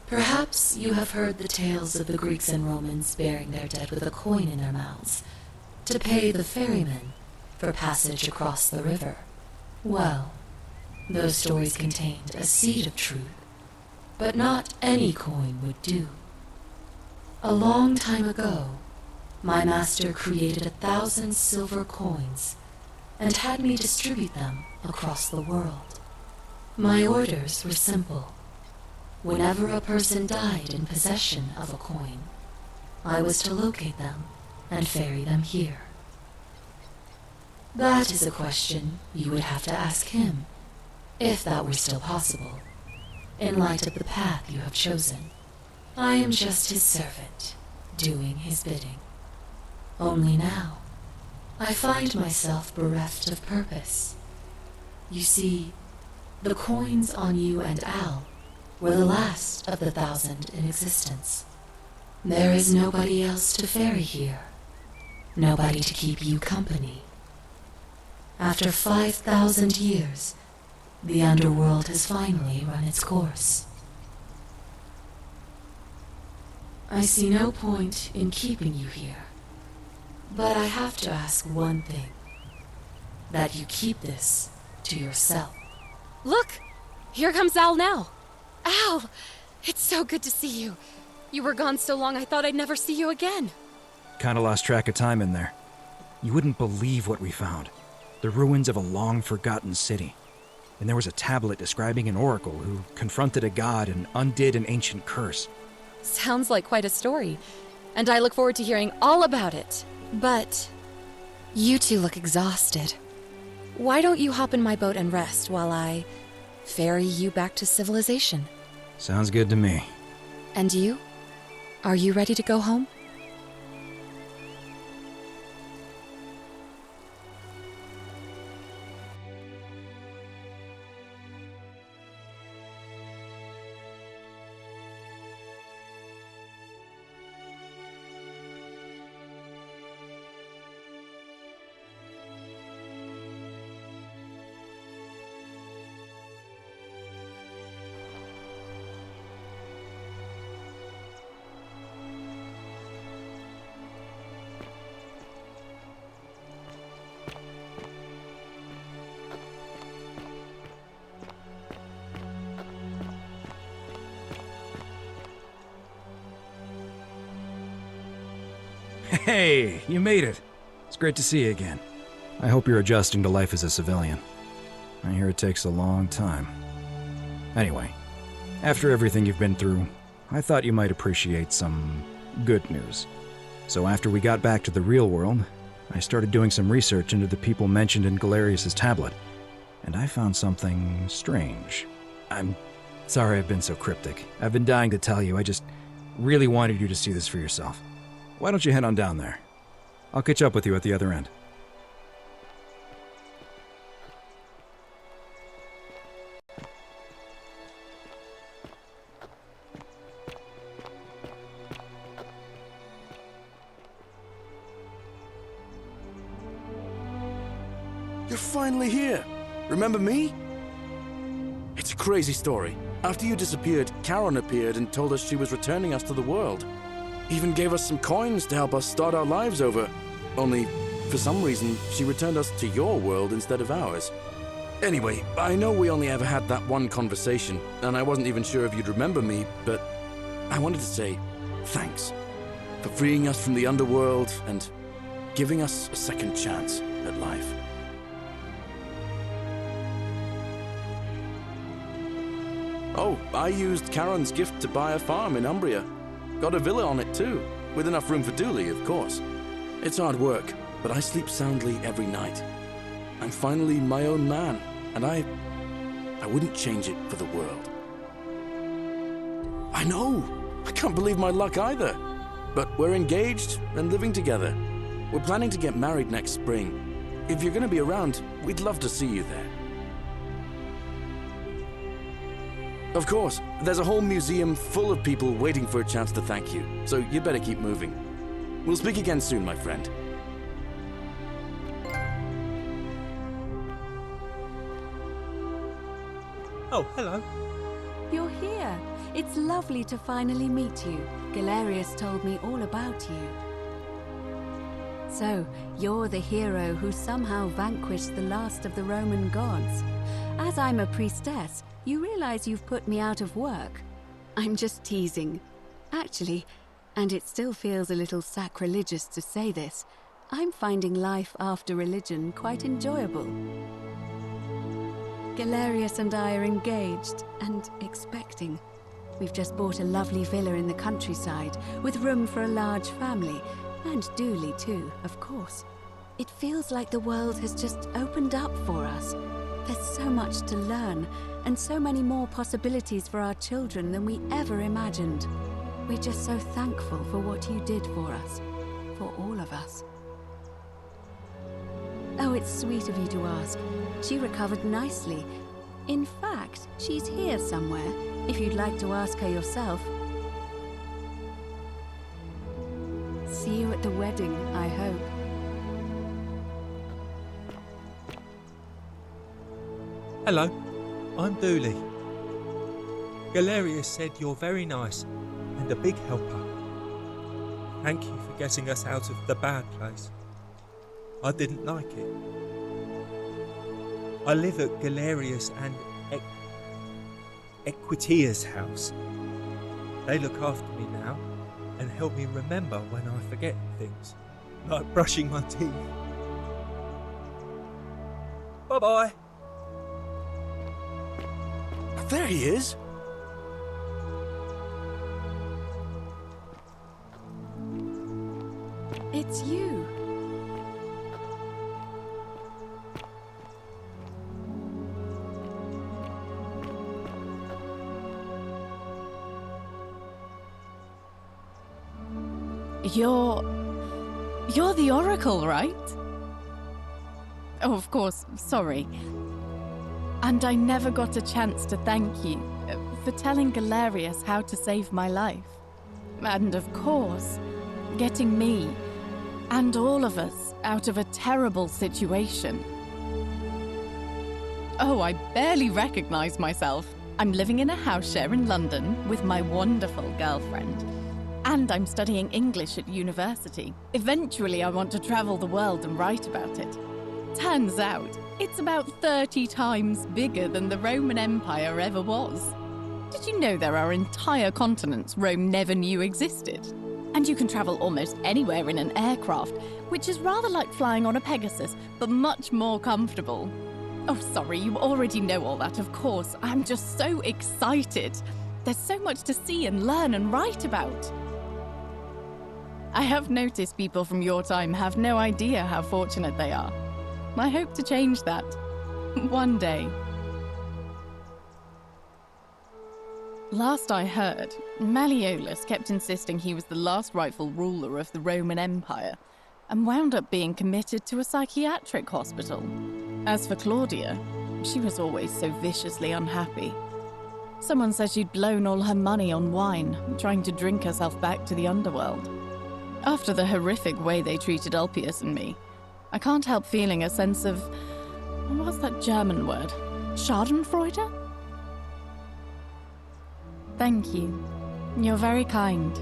Perhaps you have heard the tales of the Greeks and Romans burying their dead with a coin in their mouths to pay the ferryman for passage across the river. Well, those stories contained a seed of truth, but not any coin would do. A long time ago, my master created 1,000 silver coins and had me distribute them across the world. My orders were simple. Whenever a person died in possession of a coin, I was to locate them and ferry them here. That is a question you would have to ask him, if that were still possible, in light of the path you have chosen. I am just his servant, doing his bidding. Only now, I find myself bereft of purpose. You see, the coins on you and Al were the last of the 1,000 in existence. There is nobody else to ferry here, nobody to keep you company. After 5,000 years, the underworld has finally run its course. I see no point in keeping you here, but I have to ask one thing. That you keep this to yourself. Look! Here comes Al now. Al! It's so good to see you. You were gone so long I thought I'd never see you again. Kinda lost track of time in there. You wouldn't believe what we found. The ruins of a long-forgotten city. And there was a tablet describing an oracle who confronted a god and undid an ancient curse. Sounds like quite a story, and I look forward to hearing all about it. But you two look exhausted. Why don't you hop in my boat and rest while I ferry you back to civilization? Sounds good to me. And you? Are you ready to go home? Hey, you made it. It's great to see you again. I hope you're adjusting to life as a civilian. I hear it takes a long time. Anyway, after everything you've been through, I thought you might appreciate some good news. So after we got back to the real world, I started doing some research into the people mentioned in Galerius' tablet, and I found something strange. I'm sorry I've been so cryptic. I've been dying to tell you, I just really wanted you to see this for yourself. Why don't you head on down there? I'll catch up with you at the other end. You're finally here. Remember me? It's a crazy story. After you disappeared, Charon appeared and told us she was returning us to the world. Even gave us some coins to help us start our lives over. Only, for some reason, she returned us to your world instead of ours. Anyway, I know we only ever had that one conversation, and I wasn't even sure if you'd remember me, but I wanted to say thanks for freeing us from the underworld and giving us a second chance at life. Oh, I used Charon's gift to buy a farm in Umbria. Got a villa on it too, with enough room for Dooley, of course. It's hard work, but I sleep soundly every night. I'm finally my own man, and I I wouldn't change it for the world. I know! I can't believe my luck either. But we're engaged and living together. We're planning to get married next spring. If you're going to be around, we'd love to see you there. Of course, there's a whole museum full of people waiting for a chance to thank you, so you better keep moving. We'll speak again soon, my friend. Oh, hello. You're here. It's lovely to finally meet you. Galerius told me all about you. So, you're the hero who somehow vanquished the last of the Roman gods. As I'm a priestess, you realize you've put me out of work. I'm just teasing. Actually, and it still feels a little sacrilegious to say this, I'm finding life after religion quite enjoyable. Galerius and I are engaged and expecting. We've just bought a lovely villa in the countryside with room for a large family, and Dooley too, of course. It feels like the world has just opened up for us. There's so much to learn, and so many more possibilities for our children than we ever imagined. We're just so thankful for what you did for us, for all of us. Oh, it's sweet of you to ask. She recovered nicely. In fact, she's here somewhere, if you'd like to ask her yourself. See you at the wedding, I hope. Hello, I'm Dooley. Galerius said you're very nice and a big helper. Thank you for getting us out of the bad place. I didn't like it. I live at Galerius and Equitia's house. They look after me now and help me remember when I forget things, like brushing my teeth. Bye-bye. There he is! It's you. You're the Oracle, right? Oh, of course, sorry. And I never got a chance to thank you for telling Galerius how to save my life. And of course, getting me and all of us out of a terrible situation. Oh, I barely recognize myself. I'm living in a house share in London with my wonderful girlfriend. And I'm studying English at university. Eventually, I want to travel the world and write about it. Turns out, it's about 30 times bigger than the Roman Empire ever was. Did you know there are entire continents Rome never knew existed? And you can travel almost anywhere in an aircraft, which is rather like flying on a Pegasus, but much more comfortable. Oh, sorry, you already know all that, of course. I'm just so excited. There's so much to see and learn and write about. I have noticed people from your time have no idea how fortunate they are. I hope to change that. One day. Last I heard, Malleolus kept insisting he was the last rightful ruler of the Roman Empire, and wound up being committed to a psychiatric hospital. As for Claudia, she was always so viciously unhappy. Someone said she'd blown all her money on wine, trying to drink herself back to the underworld. After the horrific way they treated Ulpius and me, I can't help feeling a sense of... what's that German word? Schadenfreude? Thank you. You're very kind.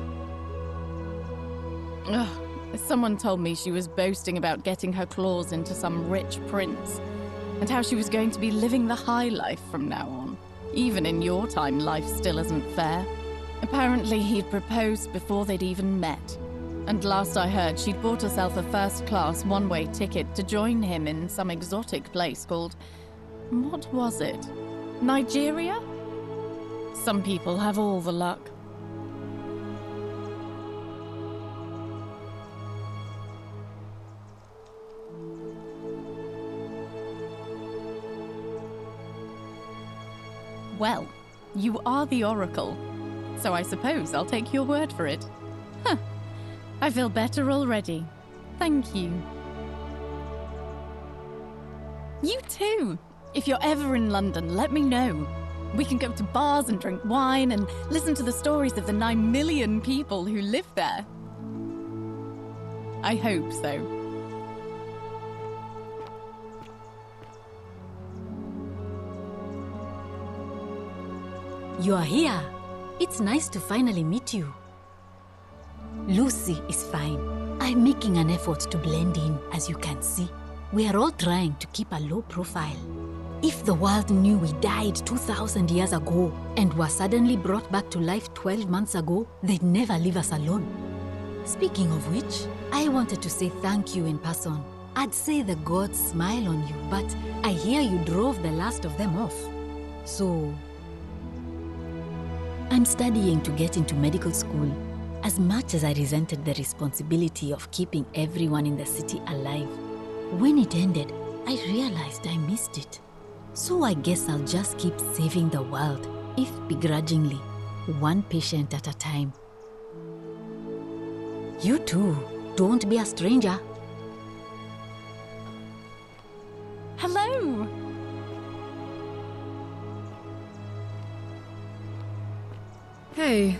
Ugh, someone told me she was boasting about getting her claws into some rich prince, and how she was going to be living the high life from now on. Even in your time, life still isn't fair. Apparently, he'd proposed before they'd even met. And last I heard, she'd bought herself a first-class one-way ticket to join him in some exotic place called... what was it? Nigeria? Some people have all the luck. Well, you are the Oracle, so I suppose I'll take your word for it. Huh. I feel better already. Thank you. You too! If you're ever in London, let me know. We can go to bars and drink wine and listen to the stories of the 9 million people who live there. I hope so. You are here. It's nice to finally meet you. Lucy is fine. I'm making an effort to blend in, as you can see. We are all trying to keep a low profile. If the world knew we died 2,000 years ago and were suddenly brought back to life 12 months ago, they'd never leave us alone. Speaking of which, I wanted to say thank you in person. I'd say the gods smile on you, but I hear you drove the last of them off. So, I'm studying to get into medical school. As much as I resented the responsibility of keeping everyone in the city alive, when it ended, I realized I missed it. So I guess I'll just keep saving the world, if begrudgingly, one patient at a time. You too, don't be a stranger. Hello! Hey.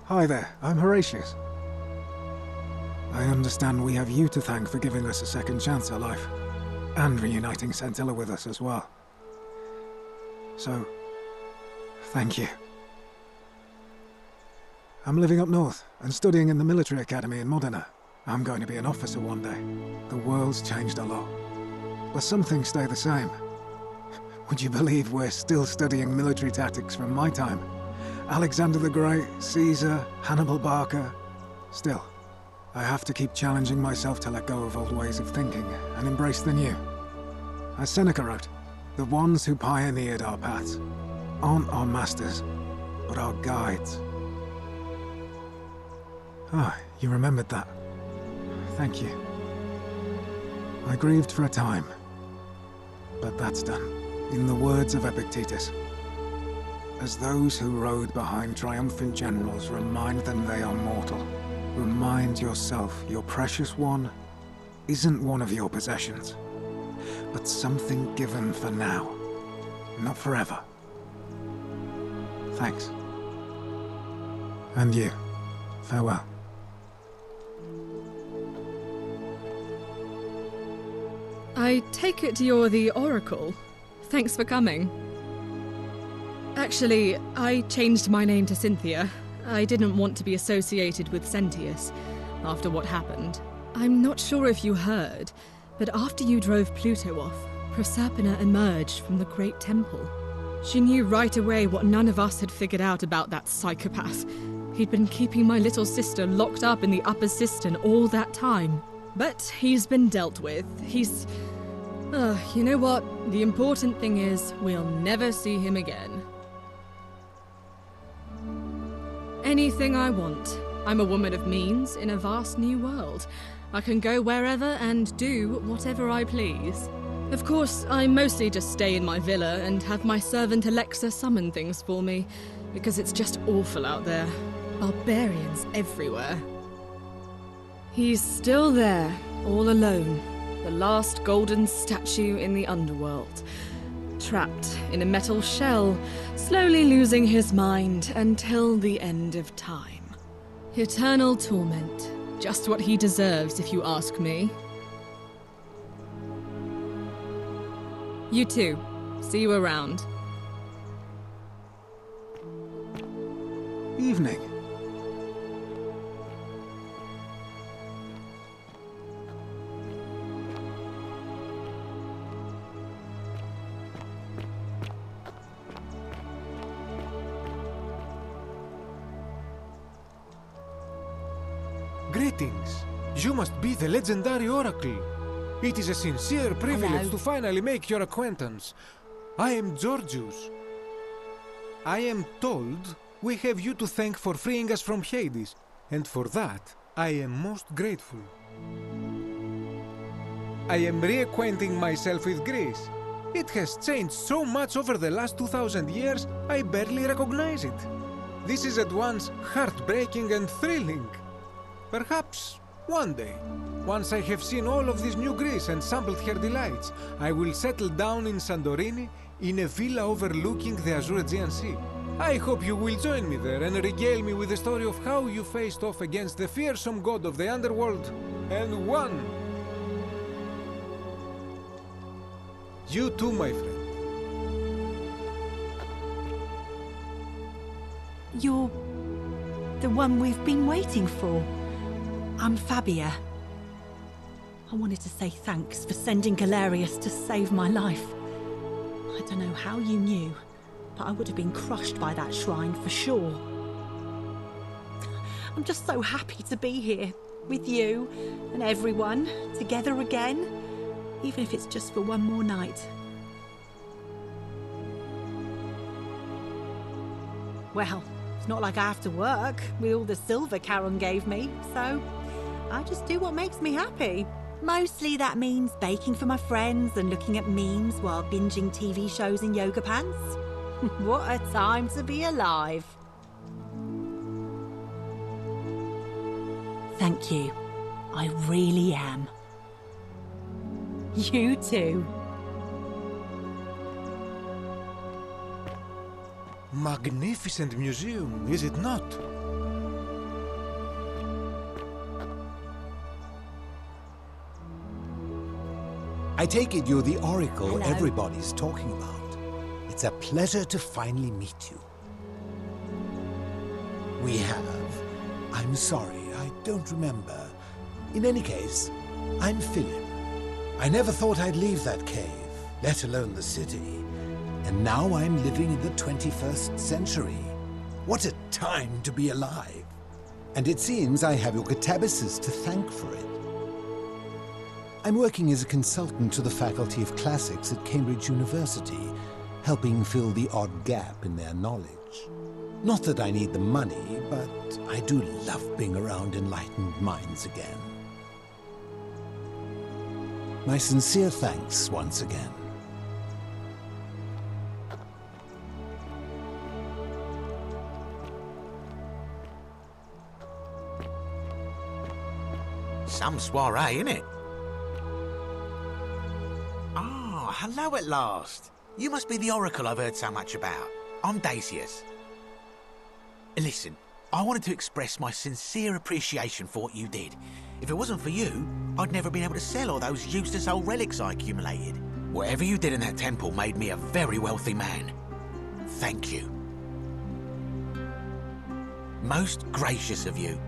Hi there, I'm Horatius. I understand we have you to thank for giving us a second chance at life, and reuniting Scintilla with us as well. So, thank you. I'm living up north and studying in the military academy in Modena. I'm going to be an officer one day. The world's changed a lot, but some things stay the same. Would you believe we're still studying military tactics from my time? Alexander the Great, Caesar, Hannibal Barca. Still, I have to keep challenging myself to let go of old ways of thinking and embrace the new. As Seneca wrote, the ones who pioneered our paths aren't our masters, but our guides. Ah, you remembered that. Thank you. I grieved for a time, but that's done. In the words of Epictetus, as those who rode behind triumphant generals remind them they are mortal, remind yourself your precious one isn't one of your possessions, but something given for now, not forever. Thanks. And you, farewell. I take it you're the Oracle. Thanks for coming. Actually, I changed my name to Cynthia. I didn't want to be associated with Sentius after what happened. I'm not sure if you heard, but after you drove Pluto off, Proserpina emerged from the Great Temple. She knew right away what none of us had figured out about that psychopath. He'd been keeping my little sister locked up in the upper cistern all that time. But he's been dealt with. You know what? The important thing is, we'll never see him again. Anything I want. I'm a woman of means in a vast new world. I can go wherever and do whatever I please. Of course, I mostly just stay in my villa and have my servant Alexa summon things for me, because it's just awful out there. Barbarians everywhere. He's still there, all alone. The last golden statue in the underworld. Trapped in a metal shell, slowly losing his mind until the end of time. Eternal torment. Just what he deserves, if you ask me. You too. See you around. Evening. Greetings. You must be the legendary Oracle. It is a sincere privilege to finally make your acquaintance. I am Georgius. I am told we have you to thank for freeing us from Hades, and for that I am most grateful. I am reacquainting myself with Greece. It has changed so much over the last 2,000 years, I barely recognize it. This is at once heartbreaking and thrilling. Perhaps one day, once I have seen all of this new Greece and sampled her delights, I will settle down in Santorini in a villa overlooking the Azure Aegean Sea. I hope you will join me there and regale me with the story of how you faced off against the fearsome god of the underworld and won. You too, my friend. You're the one we've been waiting for. I'm Fabia. I wanted to say thanks for sending Galerius to save my life. I don't know how you knew, but I would have been crushed by that shrine for sure. I'm just so happy to be here with you and everyone together again, even if it's just for one more night. Well, it's not like I have to work with all the silver Charon gave me, so I just do what makes me happy. Mostly that means baking for my friends and looking at memes while binging TV shows in yoga pants. What a time to be alive. Thank you. I really am. You too. Magnificent museum, is it not? I take it you're the oracle Hello. everybody's talking about. It's a pleasure to finally meet you. We have. I'm sorry, I don't remember. In any case, I'm Philip. I never thought I'd leave that cave, let alone the city. And now I'm living in the 21st century. What a time to be alive. And it seems I have your Catabasis to thank for it. I'm working as a consultant to the Faculty of Classics at Cambridge University, helping fill the odd gap in their knowledge. Not that I need the money, but I do love being around enlightened minds again. My sincere thanks once again. Some soiree, innit? Ah, hello at last. You must be the oracle I've heard so much about. I'm Dacius. Listen, I wanted to express my sincere appreciation for what you did. If it wasn't for you, I'd never been able to sell all those useless old relics I accumulated. Whatever you did in that temple made me a very wealthy man. Thank you. Most gracious of you.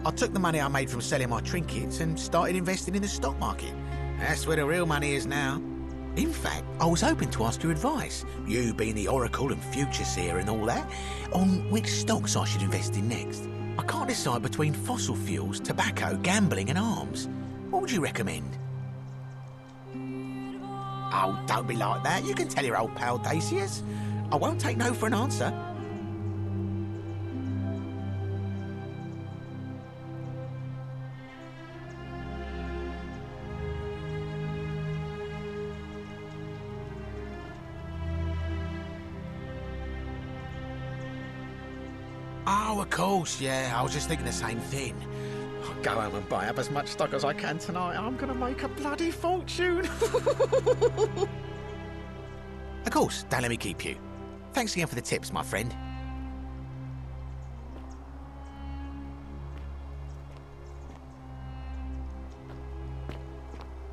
I took the money I made from selling my trinkets and started investing in the stock market. That's where the real money is now. In fact, I was hoping to ask your advice, you being the oracle and future seer and all that, on which stocks I should invest in next. I can't decide between fossil fuels, tobacco, gambling and arms. What would you recommend? Oh, don't be like that. You can tell your old pal Dacius. I won't take no for an answer. Oh, of course, yeah. I was just thinking the same thing. I'll go home and buy up as much stock as I can tonight. I'm gonna make a bloody fortune. Of course, don't let me keep you. Thanks again for the tips, my friend.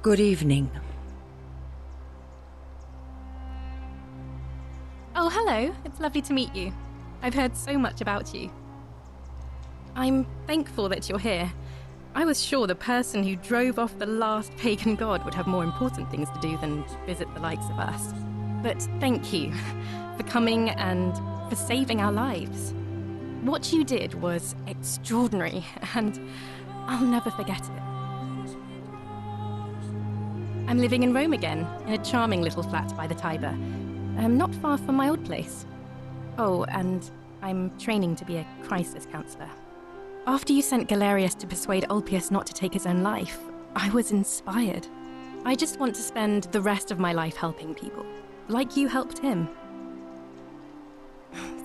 Good evening. Oh, hello. It's lovely to meet you. I've heard so much about you. I'm thankful that you're here. I was sure the person who drove off the last pagan god would have more important things to do than visit the likes of us. But thank you for coming and for saving our lives. What you did was extraordinary, and I'll never forget it. I'm living in Rome again, in a charming little flat by the Tiber, not far from my old place. Oh, and I'm training to be a crisis counselor. After you sent Galerius to persuade Ulpius not to take his own life, I was inspired. I just want to spend the rest of my life helping people, like you helped him.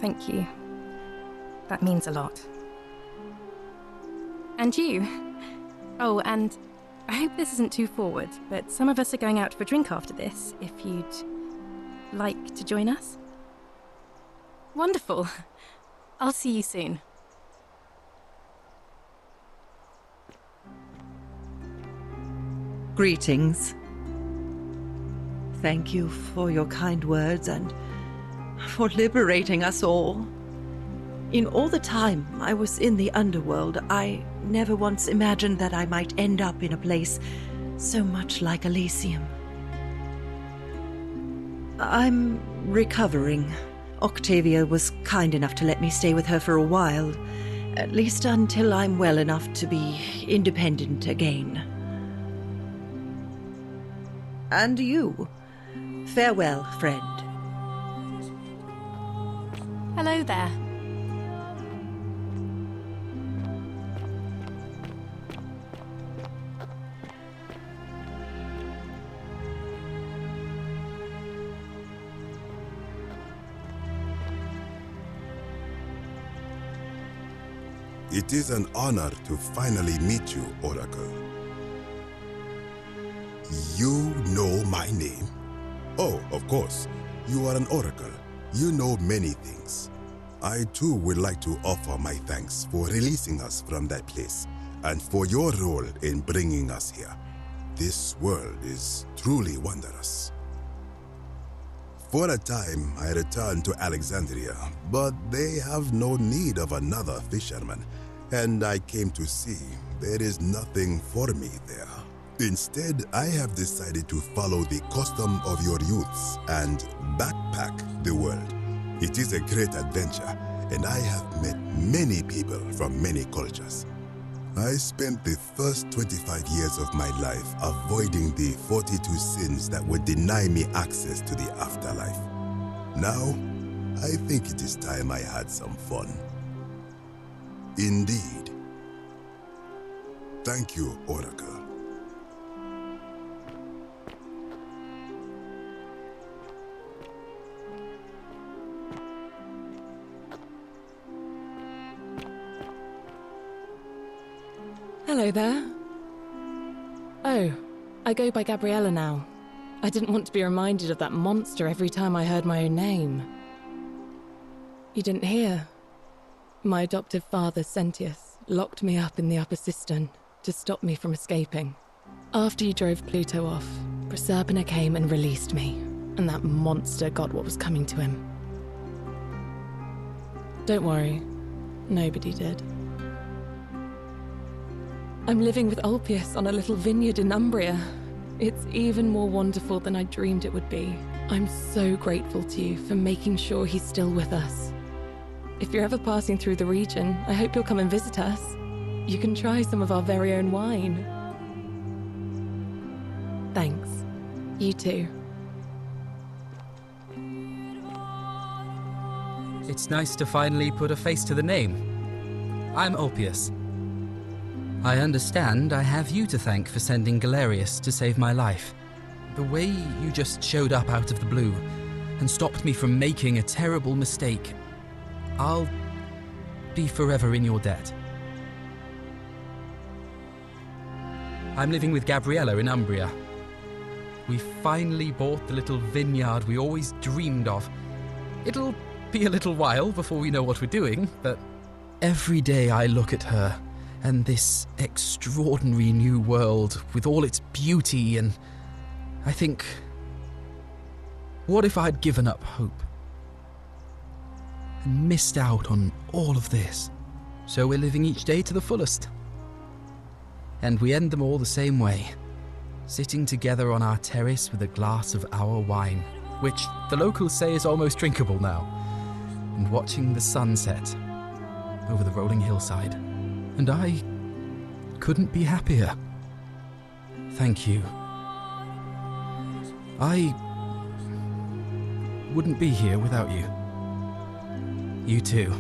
Thank you. That means a lot. And you. Oh, and I hope this isn't too forward, but some of us are going out for a drink after this, if you'd like to join us. Wonderful. I'll see you soon. Greetings. Thank you for your kind words and for liberating us all. In all the time I was in the underworld, I never once imagined that I might end up in a place so much like Elysium. I'm recovering. Octavia was kind enough to let me stay with her for a while, at least until I'm well enough to be independent again. And you. Farewell, friend. Hello there. It is an honor to finally meet you, Oracle. You know my name? Oh, of course. You are an Oracle. You know many things. I too would like to offer my thanks for releasing us from that place and for your role in bringing us here. This world is truly wondrous. For a time, I returned to Alexandria, but they have no need of another fisherman, and I came to see there is nothing for me there. Instead, I have decided to follow the custom of your youths and backpack the world. It is a great adventure, and I have met many people from many cultures. I spent the first 25 years of my life avoiding the 42 sins that would deny me access to the afterlife. Now, I think it is time I had some fun. Indeed. Thank you, Oracle. Hello there. Oh, I go by Gabriella now. I didn't want to be reminded of that monster every time I heard my own name. You didn't hear? My adoptive father, Sentius, locked me up in the upper cistern to stop me from escaping. After you drove Pluto off, Proserpina came and released me, and that monster got what was coming to him. Don't worry, nobody did. I'm living with Ulpius on a little vineyard in Umbria. It's even more wonderful than I dreamed it would be. I'm so grateful to you for making sure he's still with us. If you're ever passing through the region, I hope you'll come and visit us. You can try some of our very own wine. Thanks. You too. It's nice to finally put a face to the name. I'm Ulpius. I understand I have you to thank for sending Galerius to save my life. The way you just showed up out of the blue and stopped me from making a terrible mistake, I'll be forever in your debt. I'm living with Gabriella in Umbria. We finally bought the little vineyard we always dreamed of. It'll be a little while before we know what we're doing, but every day I look at her and this extraordinary new world with all its beauty, and I think, what if I'd given up hope and missed out on all of this? So we're living each day to the fullest. And we end them all the same way, sitting together on our terrace with a glass of our wine, which the locals say is almost drinkable now, and watching the sunset over the rolling hillside. And I couldn't be happier. Thank you. I wouldn't be here without you. You too.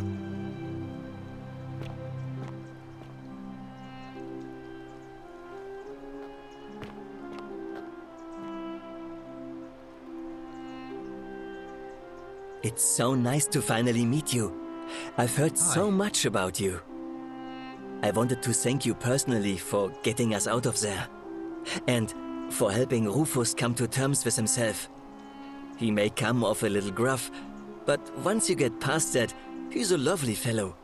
It's so nice to finally meet you. I've heard so much about you. I wanted to thank you personally for getting us out of there. And for helping Rufus come to terms with himself. He may come off a little gruff, but once you get past that, he's a lovely fellow.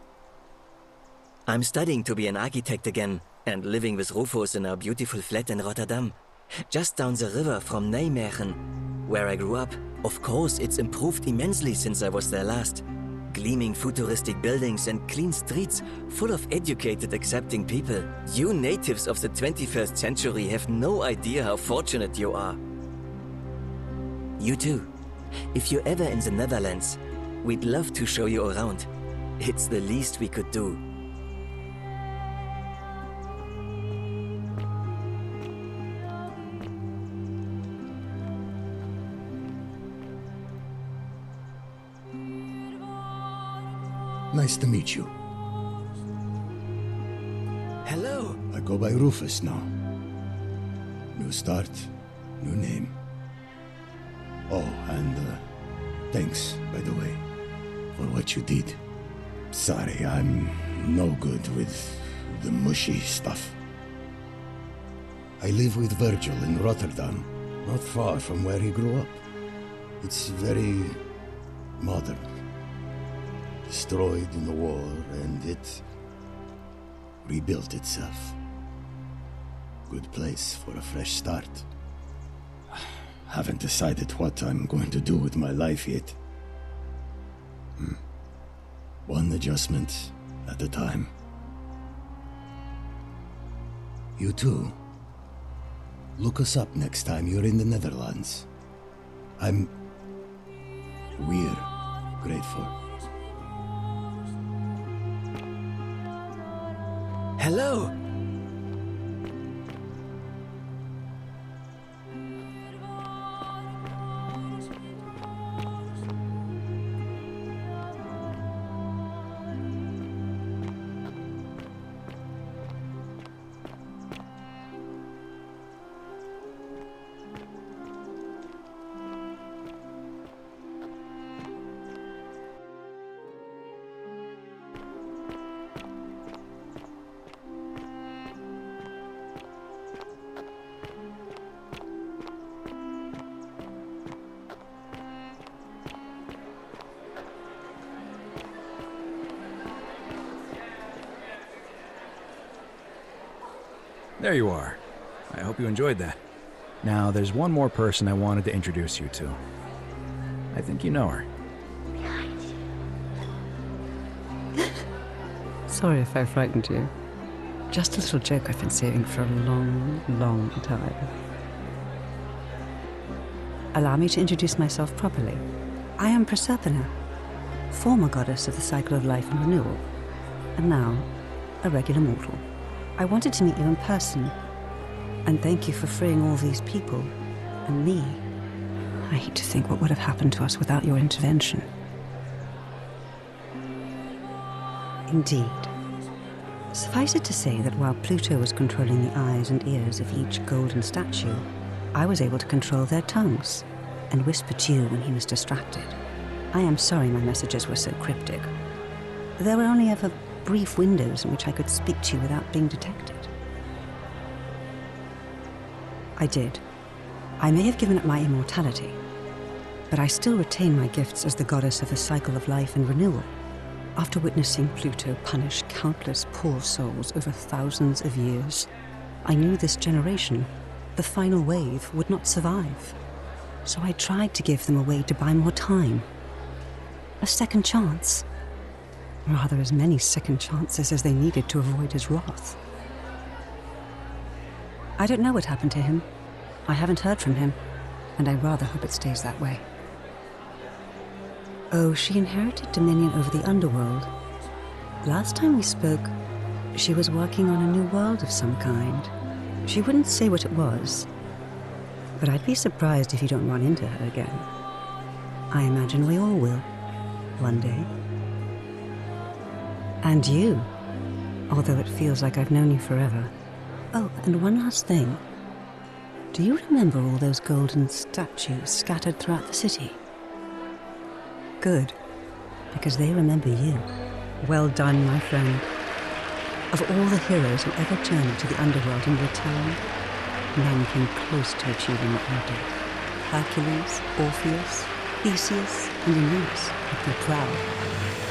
I'm studying to be an architect again, and living with Rufus in our beautiful flat in Rotterdam, just down the river from Nijmegen, where I grew up. Of course, it's improved immensely since I was there last. Gleaming futuristic buildings and clean streets full of educated, accepting people. You natives of the 21st century have no idea how fortunate you are. You too. If you're ever in the Netherlands, we'd love to show you around. It's the least we could do. Nice to meet you. Hello. I go by Rufus now. New start, new name. Oh, and thanks, by the way, for what you did. Sorry, I'm no good with the mushy stuff. I live with Virgil in Rotterdam, not far from where he grew up. It's very modern. Destroyed in the war, and it rebuilt itself. Good place for a fresh start. Haven't decided what I'm going to do with my life yet. One adjustment at a time. You too. Look us up next time you're in the Netherlands. We're grateful. Hello. There you are. I hope you enjoyed that. Now, there's one more person I wanted to introduce you to. I think you know her. Sorry if I frightened you. Just a little joke I've been saving for a long, long time. Allow me to introduce myself properly. I am Proserpina, former goddess of the cycle of life and renewal, and now a regular mortal. I wanted to meet you in person, and thank you for freeing all these people, and me. I hate to think what would have happened to us without your intervention. Indeed. Suffice it to say that while Pluto was controlling the eyes and ears of each golden statue, I was able to control their tongues, and whisper to you when he was distracted. I am sorry my messages were so cryptic. There were only ever brief windows in which I could speak to you without being detected. I did. I may have given up my immortality, but I still retain my gifts as the goddess of the cycle of life and renewal. After witnessing Pluto punish countless poor souls over thousands of years, I knew this generation, the final wave, would not survive. So I tried to give them a way to buy more time. A second chance. Rather, as many second chances as they needed to avoid his wrath. I don't know what happened to him. I haven't heard from him, and I rather hope it stays that way. Oh, she inherited dominion over the underworld. Last time we spoke, she was working on a new world of some kind. She wouldn't say what it was, but I'd be surprised if you don't run into her again. I imagine we all will, one day. And you, although it feels like I've known you forever. Oh, and one last thing. Do you remember all those golden statues scattered throughout the city? Good, because they remember you. Well done, my friend. Of all the heroes who ever journeyed to the underworld and returned, none came close to achieving what you did. Hercules, Orpheus, Theseus, and Aeneas would be proud.